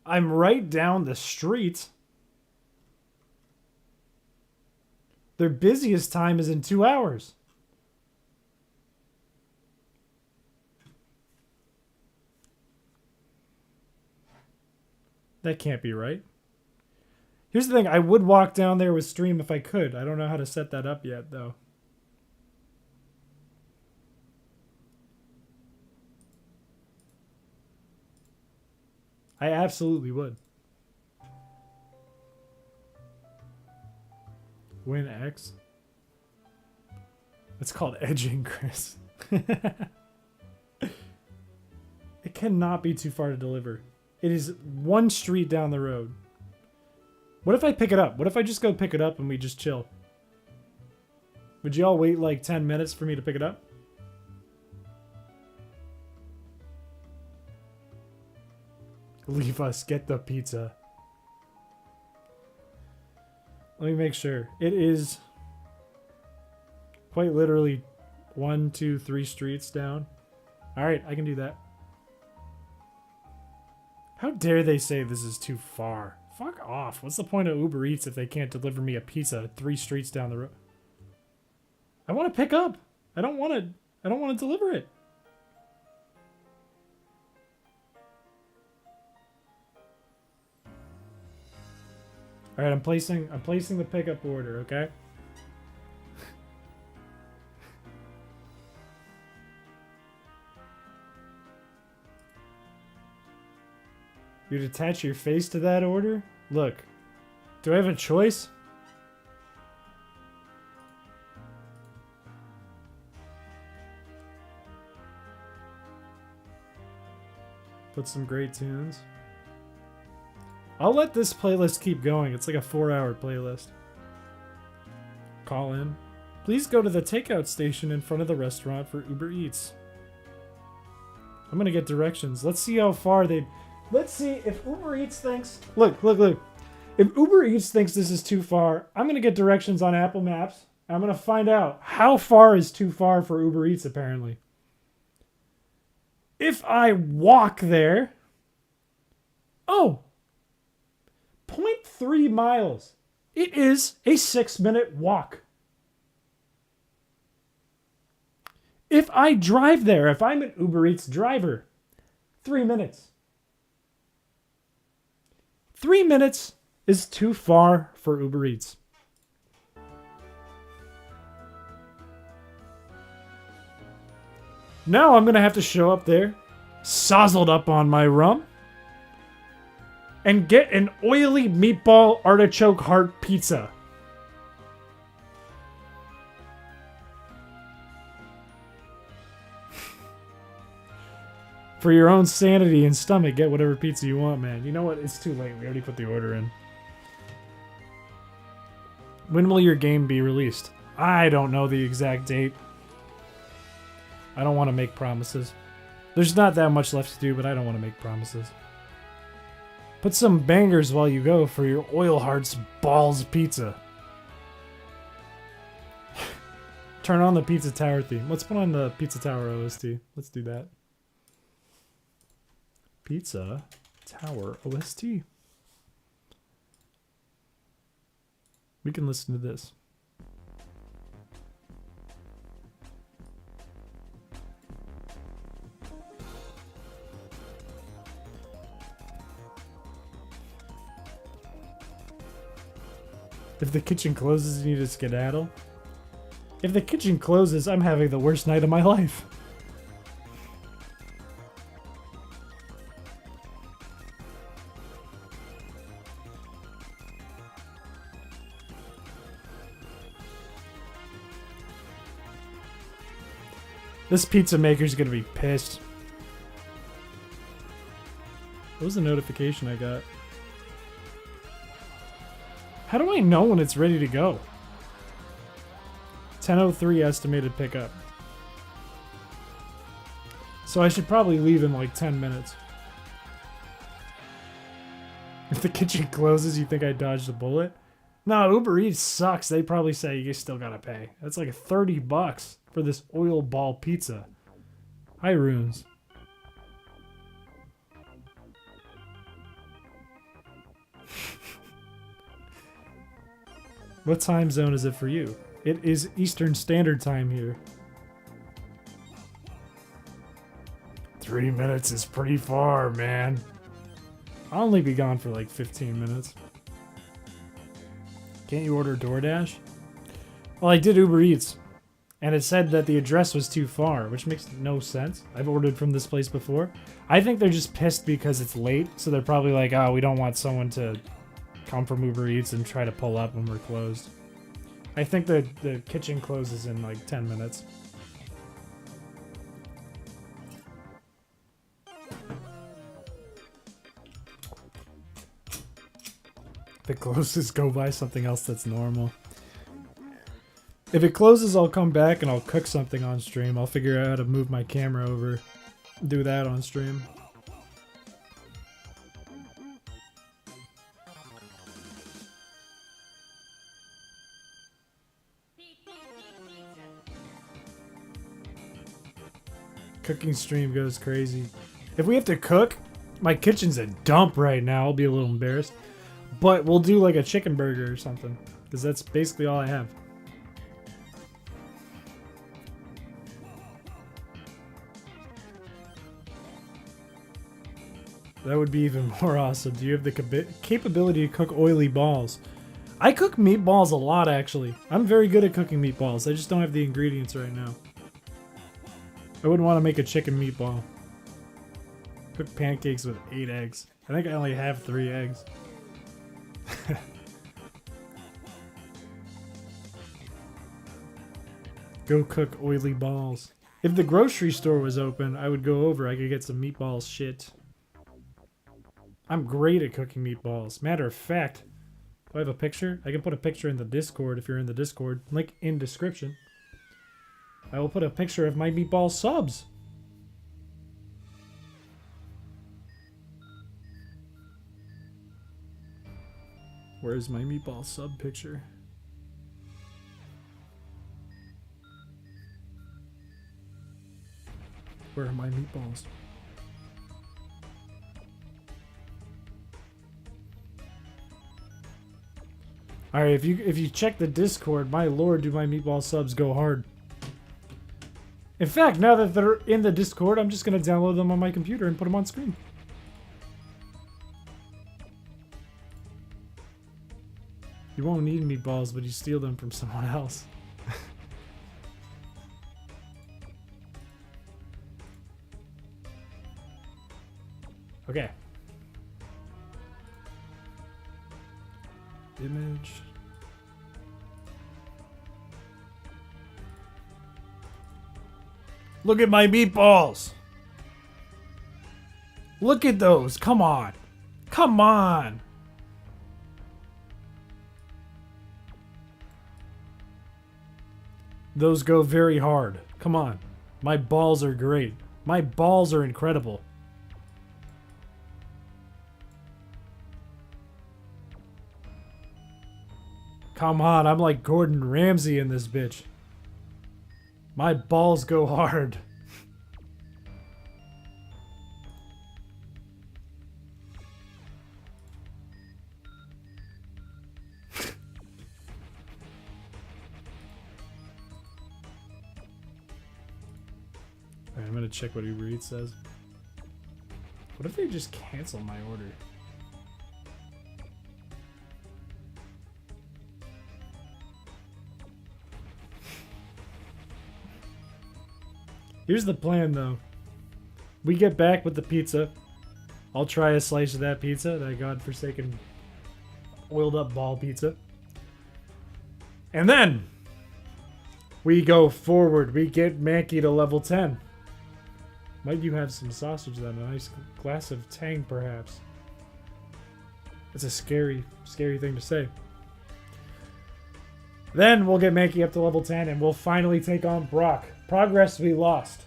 I'm right down the street. Their busiest time is in 2 hours. That can't be right. Here's the thing. I would walk down there with stream if I could. I don't know how to set that up yet, though. I absolutely would. Win X? It's called edging, Chris. It cannot be too far to deliver. It is 1 street down the road. What if I pick it up? What if I just go pick it up and we just chill? Would y'all wait like 10 minutes for me to pick it up? Leave us. Get the pizza. Let me make sure. It is quite literally 1, 2, 3 streets down. Alright, I can do that. How dare they say this is too far? Fuck off. What's the point of Uber Eats if they can't deliver me a pizza 3 streets down the road? I want to pick up. I don't want to deliver it. All right, I'm placing the pickup order, okay? You'd attach your face to that order? Look, do I have a choice? Put some great tunes. I'll let this playlist keep going. It's like a 4-hour playlist. Call in. Please go to the takeout station in front of the restaurant for Uber Eats. I'm gonna get directions. Let's see how far they... Let's see if Uber Eats thinks... Look. If Uber Eats thinks this is too far, I'm gonna get directions on Apple Maps. I'm gonna find out how far is too far for Uber Eats, apparently. If I walk there... Oh! 0.3 miles. It is a 6-minute walk. If I drive there, if I'm an Uber Eats driver, 3 minutes. 3 minutes is too far for Uber Eats. Now I'm going to have to show up there, sozzled up on my rum, and get an oily meatball artichoke heart pizza. For your own sanity and stomach, get whatever pizza you want, man. You know what? It's too late. We already put the order in. When will your game be released? I don't know the exact date. I don't want to make promises. There's not that much left to do, but I don't want to make promises. Put some bangers while you go for your Oil Hearts Balls Pizza. Turn on the Pizza Tower theme. Let's put on the Pizza Tower OST. Let's do that. Pizza Tower OST. We can listen to this. If the kitchen closes and you need to skedaddle. If the kitchen closes, I'm having the worst night of my life. This pizza maker's gonna be pissed. What was the notification I got? How do I know when it's ready to go? 10:03 estimated pickup. So I should probably leave in like 10 minutes. If the kitchen closes, you think I dodged a bullet? No, Uber Eats sucks. They probably say you still gotta pay. That's like $30 for this oil ball pizza. Hi, Runes. What time zone is it for you? It is Eastern Standard Time here. 3 minutes is pretty far, man. I'll only be gone for like 15 minutes. Can't you order DoorDash? Well, I did Uber Eats, and it said that the address was too far, which makes no sense. I've ordered from this place before. I think they're just pissed because it's late, so they're probably like, oh, we don't want someone to come from Uber Eats and try to pull up when we're closed. I think the kitchen closes in like 10 minutes. If it closes, go buy something else that's normal. If it closes, I'll come back and I'll cook something on stream. I'll figure out how to move my camera over. Do that on stream. Cooking stream goes crazy. If we have to cook, my kitchen's a dump right now. I'll be a little embarrassed. But we'll do like a chicken burger or something. Because that's basically all I have. That would be even more awesome. Do you have the capability to cook oily balls? I cook meatballs a lot, actually. I'm very good at cooking meatballs. I just don't have the ingredients right now. I wouldn't want to make a chicken meatball. Cook pancakes with 8 eggs. I think I only have 3 eggs. Go cook oily balls. If the grocery store was open, I would go over. I could get some meatballs shit. I'm great at cooking meatballs. Matter of fact, do I have a picture? I can put a picture in the Discord if you're in the Discord. Link in description. I will put a picture of my meatball subs. Where's my meatball sub picture? Where are my meatballs? Alright, if you check the Discord, my lord, do my meatball subs go hard. In fact, now that they're in the Discord, I'm just going to download them on my computer and put them on screen. You won't need meatballs, but you steal them from someone else. Okay. Image. Look at my meatballs. Look at those. Come on. Come on. Those go very hard. Come on. My balls are great. My balls are incredible. Come on, I'm like Gordon Ramsay in this bitch. My balls go hard. Alright, I'm gonna check what Uber Eats says. What if they just cancel my order? Here's the plan, though. We get back with the pizza. I'll try a slice of that pizza, that godforsaken oiled up ball pizza. And then we go forward. We get Mankey to level 10. Might you have some sausage then? A nice glass of Tang, perhaps. That's a scary, scary thing to say. Then we'll get Mankey up to level 10 and we'll finally take on Brock. Progress we lost.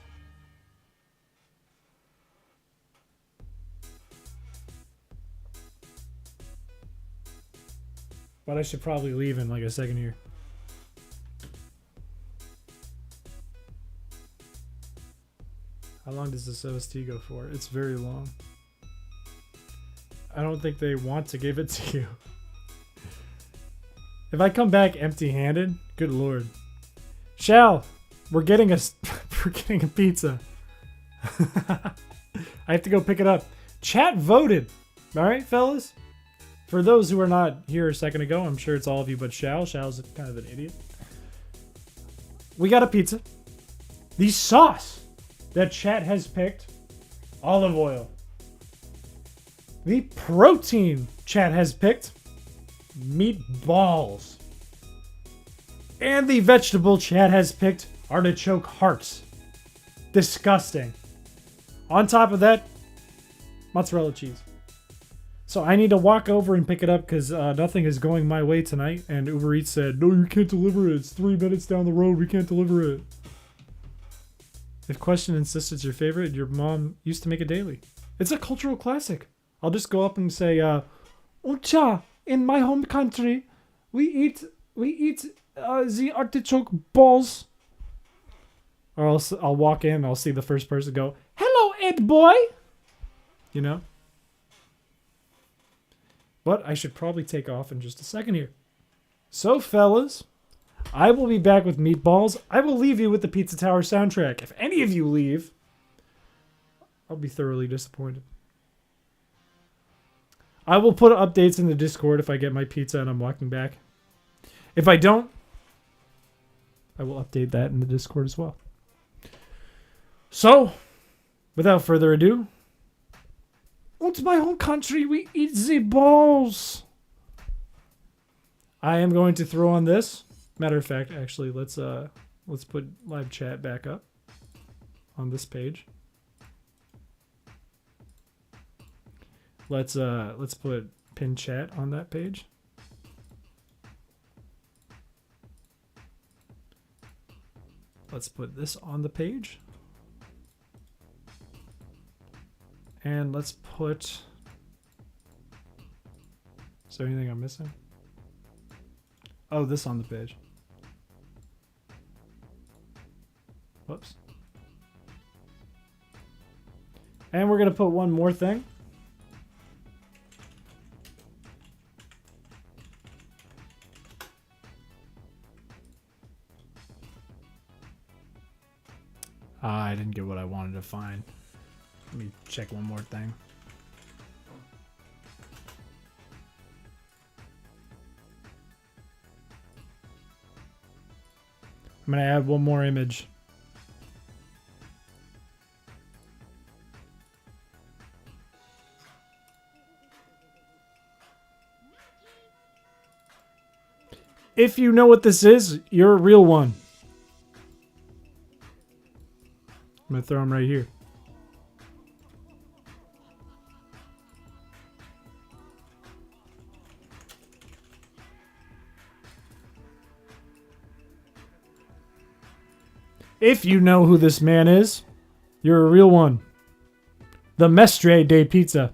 But I should probably leave in like a second here. How long does this OST go for? It's very long. I don't think they want to give it to you. If I come back empty-handed, good lord. Shall, we're getting a pizza. I have to go pick it up. Chat voted. All right, fellas. For those who are not here a second ago, I'm sure it's all of you but Shal. Shal's kind of an idiot. We got a pizza. The sauce that chat has picked, olive oil. The protein chat has picked, meatballs. And the vegetable chat has picked, artichoke hearts. Disgusting. On top of that, mozzarella cheese. So I need to walk over and pick it up because nothing is going my way tonight. And Uber Eats said, no, you can't deliver it. It's 3 minutes down the road. We can't deliver it. If Question insists it's your favorite, your mom used to make it daily. It's a cultural classic. I'll just go up and say, Ucha, in my home country, we eat the artichoke balls. Or else I'll walk in and I'll see the first person go, hello, Ed boy. You know? But I should probably take off in just a second here. So, fellas, I will be back with meatballs. I will leave you with the Pizza Tower soundtrack. If any of you leave, I'll be thoroughly disappointed. I will put updates in the Discord if I get my pizza and I'm walking back. If I don't, I will update that in the Discord as well. So, without further ado, it's my home country. We eat the balls. I am going to throw on this. Matter of fact, actually, let's put live chat back up on this page. Let's put pin chat on that page. Let's put this on the page. And let's put... Is there anything I'm missing? Oh, this on the page. Whoops. And we're going to put one more thing. I didn't get what I wanted to find. Let me check one more thing. I'm going to add one more image. If you know what this is, you're a real one. I'm going to throw them right here. If you know who this man is, you're a real one. The Mestre de Pizza.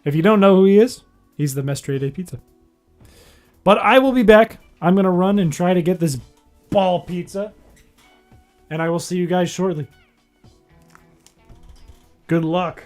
If you don't know who he is, he's the Mestre de Pizza. But I will be back. I'm going to run and try to get this ball pizza. And I will see you guys shortly. Good luck.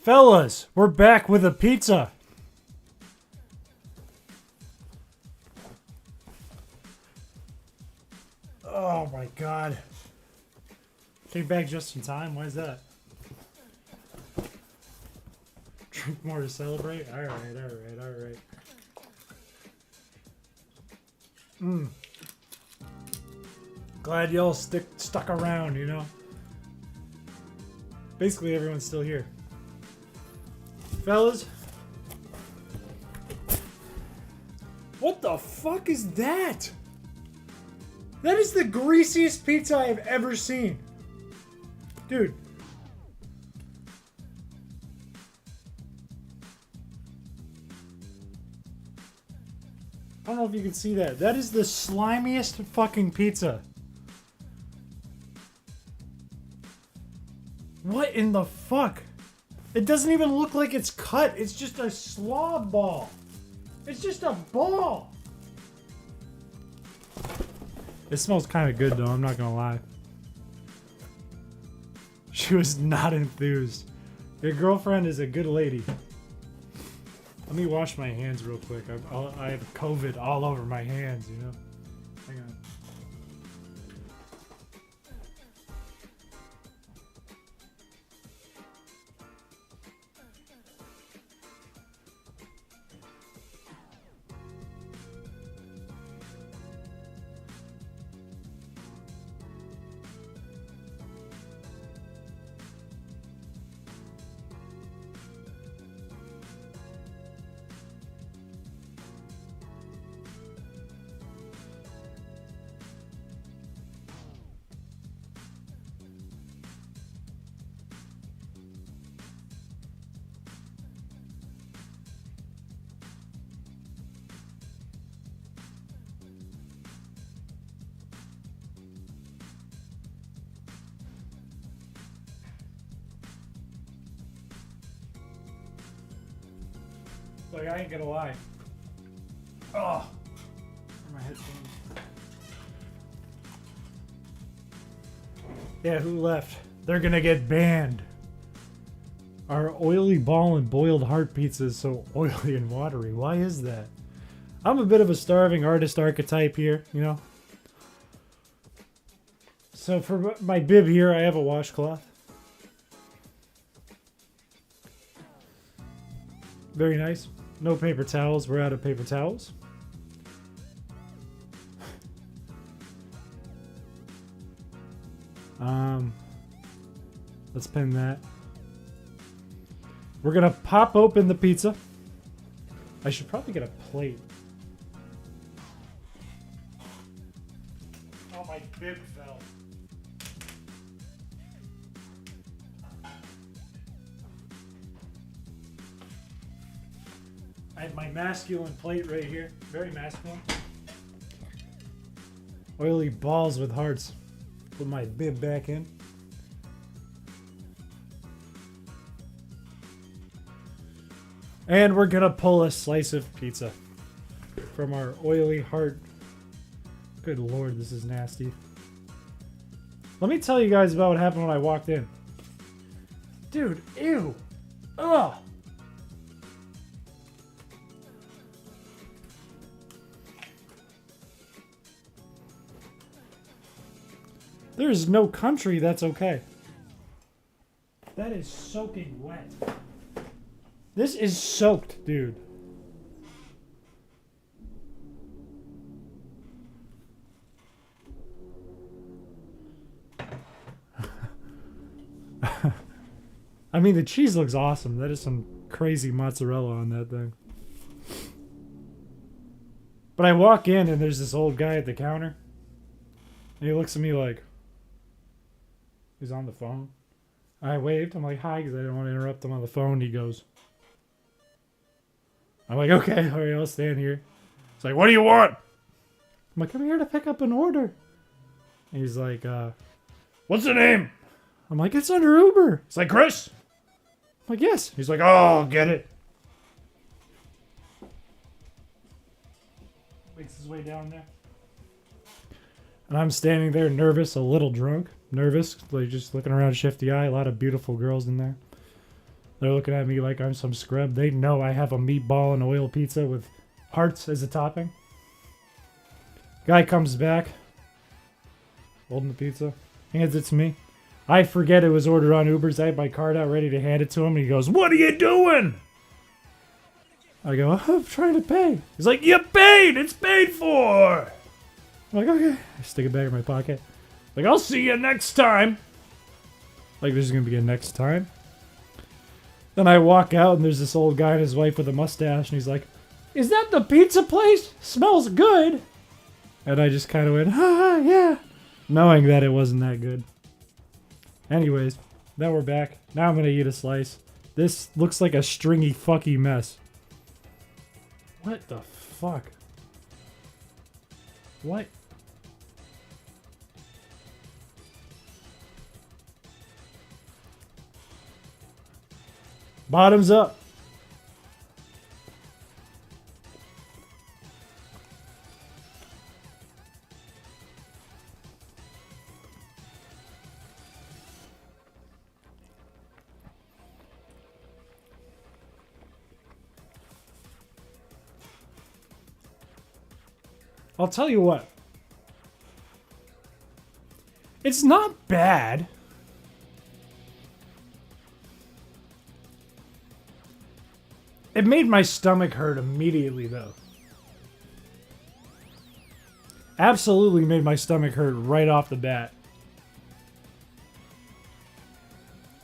Fellas, we're back with a pizza. Oh my god. Came back just in time? Why is that? Drink more to celebrate? Alright. Glad y'all stuck around, you know? Basically everyone's still here. Fellas? What the fuck is that? That is the greasiest pizza I have ever seen. Dude. I don't know if you can see that. That is the slimiest fucking pizza. What in the fuck? It doesn't even look like it's cut. It's just a slob ball. It's just a ball. It smells kind of good though, I'm not gonna lie. She was not enthused. Your girlfriend is a good lady. Let me wash my hands real quick. I have COVID all over my hands, you know? Hang on. Like, I ain't gonna lie. Oh, my headphones. Yeah, who left? They're gonna get banned. Our oily ball and boiled heart pizza is so oily and watery. Why is that? I'm a bit of a starving artist archetype here, you know? So for my bib here, I have a washcloth. Very nice. No paper towels. We're out of paper towels. Let's pin that. We're gonna pop open the pizza. I should probably get a plate. Oh, my bib fell. I have my masculine plate right here. Very masculine. Oily balls with hearts. Put my bib back in. And we're gonna pull a slice of pizza from our oily heart. Good lord, this is nasty. Let me tell you guys about what happened when I walked in. Dude, ew. Ugh. There is no country that's okay. That is soaking wet. This is soaked, dude. I mean, the cheese looks awesome. That is some crazy mozzarella on that thing. But I walk in and there's this old guy at the counter. And he looks at me like, he's on the phone. I waved. I'm like, hi, because I didn't want to interrupt him on the phone. He goes, I'm like, okay, all right, I'll stand here. He's like, what do you want? I'm like, I'm here to pick up an order. And he's like, what's the name? I'm like, it's under Uber. He's like, Chris? I'm like, yes. He's like, oh, get it. Makes his way down there. And I'm standing there nervous, a little drunk. Nervous, like just looking around shifty eye. A lot of beautiful girls in there. They're looking at me like I'm some scrub. They know I have a meatball and oil pizza with hearts as a topping. Guy comes back, holding the pizza, hands it to me. I forget it was ordered on Uber's. I had my card out ready to hand it to him, and he goes, "What are you doing?" I go, "I'm trying to pay." He's like, "You paid! It's paid for!" I'm like, "Okay." I stick it back in my pocket. Like, "I'll see you next time." Like, there's gonna be a next time. Then I walk out, and there's this old guy and his wife with a mustache, and he's like, "Is that the pizza place? Smells good." And I just kind of went, "Ha, yeah," knowing that it wasn't that good. Anyways, now we're back. Now I'm gonna eat a slice. This looks like a stringy fucky mess. What the fuck? What? Bottoms up. I'll tell you what. It's not bad. It made my stomach hurt immediately, though. Absolutely made my stomach hurt right off the bat.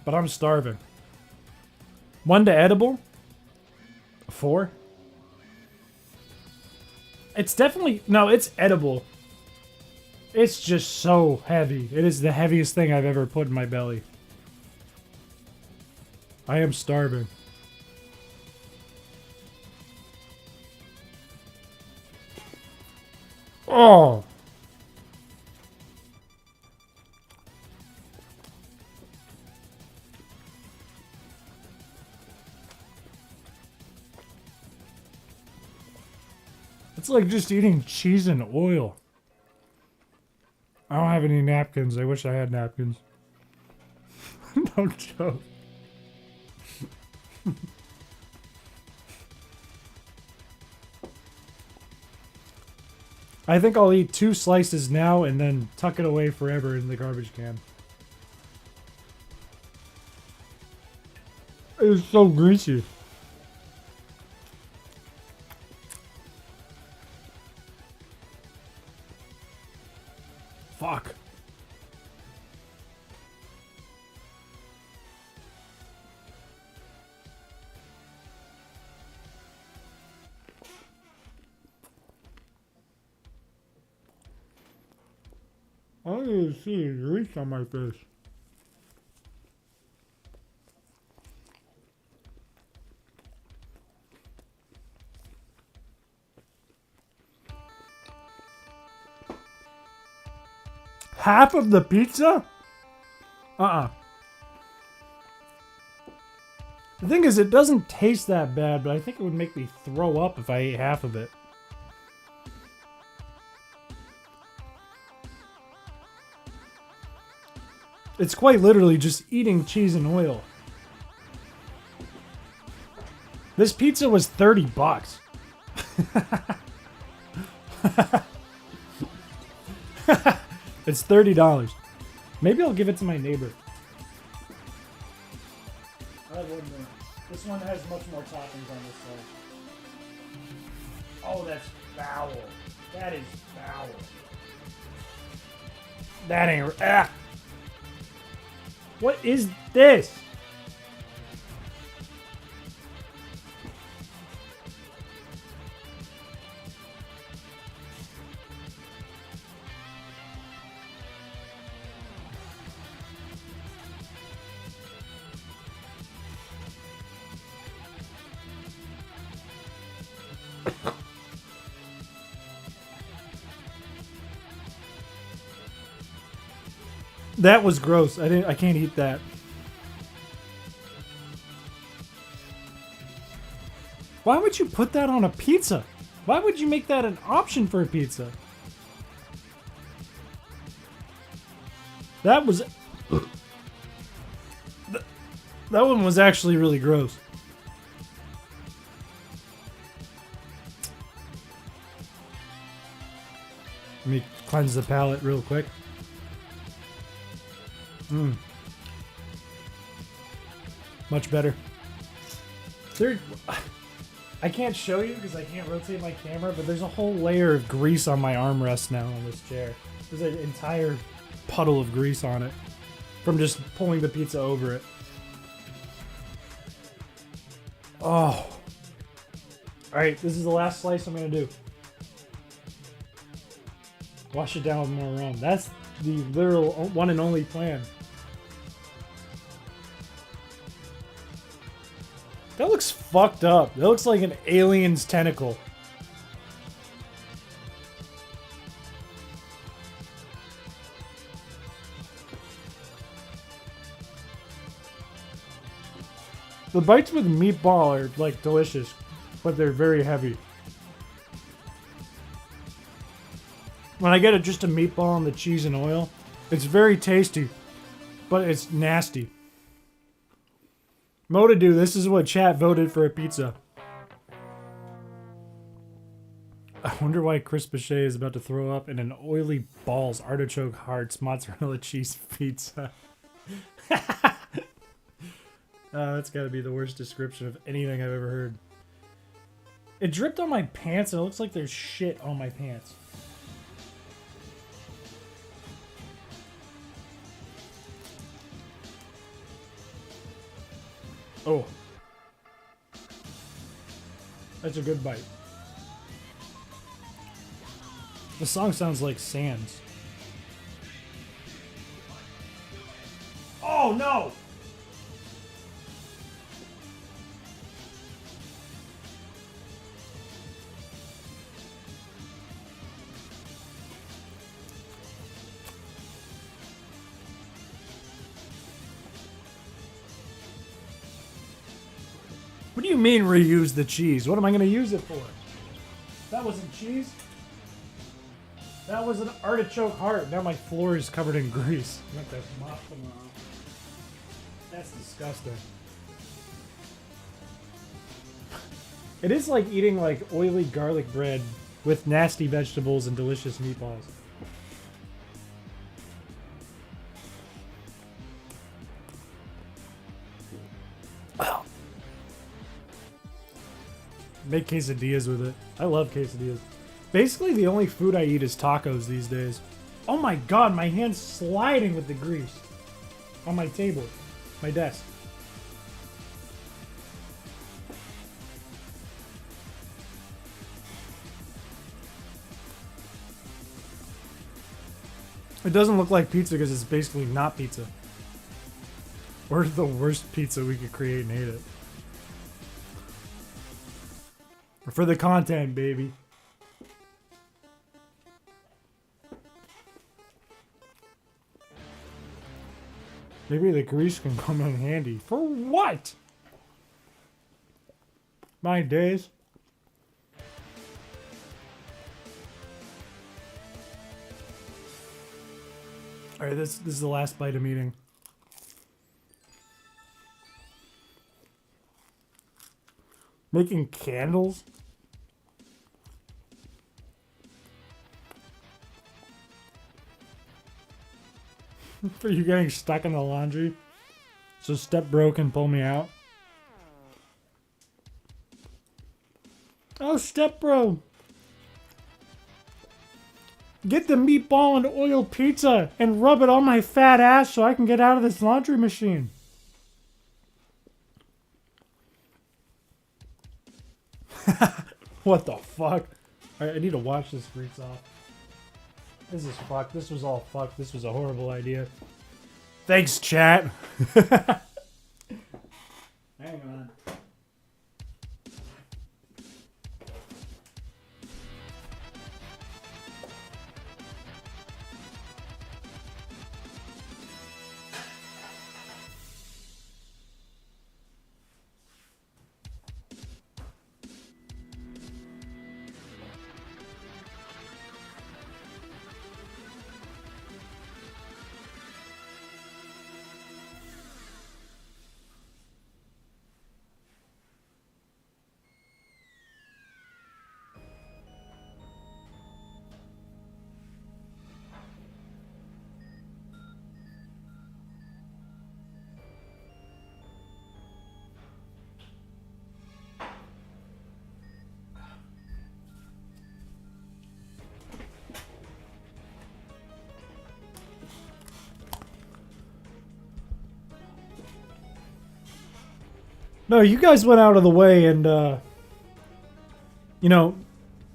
But I'm starving. 1 to edible? 4? It's definitely... No, it's edible. It's just so heavy. It is the heaviest thing I've ever put in my belly. I am starving. Oh! It's like just eating cheese and oil. I don't have any napkins. I wish I had napkins. No joke. I think I'll eat 2 slices now and then tuck it away forever in the garbage can. It's so greasy. Fuck. I don't even see grease on my face. Half of the pizza? Uh-uh. The thing is, it doesn't taste that bad, but I think it would make me throw up if I ate half of it. It's quite literally just eating cheese and oil. This pizza was $30. It's $30. Maybe I'll give it to my neighbor. I have one more. This one has much more toppings on this side. Oh, that's foul. That is foul. That ain't... Ah! What is this? That was gross. I can't eat that. Why would you put that on a pizza? Why would you make that an option for a pizza? That was... That one was actually really gross. Let me cleanse the palate real quick. Much better. I can't show you because I can't rotate my camera, but there's a whole layer of grease on my armrest now on this chair. There's an entire puddle of grease on it from just pulling the pizza over it. Oh. Alright, this is the last slice I'm going to do. Wash it down with more rum. That's the literal one and only plan. That looks fucked up. That looks like an alien's tentacle. The bites with meatball are like delicious, but they're very heavy. When I get it just a meatball and the cheese and oil, it's very tasty, but it's nasty. Motadu, this is what chat voted for a pizza. I wonder why Chris Piché is about to throw up in an oily balls, artichoke hearts, mozzarella cheese pizza. That's gotta be the worst description of anything I've ever heard. It dripped on my pants and it looks like there's shit on my pants. Oh. That's a good bite. The song sounds like Sands. Oh no! What do you mean reuse the cheese? What am I going to use it for? That wasn't cheese. That was an artichoke heart. Now my floor is covered in grease. I'm going to have to mop them off. That's disgusting. It is like eating like oily garlic bread with nasty vegetables and delicious meatballs. Make quesadillas with it. I love quesadillas. Basically, the only food I eat is tacos these days. Oh my god, my hand's sliding with the grease. On my table. My desk. It doesn't look like pizza because it's basically not pizza. Or the worst pizza we could create and eat it. For the content, baby. Maybe the grease can come in handy. For what? My days. Alright, this is the last bite I'm eating. Making candles? For you getting stuck in the laundry? So step broke and pull me out? Oh, step bro! Get the meatball and oil pizza and rub it on my fat ass so I can get out of this laundry machine. What the fuck? Alright, I need to wash this grease off. This is fucked. This was all fucked. This was a horrible idea. Thanks, chat. Hang on. No, you guys went out of the way and, you know,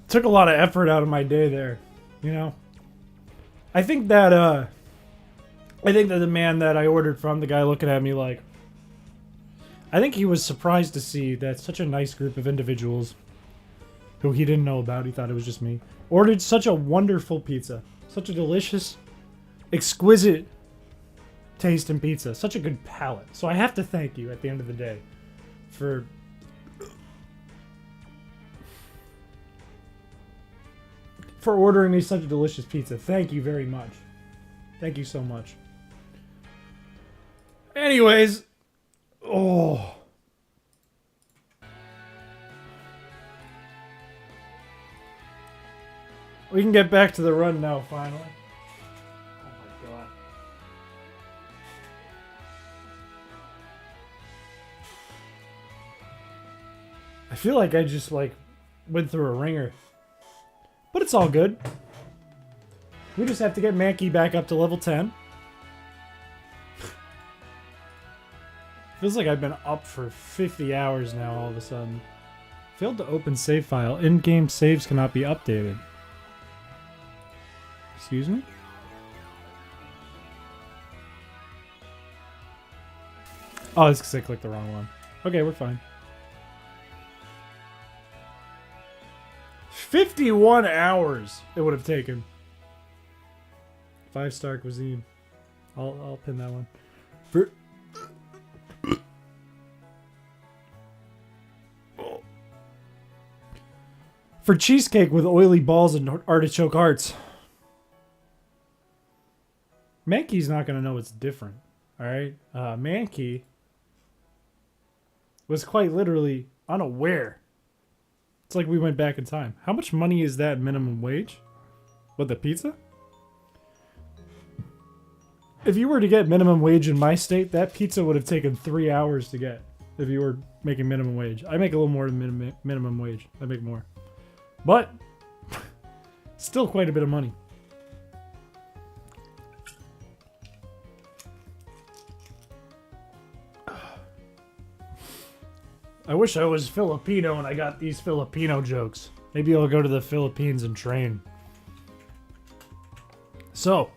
took a lot of effort out of my day there. You know? I think that the man that I ordered from, the guy looking at me like, I think he was surprised to see that such a nice group of individuals who he didn't know about, he thought it was just me, ordered such a wonderful pizza. Such a delicious, exquisite taste in pizza. Such a good palate. So I have to thank you at the end of the day for ordering me such a delicious pizza. Thank you very much. Thank you so much. Anyways, oh. We can get back to the run now, finally. Oh my god. I feel like I just, like, went through a ringer. But it's all good. We just have to get Mankey back up to level 10. Feels like I've been up for 50 hours now all of a sudden. Failed to open save file. In-game saves cannot be updated. Excuse me? Oh, it's because I clicked the wrong one. Okay, we're fine. 51 hours it would have taken. 5-star cuisine. I'll pin that one. For cheesecake with oily balls and artichoke hearts. Mankey's not going to know it's different. Alright? Mankey was quite literally unaware. It's like we went back in time. How much money is that minimum wage? What, the pizza? If you were to get minimum wage in my state, that pizza would have taken 3 hours to get. If you were making minimum wage. I make a little more than minimum wage. I make more. But, still quite a bit of money. I wish I was Filipino and I got these Filipino jokes. Maybe I'll go to the Philippines and train. So,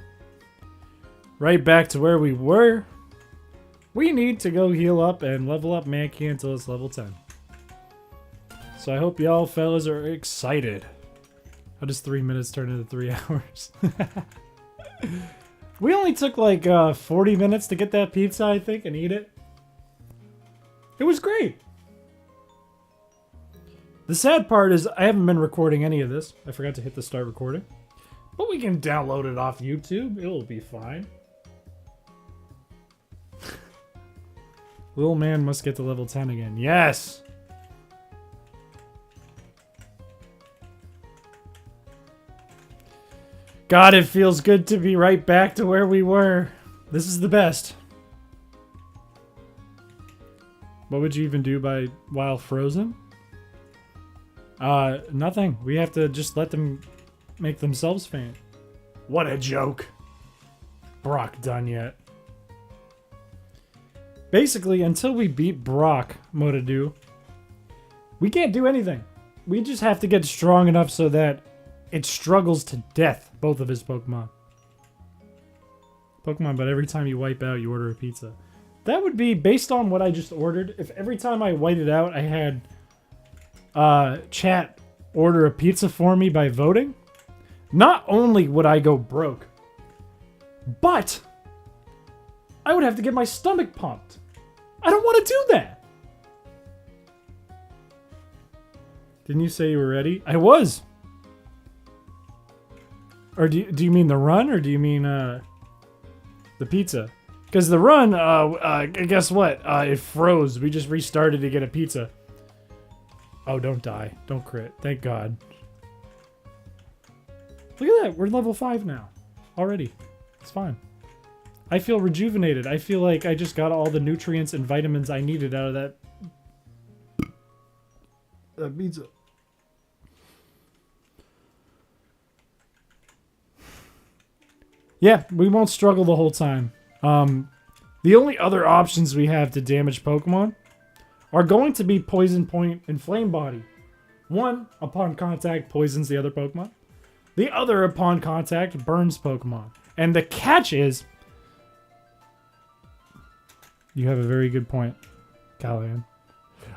right back to where we were. We need to go heal up and level up Mankey until it's level 10. So I hope y'all fellas are excited. How does 3 minutes turn into 3 hours? We only took like 40 minutes to get that pizza, I think, and eat it. It was great. The sad part is I haven't been recording any of this. I forgot to hit the start recording. But we can download it off YouTube. It'll be fine. Little man must get to level 10 again. Yes! God, it feels good to be right back to where we were. This is the best. What would you even do while frozen? Nothing. We have to just let them make themselves faint. What a joke. Brock done yet. Basically, until we beat Brock, Modadu, we can't do anything. We just have to get strong enough so that it struggles to death, both of his Pokemon. But every time you wipe out, you order a pizza. That would be, based on what I just ordered, if every time I whited out, I had chat order a pizza for me by voting, not only would I go broke, but I would have to get my stomach pumped. I don't want to do that. Didn't you say you were ready? I was. Or do you mean the run, or do you mean the pizza? Because the run, guess what? It froze. We just restarted to get a pizza. Oh, don't die. Don't crit. Thank God. Look at that. We're level 5 now. Already. It's fine. I feel rejuvenated. I feel like I just got all the nutrients and vitamins I needed out of that pizza. Yeah, we won't struggle the whole time. The only other options we have to damage Pokemon are going to be Poison Point and Flame Body. One, upon contact, poisons the other Pokemon. The other, upon contact, burns Pokemon. And the catch is... You have a very good point, Callahan.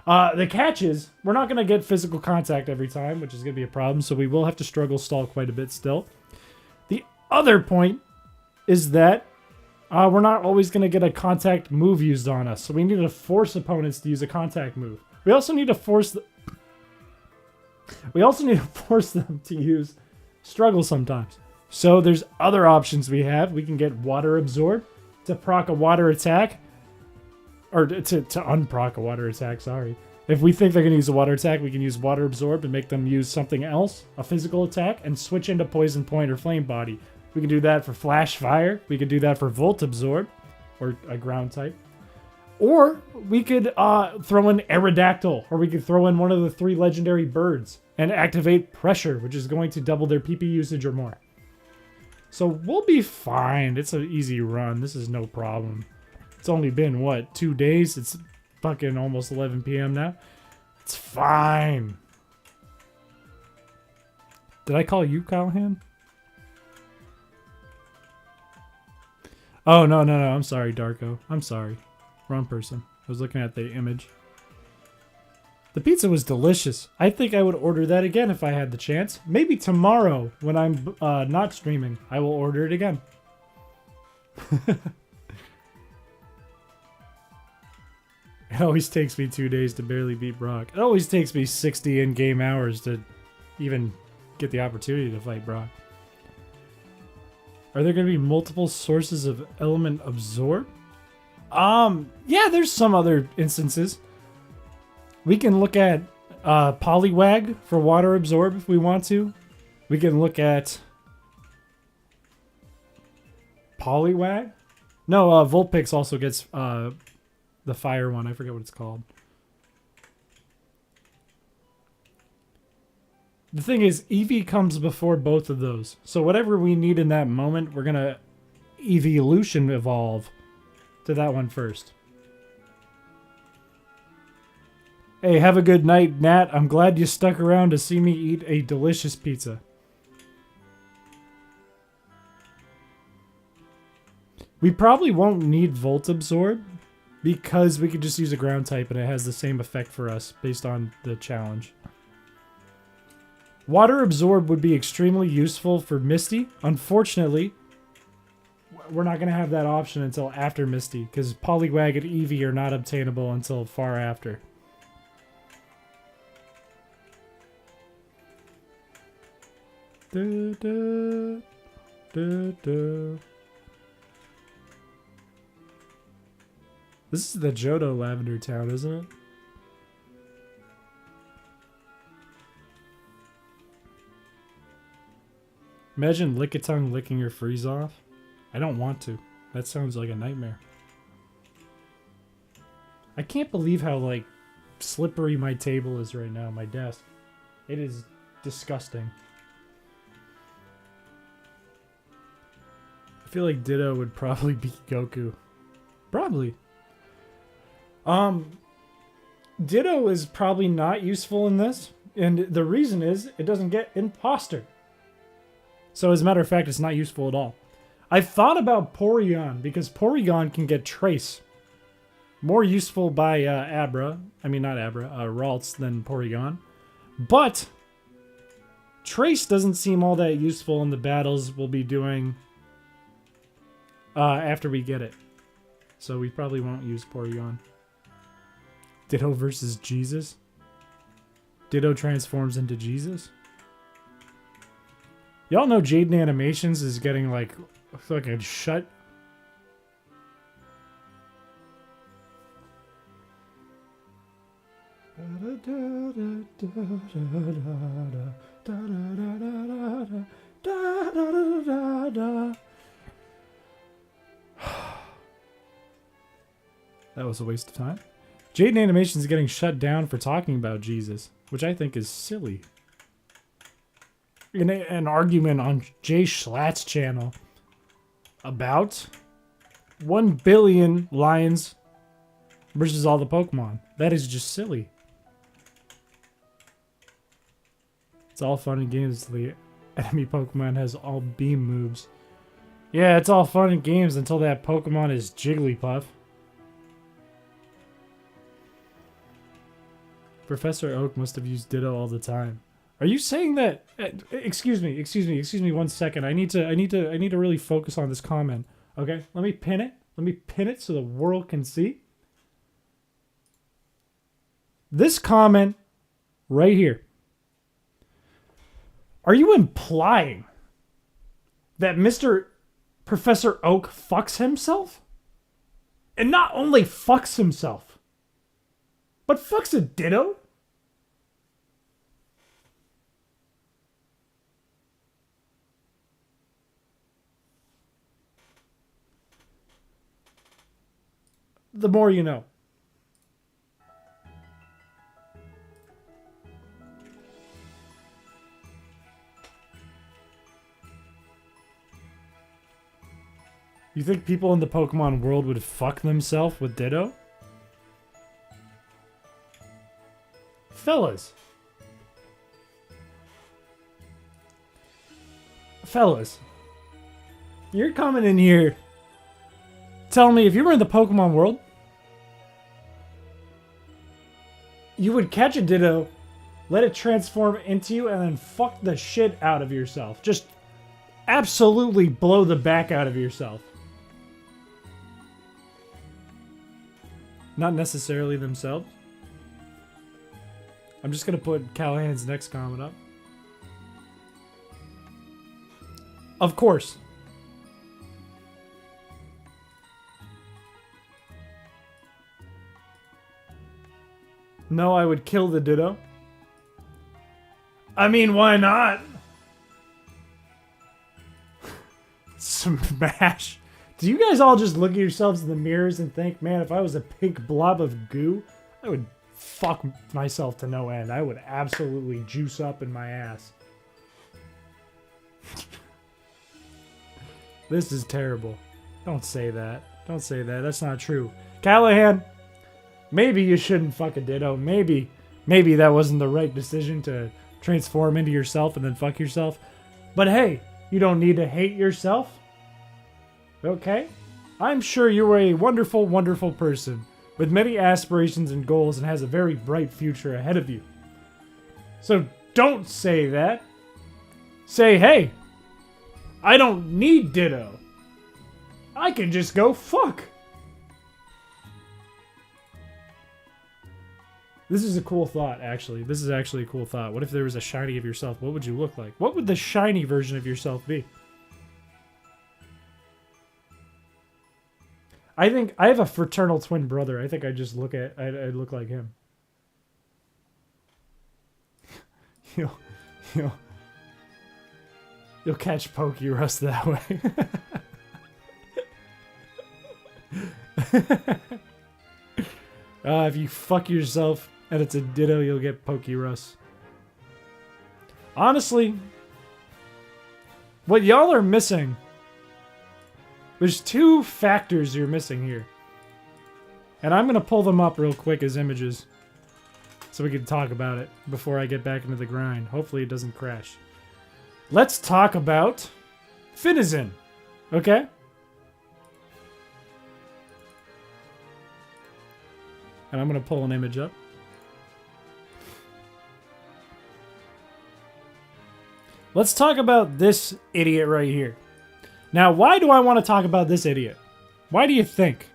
The catch is, we're not going to get physical contact every time, which is going to be a problem, so we will have to struggle stall quite a bit still. The other point is that we're not always going to get a contact move used on us, so we need to force opponents to use a contact move. We also need to force them to use struggle sometimes. So there's other options we have. We can get Water Absorb to proc a water attack. Or to unproc a water attack, sorry. If we think they're going to use a water attack, we can use Water Absorb and make them use something else, a physical attack, and switch into Poison Point or Flame Body. We can do that for Flash Fire. We could do that for Volt Absorb, or a ground type. Or we could throw in Aerodactyl, or we could throw in one of the 3 legendary birds and activate Pressure, which is going to double their PP usage or more. So we'll be fine. It's an easy run. This is no problem. It's only been, what, 2 days? It's fucking almost 11 p.m. now. It's fine. Did I call you Callahan? Oh, no. I'm sorry, Darko. I'm sorry. Wrong person. I was looking at the image. The pizza was delicious. I think I would order that again if I had the chance. Maybe tomorrow, when I'm not streaming, I will order it again. It always takes me 2 days to barely beat Brock. It always takes me 60 in-game hours to even get the opportunity to fight Brock. Are there going to be multiple sources of Element Absorb? Yeah, there's some other instances. We can look at Poliwag for Water Absorb if we want to. We can look at Poliwag? No, Vulpix also gets the fire one. I forget what it's called. The thing is, Eevee comes before both of those. So whatever we need in that moment, we're going to Evolution evolve to that one first. Hey, have a good night, Nat. I'm glad you stuck around to see me eat a delicious pizza. We probably won't need Volt Absorb because we could just use a ground type and it has the same effect for us based on the challenge. Water Absorb would be extremely useful for Misty. Unfortunately, we're not going to have that option until after Misty because Poliwag and Eevee are not obtainable until far after. Da, da, da, da. This is the Johto Lavender Town, isn't it? Imagine Lickitung licking your freeze off. I don't want to. That sounds like a nightmare. I can't believe how, like, slippery my table is right now, my desk. It is disgusting. I feel like Ditto would probably beat Goku. Probably. Ditto is probably not useful in this, and the reason is it doesn't get Imposter. So as a matter of fact, it's not useful at all. I thought about Porygon, because Porygon can get Trace. More useful by Abra. I mean, not Abra, Ralts than Porygon. But Trace doesn't seem all that useful in the battles we'll be doing after we get it. So we probably won't use Porygon. Ditto versus Jesus? Ditto transforms into Jesus? Y'all know Jaden Animations is getting, like, fucking shut. That was a waste of time. Jaden Animations is getting shut down for talking about Jesus, which I think is silly. In an argument on Jay Schlatt's channel about 1 billion lions versus all the Pokemon. That is just silly. It's all fun and games. The enemy Pokemon has all beam moves. Yeah, it's all fun and games until that Pokemon is Jigglypuff. Professor Oak must have used Ditto all the time. Are you saying that? Excuse me 1 second. I need to really focus on this comment. Okay, let me pin it. Let me pin it so the world can see. This comment right here. Are you implying that Mr. Professor Oak fucks himself? And not only fucks himself, but fucks a Ditto? The more you know. You think people in the Pokemon world would fuck themselves with Ditto? Fellas. You're coming in here telling me if you were in the Pokemon world, you would catch a Ditto, let it transform into you, and then fuck the shit out of yourself. Just absolutely blow the back out of yourself. Not necessarily themselves. I'm just going to put Callahan's next comment up. Of course. No, I would kill the Ditto. I mean, why not? Smash. Do you guys all just look at yourselves in the mirrors and think, man, if I was a pink blob of goo, I would fuck myself to no end. I would absolutely juice up in my ass. This is terrible. Don't say that. Don't say that. That's not true. Callahan, maybe you shouldn't fuck a Ditto. Maybe that wasn't the right decision to transform into yourself and then fuck yourself. But hey, you don't need to hate yourself. Okay? I'm sure you are a wonderful, wonderful person with many aspirations and goals and has a very bright future ahead of you. So don't say that. Say, hey, I don't need Ditto. I can just go fuck. This is a cool thought, actually. This is actually a cool thought. What if there was a shiny of yourself? What would you look like? What would the shiny version of yourself be? I think I have a fraternal twin brother. I think I just look at I look like him. You'll catch Pokérust that way. If you fuck yourself and it's a Ditto, you'll get Pokérust. Honestly, what y'all are missing. There's two factors you're missing here. And I'm going to pull them up real quick as images. So we can talk about it before I get back into the grind. Hopefully it doesn't crash. Let's talk about Finizen. Okay? And I'm going to pull an image up. Let's talk about this idiot right here. Now, why do I want to talk about this idiot? Why do you think?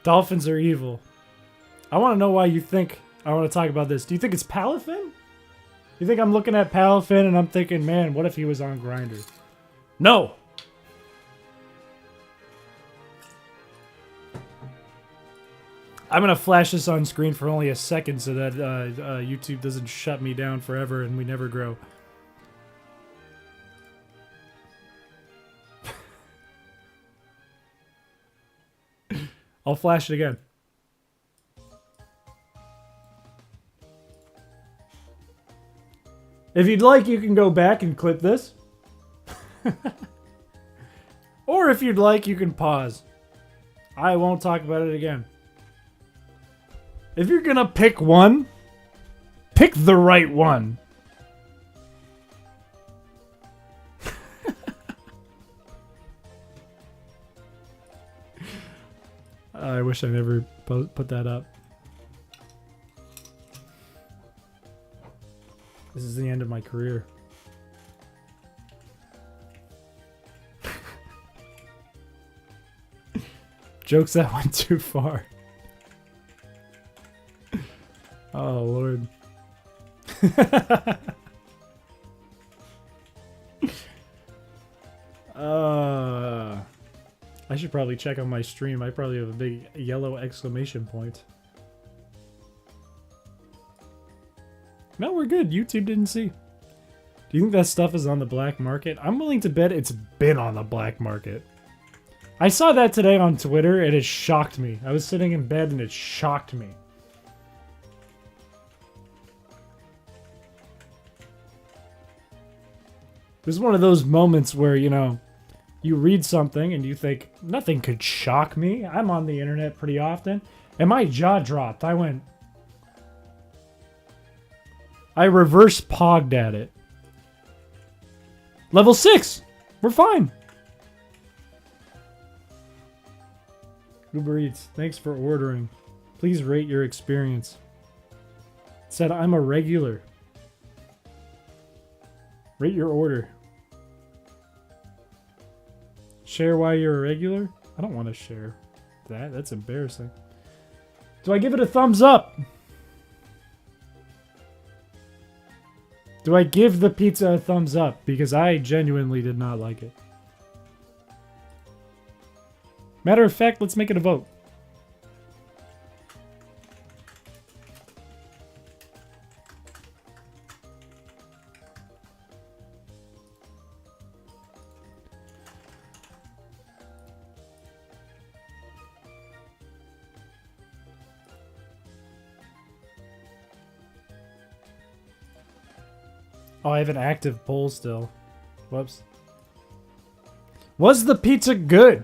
Dolphins are evil. I want to know why you think I want to talk about this. Do you think it's Palafin? You think I'm looking at Palafin and I'm thinking, man, what if he was on Grindr? No! I'm going to flash this on screen for only a second so that YouTube doesn't shut me down forever and we never grow. I'll flash it again. If you'd like, you can go back and clip this. Or if you'd like, you can pause. I won't talk about it again. If you're gonna pick one, pick the right one. I wish I never put that up. This is the end of my career. Jokes that went too far. Oh, Lord. I should probably check on my stream. I probably have a big yellow exclamation point. No, we're good. YouTube didn't see. Do you think that stuff is on the black market? I'm willing to bet it's been on the black market. I saw that today on Twitter and it shocked me. I was sitting in bed and it shocked me. There's one of those moments where, you know, you read something and you think, nothing could shock me. I'm on the internet pretty often. And my jaw dropped. I went... I reverse pogged at it. Level 6! We're fine. Uber Eats, thanks for ordering. Please rate your experience. It said I'm a regular. Rate your order. Share why you're a regular? I don't want to share that. That's embarrassing. Do I give it a thumbs up? Do I give the pizza a thumbs up? Because I genuinely did not like it. Matter of fact, let's make it a vote. Oh, I have an active poll still. Whoops. Was the pizza good?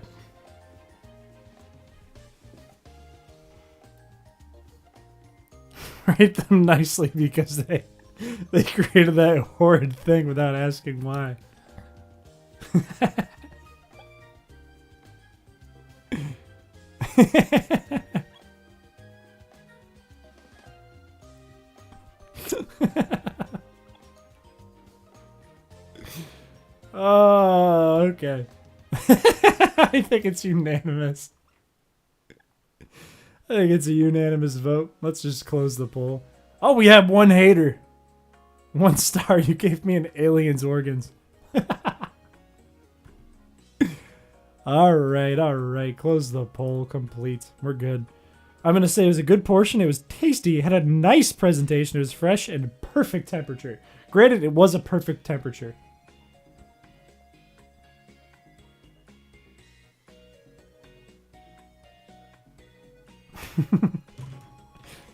Rate them nicely because they created that horrid thing without asking why. Oh, okay. I think it's unanimous. I think it's a unanimous vote. Let's just close the poll. Oh, we have one hater. 1 star. You gave me an alien's organs. Alright. Close the poll. Complete. We're good. I'm going to say it was a good portion. It was tasty. It had a nice presentation. It was fresh and perfect temperature. Granted, it was a perfect temperature.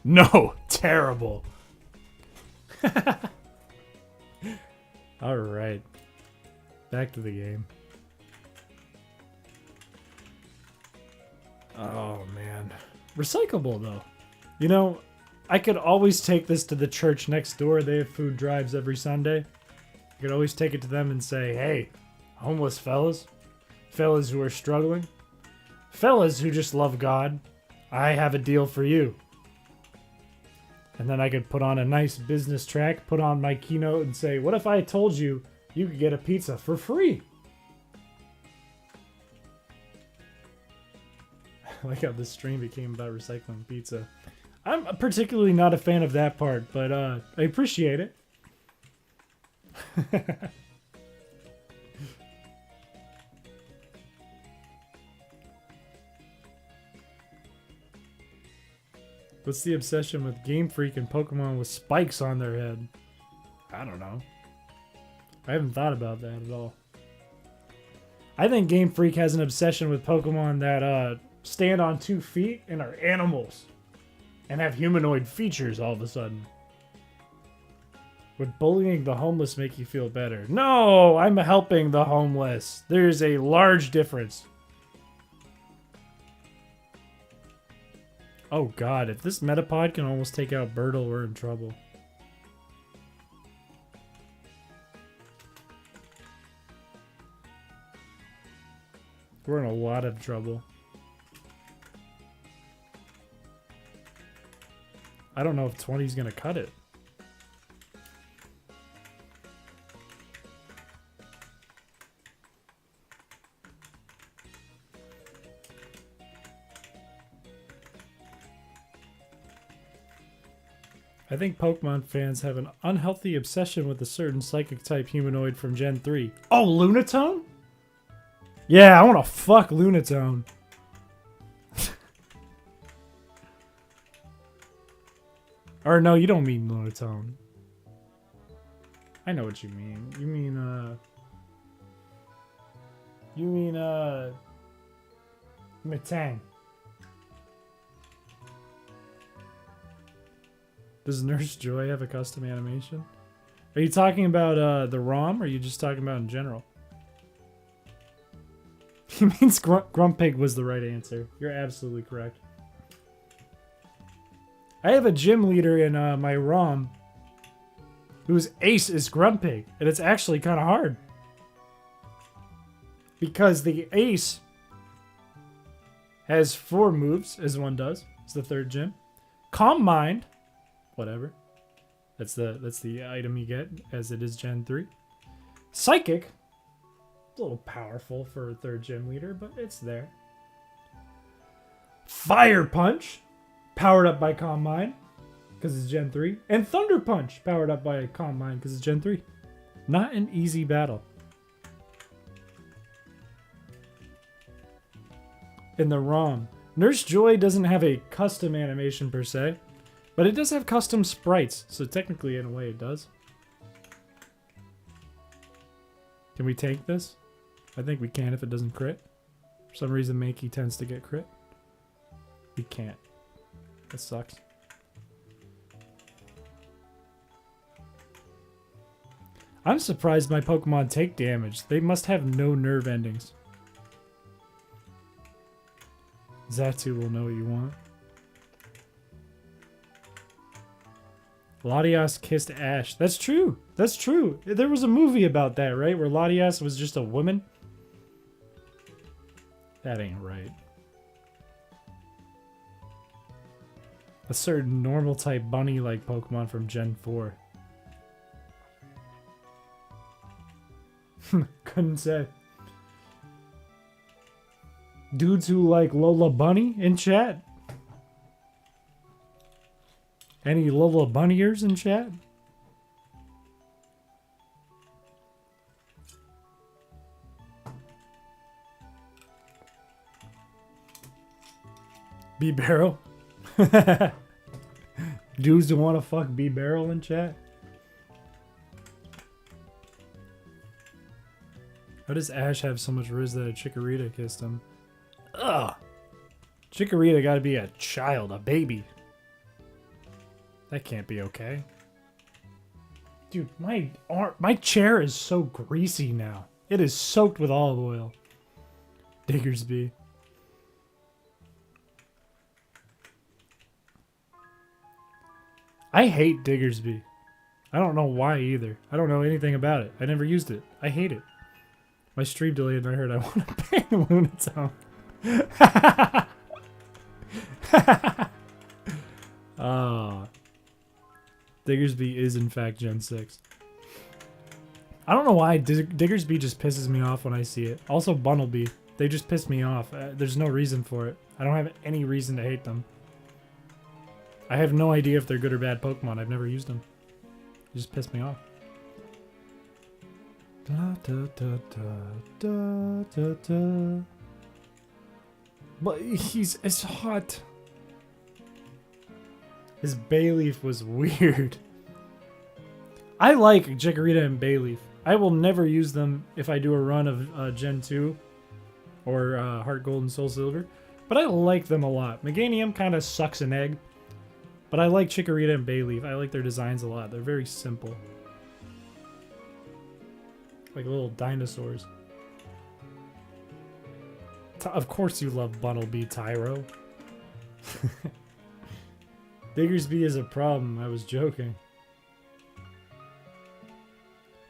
No, terrible. Alright. Back to the game. Oh, man. Recyclable, though. You know, I could always take this to the church next door. They have food drives every Sunday. I could always take it to them and say, hey, homeless fellas, fellas who are struggling, fellas who just love God, I have a deal for you. And then I could put on a nice business track, put on my keynote and say, what if I told you you could get a pizza for free? I like how this stream became about recycling pizza. I'm particularly not a fan of that part, but I appreciate it. What's the obsession with Game Freak and Pokemon with spikes on their head? I don't know. I haven't thought about that at all. I think Game Freak has an obsession with Pokemon that stand on 2 feet and are animals and have humanoid features all of a sudden. Would bullying the homeless make you feel better? No, I'm helping the homeless. There's a large difference. Oh god, if this Metapod can almost take out Birtle, we're in trouble. We're in a lot of trouble. I don't know if 20's gonna cut it. I think Pokemon fans have an unhealthy obsession with a certain psychic-type humanoid from Gen 3. Oh, Lunatone? Yeah, I want to fuck Lunatone. Or no, you don't mean Lunatone. I know what you mean. You mean, Metang. Does Nurse Joy have a custom animation? Are you talking about the ROM, or are you just talking about in general? He means Grumpig was the right answer. You're absolutely correct. I have a gym leader in my ROM whose ace is Grumpig, and it's actually kind of hard. Because the ace has 4 moves, as one does. It's the 3rd gym. Calm Mind. Whatever. That's the item you get, as it is Gen 3. Psychic. It's a little powerful for a 3rd gym leader, but it's there. Fire Punch. Powered up by Calm Mind, because it's Gen 3. And Thunder Punch. Powered up by Calm Mind, because it's Gen 3. Not an easy battle. In the ROM. Nurse Joy doesn't have a custom animation per se. But it does have custom sprites, so technically in a way it does. Can we tank this? I think we can if it doesn't crit. For some reason Mankey tends to get crit. We can't. That sucks. I'm surprised my Pokemon take damage. They must have no nerve endings. Zatu will know what you want. Latias kissed Ash. That's true. That's true. There was a movie about that, right? Where Latias was just a woman. That ain't right. A certain normal type bunny-like Pokemon from Gen 4. Couldn't say. Dudes who like Lola Bunny in chat? Any Lola Bunnyers in chat? B-Barrel? Dudes who want to fuck B-Barrel in chat? How does Ash have so much riz that a Chikorita kissed him? Ugh! Chikorita gotta be a child, a baby. That can't be okay. Dude, my chair is so greasy now. It is soaked with olive oil. Diggersby. I hate Diggersby. I don't know why either. I don't know anything about it. I never used it. I hate it. My stream delayed and I heard I want to pay Lunatone. Oh. Diggersby is in fact Gen 6. I don't know why Diggersby just pisses me off when I see it. Also Bunnelby. They just piss me off. There's no reason for it. I don't have any reason to hate them. I have no idea if they're good or bad Pokemon. I've never used them. They just piss me off. Da, da, da, da, da, da. But it's hot. His Bayleaf was weird. I like Chikorita and Bayleaf. I will never use them if I do a run of Gen 2 or Heart Gold and Soul Silver. But I like them a lot. Meganium kind of sucks an egg. But I like Chikorita and Bayleaf. I like their designs a lot. They're very simple. Like little dinosaurs. Of course you love Bunnelby, Tyro. Diggersby is a problem. I was joking.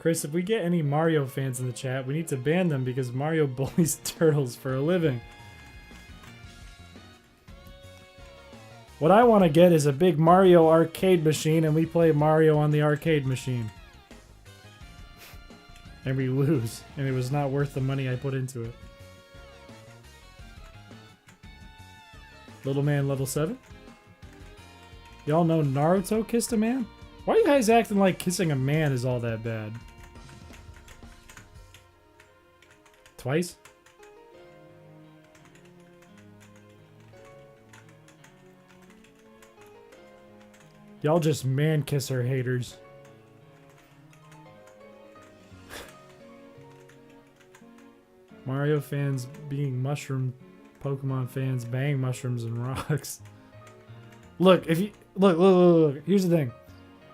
Chris, if we get any Mario fans in the chat, we need to ban them because Mario bullies turtles for a living. What I want to get is a big Mario arcade machine and we play Mario on the arcade machine. And we lose. And it was not worth the money I put into it. Little man level 7? Y'all know Naruto kissed a man? Why are you guys acting like kissing a man is all that bad? Twice? Y'all just man kisser haters. Mario fans being mushroom, Pokemon fans bang mushrooms and rocks. Look, if you look. Here's the thing.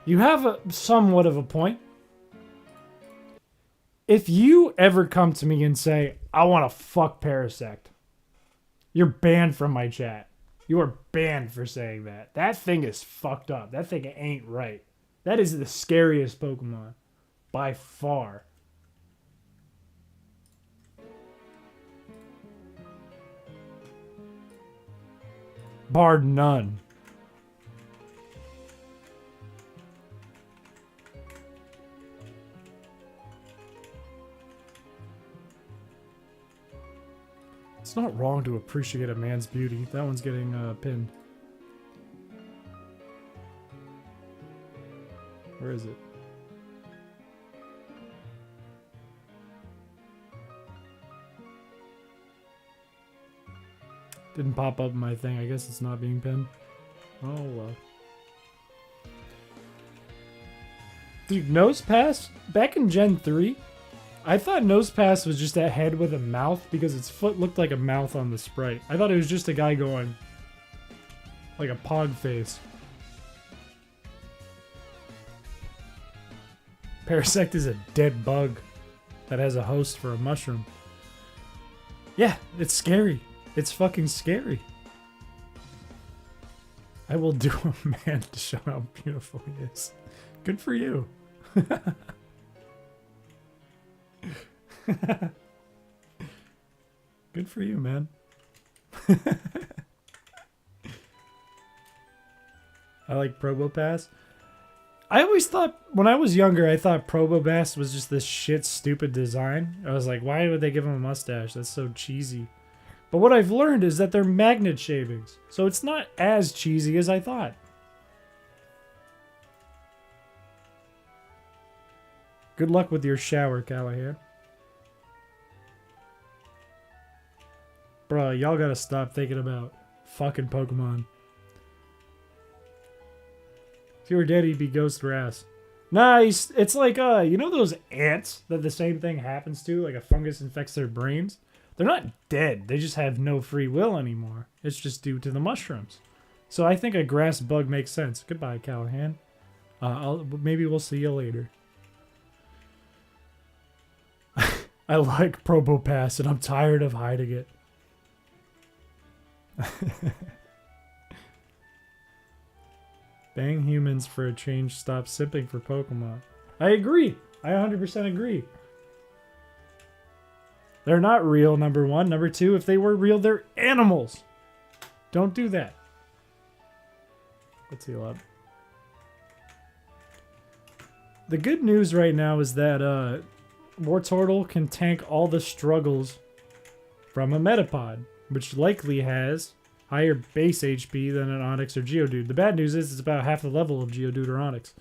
You have a somewhat of a point. If you ever come to me and say, I want to fuck Parasect, you're banned from my chat. You are banned for saying that. That thing is fucked up. That thing ain't right. That is the scariest Pokemon. By far. Bar none. It's not wrong to appreciate a man's beauty. That one's getting pinned. Where is it? Didn't pop up in my thing. I guess it's not being pinned. Oh, dude, Nose Pass? Back in Gen 3, I thought Nose Pass was just a head with a mouth because its foot looked like a mouth on the sprite. I thought it was just a guy going like a pog face. Parasect is a dead bug that has a host for a mushroom. Yeah, it's scary. It's fucking scary. I will do a man to show how beautiful he is. Good for you. Good for you, man. I like Probopass. I always thought, when I was younger, I thought Probopass was just this shit stupid design. I was like, why would they give him a mustache? That's so cheesy. But what I've learned is that they're magnet shavings. So it's not as cheesy as I thought. Good luck with your shower, Callahan. Bruh, y'all gotta stop thinking about fucking Pokemon. If you were dead, he'd be ghost grass. Nice! It's like, you know those ants that the same thing happens to? Like a fungus infects their brains? They're not dead. They just have no free will anymore. It's just due to the mushrooms. So I think a grass bug makes sense. Goodbye, Callahan. Maybe we'll see you later. I like Probopass and I'm tired of hiding it. Bang humans for a change. Stop simping for Pokemon. I agree. I 100% agree. They're not real, number one. Number two, if they were real, they're animals. Don't do that. Let's heal up. The good news right now is that Wartortle can tank all the struggles from a Metapod, which likely has higher base HP than an Onix or Geodude. The bad news is it's about half the level of Geodude or Onix.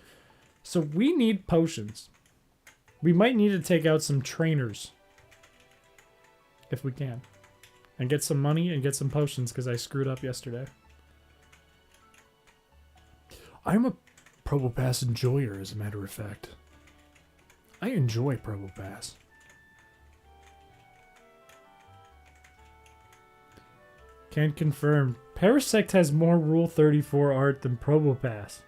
So we need potions. We might need to take out some trainers. If we can. And get some money and get some potions because I screwed up yesterday. I'm a Probopass enjoyer, as a matter of fact. I enjoy Probopass. Can confirm. Parasect has more Rule 34 art than Probopass.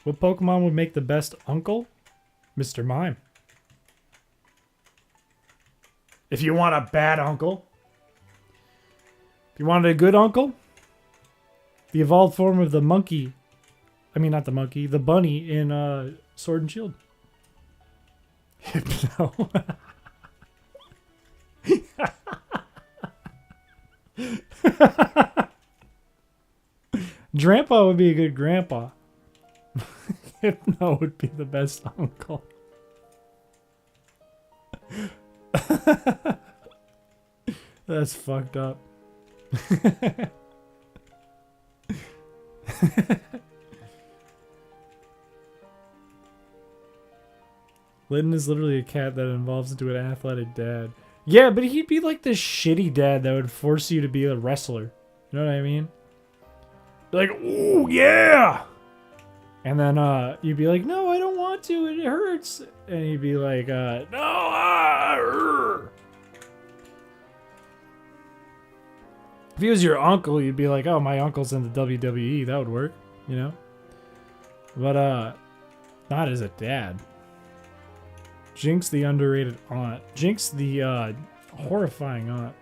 What Pokemon would make the best uncle? Mr. Mime. If you want a bad uncle. If you wanted a good uncle, the evolved form of the monkey. I mean, not the monkey, the bunny in Sword and Shield. Hypno. Grandpa would be a good grandpa. Hypno would be the best uncle. That's fucked up. Lydon is literally a cat that evolves into an athletic dad. Yeah, but he'd be like the shitty dad that would force you to be a wrestler. You know what I mean? Like, ooh, yeah! And then you'd be like, no, I don't want to, it hurts. And he'd be like, no, If he was your uncle, you'd be like, oh, my uncle's in the WWE. That would work, you know? But, not as a dad. Jinx the underrated aunt. Jinx the, horrifying aunt.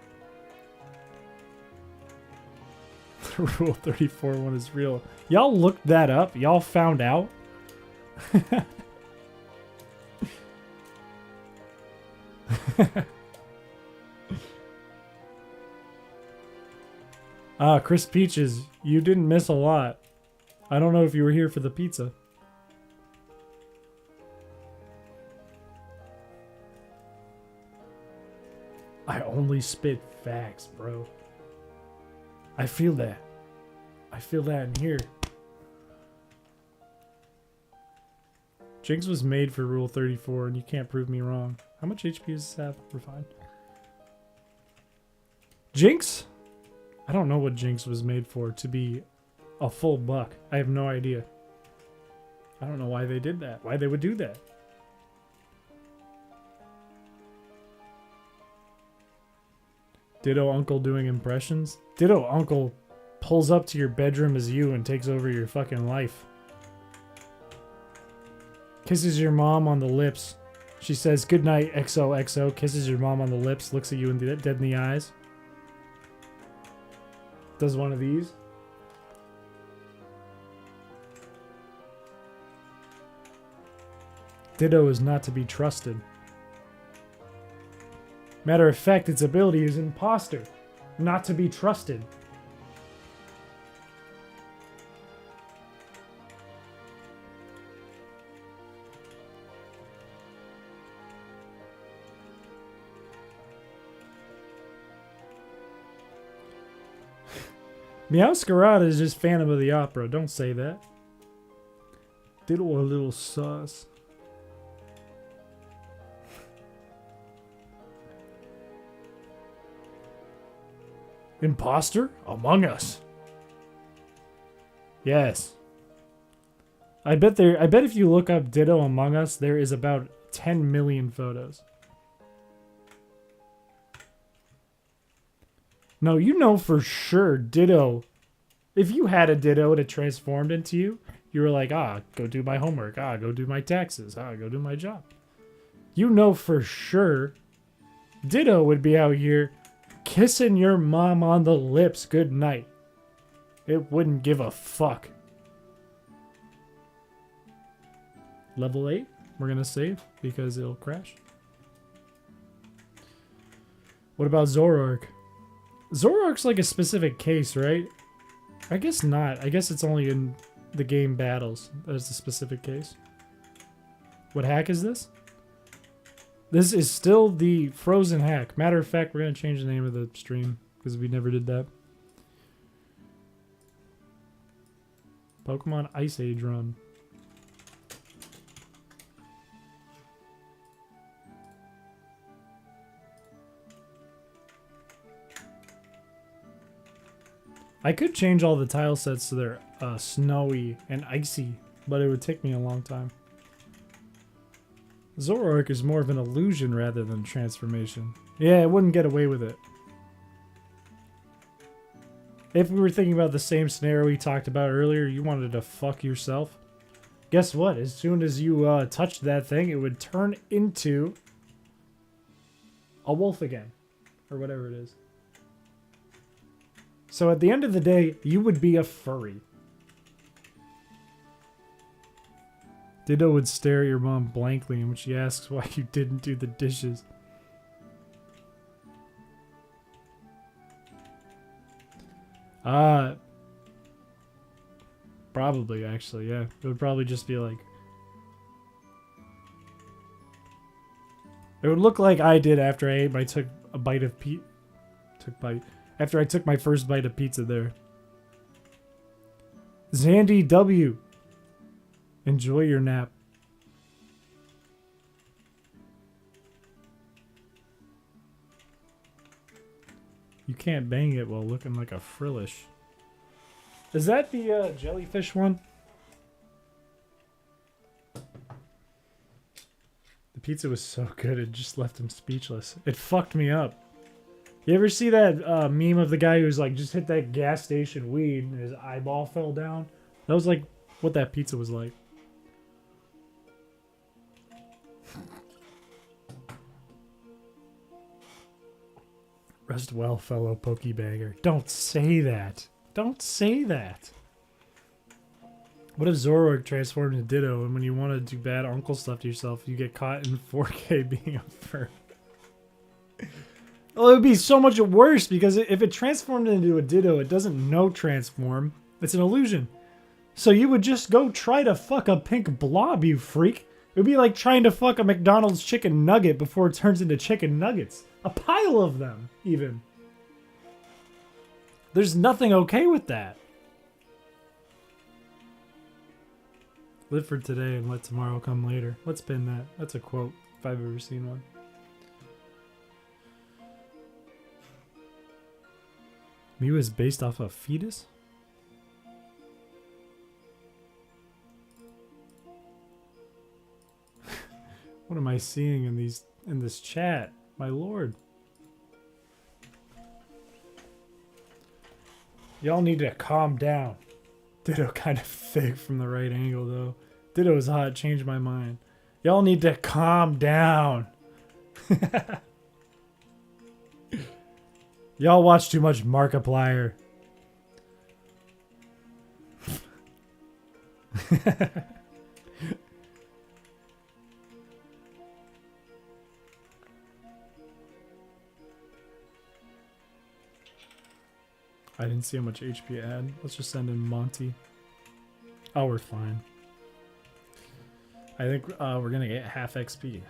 The Rule 34 one is real. Y'all looked that up? Y'all found out? Chris Peaches, you didn't miss a lot. I don't know if you were here for the pizza. I only spit facts, bro. I feel that. I feel that in here. Jinx was made for Rule 34, and you can't prove me wrong. How much HP does this have? We're fine. Jinx? I don't know what Jinx was made for, to be a full buck. I have no idea. I don't know why they did that. Why they would do that. Ditto Uncle doing impressions? Ditto Uncle pulls up to your bedroom as you and takes over your fucking life. Kisses your mom on the lips. She says, good night, XOXO. Kisses your mom on the lips. Looks at you dead in the eyes. Does one of these. Ditto is not to be trusted. Matter of fact, its ability is imposter. Not to be trusted. Meowscarada is just Phantom of the Opera. Don't say that. Ditto a little sus. Imposter? Among Us. Yes. I bet if you look up Ditto Among Us, there is about 10 million photos. No, you know for sure Ditto. If you had a Ditto that transformed into you, you were like, go do my homework. Go do my taxes. Go do my job. You know for sure Ditto would be out here kissing your mom on the lips good night. It wouldn't give a fuck. Level 8, we're going to save because it'll crash. What about Zoroark? Zoroark's like a specific case, right? I guess not. I guess it's only in the game battles. That's a specific case. What hack is this? This is still the frozen hack. Matter of fact, we're going to change the name of the stream because we never did that. Pokemon Ice Age Run. I could change all the tile sets so they're snowy and icy, but it would take me a long time. Zoroark is more of an illusion rather than transformation. Yeah, it wouldn't get away with it. If we were thinking about the same scenario we talked about earlier, you wanted to fuck yourself. Guess what? As soon as you touched that thing, it would turn into a wolf again. Or whatever it is. So at the end of the day, you would be a furry. Ditto would stare at your mom blankly when she asks why you didn't do the dishes. Probably, actually, yeah. It would probably just be like... It would look like I did after I took a bite of after I took my first bite of pizza there. Zandy W. Enjoy your nap. You can't bang it while looking like a frillish. Is that the jellyfish one? The pizza was so good, it just left him speechless. It fucked me up. You ever see that meme of the guy who's like, just hit that gas station weed and his eyeball fell down? That was like what that pizza was like. Rest well, fellow pokebagger. Don't say that. Don't say that. What if Zoroark transformed into Ditto and when you want to do bad uncle stuff to yourself, you get caught in 4K being a fur? Well, it would be so much worse because if it transformed into a Ditto, it doesn't no transform. It's an illusion. So you would just go try to fuck a pink blob, you freak. It would be like trying to fuck a McDonald's chicken nugget before it turns into chicken nuggets. A pile of them, even. There's nothing okay with that. Live for today and let tomorrow come later. Let's pin that. That's a quote, if I've ever seen one. Mew is based off a fetus? What am I seeing in this chat? My lord. Y'all need to calm down. Ditto kind of thick from the right angle though. Ditto is hot, changed my mind. Y'all need to calm down. Y'all watch too much Markiplier. I didn't see how much HP it had. Let's just send in Monty. Oh, we're fine. I think we're gonna get half XP.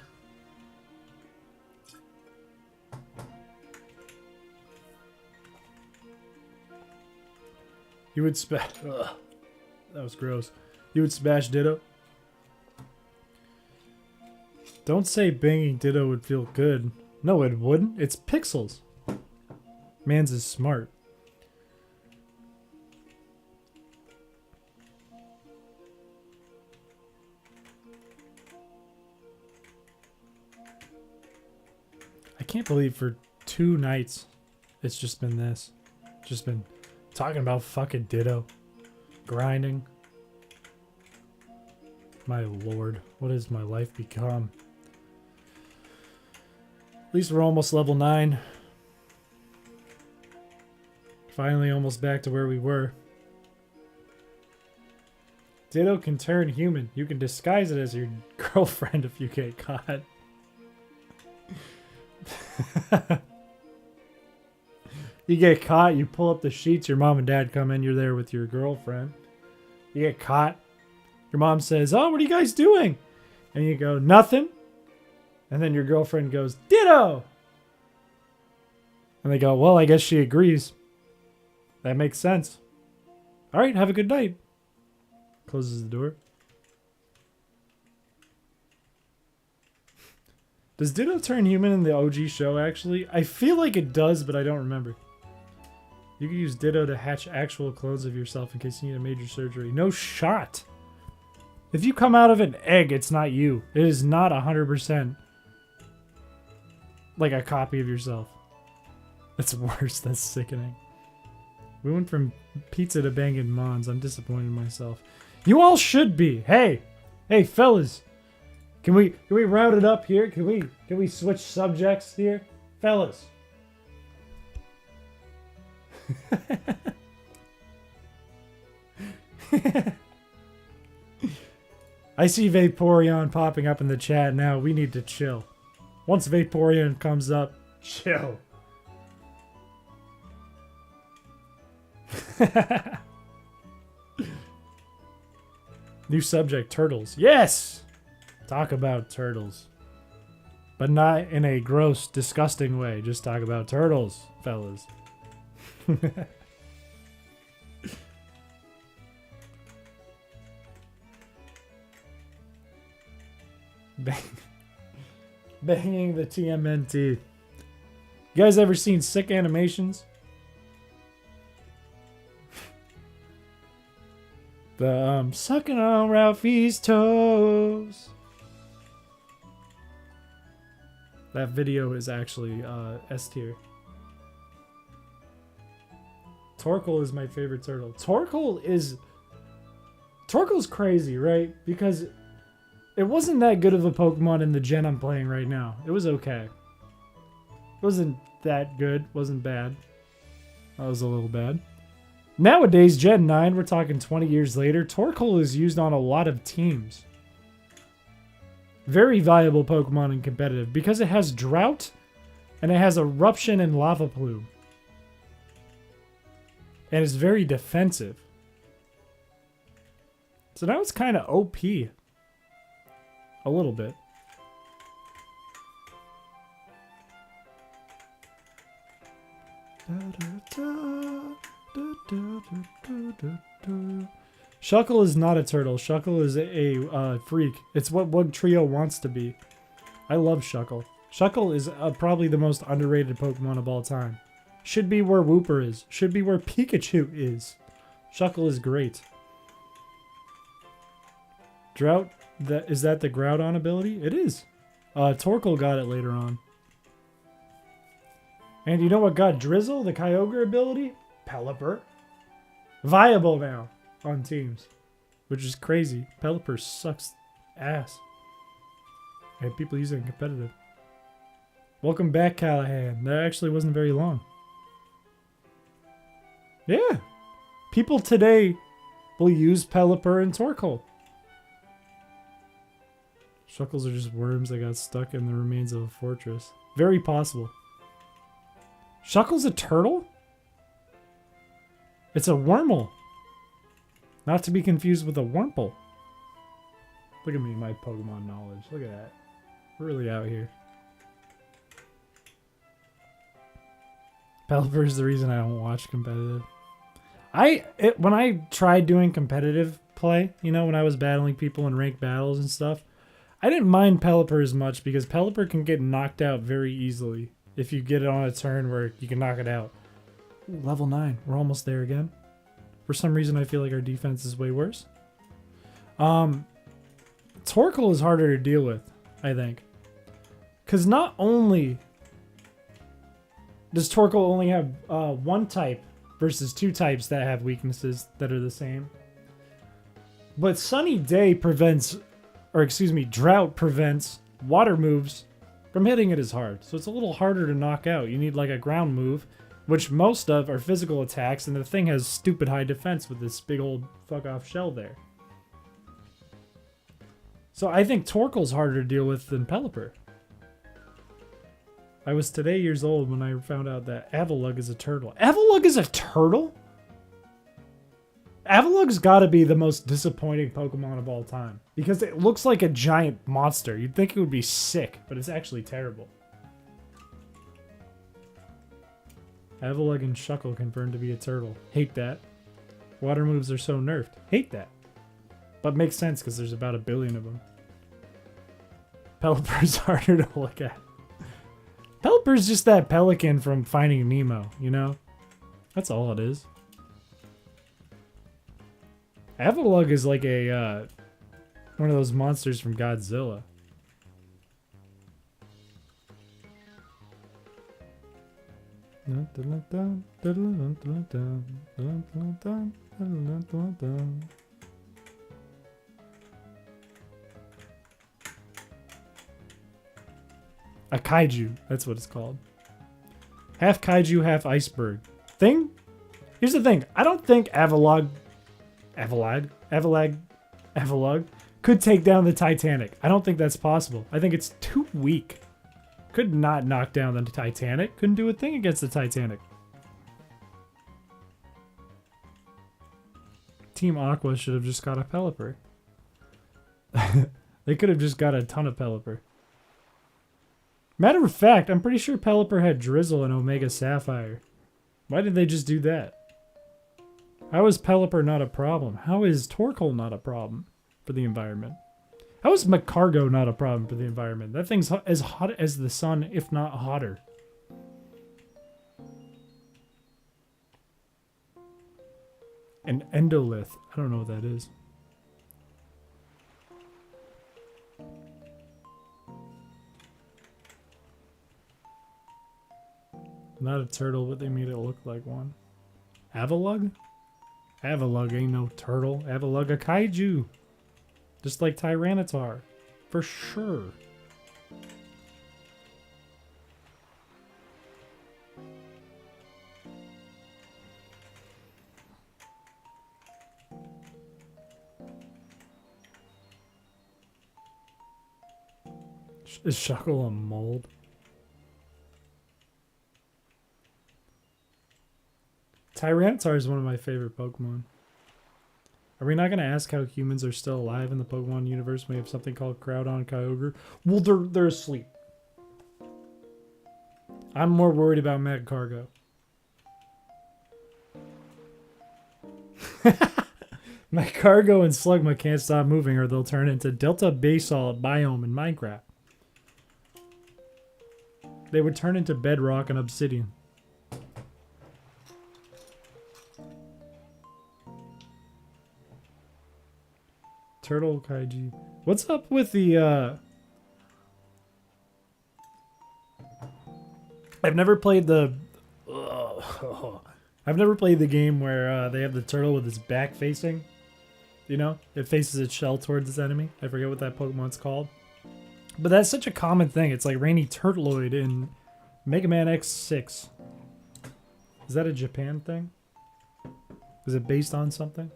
You would smash. That was gross. You would smash Ditto. Don't say banging Ditto would feel good. No, it wouldn't. It's pixels. Mans is smart. I can't believe for 2 nights it's just been this. Just been talking about fucking Ditto. Grinding. My lord, what has my life become? At least we're almost level 9. Finally almost back to where we were. Ditto can turn human. You can disguise it as your girlfriend if you get caught. You get caught, you pull up the sheets, your mom and dad come in, you're there with your girlfriend. You get caught. Your mom says, "Oh, what are you guys doing?" And you go, "Nothing." And then your girlfriend goes, "Ditto." And they go, "Well, I guess she agrees. That makes sense. All right, have a good night." Closes the door. Does Ditto turn human in the OG show, actually? I feel like it does, but I don't remember. You can use Ditto to hatch actual clones of yourself in case you need a major surgery. No shot. If you come out of an egg, it's not you. It is not 100% like a copy of yourself. That's worse. That's sickening. We went from pizza to banging Mons. I'm disappointed in myself. You all should be. Hey, fellas. Can we round it up here? Can we switch subjects here, fellas? I see Vaporeon popping up in the chat now. We need to chill. Once Vaporeon comes up, chill. New subject, turtles. Yes! Talk about turtles. But not in a gross, disgusting way. Just talk about turtles, fellas. Banging the TMNT. You guys ever seen sick animations? The sucking on Ralphie's toes. That video is actually S tier. Torkoal is my favorite turtle. Torkoal's crazy, right? Because it wasn't that good of a Pokemon in the gen I'm playing right now. It was okay. It wasn't that good. Wasn't bad. That was a little bad. Nowadays, Gen 9, we're talking 20 years later, Torkoal is used on a lot of teams. Very valuable Pokemon in competitive because it has Drought and it has Eruption and Lava Plume. And it's very defensive. So now it's kind of OP. A little bit. Shuckle is not a turtle. Shuckle is a freak. It's what Trio wants to be. I love Shuckle. Shuckle is probably the most underrated Pokemon of all time. Should be where Wooper is. Should be where Pikachu is. Shuckle is great. Drought, is that the Groudon ability? It is. Torkoal got it later on. And you know what got Drizzle, the Kyogre ability? Pelipper. Viable now on teams. Which is crazy. Pelipper sucks ass. And people use it in competitive. Welcome back, Callahan. That actually wasn't very long. Yeah. People today will use Pelipper and Torkoal. Shuckles are just worms that got stuck in the remains of a fortress. Very possible. Shuckle's a turtle? It's a Wormle. Not to be confused with a Wurmple. Look at me, my Pokemon knowledge. Look at that. We're really out here. Pelipper is the reason I don't watch competitive. When I tried doing competitive play, you know, when I was battling people in ranked battles and stuff, I didn't mind Pelipper as much because Pelipper can get knocked out very easily if you get it on a turn where you can knock it out. Ooh, level 9. We're almost there again. For some reason, I feel like our defense is way worse. Torkoal is harder to deal with, I think. Because not only does Torkoal only have one type versus two types that have weaknesses that are the same, but Sunny Day prevents... Or excuse me, Drought prevents water moves from hitting it as hard. So it's a little harder to knock out. You need like a ground move, which most of are physical attacks, and the thing has stupid high defense with this big old fuck off shell there. So I think Torkoal's harder to deal with than Pelipper. I was today years old when I found out that Avalugg is a turtle. Avalugg is a turtle? Avalugg's gotta be the most disappointing Pokemon of all time. Because it looks like a giant monster. You'd think it would be sick, but it's actually terrible. Avalugg and Shuckle confirmed to be a turtle. Hate that. Water moves are so nerfed. Hate that. But makes sense because there's about 1 billion of them. Pelipper's harder to look at. Pelipper's just that pelican from Finding Nemo, you know? That's all it is. Avalugg is like a one of those monsters from Godzilla. A kaiju, that's what it's called. Half kaiju, half iceberg. Thing? Here's the thing. I don't think Avalugg could take down the Titanic. I don't think that's possible. I think it's too weak. Could not knock down the Titanic. Couldn't do a thing against the Titanic. Team Aqua should have just got a Pelipper. They could have just got a ton of Pelipper. Matter of fact, I'm pretty sure Pelipper had Drizzle and Omega Sapphire. Why did they just do that? How is Pelipper not a problem? How is Torkoal not a problem for the environment? How is Magcargo not a problem for the environment? That thing's as hot as the sun, if not hotter. An Endolith. I don't know what that is. Not a turtle, but they made it look like one. Avalugg? Avalugg ain't no turtle. Avalugg a kaiju. Just like Tyranitar. For sure. Is Shuckle a mold? Tyranitar is one of my favorite Pokemon. Are we not going to ask how humans are still alive in the Pokemon universe when we have something called Groudon Kyogre? Well, they're asleep. I'm more worried about Magcargo. Magcargo and Slugma can't stop moving or they'll turn into Delta Basalt biome in Minecraft. They would turn into bedrock and obsidian. Turtle Kaiji. What's up with the I've never played the I've never played the game where they have the turtle with its back facing. You know? It faces its shell towards its enemy. I forget what that Pokemon's called. But that's such a common thing. It's like Rainy Turtloid in Mega Man X6. Is that a Japan thing? Is it based on something?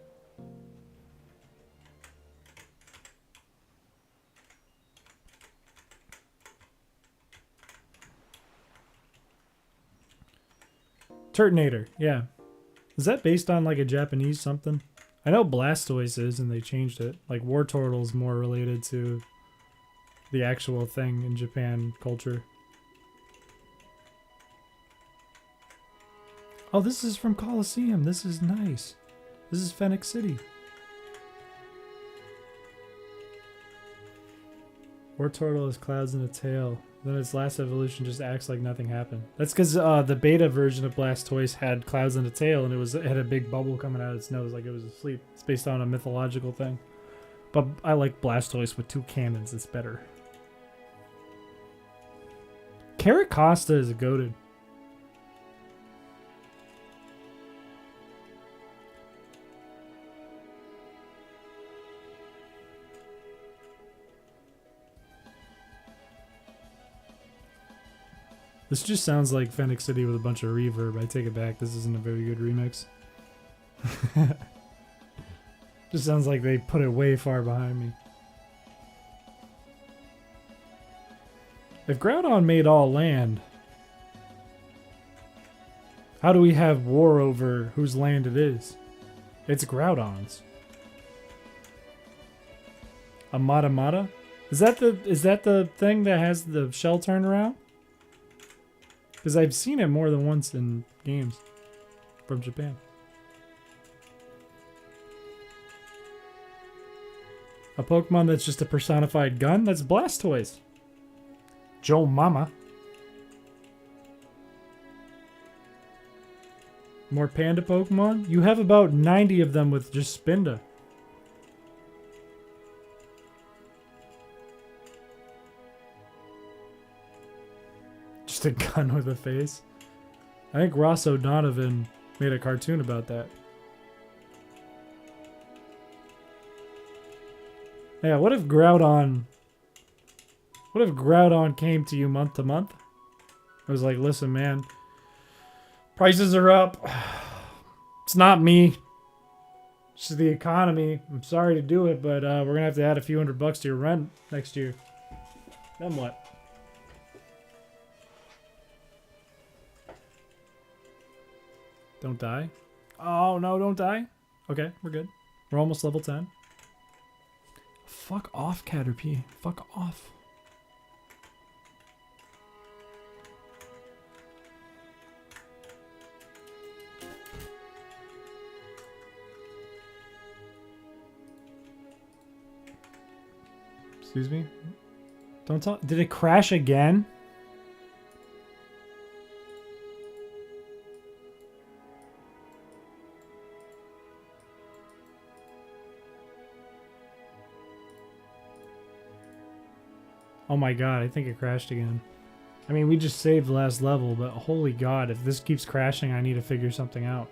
Turtonator, yeah. Is that based on like a Japanese something? I know Blastoise is and they changed it. Like Wartortle's more related to the actual thing in Japan culture. Oh, this is from Coliseum. This is nice. This is Phoenix City. Wartortle has clouds in a tail. Then its last evolution just acts like nothing happened. That's because the beta version of Blastoise had clouds in a tail and it had a big bubble coming out of its nose like it was asleep. It's based on a mythological thing. But I like Blastoise with 2 cannons. It's better. Caracosta is goated. This just sounds like Phoenix City with a bunch of reverb. I take it back. This isn't a very good remix. Just sounds like they put it way far behind me. If Groudon made all land, how do we have war over whose land it is? It's Groudon's. A Matamata? Is that the thing that has the shell turned around? Because I've seen it more than once in games from Japan. A Pokemon that's just a personified gun? That's Blastoise. Joe Mama. More panda Pokemon? You have about 90 of them with just Spinda. Just a gun with a face. I think Ross O'Donovan made a cartoon about that. Yeah, what if Groudon... What if Groudon came to you month to month? I was like, listen, man. Prices are up. It's not me. It's just the economy. I'm sorry to do it, but we're going to have to add a few $100 to your rent next year. Then what? Don't die? Oh, no, don't die? Okay, we're good. We're almost level 10. Fuck off, Caterpie. Fuck off. Excuse me? Don't talk. Did it crash again? Oh my god, I think it crashed again. I mean, we just saved the last level, but holy god, if this keeps crashing, I need to figure something out.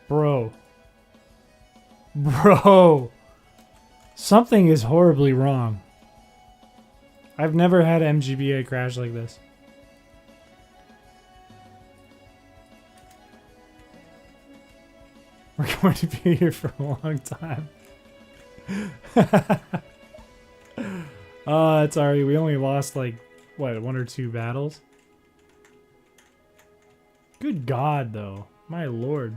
Bro. Bro. Something is horribly wrong. I've never had MGBA crash like this. We're going to be here for a long time. It's alright. We only lost like, what, 1 or 2 battles? Good god, though. My lord.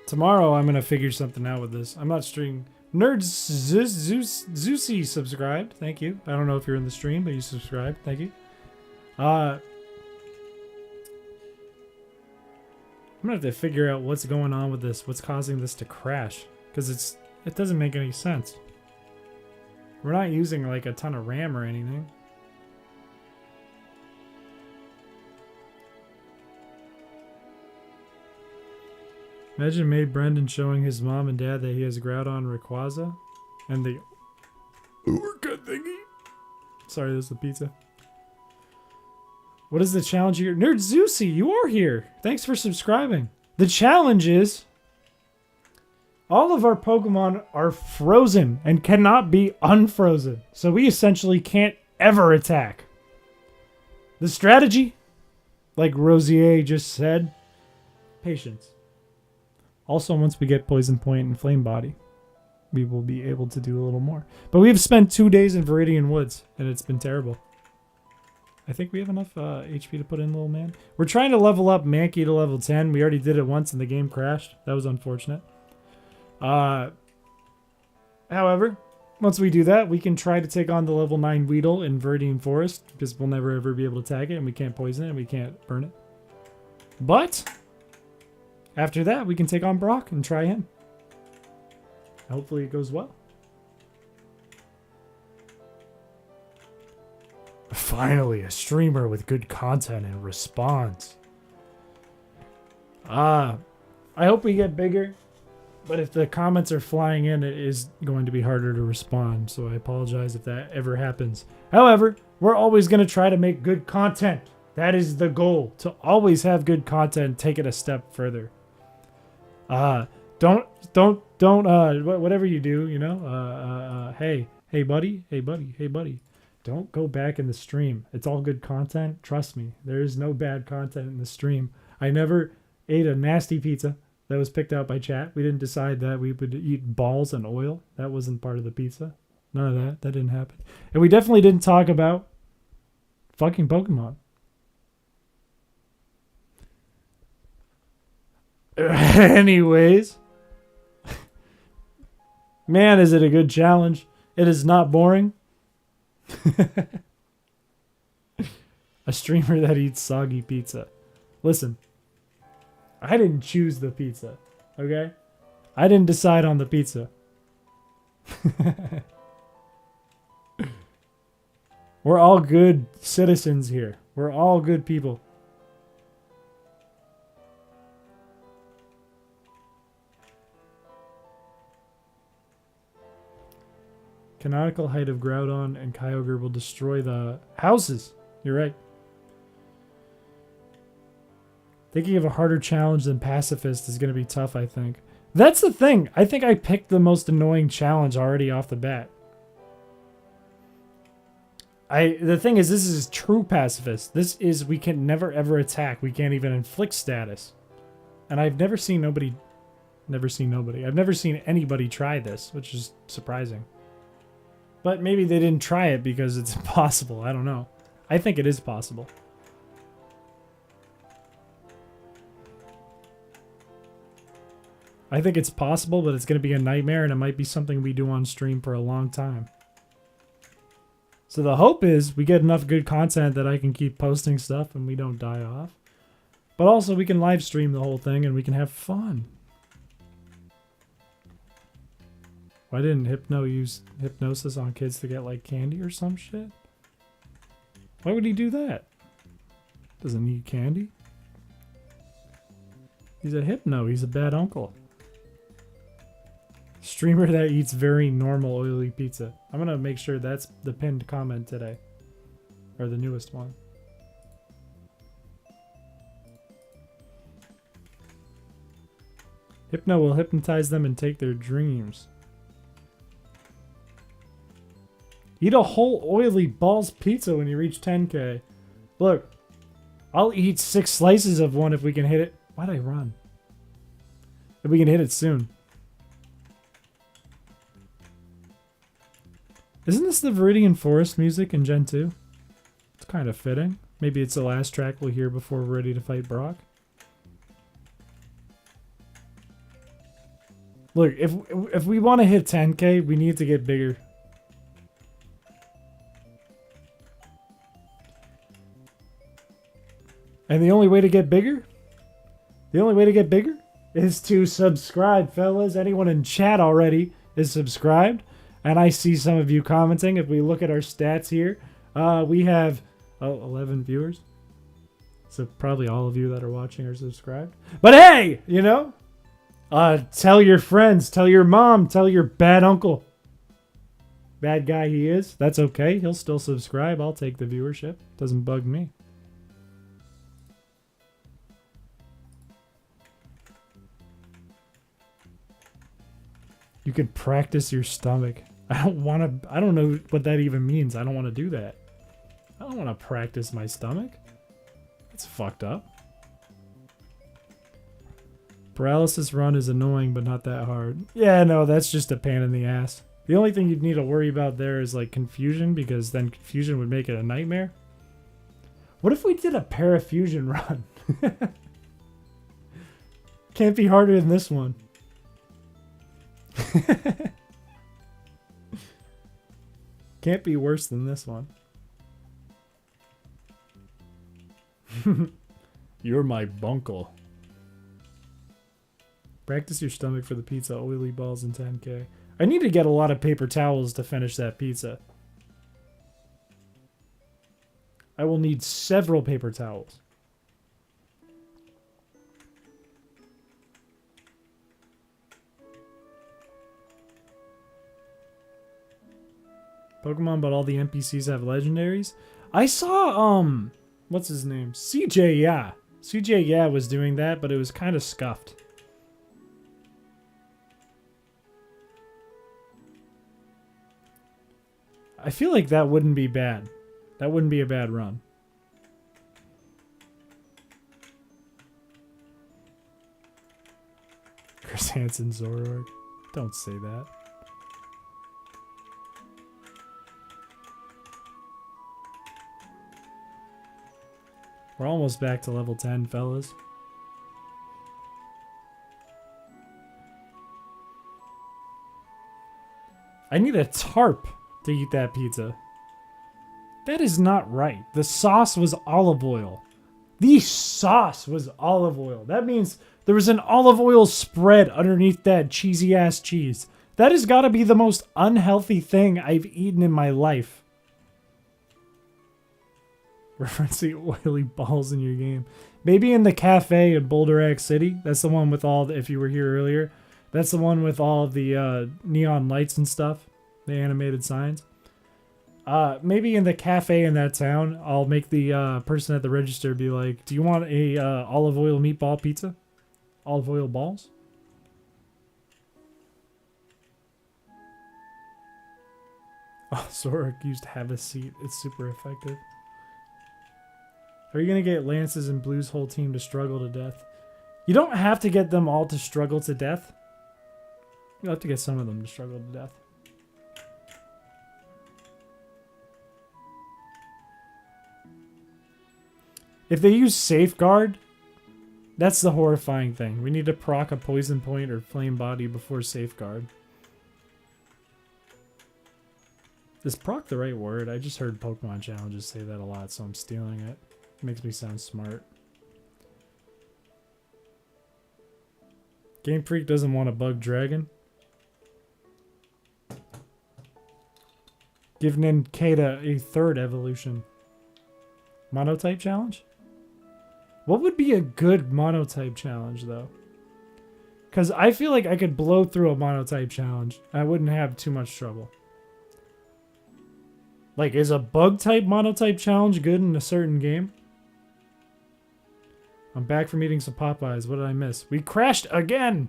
Tomorrow I'm gonna figure something out with this. I'm not streaming. Zeusy subscribed. Thank you. I don't know if you're in the stream, but you subscribed. Thank you. I'm gonna have to figure out what's going on with this. What's causing this to crash? Because it doesn't make any sense. We're not using like a ton of RAM or anything. Imagine May Brendan showing his mom and dad that he has Groudon Rayquaza and the Orca thingy. Sorry, this is the pizza. What is the challenge here? Nerd Zeusy, you are here. Thanks for subscribing. The challenge is all of our Pokemon are frozen and cannot be unfrozen. So we essentially can't ever attack. The strategy, like Rosier just said, patience. Also, once we get Poison Point and Flame Body, we will be able to do a little more. But we've spent 2 days in Viridian Woods, and it's been terrible. I think we have enough HP to put in, little man. We're trying to level up Mankey to level 10. We already did it once and the game crashed. That was unfortunate. However, once we do that, we can try to take on the level 9 Weedle in Viridian Forest, because we'll never ever be able to tag it, and we can't poison it, and we can't burn it. But after that, we can take on Brock and try him. Hopefully it goes well. Finally, a streamer with good content and response. I hope we get bigger, but if the comments are flying in, it is going to be harder to respond, so I apologize if that ever happens. However, we're always going to try to make good content. That is the goal, to always have good content, take it a step further. Don't, whatever you do, you know, hey buddy, don't go back in the stream. It's all good content. Trust me, there is no bad content in the stream. I never ate a nasty pizza that was picked out by chat. We didn't decide that we would eat balls and oil. That wasn't part of the pizza. None of that. That didn't happen. And we definitely didn't talk about fucking Pokemon. Anyways, man, is it a good challenge. It is not boring. A streamer that eats soggy pizza. Listen, I didn't choose the pizza. Okay? I didn't decide on the pizza. We're all good citizens here. We're all good people. Canonical height of Groudon and Kyogre will destroy the houses. You're right. Thinking of a harder challenge than Pacifist is going to be tough, I think. That's the thing. I think I picked the most annoying challenge already off the bat. The thing is, this is true Pacifist. This is, we can never ever attack. We can't even inflict status. And I've never seen nobody... I've never seen anybody try this, which is surprising. But maybe they didn't try it because it's impossible. I don't know. I think it is possible. I think it's possible, but it's going to be a nightmare, and it might be something we do on stream for a long time. So the hope is we get enough good content that I can keep posting stuff and we don't die off. But also we can live stream the whole thing and we can have fun. Why didn't Hypno use hypnosis on kids to get like candy or some shit? Why would he do that? Doesn't need candy. He's a Hypno. He's a bad uncle. Streamer that eats very normal oily pizza. I'm gonna make sure that's the pinned comment today. Or the newest one. Hypno will hypnotize them and take their dreams. Eat a whole oily balls pizza when you reach 10k. Look, I'll eat 6 slices of one if we can hit it. Why'd I run? If we can hit it soon. Isn't this the Viridian Forest music in Gen 2? It's kind of fitting. Maybe it's the last track we'll hear before we're ready to fight Brock. Look, if we want to hit 10k, we need to get bigger. And the only way to get bigger? The only way to get bigger is to subscribe, fellas. Anyone in chat already is subscribed. And I see some of you commenting. If we look at our stats here, we have 11 viewers. So probably all of you that are watching are subscribed. But hey, you know, tell your friends, tell your mom, tell your bad uncle. Bad guy he is. That's okay. He'll still subscribe. I'll take the viewership. Doesn't bug me. You could practice your stomach. I don't know what that even means. I don't want to do that. I don't want to practice my stomach. That's fucked up. Paralysis run is annoying, but not that hard. Yeah, no, that's just a pain in the ass. The only thing you'd need to worry about there is like confusion, because then confusion would make it a nightmare. What if we did a parafusion run? Can't be harder than this one. Can't be worse than this one. You're my bunkle. Practice your stomach for the pizza. Oily balls in 10k. I need to get a lot of paper towels to finish that pizza. I will need several paper towels. Pokemon, but all the NPCs have legendaries. I saw, what's his name? CJ, yeah. CJ, yeah, was doing that, but it was kind of scuffed. I feel like that wouldn't be bad. That wouldn't be a bad run. Chris Hansen, Zoroark. Don't say that. We're almost back to level 10, fellas. I need a tarp to eat that pizza. That is not right. The sauce was olive oil. The sauce was olive oil. That means There was an olive oil spread underneath that cheesy ass cheese. That has got to be the most unhealthy thing I've eaten in my life. Referencing oily balls in your game. Maybe in the cafe in Boulder X City. That's the one with all the, if you were here earlier, that's the one with all the neon lights and stuff. The animated signs. Maybe in the cafe in that town, I'll make the person at the register be like, do you want a olive oil meatball pizza? Olive oil balls? Oh, Zorak used to have a seat. It's super effective. Are you going to get Lance's and Blue's whole team to struggle to death? You don't have to get them all to struggle to death. You'll have to get some of them to struggle to death. If they use Safeguard, that's the horrifying thing. We need to proc a Poison Point or Flame Body before Safeguard. Is proc the right word? I just heard Pokemon challenges say that a lot, so I'm stealing it. It makes me sound smart. Game Freak doesn't want a bug dragon. Give Ninkata a third evolution. Monotype challenge? What would be a good monotype challenge, though? Because I feel like I could blow through a monotype challenge. I wouldn't have too much trouble. Like, is a bug-type monotype challenge good in a certain game? I'm back from eating some Popeyes. What did I miss? We crashed again!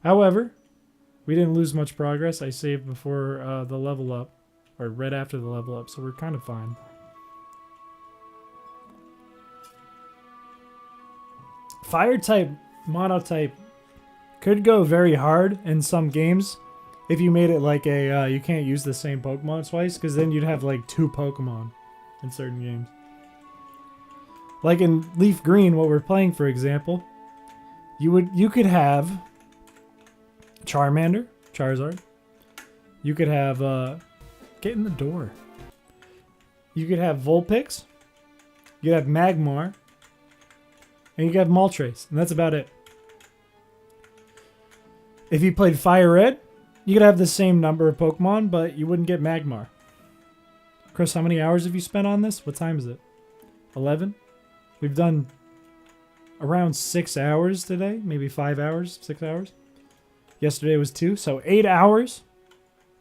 However, we didn't lose much progress. I saved before the level up. Or right after the level up, so we're kind of fine. Fire-type monotype could go very hard in some games. If you made it like a, you can't use the same Pokemon twice, because then you'd have like 2 Pokemon in certain games. Like in Leaf Green, what we're playing, for example, you could have Charmander, Charizard. You could have, get in the door. You could have Vulpix. You could have Magmar. And you could have Moltres, and that's about it. If you played Fire Red, you could have the same number of Pokemon, but you wouldn't get Magmar. Chris, how many hours have you spent on this? What time is it? 11? We've done around 6 hours today. Maybe 5 hours, 6 hours. Yesterday was 2, so 8 hours.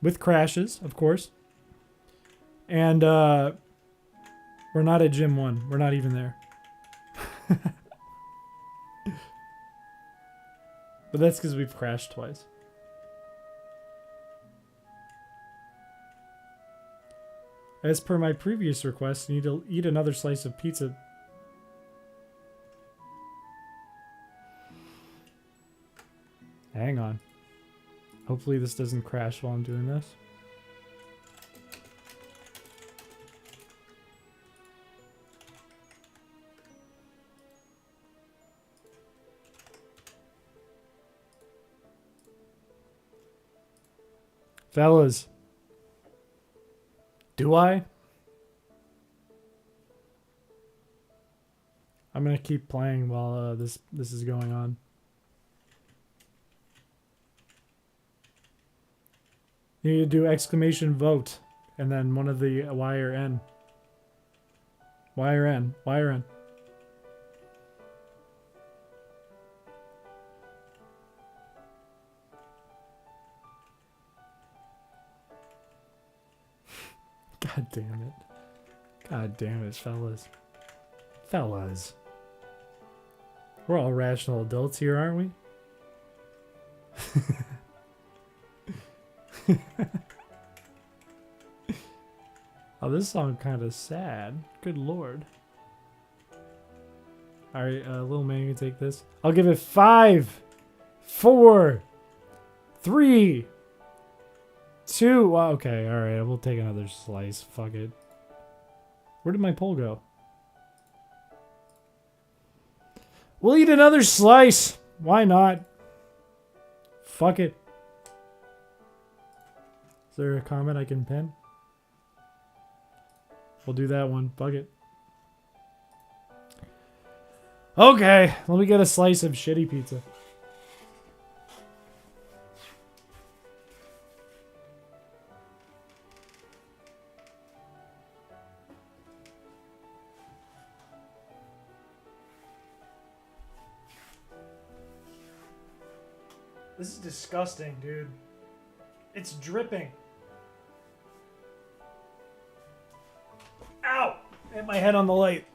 With crashes, of course. And we're not at Gym 1. We're not even there. But that's because we've crashed twice. As per my previous request, you need to eat another slice of pizza. Hang on. Hopefully this doesn't crash while I'm doing this. Fellas. Do I? I'm gonna keep playing while this is going on. You need to do exclamation vote and then one of the Y or N. Y or N. Y or N. God damn it. God damn it, fellas. Fellas. We're all rational adults here, aren't we? Oh, this song kind of sad. Good lord. Alright, little man, you can take this. I'll give it 5, 4, 3, 2. Well, okay, alright, we'll take another slice. Fuck it. Where did my pole go? We'll eat another slice. Why not? Fuck it. Is there a comment I can pin? We'll do that one. Fuck it. Okay, let me get a slice of shitty pizza. This is disgusting, dude. It's dripping. Ow! Hit my head on the light.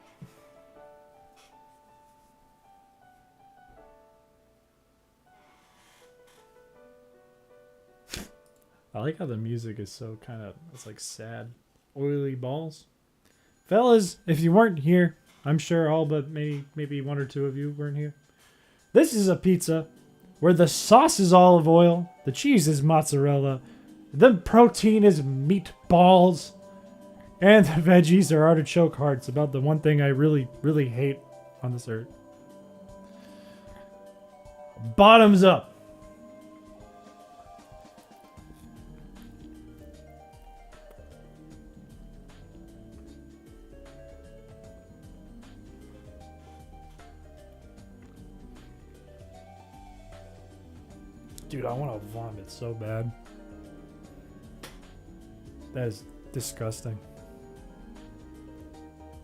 I like how the music is so kind of, it's like sad. Oily balls. Fellas, if you weren't here, I'm sure all but maybe one or two of you weren't here. This is a pizza where the sauce is olive oil, the cheese is mozzarella, the protein is meatballs, and the veggies are artichoke hearts. About the one thing I really, really hate on this earth. Bottoms up. Dude, I want to vomit so bad. That is disgusting.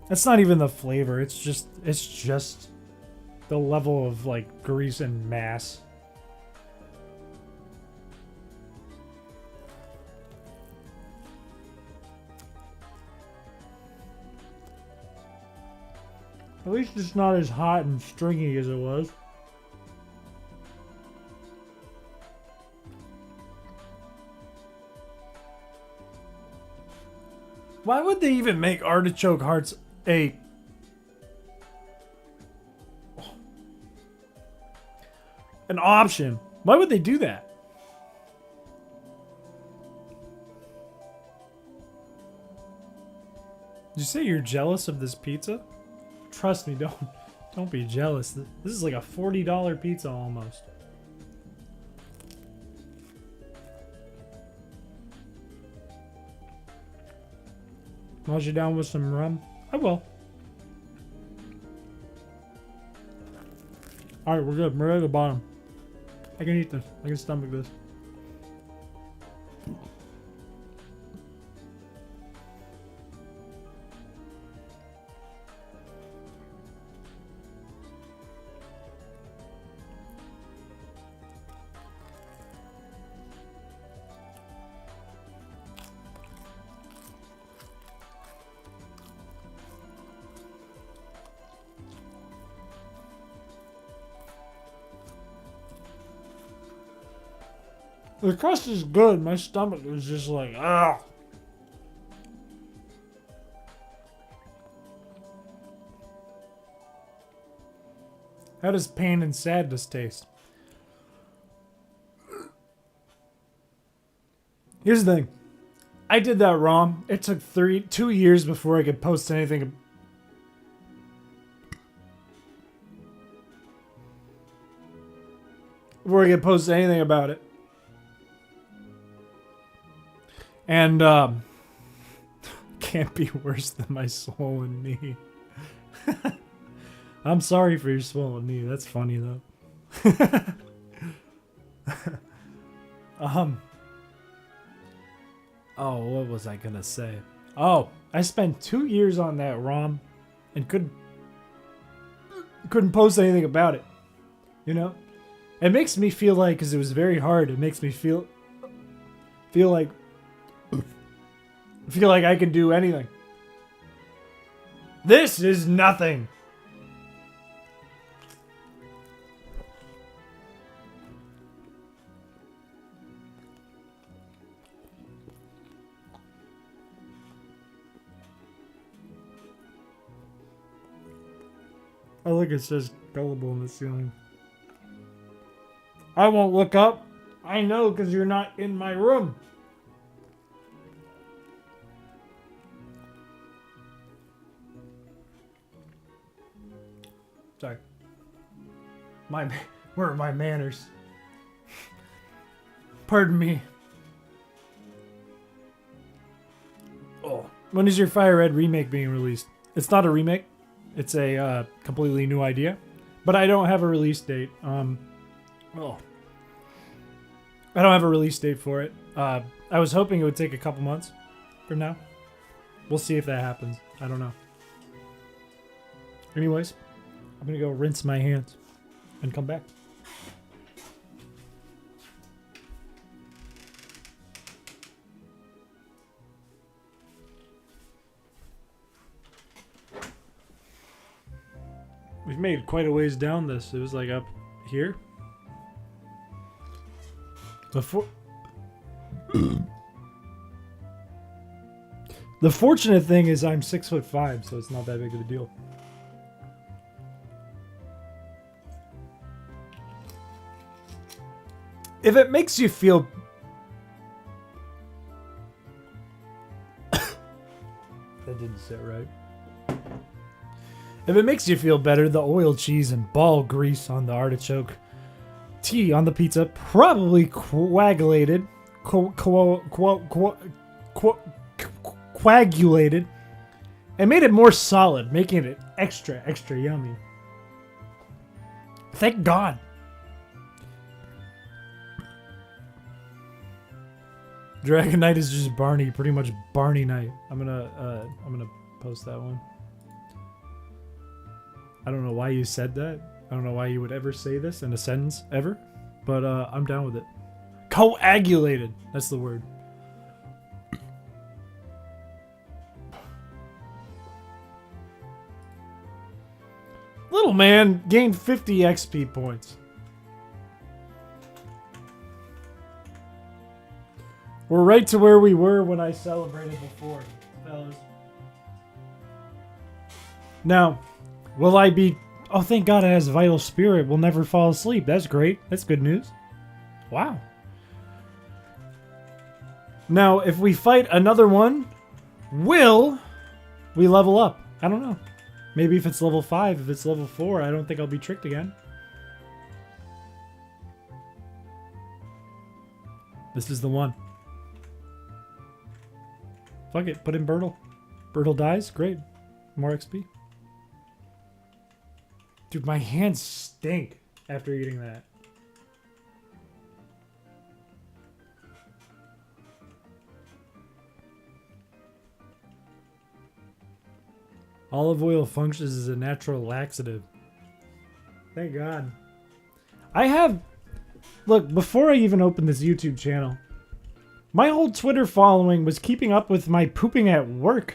That's not even the flavor. It's just the level of like grease and mass. At least it's not as hot and stringy as it was. Why would they even make artichoke hearts an option? Why would they do that? Did you say you're jealous of this pizza? Trust me, don't be jealous. This is like a $40 pizza almost. Wash you down with some rum? I will. Alright, we're good. We're at the bottom. I can eat this. I can stomach this. The crust is good. My stomach is just like, ah. How does pain and sadness taste? Here's the thing. I did that wrong. It took 2 years before I could post anything. Before I could post anything about it. And, can't be worse than my swollen knee. I'm sorry for your swollen knee. That's funny, though. Oh, what was I gonna say? Oh, I spent 2 years on that ROM and couldn't post anything about it. You know? It makes me feel like, because it was very hard, it makes me feel like I can do anything. This is nothing. Oh, look, it says gullible in the ceiling. I won't look up. I know, because you're not in my room. Sorry. Where are my manners? Pardon me. Oh. When is your Fire Red remake being released? It's not a remake. It's a completely new idea. But I don't have a release date. Oh. I don't have a release date for it. I was hoping it would take a couple months from now. We'll see if that happens. I don't know. Anyways, I'm gonna go rinse my hands and come back. We've made quite a ways down this. It was like up here. Before the fortunate thing is I'm 6'5", so it's not that big of a deal. If it makes you feel that didn't sit right. If it makes you feel better, the oil, cheese, and ball grease on the artichoke tea on the pizza probably coagulated and made it more solid, making it extra yummy. Thank God. Dragon Knight is just Barney, pretty much Barney Knight. I'm gonna post that one. I don't know why you said that. I don't know why you would ever say this in a sentence ever, but I'm down with it. Coagulated. That's the word. Little man gained 50 XP points. We're right to where we were when I celebrated before, fellas. Now, will I be... Oh, thank God it has Vital Spirit. We'll never fall asleep. That's great. That's good news. Wow. Now, if we fight another one, will we level up? I don't know. Maybe if it's level 5, if it's level 4, I don't think I'll be tricked again. This is the one. Fuck it, put in Bertle. Bertle dies, great. More XP. Dude, my hands stink after eating that. Olive oil functions as a natural laxative. Thank God. I have... Look, before I even opened this YouTube channel, my whole Twitter following was keeping up with my pooping at work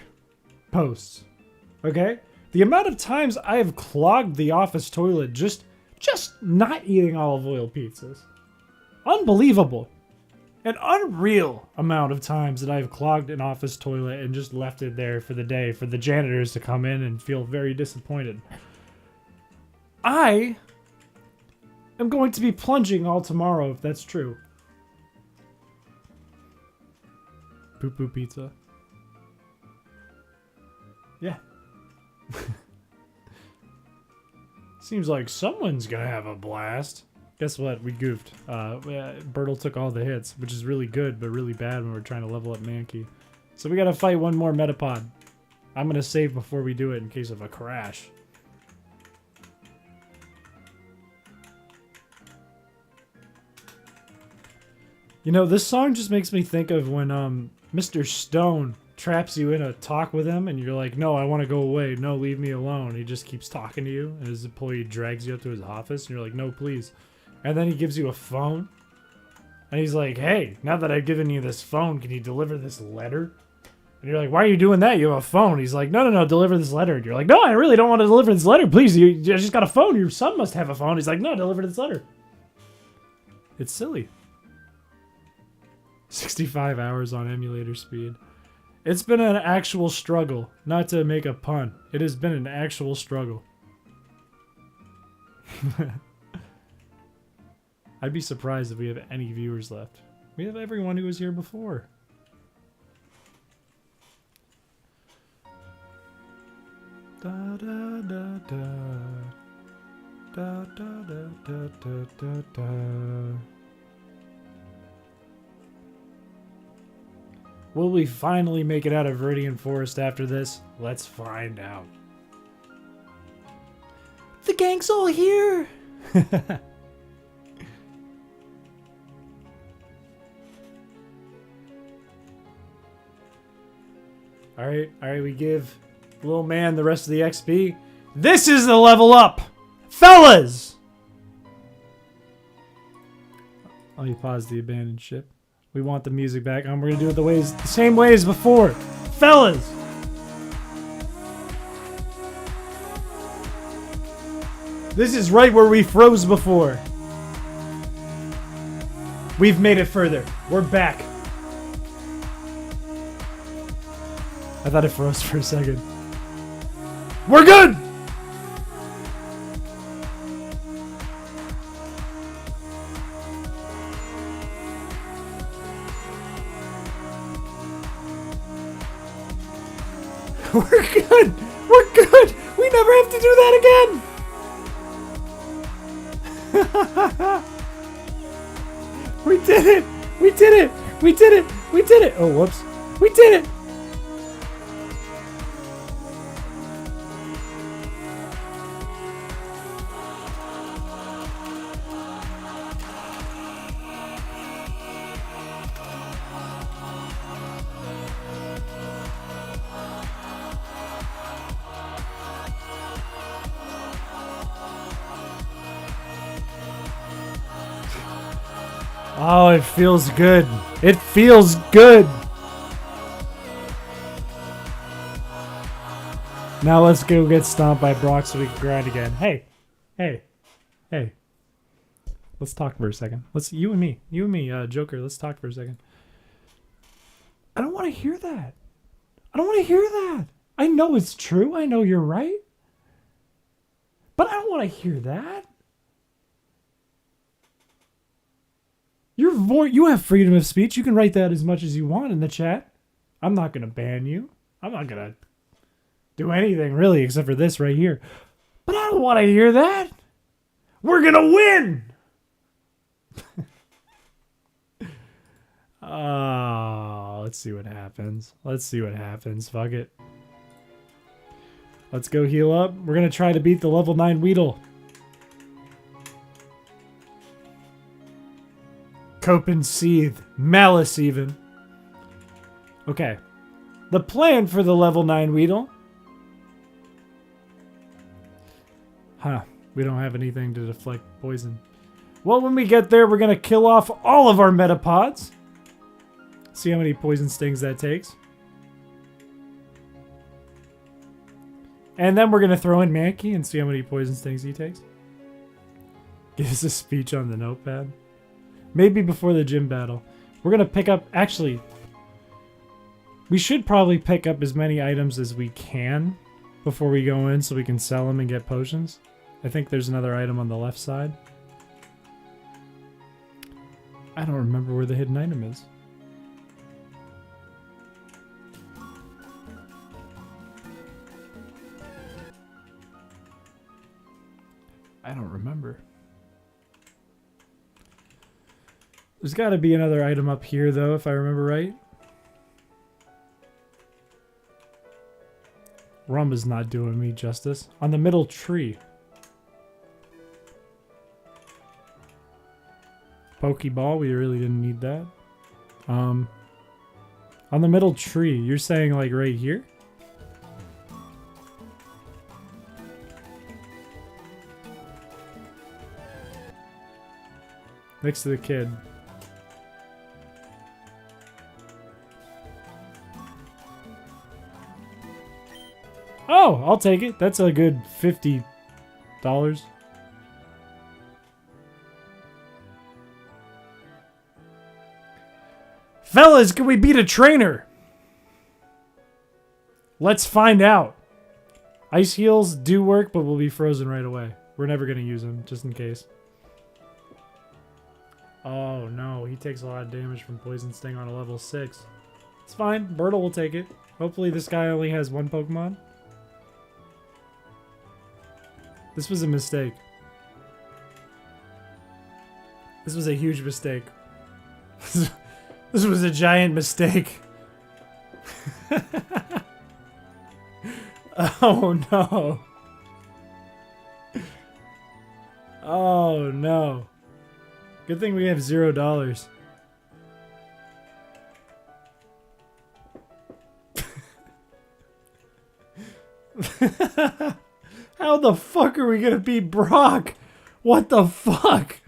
posts. Okay? The amount of times I have clogged the office toilet just not eating olive oil pizzas. Unbelievable. An unreal amount of times that I've clogged an office toilet and just left it there for the day for the janitors to come in and feel very disappointed. I am going to be plunging all tomorrow if that's true. Poo-poo pizza. Yeah. Seems like someone's gonna have a blast. Guess what? We goofed. Bertle took all the hits, which is really good, but really bad when we're trying to level up Mankey. So we gotta fight one more Metapod. I'm gonna save before we do it in case of a crash. You know, this song just makes me think of when Mr. Stone traps you in a talk with him and you're like, no, I want to go away. No, leave me alone. He just keeps talking to you and his employee drags you up to his office and you're like, no, please. And then he gives you a phone and he's like, hey, now that I've given you this phone, can you deliver this letter? And you're like, why are you doing that? You have a phone. He's like, no, deliver this letter. And you're like, no, I really don't want to deliver this letter. Please, you just got a phone. Your son must have a phone. He's like, no, deliver this letter. It's silly. 65 hours on emulator speed. It's been an actual struggle, not to make a pun. It has been an actual struggle. I'd be surprised if we have any viewers left. We have everyone who was here before. Da da da da. Da da da da da da da. Will we finally make it out of Viridian Forest after this? Let's find out. The gang's all here! Alright, we give little man the rest of the XP. This is the level up! Fellas! Let me pause the abandoned ship. We want the music back on. We're gonna do it the same way as before. Fellas! This is right where we froze before. We've made it further. We're back. I thought it froze for a second. We're good! We're good! We're good! We never have to do that again! We did it! We did it! We did it! We did it! Oh, whoops. We did it! Oh, it feels good. It feels good. Now let's go get stomped by Brock so we can grind again. Hey. Let's talk for a second. You and me, Joker, let's talk for a second. I don't want to hear that. I don't want to hear that. I know it's true. I know you're right. But I don't want to hear that. You have freedom of speech. You can write that as much as you want in the chat. I'm not going to ban you. I'm not going to do anything really except for this right here. But I don't want to hear that. We're going to win. Oh, let's see what happens. Fuck it. Let's go heal up. We're going to try to beat the level 9 Weedle. Cope and seethe. Malice even. Okay. The plan for the level 9 Weedle. Huh. We don't have anything to deflect poison. Well, when we get there, we're going to kill off all of our metapods. See how many poison stings that takes. And then we're going to throw in Mankey and see how many poison stings he takes. Give us a speech on the notepad. Maybe before the gym battle. We're going to pick up... Actually, we should probably pick up as many items as we can before we go in so we can sell them and get potions. I think there's another item on the left side. I don't remember where the hidden item is. I don't remember. There's got to be another item up here, though, if I remember right. Rum is not doing me justice. On the middle tree. Pokeball, we really didn't need that. On the middle tree, you're saying like right here? Next to the kid. Oh, I'll take it. That's a good $50. Fellas, can we beat a trainer? Let's find out. Ice heals do work, but we'll be frozen right away. We're never going to use them, just in case. Oh no, he takes a lot of damage from Poison Sting on a level 6. It's fine, Birtle will take it. Hopefully this guy only has one Pokemon. This was a mistake. This was a huge mistake. This was a giant mistake. Oh no. Oh no. Good thing we have $0. How the fuck are we gonna beat Brock? What the fuck?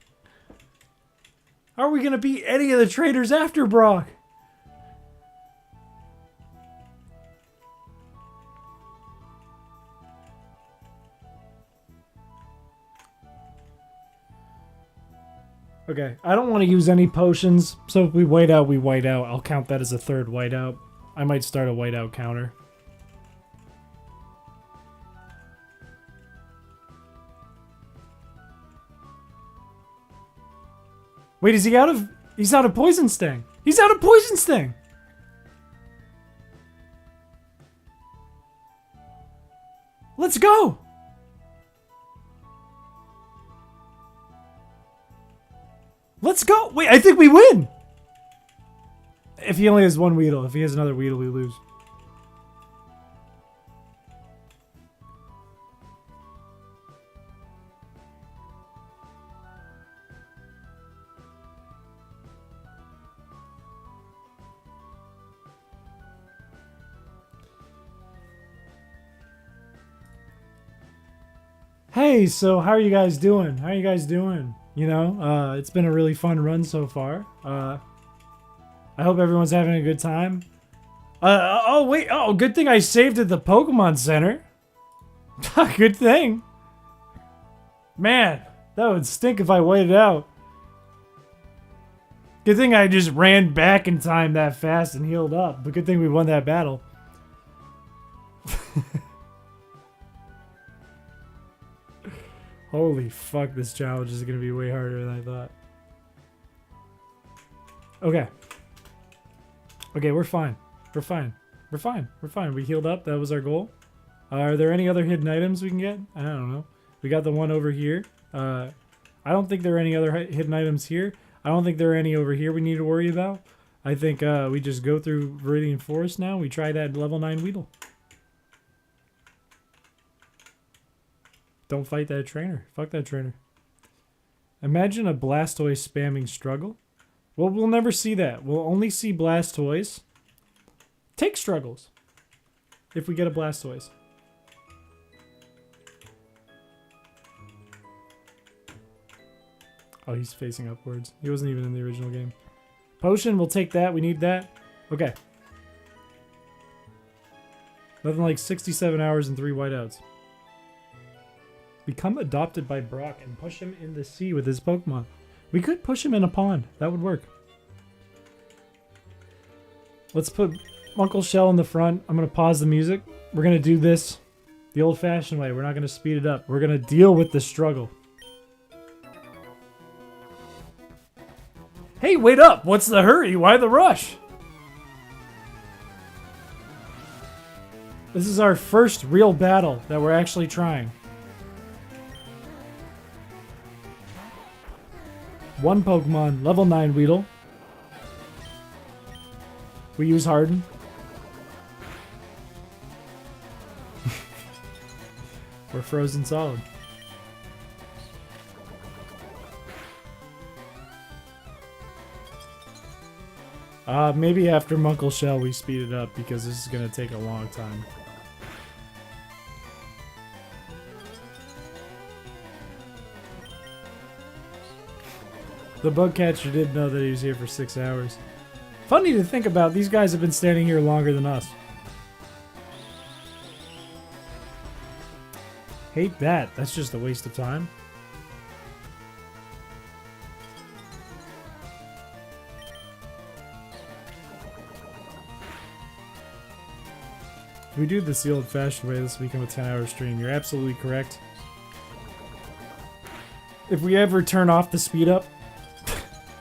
How are we gonna beat any of the trainers after Brock? Okay, I don't want to use any potions, so if we white out, we white out. I'll count that as a third whiteout. I might start a whiteout counter. Wait, is he out of... He's out of Poison Sting! He's out of Poison Sting! Let's go! Let's go! Wait, I think we win! If he only has one Weedle. If he has another Weedle, we lose. Hey, so how are you guys doing? How are you guys doing? You know, it's been a really fun run so far. I hope everyone's having a good time. Oh wait, oh, good thing I saved at the Pokemon Center. Good thing. Man, that would stink if I waited out. Good thing I just ran back in time that fast and healed up. But good thing we won that battle. Holy fuck, this challenge is gonna be way harder than I thought. Okay. Okay, we're fine. We're fine. We're fine. We're fine. We healed up. That was our goal. Are there any other hidden items we can get? I don't know. We got the one over here. I don't think there are any other hidden items here. I don't think there are any over here we need to worry about. I think we just go through Viridian Forest now. We try that level 9 Weedle. Don't fight that trainer. Fuck that trainer. Imagine a Blastoise spamming struggle. Well, we'll never see that. We'll only see Blastoise take struggles if we get a Blastoise. Oh, he's facing upwards. He wasn't even in the original game. Potion, we'll take that. We need that. Okay. Nothing like 67 hours and 3 whiteouts. Become adopted by Brock and push him in the sea with his Pokemon. We could push him in a pond. That would work. Let's put Uncle Shell in the front. I'm going to pause the music. We're going to do this the old-fashioned way. We're not going to speed it up. We're going to deal with the struggle. Hey, wait up! What's the hurry? Why the rush? This is our first real battle that we're actually trying. One Pokemon, level 9 Weedle. We use Harden. We're frozen solid. Maybe after Munkle Shell we speed it up because this is going to take a long time. The bug catcher did know that he was here for 6 hours. Funny to think about, these guys have been standing here longer than us. Hate that. That's just a waste of time. If we do this the old-fashioned way, this will become a 10-hour stream. You're absolutely correct. If we ever turn off the speed up,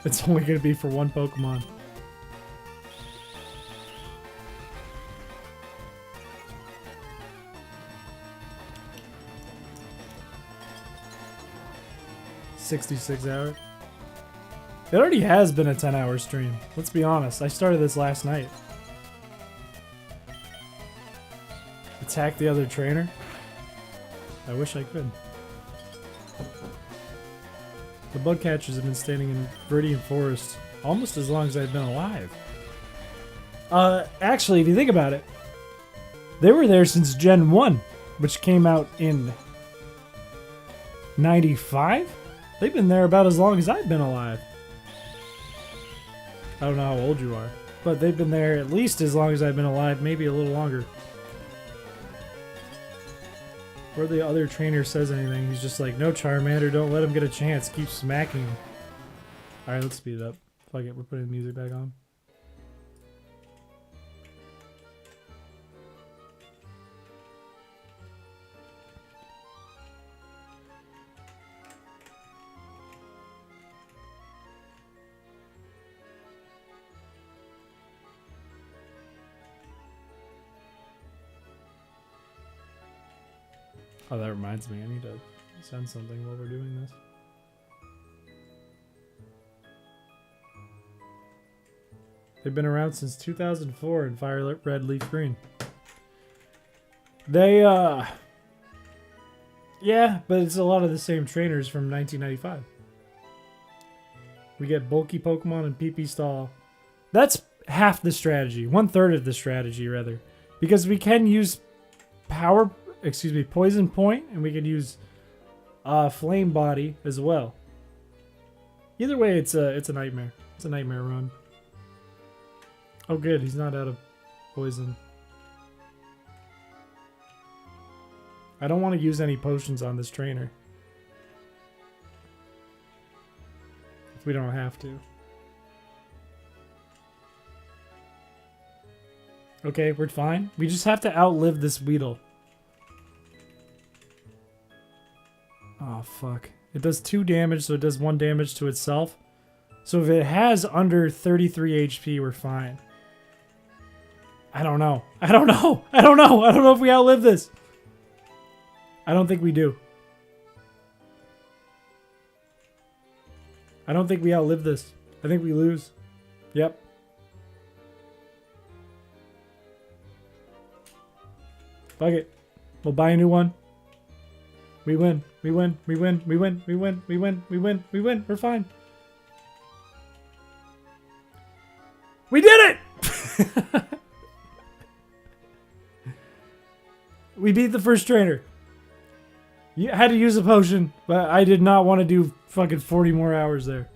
it's only going to be for one Pokemon. $66 hours. It already has been a 10-hour stream. Let's be honest. I started this last night. Attack the other trainer? I wish I could. The bug catchers have been standing in Viridian Forest almost as long as I've been alive. Actually, if you think about it, they were there since Gen 1, which came out in 95? They've been there about as long as I've been alive. I don't know how old you are, but they've been there at least as long as I've been alive, maybe a little longer. Or the other trainer says anything, he's just like, no, Charmander, don't let him get a chance. Keep smacking him. Alright, let's speed it up. Fuck it, we're putting the music back on. Oh, that reminds me. I need to send something while we're doing this. They've been around since 2004 in Fire Red, Leaf Green. They, yeah, but it's a lot of the same trainers from 1995. We get bulky Pokemon and PP Stall. That's half the strategy. 1/3 of the strategy, rather. Because we can use Poison Point, and we can use Flame Body as well. Either way, it's a nightmare. It's a nightmare run. Oh good, he's not out of poison. I don't want to use any potions on this trainer. If we don't have to. Okay, we're fine. We just have to outlive this Weedle. Oh, fuck. It does 2 damage, so it does 1 damage to itself. So if it has under 33 HP, we're fine. I don't know. I don't know. I don't know. I don't know if we outlive this. I don't think we do. I don't think we outlive this. I think we lose. Yep. Fuck it. We'll buy a new one. We win. We win. We win. We win. We win. We win. We win. We win. We're fine. We did it! We beat the first trainer. You had to use a potion, but I did not want to do fucking 40 more hours there.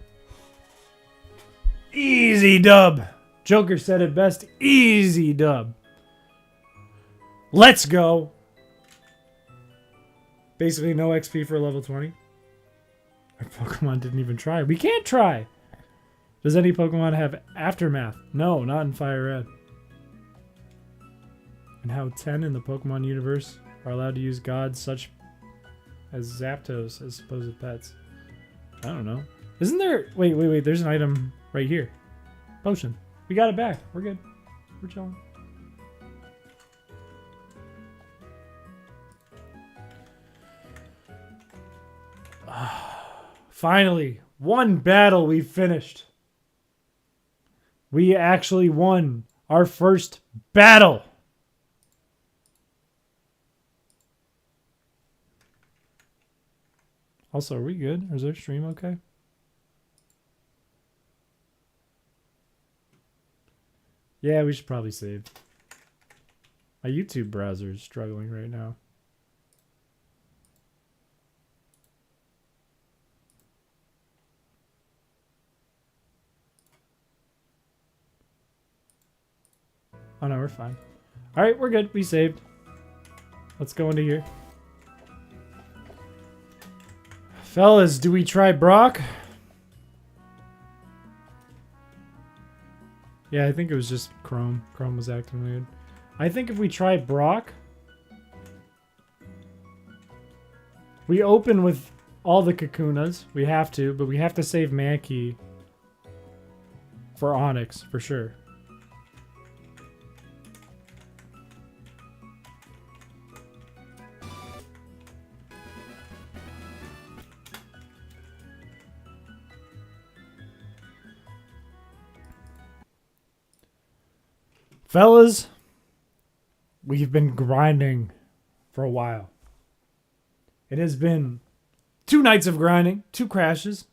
Easy dub. Joker said it best. Easy dub. Let's go. Basically no XP for level 20. Our Pokemon didn't even try. We can't try. Does any Pokemon have Aftermath? No, not in Fire Red. And how 10 in the Pokemon universe are allowed to use gods such as Zapdos as supposed pets. I don't know. Isn't there... Wait. There's an item right here. Potion. We got it back. We're good. We're chilling. Finally, one battle we finished. We actually won our first battle. Also, are we good? Is our stream okay? Yeah, we should probably save. My YouTube browser is struggling right now. Oh no, we're fine. Alright, we're good. We saved. Let's go into here. Fellas, do we try Brock? Yeah, I think it was just Chrome. Chrome was acting weird. I think if we try Brock... We open with all the Kakunas. We have to, but we have to save Mankey for Onyx, for sure. Fellas, we've been grinding for a while. It has been 2 nights of grinding, 2 crashes.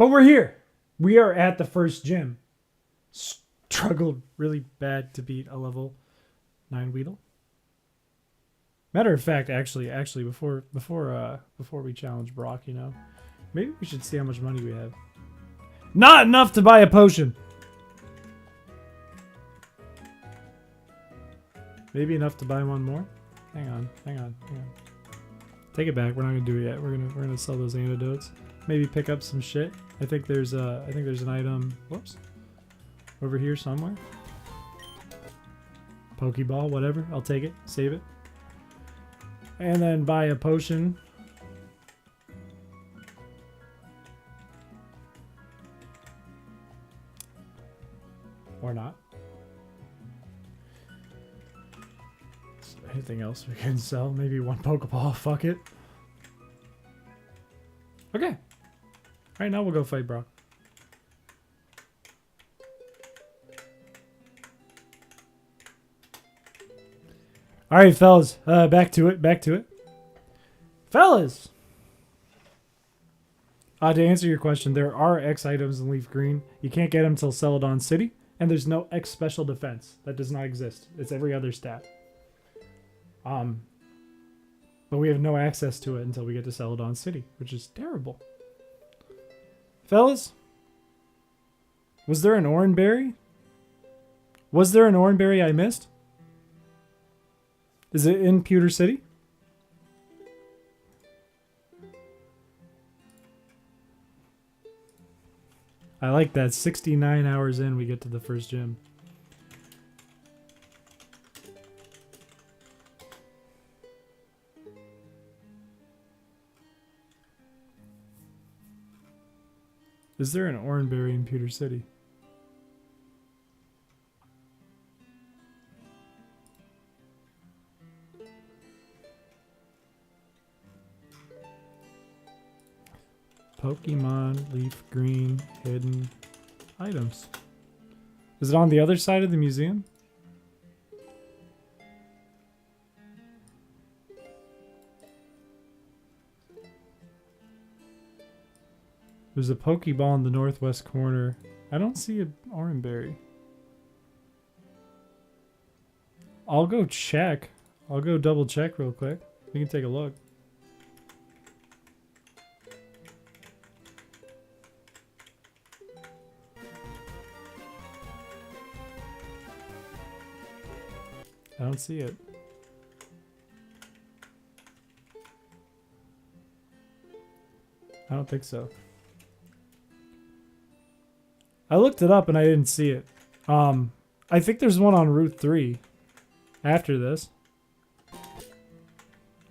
But we're here. We are at the first gym. Struggled really bad to beat a level 9 Weedle. Matter of fact, actually, before we challenge Brock, you know, maybe we should see how much money we have. Not enough to buy a potion. Maybe enough to buy one more. Hang on. Take it back. We're not gonna do it yet. We're gonna sell those antidotes. Maybe pick up some shit. I think there's an item. Whoops. Over here somewhere. Pokeball, whatever. I'll take it. Save it. And then buy a potion. Or not. Is there anything else we can sell? Maybe one Pokeball. Fuck it. Okay. Alright, now we'll go fight Brock. Alright, fellas. Back to it. Fellas! To answer your question, there are X items in Leaf Green. You can't get them till Celadon City. And there's no X special defense. That does not exist. It's every other stat. But we have no access to it until we get to Celadon City, which is terrible. Fellas? Was there an Oranberry? Was there an Oranberry I missed? Is it in Pewter City? I like that. 69 hours in, we get to the first gym. Is there an Oranberry in Pewter City? Pokemon, Leaf Green, hidden items. Is it on the other side of the museum? There's a Pokeball in the northwest corner. I don't see an Oranberry. I'll go check. I'll go double check real quick. We can take a look. I don't see it. I don't think so. I looked it up and I didn't see it. I think there's one on Route 3 after this.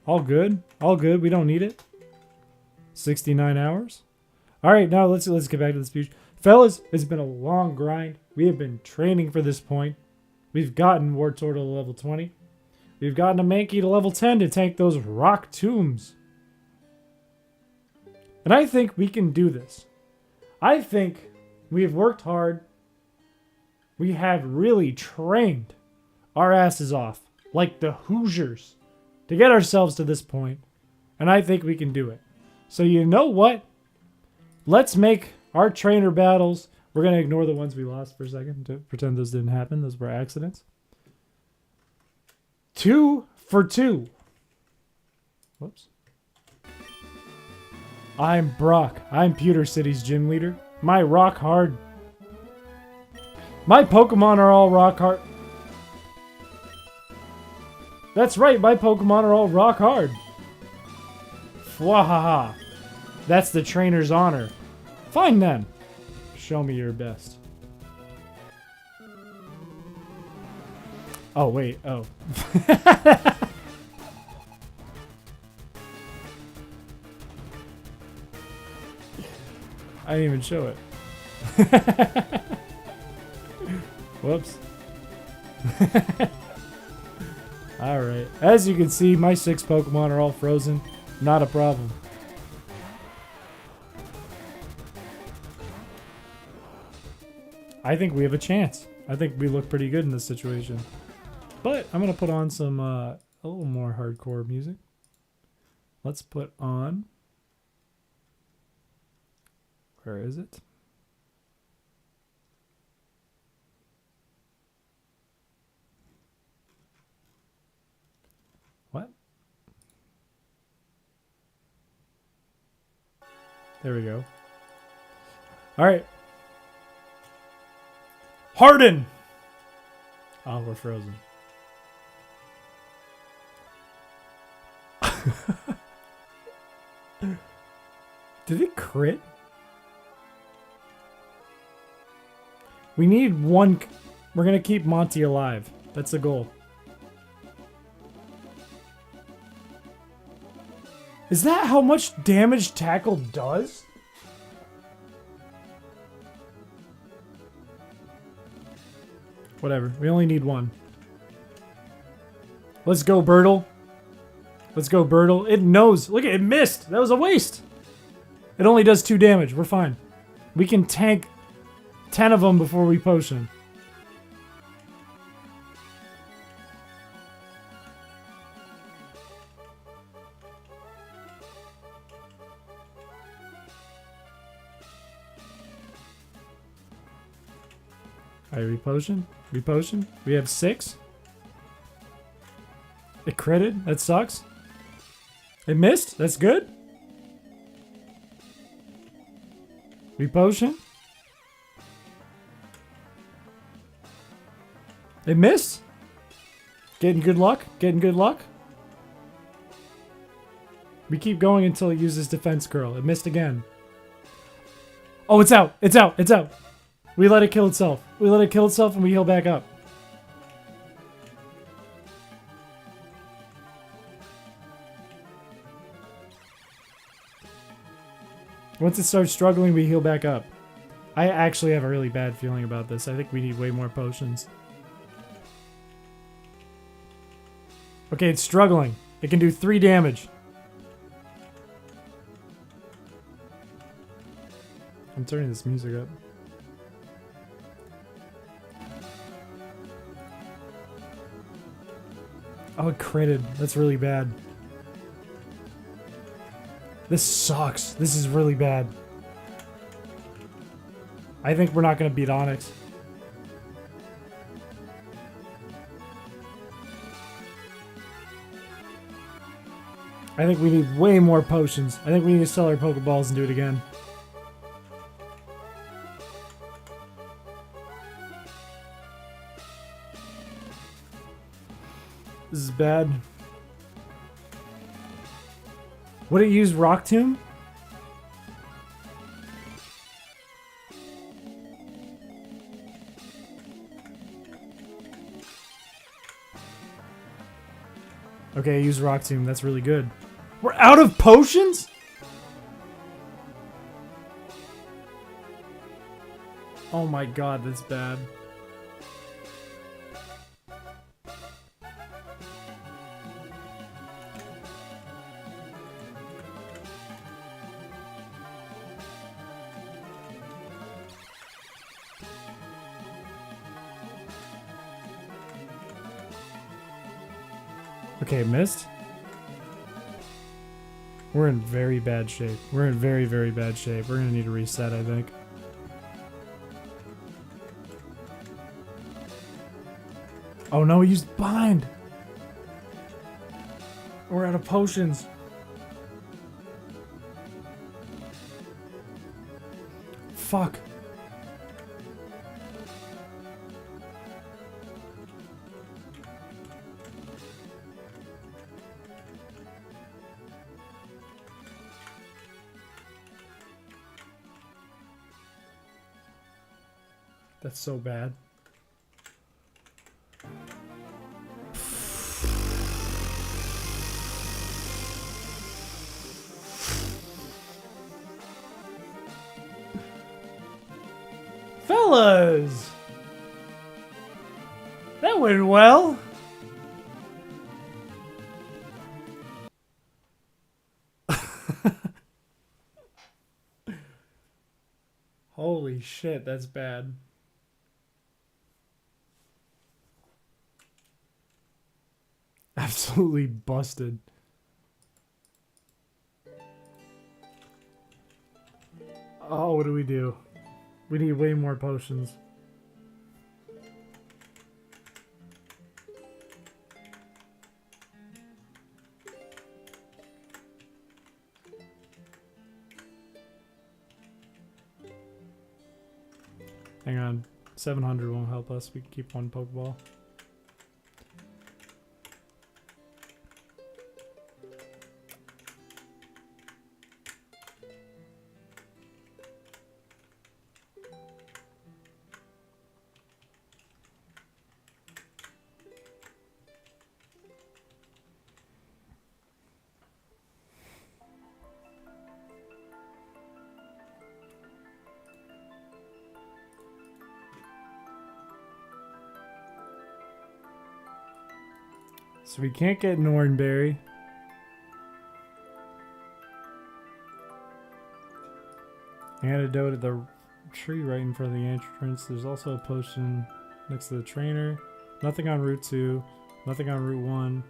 All good. All good. We don't need it. 69 hours. All right, now let's get back to the speech. Fellas, it's been a long grind. We have been training for this point. We've gotten Wartortle to level 20. We've gotten a Mankey to level 10 to tank those rock tombs. And I think we can do this. I think we have worked hard. We have really trained our asses off like the Hoosiers to get ourselves to this point. And I think we can do it. So you know what? Let's make our trainer battles. We're going to ignore the ones we lost for a second to pretend those didn't happen. Those were accidents. 2 for 2. Whoops. I'm Brock. I'm Pewter City's gym leader. My rock hard. My Pokemon are all rock hard. That's right, my Pokemon are all rock hard. Fwahaha. That's the trainer's honor. Fine then. Show me your best. Oh, wait. Oh. I didn't even show it. Whoops. Alright. As you can see, my 6 Pokemon are all frozen. Not a problem. I think we have a chance. I think we look pretty good in this situation. But I'm going to put on some, a little more hardcore music. Let's put on Where is it? What? There we go. All right. Harden! Oh, we're frozen. Did it crit? We need one. We're going to keep Monty alive. That's the goal. Is that how much damage Tackle does? Whatever. We only need one. Let's go, Birtle. Let's go, Birtle. It knows. Look, it missed. That was a waste. It only does 2 damage. We're fine. We can tank 10 of them before we potion. Alright, repotion. Repotion. We have 6. It critted. That sucks. It missed. That's good. Repotion. It missed. Getting good luck. Getting good luck. We keep going until it uses defense curl. It missed again. Oh, it's out. It's out. It's out. We let it kill itself. We let it kill itself and we heal back up. Once it starts struggling, we heal back up. I actually have a really bad feeling about this. I think we need way more potions. Okay, it's struggling. It can do 3 damage. I'm turning this music up. Oh, it critted. That's really bad. This sucks. This is really bad. I think we're not going to beat Onyx. I think we need way more potions. I think we need to sell our Pokeballs and do it again. This is bad. Would it use Rock Tomb? Okay, use Rock Tomb. That's really good. We're out of potions? Oh my god, that's bad. Okay, missed. We're in very bad shape. We're in very, very bad shape. We're gonna need a reset, I think. Oh no, he used bind! We're out of potions. Fuck. That's so bad. Fellas! That went well. Holy shit, that's bad. Absolutely busted. Oh, what do we do? We need way more potions. Hang on. 700 won't help us. We can keep one Pokeball. So we can't get Nornberry. Antidote at the tree right in front of the entrance. There's also a potion next to the trainer. Nothing on Route 2. Nothing on Route 1.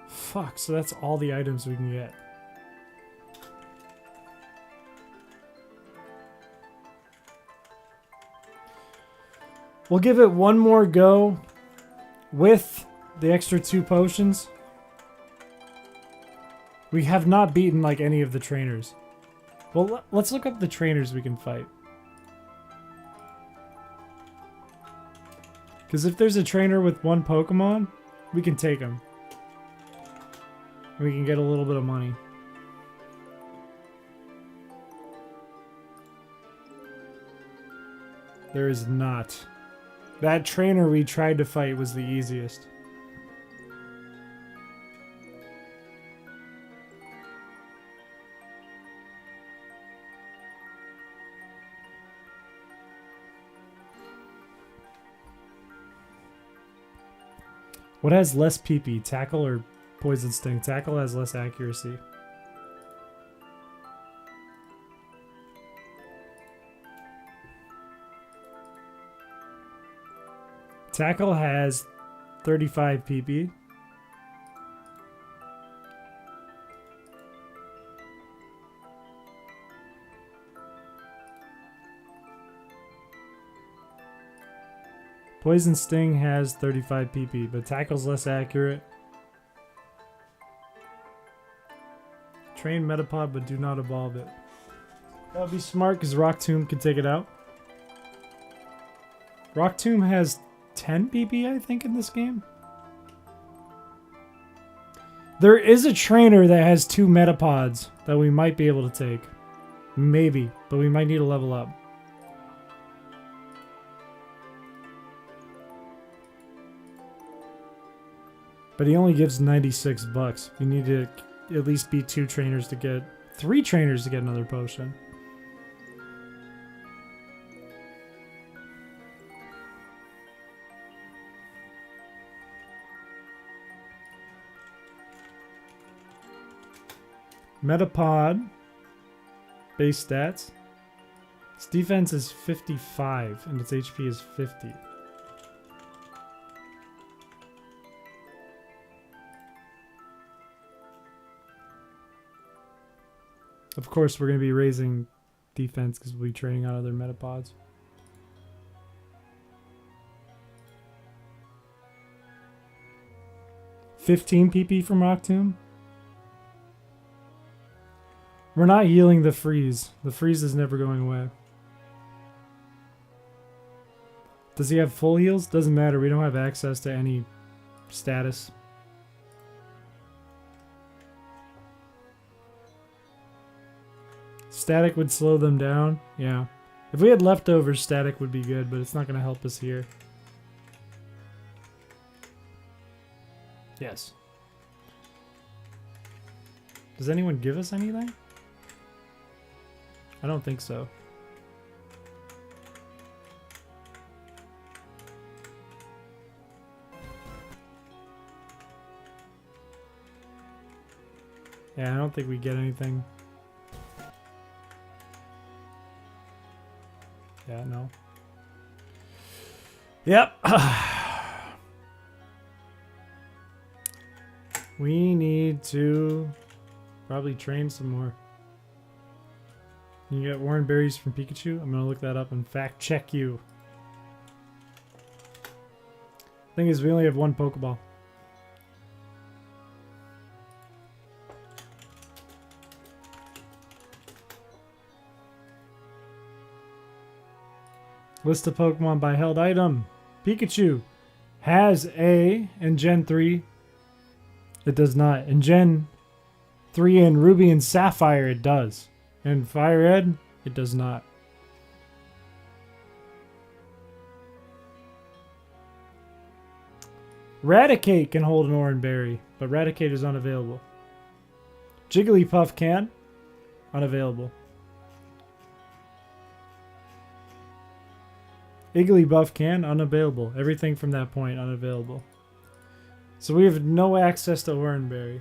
Fuck, so that's all the items we can get. We'll give it one more go with the extra 2 potions. We have not beaten like any of the trainers. Well, let's look up the trainers we can fight. Because if there's a trainer with 1 Pokemon, we can take him. And we can get a little bit of money. There is not. That trainer we tried to fight was the easiest. What has less PP? Tackle or Poison Sting? Tackle has less accuracy. Tackle has 35 PP. Poison Sting has 35 PP, but Tackle's less accurate. Train Metapod, but do not evolve it. That would be smart because Rock Tomb can take it out. Rock Tomb has 10 PP, I think, in this game. There is a trainer that has 2 Metapods that we might be able to take. Maybe, but we might need to level up. But he only gives 96 bucks. We need to at least beat 2 trainers to get... 3 trainers to get another potion. Metapod. Base stats. Its defense is 55 and its HP is 50. Of course, we're going to be raising defense because we'll be training on other Metapods. $15 PP from Rock Tomb. We're not healing the freeze. The freeze is never going away. Does he have full heals? Doesn't matter. We don't have access to any status. Static would slow them down. Yeah. If we had leftovers, static would be good, but it's not going to help us here. Yes. Does anyone give us anything? I don't think so. Yeah, I don't think we get anything. Yeah, no. Yep. We need to probably train some more. You get Warren berries from Pikachu? I'm gonna look that up and fact check you. Thing is, we only have one Pokeball. List of Pokemon by held item. Pikachu has a in Gen 3. It does not. In Gen 3 and Ruby and Sapphire, it does. In Fire Red, it does not. Raticate can hold an Oran Berry, but Raticate is unavailable. Jigglypuff can. Unavailable. Igglybuff can. Unavailable. Everything from that point, unavailable. So we have no access to Oran Berry.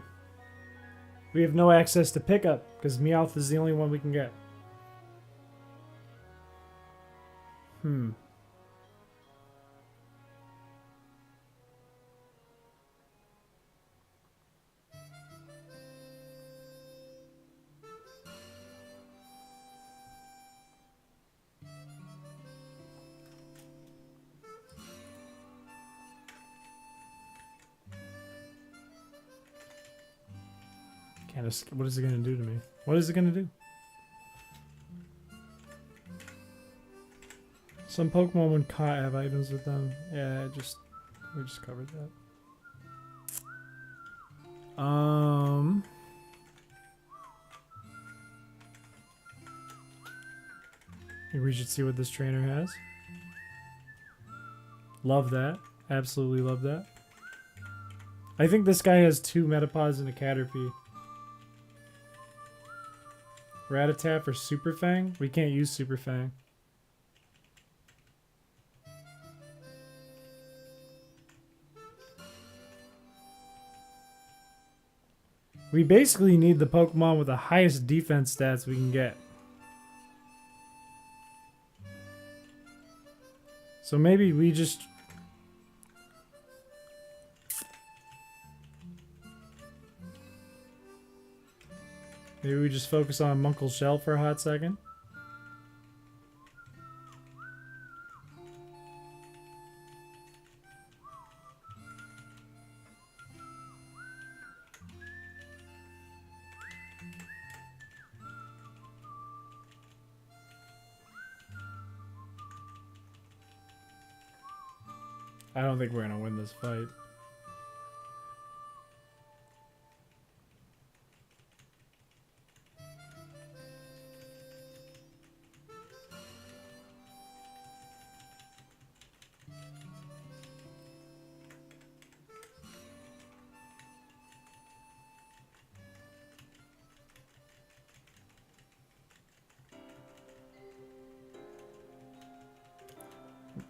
We have no access to Pickup, because Meowth is the only one we can get. Hmm. What is it going to do to me? What is it going to do? Some Pokemon when caught have items with them. Yeah, we just covered that. I think we should see what this trainer has. Love that. Absolutely love that. I think this guy has 2 Metapods and a Caterpie. Rattata for Super Fang? We can't use Super Fang. We basically need the Pokemon with the highest defense stats we can get. So maybe we just... Maybe we just focus on Munkle Shell for a hot second. I don't think we're gonna win this fight.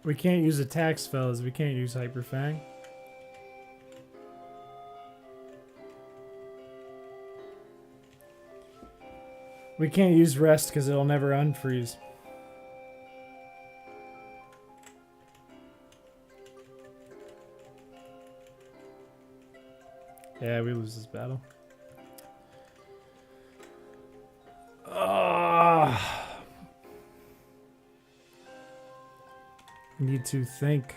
We can't use attacks, fellas. We can't use Hyper Fang. We can't use Rest because it'll never unfreeze. Yeah, we lose this battle. Need to think.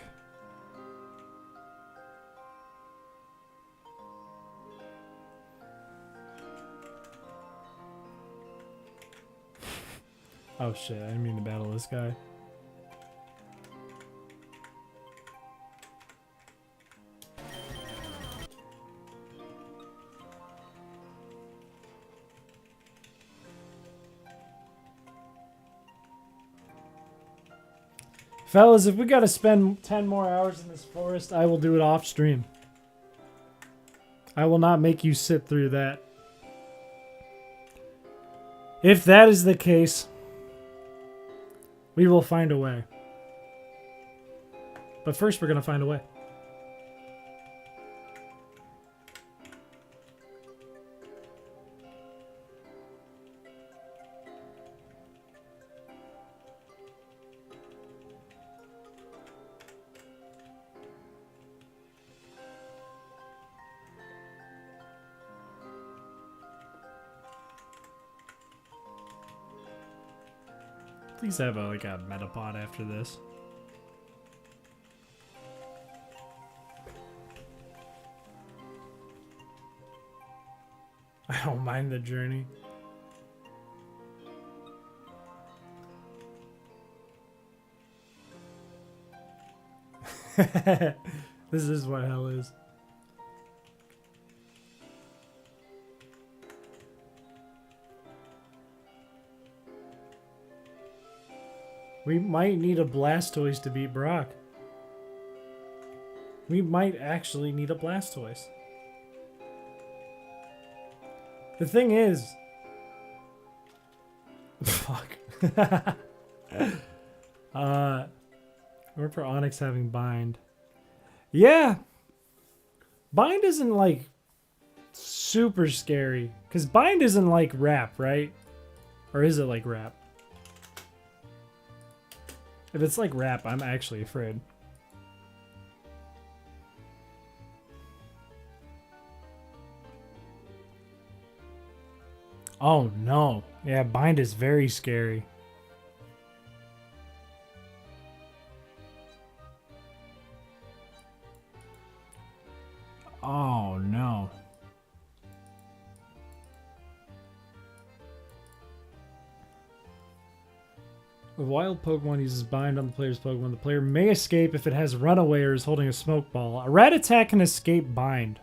Oh shit, I didn't mean to battle this guy. Fellas, if we gotta spend 10 more hours in this forest, I will do it off stream. I will not make you sit through that. If that is the case, we will find a way. But first, we're gonna find a way. least have a, like a Metapod after this. I don't mind the journey. This is what hell is. We might need a Blastoise to beat Brock. We might actually need a Blastoise. The thing is... Fuck. Or for Onyx having Bind. Yeah! Bind isn't, like, super scary. Because Bind isn't like Wrap, right? Or is it like Wrap? If it's like Wrap, I'm actually afraid. Oh no. Yeah, Bind is very scary. Oh no. A wild Pokemon uses Bind on the player's Pokemon. The player may escape if it has Runaway or is holding a Smoke Ball. A Rattata can escape Bind.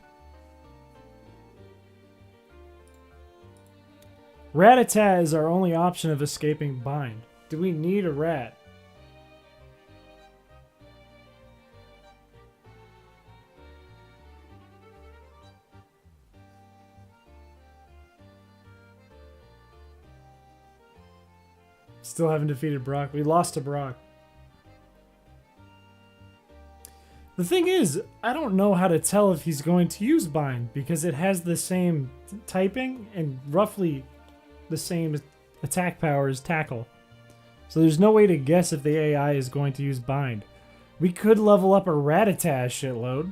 Rattata is our only option of escaping Bind. Do we need a rat? Still haven't defeated Brock. We lost to Brock. The thing is, I don't know how to tell if he's going to use Bind because it has the same typing and roughly the same attack power as Tackle. So there's no way to guess if the AI is going to use Bind. We could level up a Rattata shitload,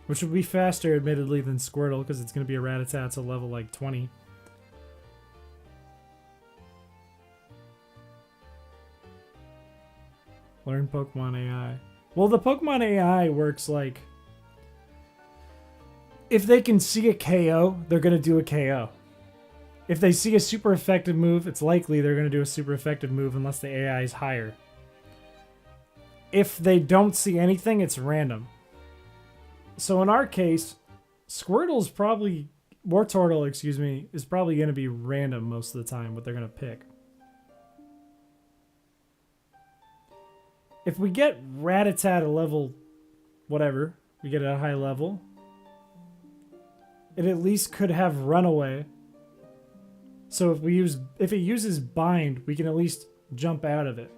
which would be faster admittedly than Squirtle because it's going to be a Rattata. It's a level like 20. Learn Pokemon AI. Well, the Pokemon AI works like... if they can see a KO, they're going to do a KO. If they see a super effective move, it's likely they're going to do a super effective move unless the AI is higher. If they don't see anything, it's random. So in our case, Squirtle's probably... Wartortle, excuse me, is probably going to be random most of the time, what they're going to pick. If we get Rattata to level whatever, we get it at a high level, it at least could have Runaway. So if it uses Bind, we can at least jump out of it.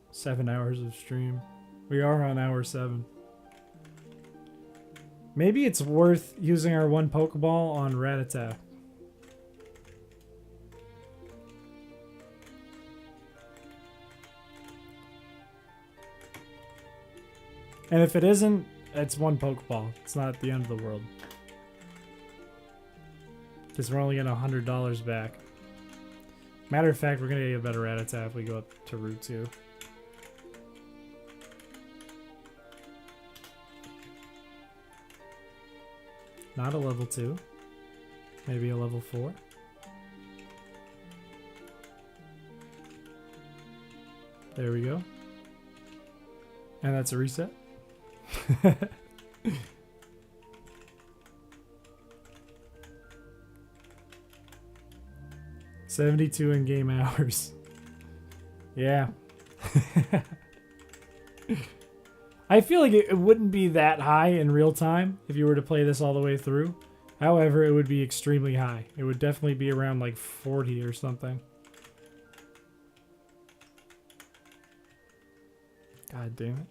"7 hours of stream." We are on hour 7. Maybe it's worth using our one Pokeball on Rattata. And if it isn't, it's one Pokeball. It's not the end of the world. Because we're only getting $100 back. Matter of fact, we're going to get a better Rattata if we go up to Route 2. Not a level 2. Maybe a level 4. There we go. And that's a reset. 72 in-game hours. Yeah. I feel like it wouldn't be that high in real time if you were to play this all the way through. However, it would be extremely high. It would definitely be around like 40 or something. God damn it.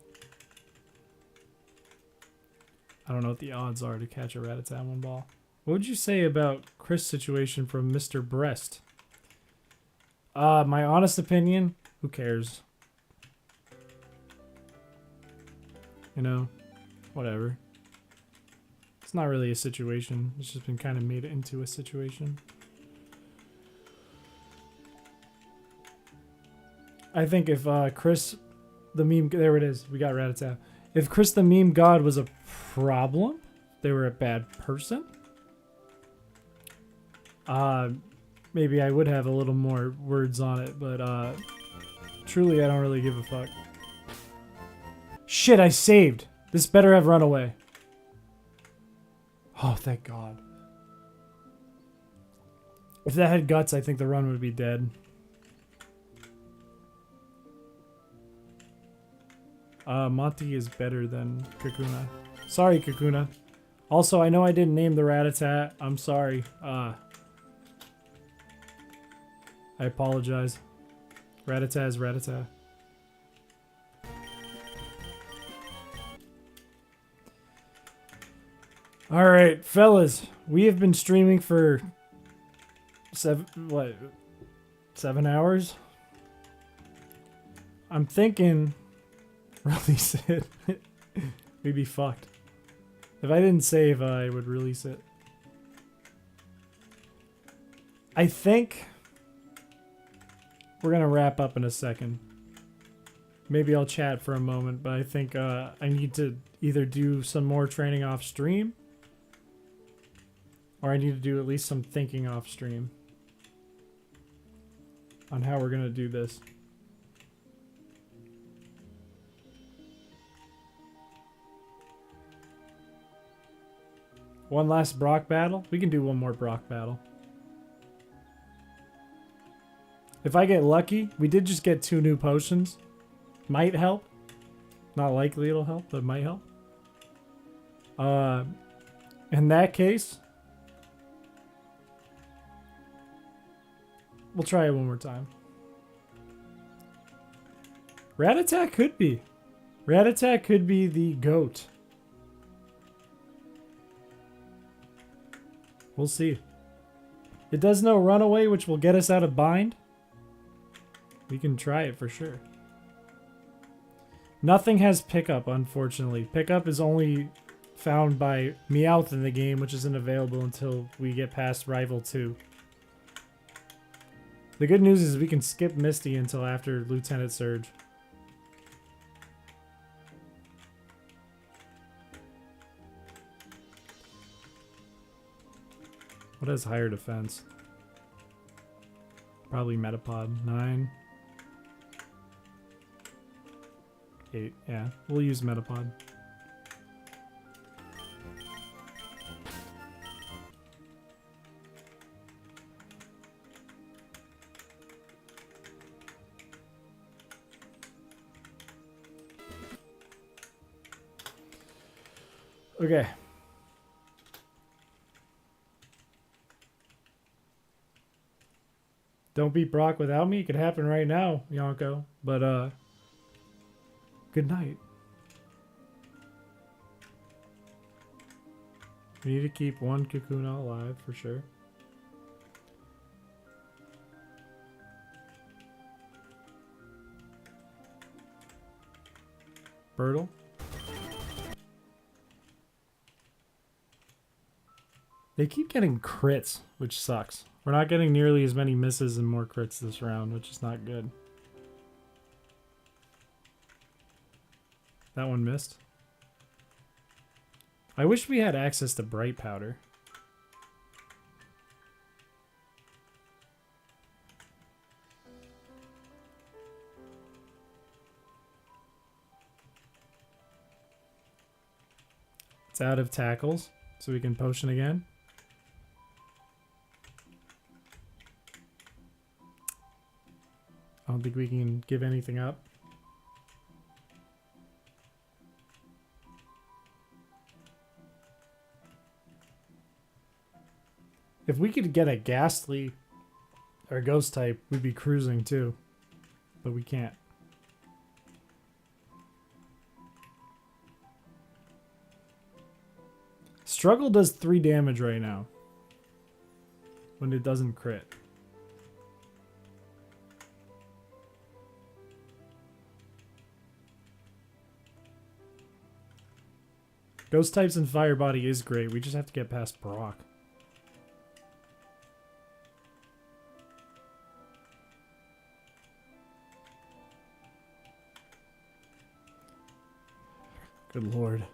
I don't know what the odds are to catch a Rattata in one ball. What would you say about Chris' situation from Mr. Breast? My honest opinion, who cares? You know, whatever. It's not really a situation. It's just been kind of made into a situation. I think if Chris, the meme, there it is. We got Rattata. If Chris the meme god was a problem, they were a bad person. Maybe I would have a little more words on it, but truly I don't really give a fuck. Shit, I saved. This better have run away. Oh, thank God. If that had guts, I think the run would be dead. Monty is better than Kakuna. Sorry, Kakuna. Also, I know I didn't name the Rattata. I'm sorry. I apologize. Rattata is Rattata. Alright, fellas. We have been streaming for 7 hours? I'm thinking release it. We'd be fucked. If I didn't save, I would release it. I think we're gonna wrap up in a second. Maybe I'll chat for a moment, but I think I need to either do some more training off stream, or I need to do at least some thinking off stream on how we're gonna do this. One last Brock battle? We can do one more Brock battle. If I get lucky, we did just get 2 new potions. Might help. Not likely it'll help, but might help. In that case, we'll try it one more time. Rattata could be. Rattata could be the GOAT. We'll see. It does no runaway, which will get us out of bind. We can try it for sure. Nothing has pickup, unfortunately. Pickup is only found by Meowth in the game, which isn't available until we get past Rival 2. The good news is we can skip Misty until after Lieutenant Surge. What has higher defense? Probably Metapod. 9. 8. Yeah, we'll use Metapod. Okay. Don't beat Brock without me. It could happen right now, Yonko. But, good night. We need to keep one Kakuna alive, for sure. Birtle. They keep getting crits, which sucks. We're not getting nearly as many misses and more crits this round, which is not good. That one missed. I wish we had access to bright powder. It's out of tackles, so we can potion again. I don't think we can give anything up. If we could get a Ghastly or Ghost type, we'd be cruising too. But we can't. Struggle does 3 damage right now. When it doesn't crit. Ghost types and Fire Body is great. We just have to get past Brock. Good lord.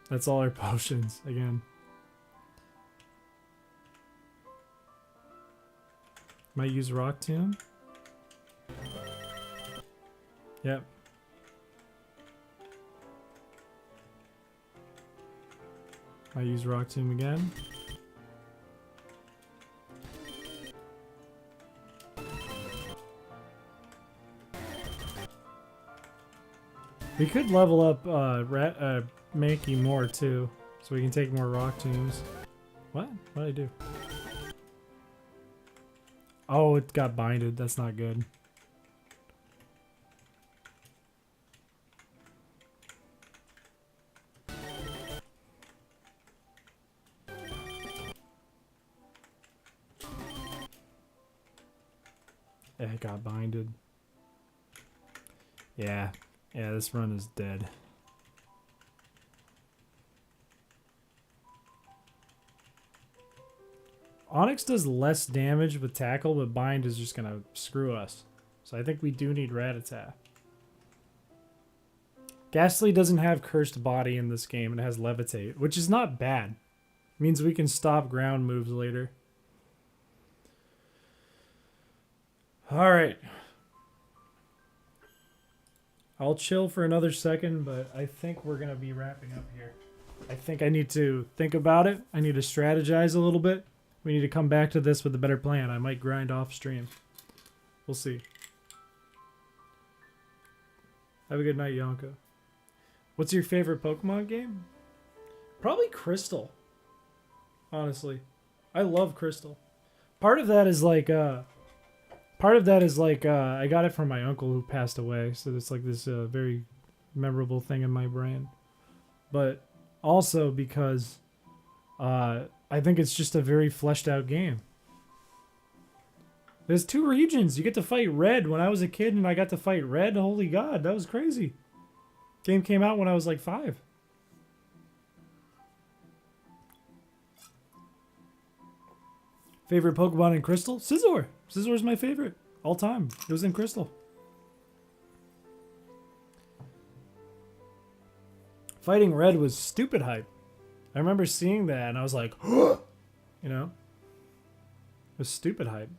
That's all our potions again. Might use Rock Tomb. Yep. I use Rock Tomb again. We could level up Mankey more too, so we can take more Rock Tombs. What? What did I do? Oh, it got binded. That's not good. It got binded. Yeah. Yeah, this run is dead. Onyx does less damage with tackle, but bind is just gonna screw us. So I think we do need Rattata. Ghastly doesn't have Cursed Body in this game, and it has Levitate, which is not bad. Means we can stop ground moves later. Alright. I'll chill for another second, but I think we're going to be wrapping up here. I think I need to think about it. I need to strategize a little bit. We need to come back to this with a better plan. I might grind off stream. We'll see. Have a good night, Yonka. What's your favorite Pokemon game? Probably Crystal. Honestly. I love Crystal. Part of that is like, I got it from my uncle who passed away, so it's like this very memorable thing in my brain. But also because I think it's just a very fleshed out game. There's 2 regions. You get to fight Red. When I was a kid and I got to fight Red, holy god, that was crazy. Game came out when I was like 5. Favorite Pokemon in Crystal? Scizor. Scizor's my favorite. All time. It was in Crystal. Fighting Red was stupid hype. I remember seeing that and I was like, you know? It was stupid hype.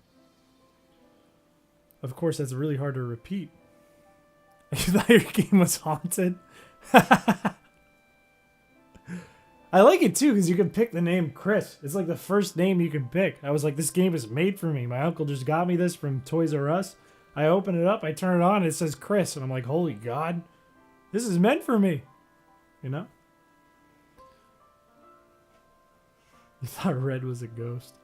Of course, that's really hard to repeat. I thought your game was haunted. I like it too because you can pick the name Chris. It's like the first name you can pick. I was like, this game is made for me. My uncle just got me this from Toys R Us. I open it up, I turn it on, and it says Chris. And I'm like, holy god, this is meant for me. You know? You thought Red was a ghost.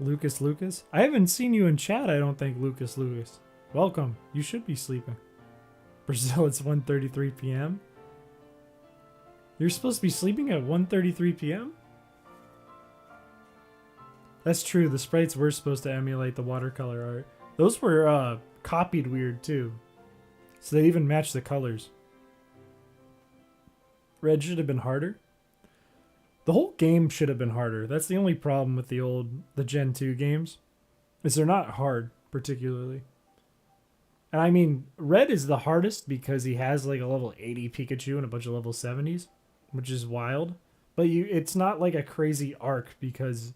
Lucas? I haven't seen you in chat, I don't think, Lucas. Welcome. You should be sleeping. Brazil, it's 1:33 p.m. You're supposed to be sleeping at 1:33 p.m.? That's true. The sprites were supposed to emulate the watercolor art. Those were copied weird too. So they even match the colors. Red should have been harder. The whole game should have been harder. That's the only problem with the Gen 2 games. Is they're not hard, particularly. And I mean, Red is the hardest because he has like a level 80 Pikachu and a bunch of level 70s, which is wild. But it's not like a crazy arc because,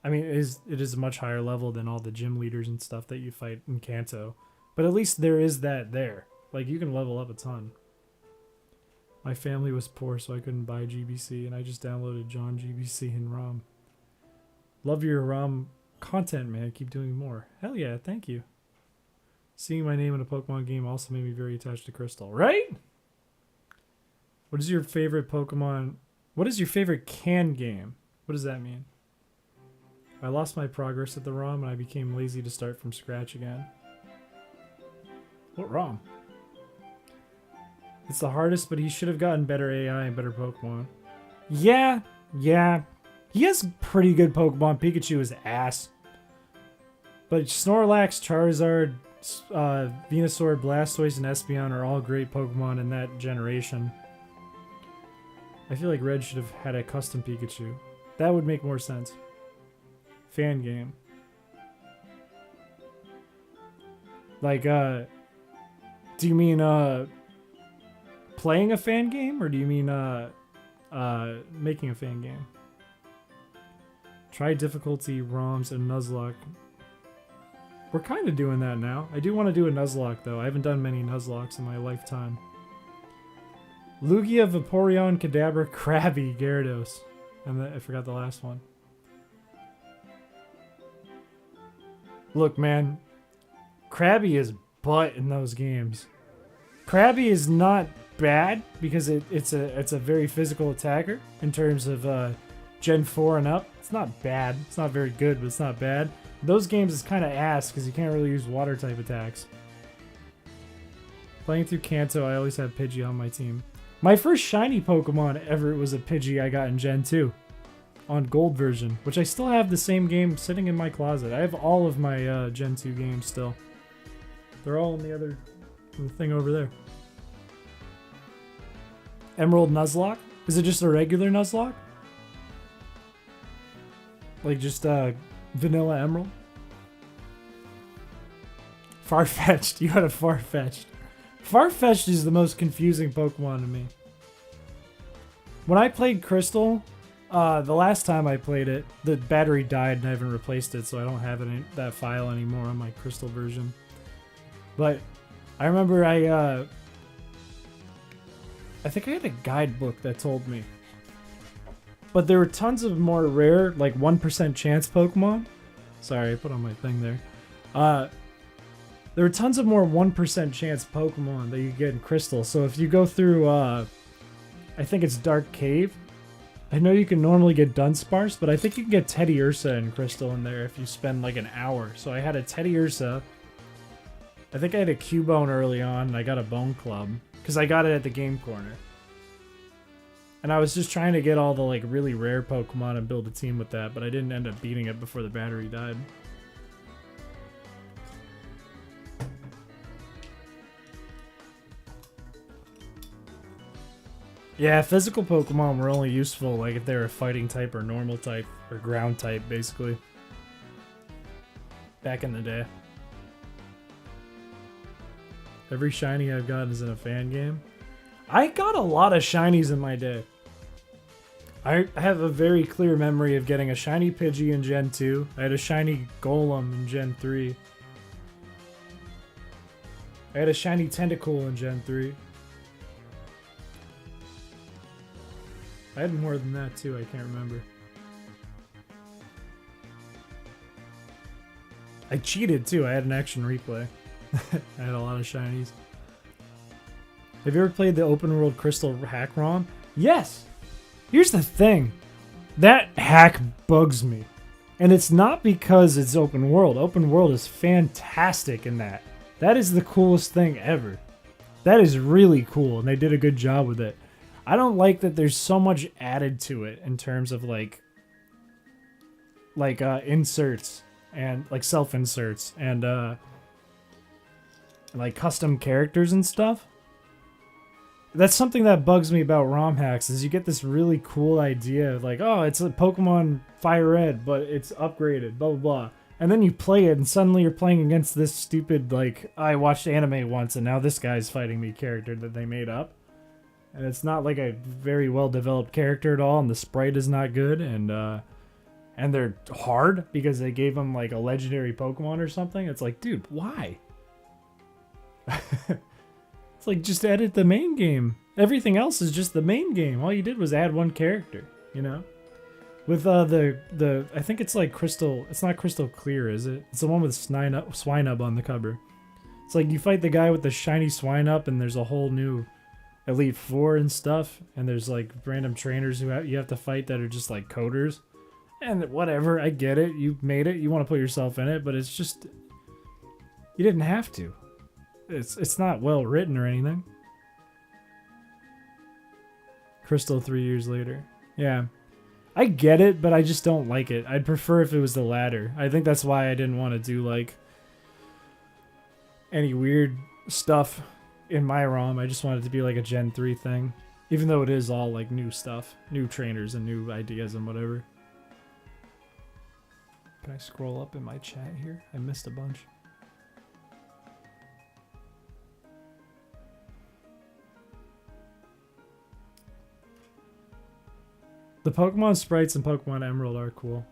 I mean, it is a much higher level than all the gym leaders and stuff that you fight in Kanto. But at least there is that there. Like, you can level up a ton. My family was poor, so I couldn't buy GBC, and I just downloaded John GBC and ROM. Love your ROM content, man. Keep doing more. Hell yeah, thank you. Seeing my name in a Pokemon game also made me very attached to Crystal, right? What is your favorite Pokemon? What is your favorite can game? What does that mean? I lost my progress at the ROM and I became lazy to start from scratch again. What ROM? It's the hardest, but he should have gotten better AI and better Pokemon. Yeah. He has pretty good Pokemon. Pikachu is ass. But Snorlax, Charizard, Venusaur, Blastoise, and Espeon are all great Pokemon in that generation. I feel like Red should have had a custom Pikachu. That would make more sense. Fan game. Like, do you mean, playing a fan game? Or do you mean, making a fan game? Try difficulty, ROMs, and Nuzlocke. We're kind of doing that now. I do want to do a Nuzlocke, though. I haven't done many Nuzlocks in my lifetime. Lugia, Vaporeon, Kadabra, Krabby, Gyarados. And I forgot the last one. Look, man. Krabby is butt in those games. Krabby is not bad because it's a very physical attacker in terms of Gen 4 and up. It's not bad. It's not very good, but it's not bad. Those games is kind of ass because you can't really use water type attacks. Playing through Kanto, I always had Pidgey on my team. My first shiny Pokemon ever was a Pidgey I got in Gen 2 on Gold version, which I still have the same game sitting in my closet. I have all of my Gen 2 games still. They're all in the thing over there. Emerald Nuzlocke? Is it just a regular Nuzlocke? Like just vanilla Emerald? Farfetch'd. You had a Farfetch'd. Farfetch'd is the most confusing Pokemon to me. When I played Crystal, the last time I played it, the battery died and I haven't replaced it, so I don't have that file anymore on my Crystal version. But I remember I think I had a guidebook that told me. But there were tons of more rare, like 1% chance Pokemon. Sorry, I put on my thing there. There were tons of more 1% chance Pokemon that you get in Crystal. So if you go through, I think it's Dark Cave. I know you can normally get Dunsparce, but I think you can get Teddy Ursa in Crystal in there if you spend like an hour. So I had a Teddy Ursa. I think I had a Cubone early on, and I got a Bone Club. Because I got it at the Game Corner. And I was just trying to get all the like really rare Pokemon and build a team with that, but I didn't end up beating it before the battery died. Yeah, physical Pokemon were only useful like if they were fighting type or normal type or ground type, basically. Back in the day. Every shiny I've gotten is in a fan game. I got a lot of shinies in my day. I have a very clear memory of getting a shiny Pidgey in Gen 2. I had a shiny Golem in Gen 3. I had a shiny Tentacool in Gen 3. I had more than that too, I can't remember. I cheated too, I had an action replay. I had a lot of shinies. Have you ever played the open world Crystal hack ROM? Yes! Here's the thing. That hack bugs me. And it's not because it's open world. Open world is fantastic in that. That is the coolest thing ever. That is really cool, and they did a good job with it. I don't like that there's so much added to it in terms of like inserts and like self-inserts and like custom characters and stuff. That's something that bugs me about ROM hacks is you get this really cool idea of like, oh, it's a Pokemon Fire Red, but it's upgraded, blah, blah, blah. And then you play it and suddenly you're playing against this stupid, like, I watched anime once and now this guy's fighting me character that they made up. And it's not like a very well-developed character at all, and the sprite is not good, and they're hard because they gave them like a legendary Pokemon or something. It's like, dude, why? It's like, just edit the main game. Everything else is just the main game. All you did was add one character, you know? With the I think it's like Crystal, it's not Crystal Clear, is it? It's the one with Swinub on the cover. It's like you fight the guy with the shiny Swinub and there's a whole new Elite Four and stuff, and there's like random trainers who you have to fight that are just like coders. And whatever, I get it. You made it. You want to put yourself in it, but it's just you didn't have to. It's not well written or anything. Crystal 3 years later. Yeah. I get it, but I just don't like it. I'd prefer if it was the latter. I think that's why I didn't want to do like any weird stuff in my ROM. I just wanted it to be like a Gen 3 thing. Even though it is all like new stuff, new trainers and new ideas and whatever. Can I scroll up in my chat here? I missed a bunch. The Pokemon sprites in Pokemon Emerald are cool.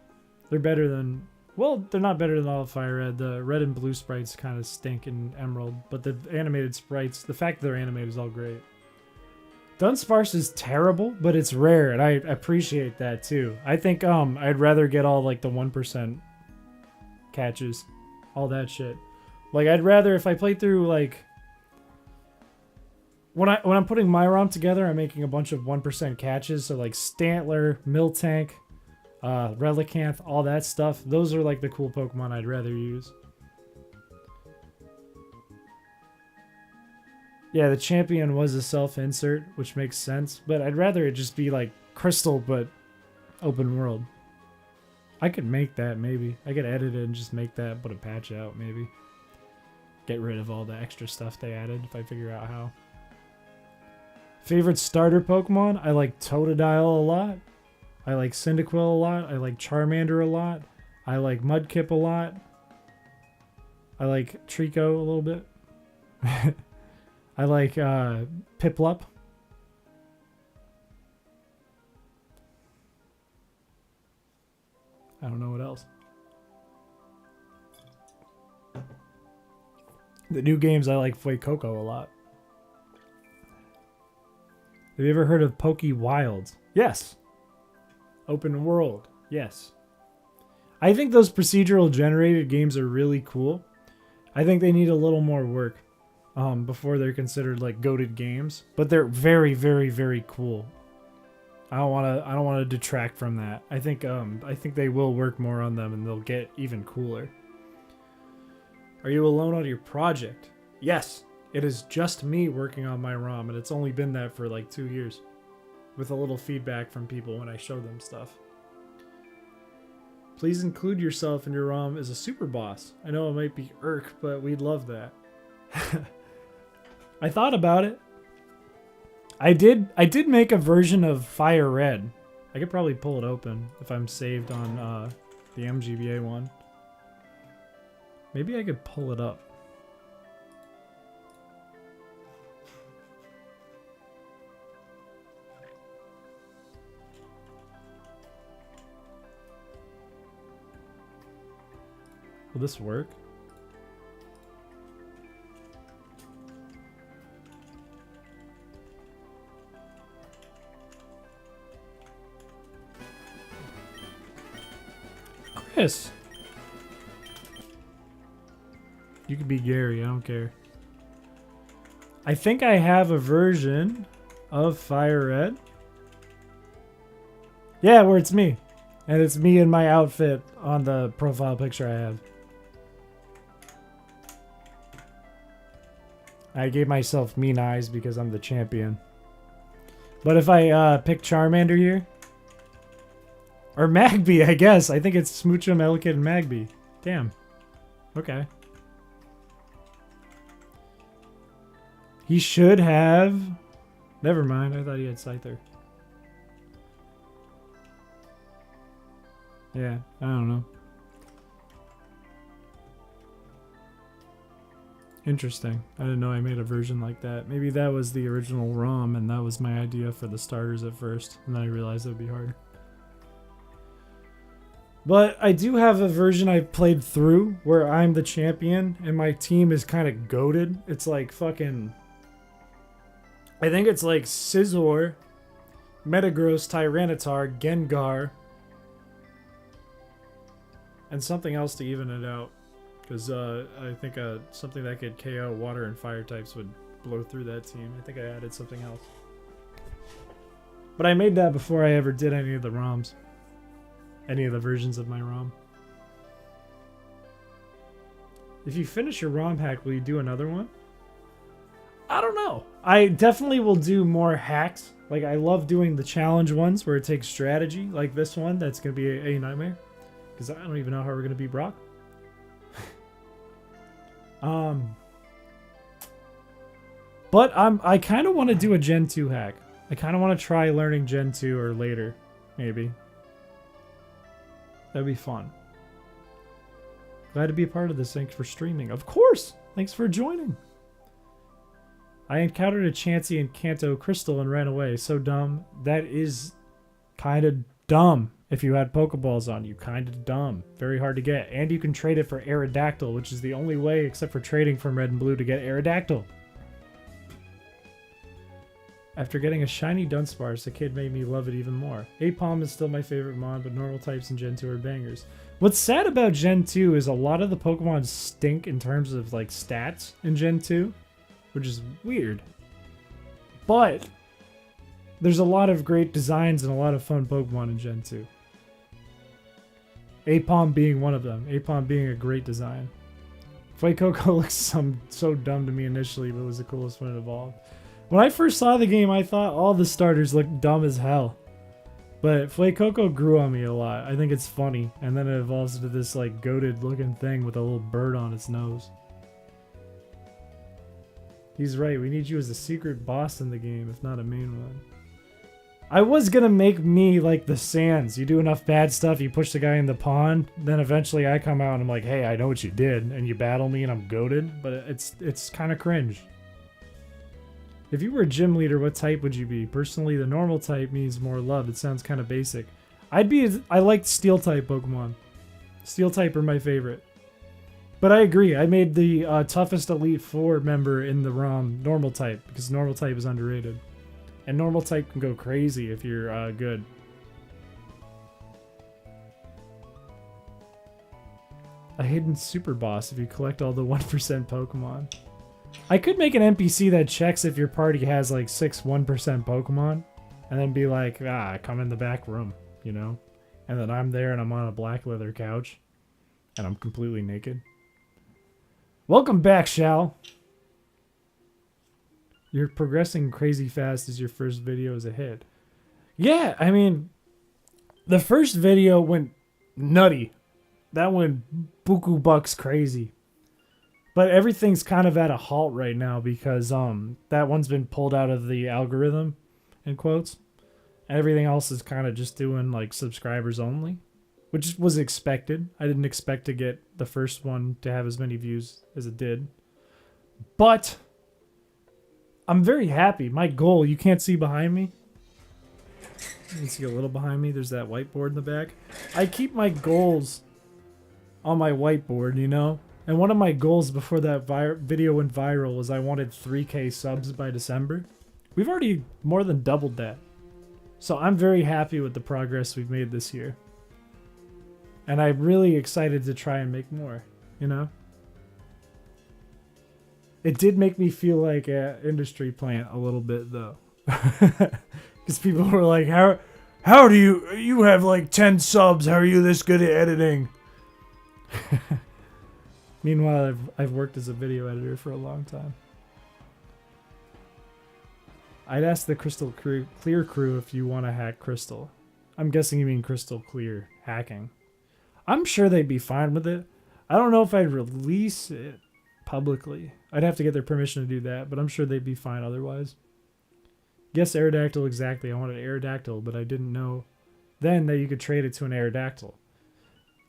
They're better than... Well, they're not better than all of Fire Red. The red and blue sprites kind of stink in Emerald. But the animated sprites, the fact that they're animated is all great. Dunsparce is terrible, but it's rare, and I appreciate that too. I think I'd rather get all like the 1% catches. All that shit. Like I'd rather, if I play through like... When I'm putting my ROM together, I'm making a bunch of 1% catches. So like Stantler, Miltank, Relicanth, all that stuff. Those are like the cool Pokemon I'd rather use. Yeah, the champion was a self-insert, which makes sense. But I'd rather it just be like Crystal, but open world. I could make that, maybe. I could edit it and just make that, put a patch out, maybe. Get rid of all the extra stuff they added, if I figure out how. Favorite starter Pokemon? I like Totodile a lot. I like Cyndaquil a lot. I like Charmander a lot. I like Mudkip a lot. I like Trico a little bit. I like Piplup. I don't know what else. The new games, I like Fuecoco a lot. Have you ever heard of Poke Wilds? Yes. Open world. Yes. I think those procedural generated games are really cool. I think they need a little more work before they're considered like goated games, but they're very, very, very cool. I don't want to detract from that. I think they will work more on them and they'll get even cooler. Are you alone on your project? Yes. It is just me working on my ROM, and it's only been that for like 2 years. With a little feedback from people when I show them stuff. Please include yourself in your ROM as a super boss. I know it might be irk, but we'd love that. I thought about it. I did make a version of Fire Red. I could probably pull it open if I'm saved on the MGBA one. Maybe I could pull it up. Will this work? Chris! You could be Gary, I don't care. I think I have a version of Fire Red. Yeah, where it's me. And it's me in my outfit on the profile picture I have. I gave myself mean eyes because I'm the champion. But if I pick Charmander here... Or Magby, I guess. I think it's Smoochum, Elekid, and Magby. Damn. Okay. He should have... Never mind, I thought he had Scyther. Yeah, I don't know. Interesting. I didn't know I made a version like that. Maybe that was the original ROM and that was my idea for the starters at first. And then I realized it would be hard. But I do have a version I've played through where I'm the champion and my team is kind of goated. It's like fucking... I think it's like Scizor, Metagross, Tyranitar, Gengar, and something else to even it out. Because I think something that could KO water and fire types would blow through that team. I think I added something else. But I made that before I ever did any of the ROMs. Any of the versions of my ROM. If you finish your ROM hack, will you do another one? I don't know. I definitely will do more hacks. Like, I love doing the challenge ones where it takes strategy, like this one. That's going to be a nightmare. Because I don't even know how we're going to beat Brock. But I kind of want to do a Gen 2 hack. I kind of want to try learning Gen 2 or later, maybe. That'd be fun. Glad to be a part of this. Thanks for streaming. Of course! Thanks for joining. I encountered a Chansey in Kanto Crystal and ran away. So dumb. That is kind of dumb if you had Pokeballs on you. Kind of dumb. Very hard to get. And you can trade it for Aerodactyl, which is the only way, except for trading from Red and Blue, to get Aerodactyl. After getting a shiny Dunsparce, the kid made me love it even more. Apom is still my favorite mon, but normal types in Gen 2 are bangers. What's sad about Gen 2 is a lot of the Pokemon stink in terms of like stats in Gen 2, which is weird. But there's a lot of great designs and a lot of fun Pokemon in Gen 2. Apom being one of them. Apom being a great design. Fuecoco looks so dumb to me initially, but was the coolest when it evolved. When I first saw the game, I thought all the starters looked dumb as hell. But Fuecoco grew on me a lot. I think it's funny. And then it evolves into this like goated looking thing with a little bird on its nose. He's right. We need you as a secret boss in the game, if not a main one. I was gonna make me like the Sands. You do enough bad stuff, you push the guy in the pond, then eventually I come out and I'm like, hey, I know what you did. And you battle me and I'm goated. But it's kind of cringe. If you were a gym leader, what type would you be? Personally, the normal type means more love. It sounds kind of basic. I liked steel type Pokemon. Steel type are my favorite. But I agree. I made the toughest Elite Four member in the ROM normal type because normal type is underrated. And normal type can go crazy if you're good. A hidden super boss if you collect all the 1% Pokemon. I could make an NPC that checks if your party has like 6 1% Pokemon and then be like, come in the back room, you know? And then I'm there and I'm on a black leather couch and I'm completely naked. Welcome back, Shal. You're progressing crazy fast as your first video is a hit. Yeah, I mean, the first video went nutty. That went buku bucks crazy. But everything's kind of at a halt right now because that one's been pulled out of the algorithm, in quotes. And everything else is kind of just doing like subscribers only, which was expected. I didn't expect to get the first one to have as many views as it did. But I'm very happy. My goal, you can't see behind me. You can see a little behind me. There's that whiteboard in the back. I keep my goals on my whiteboard, you know? And one of my goals before that video went viral was I wanted 3K subs by December. We've already more than doubled that. So I'm very happy with the progress we've made this year. And I'm really excited to try and make more, you know? It did make me feel like an industry plant a little bit, though. Because people were like, how do you have like 10 subs, how are you this good at editing? Meanwhile, I've worked as a video editor for a long time. I'd ask the Crystal Clear crew if you want to hack Crystal. I'm guessing you mean Crystal Clear hacking. I'm sure they'd be fine with it. I don't know if I'd release it publicly. I'd have to get their permission to do that, but I'm sure they'd be fine otherwise. Yes, Aerodactyl, exactly. I wanted Aerodactyl, but I didn't know then that you could trade it to an Aerodactyl.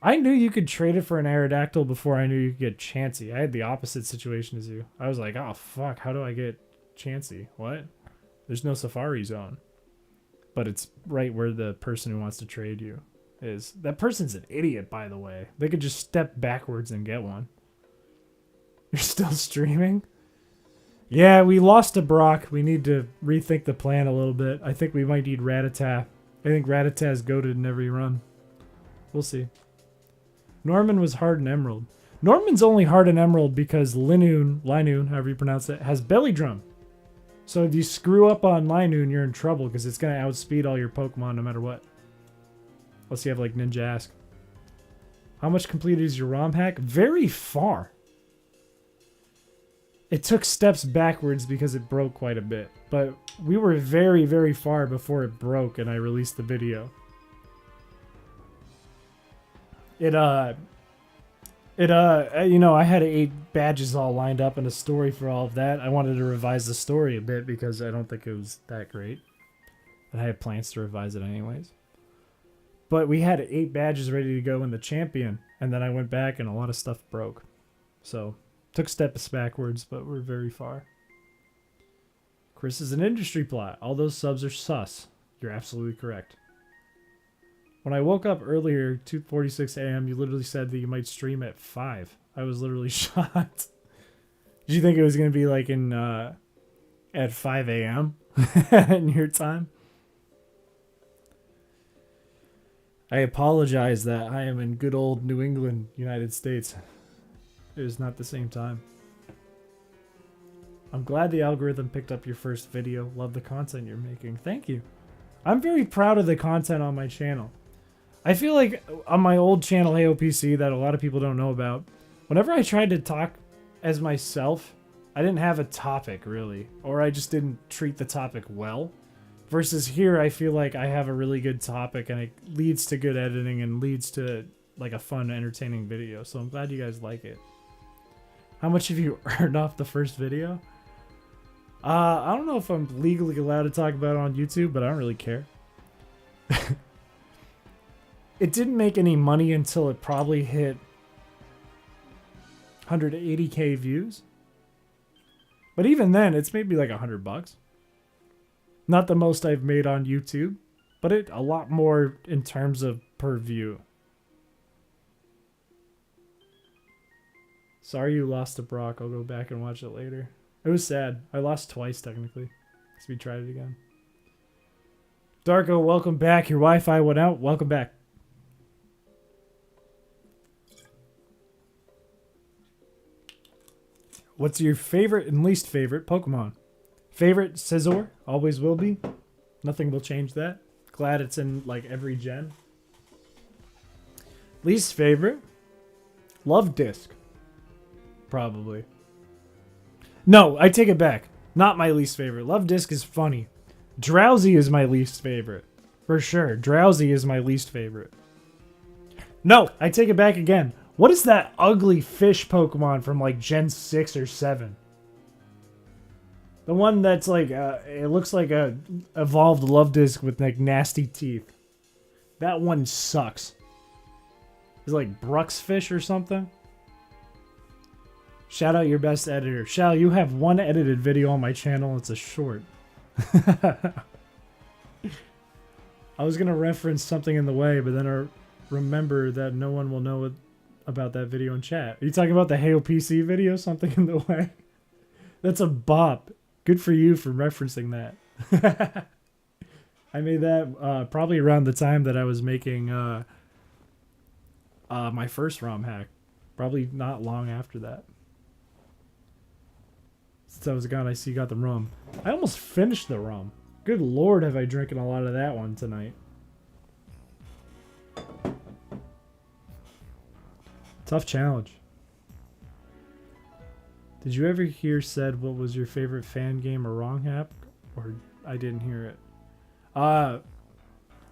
I knew you could trade it for an Aerodactyl before I knew you could get Chansey. I had the opposite situation as you. I was like, oh fuck, how do I get Chansey? What? There's no Safari Zone. But it's right where the person who wants to trade you is. That person's an idiot, by the way. They could just step backwards and get one. You're still streaming? Yeah, we lost to Brock. We need to rethink the plan a little bit. I think we might need Rattata. I think Rattata's goated in every run. We'll see. Norman was hard in Emerald. Norman's only hard in Emerald because Linoon, however you pronounce it, has Belly Drum. So if you screw up on Linoon, you're in trouble because it's going to outspeed all your Pokemon no matter what. Unless you have like Ninja Ask. How much completed is your ROM hack? Very far. It took steps backwards because it broke quite a bit. But we were very, very far before it broke and I released the video. You know, I had 8 badges all lined up and a story for all of that. I wanted to revise the story a bit because I don't think it was that great. And I had plans to revise it anyways. But we had 8 badges ready to go in the champion. And then I went back and a lot of stuff broke. So, took steps backwards, but we're very far. Chris is an industry plot. All those subs are sus. You're absolutely correct. When I woke up earlier, 2:46 a.m., you literally said that you might stream at 5. I was literally shocked. Did you think it was going to be like in at 5 a.m. in your time? I apologize that I am in good old New England, United States. It is not the same time. I'm glad the algorithm picked up your first video. Love the content you're making. Thank you. I'm very proud of the content on my channel. I feel like on my old channel, AOPC, that a lot of people don't know about, whenever I tried to talk as myself, I didn't have a topic, really. Or I just didn't treat the topic well. Versus here, I feel like I have a really good topic and it leads to good editing and leads to like a fun, entertaining video. So I'm glad you guys like it. How much have you earned off the first video? I don't know if I'm legally allowed to talk about it on YouTube, but I don't really care. It didn't make any money until it probably hit 180k views. But even then, it's maybe like $100. Not the most I've made on YouTube, but a lot more in terms of per view. Sorry you lost to Brock. I'll go back and watch it later. It was sad. I lost twice, technically. So we tried it again. Darko, welcome back. Your Wi-Fi went out. Welcome back. What's your favorite and least favorite Pokemon? Favorite, Scizor. Always will be. Nothing will change that. Glad it's in, like, every gen. Least favorite? Love Disc. Probably. No, I take it back. Not my least favorite. Love Disc is funny. Drowsy is my least favorite. For sure. Drowsy is my least favorite. No, I take it back again. What is that ugly fish Pokemon from like Gen 6 or 7? The one that's like, it looks like a evolved Love Disc with like nasty teeth. That one sucks. It's like Bruxfish or something. Shout out your best editor. Shal, you have one edited video on my channel. It's a short. I was going to reference something in the way, but then I remember that no one will know about that video in chat. Are you talking about the Hayo PC video? Something in the way? That's a bop. Good for you for referencing that. I made that probably around the time that I was making my first ROM hack. Probably not long after that. Since I was gone, I see you got the rum. I almost finished the rum. Good lord, have I drinking a lot of that one tonight. Tough challenge. Did you ever hear said what was your favorite fan game or ROM hack? Or I didn't hear it. I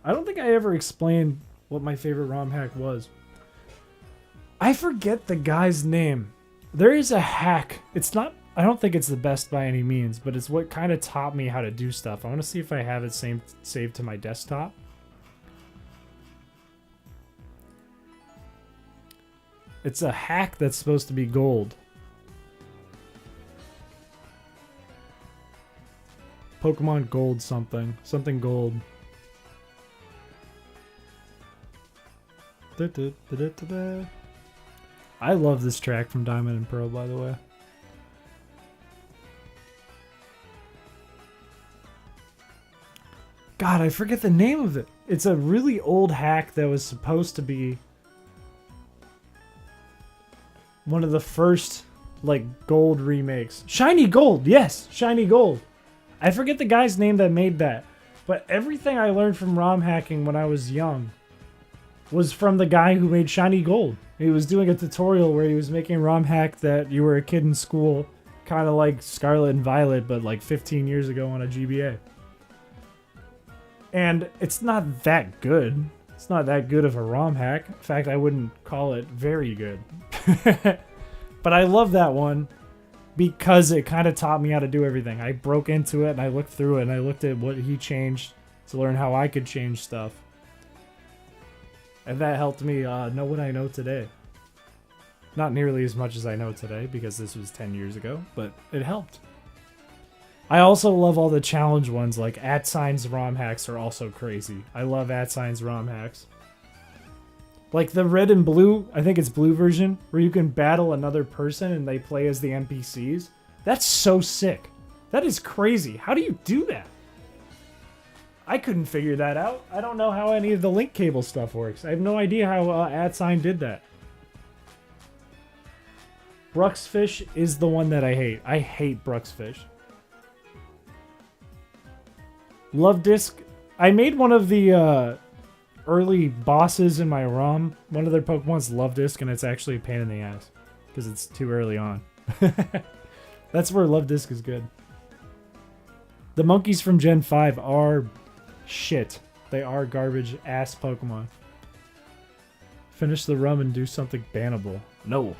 don't think I ever explained what my favorite ROM hack was. I forget the guy's name. There is a hack. It's not... I don't think it's the best by any means, but it's what kind of taught me how to do stuff. I want to see if I have it saved to my desktop. It's a hack that's supposed to be gold. Pokemon Gold something. Something gold. I love this track from Diamond and Pearl, by the way. God, I forget the name of it. It's a really old hack that was supposed to be one of the first, like, gold remakes. Shiny Gold! Yes! Shiny Gold! I forget the guy's name that made that. But everything I learned from ROM hacking when I was young was from the guy who made Shiny Gold. He was doing a tutorial where he was making a ROM hack that you were a kid in school, kind of like Scarlet and Violet, but like 15 years ago on a GBA. And it's not that good. It's not that good of a ROM hack. In fact, I wouldn't call it very good. But I love that one because it kind of taught me how to do everything. I broke into it and I looked through it and I looked at what he changed to learn how I could change stuff. And that helped me know what I know today. Not nearly as much as I know today because this was 10 years ago, but it helped. I also love all the challenge ones, like @signs ROM hacks are also crazy. I love @signs ROM hacks. Like the red and blue, I think it's blue version, where you can battle another person and they play as the NPCs. That's so sick. That is crazy. How do you do that? I couldn't figure that out. I don't know how any of the link cable stuff works. I have no idea how @sign did that. Bruxfish is the one that I hate. I hate Bruxfish. Love Disc. I made one of the early bosses in my ROM. One of their Pokemon's Love Disc, and it's actually a pain in the ass because it's too early on. That's where Love Disc is good. The monkeys from Gen 5 are shit. They are garbage ass Pokemon. Finish the rum and do something bannable. No.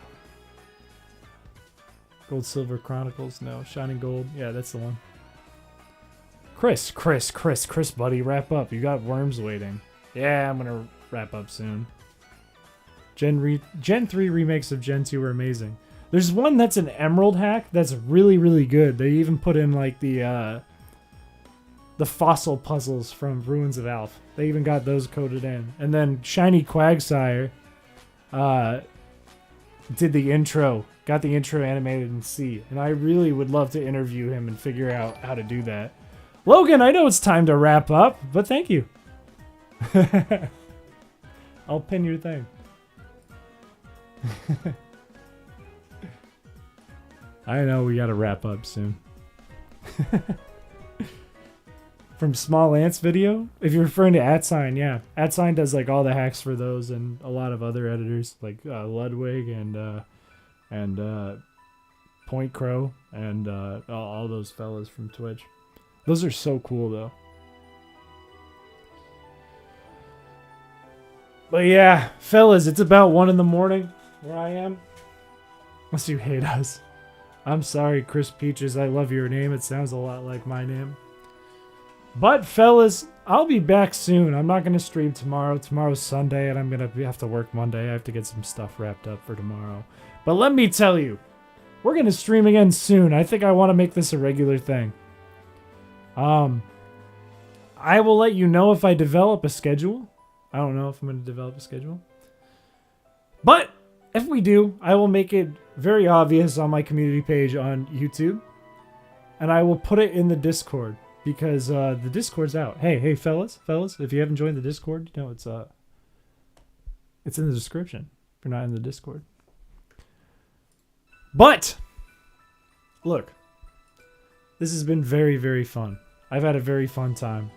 Gold Silver Chronicles. No. Shining Gold. Yeah, that's the one. Chris, buddy, wrap up. You got worms waiting. Yeah, I'm gonna wrap up soon. Gen 3 remakes of Gen 2 are amazing. There's one that's an Emerald hack that's really, really good. They even put in like the fossil puzzles from Ruins of Alph. They even got those coded in. And then Shiny Quagsire did the intro. Got the intro animated in C. And I really would love to interview him and figure out how to do that. Logan, I know it's time to wrap up, but thank you. I'll pin your thing. I know we gotta wrap up soon. From Small Ants video? If you're referring to @sign, yeah. @sign does like all the hacks for those and a lot of other editors like Ludwig and Point Crow and all those fellas from Twitch. Those are so cool though. But yeah, fellas, it's about 1 in the morning where I am. Unless you hate us. I'm sorry, Chris Peaches. I love your name. It sounds a lot like my name. But fellas, I'll be back soon. I'm not going to stream tomorrow. Tomorrow's Sunday and I'm going to have to work Monday. I have to get some stuff wrapped up for tomorrow. But let me tell you, we're going to stream again soon. I think I want to make this a regular thing. I will let you know if I develop a schedule. I don't know if I'm going to develop a schedule. But if we do, I will make it very obvious on my community page on YouTube. And I will put it in the Discord because the Discord's out. Hey, fellas, if you haven't joined the Discord, you know it's in the description if you're not in the Discord. But look, this has been very, very fun. I've had a very fun time.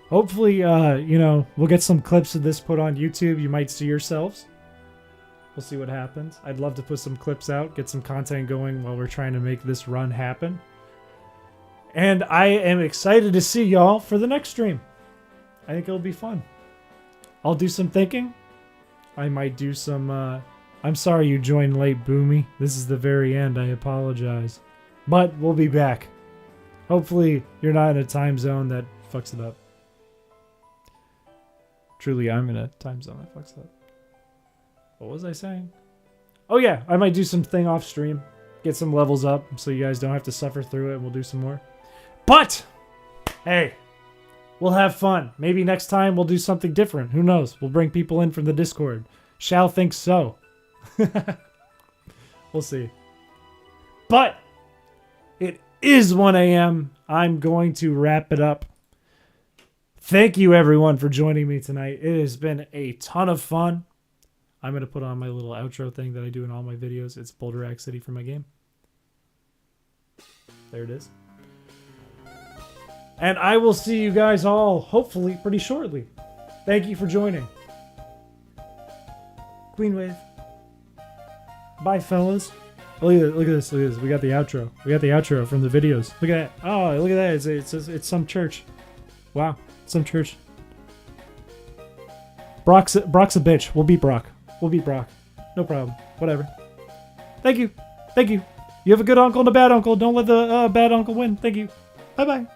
Hopefully, we'll get some clips of this put on YouTube. You might see yourselves. We'll see what happens. I'd love to put some clips out, get some content going while we're trying to make this run happen. And I am excited to see y'all for the next stream. I think it'll be fun. I'll do some thinking. I might do some... I'm sorry you joined late, Boomy. This is the very end. I apologize. But we'll be back. Hopefully, you're not in a time zone that fucks it up. Truly, I'm in a time zone that fucks it up. What was I saying? Oh yeah, I might do some thing off stream. Get some levels up so you guys don't have to suffer through it and we'll do some more. But, hey, we'll have fun. Maybe next time we'll do something different. Who knows? We'll bring people in from the Discord. Shall think so. We'll see. But, it is 1 a.m. I'm going to wrap it up. Thank you everyone for joining me tonight. It has been a ton of fun. I'm going to put on my little outro thing that I do in all my videos. It's Boulder Rack City for my game. There it is. And I will see you guys all, hopefully, pretty shortly. Thank you for joining. Queen Wave. Bye, fellas. Look at this. Look at this. We got the outro. We got the outro from the videos. Look at that. Oh, look at that. It's some church. Wow, some church. Brock's a bitch. We'll beat Brock. We'll beat Brock. No problem. Whatever. Thank you. Thank you. You have a good uncle and a bad uncle. Don't let the bad uncle win. Thank you. Bye bye.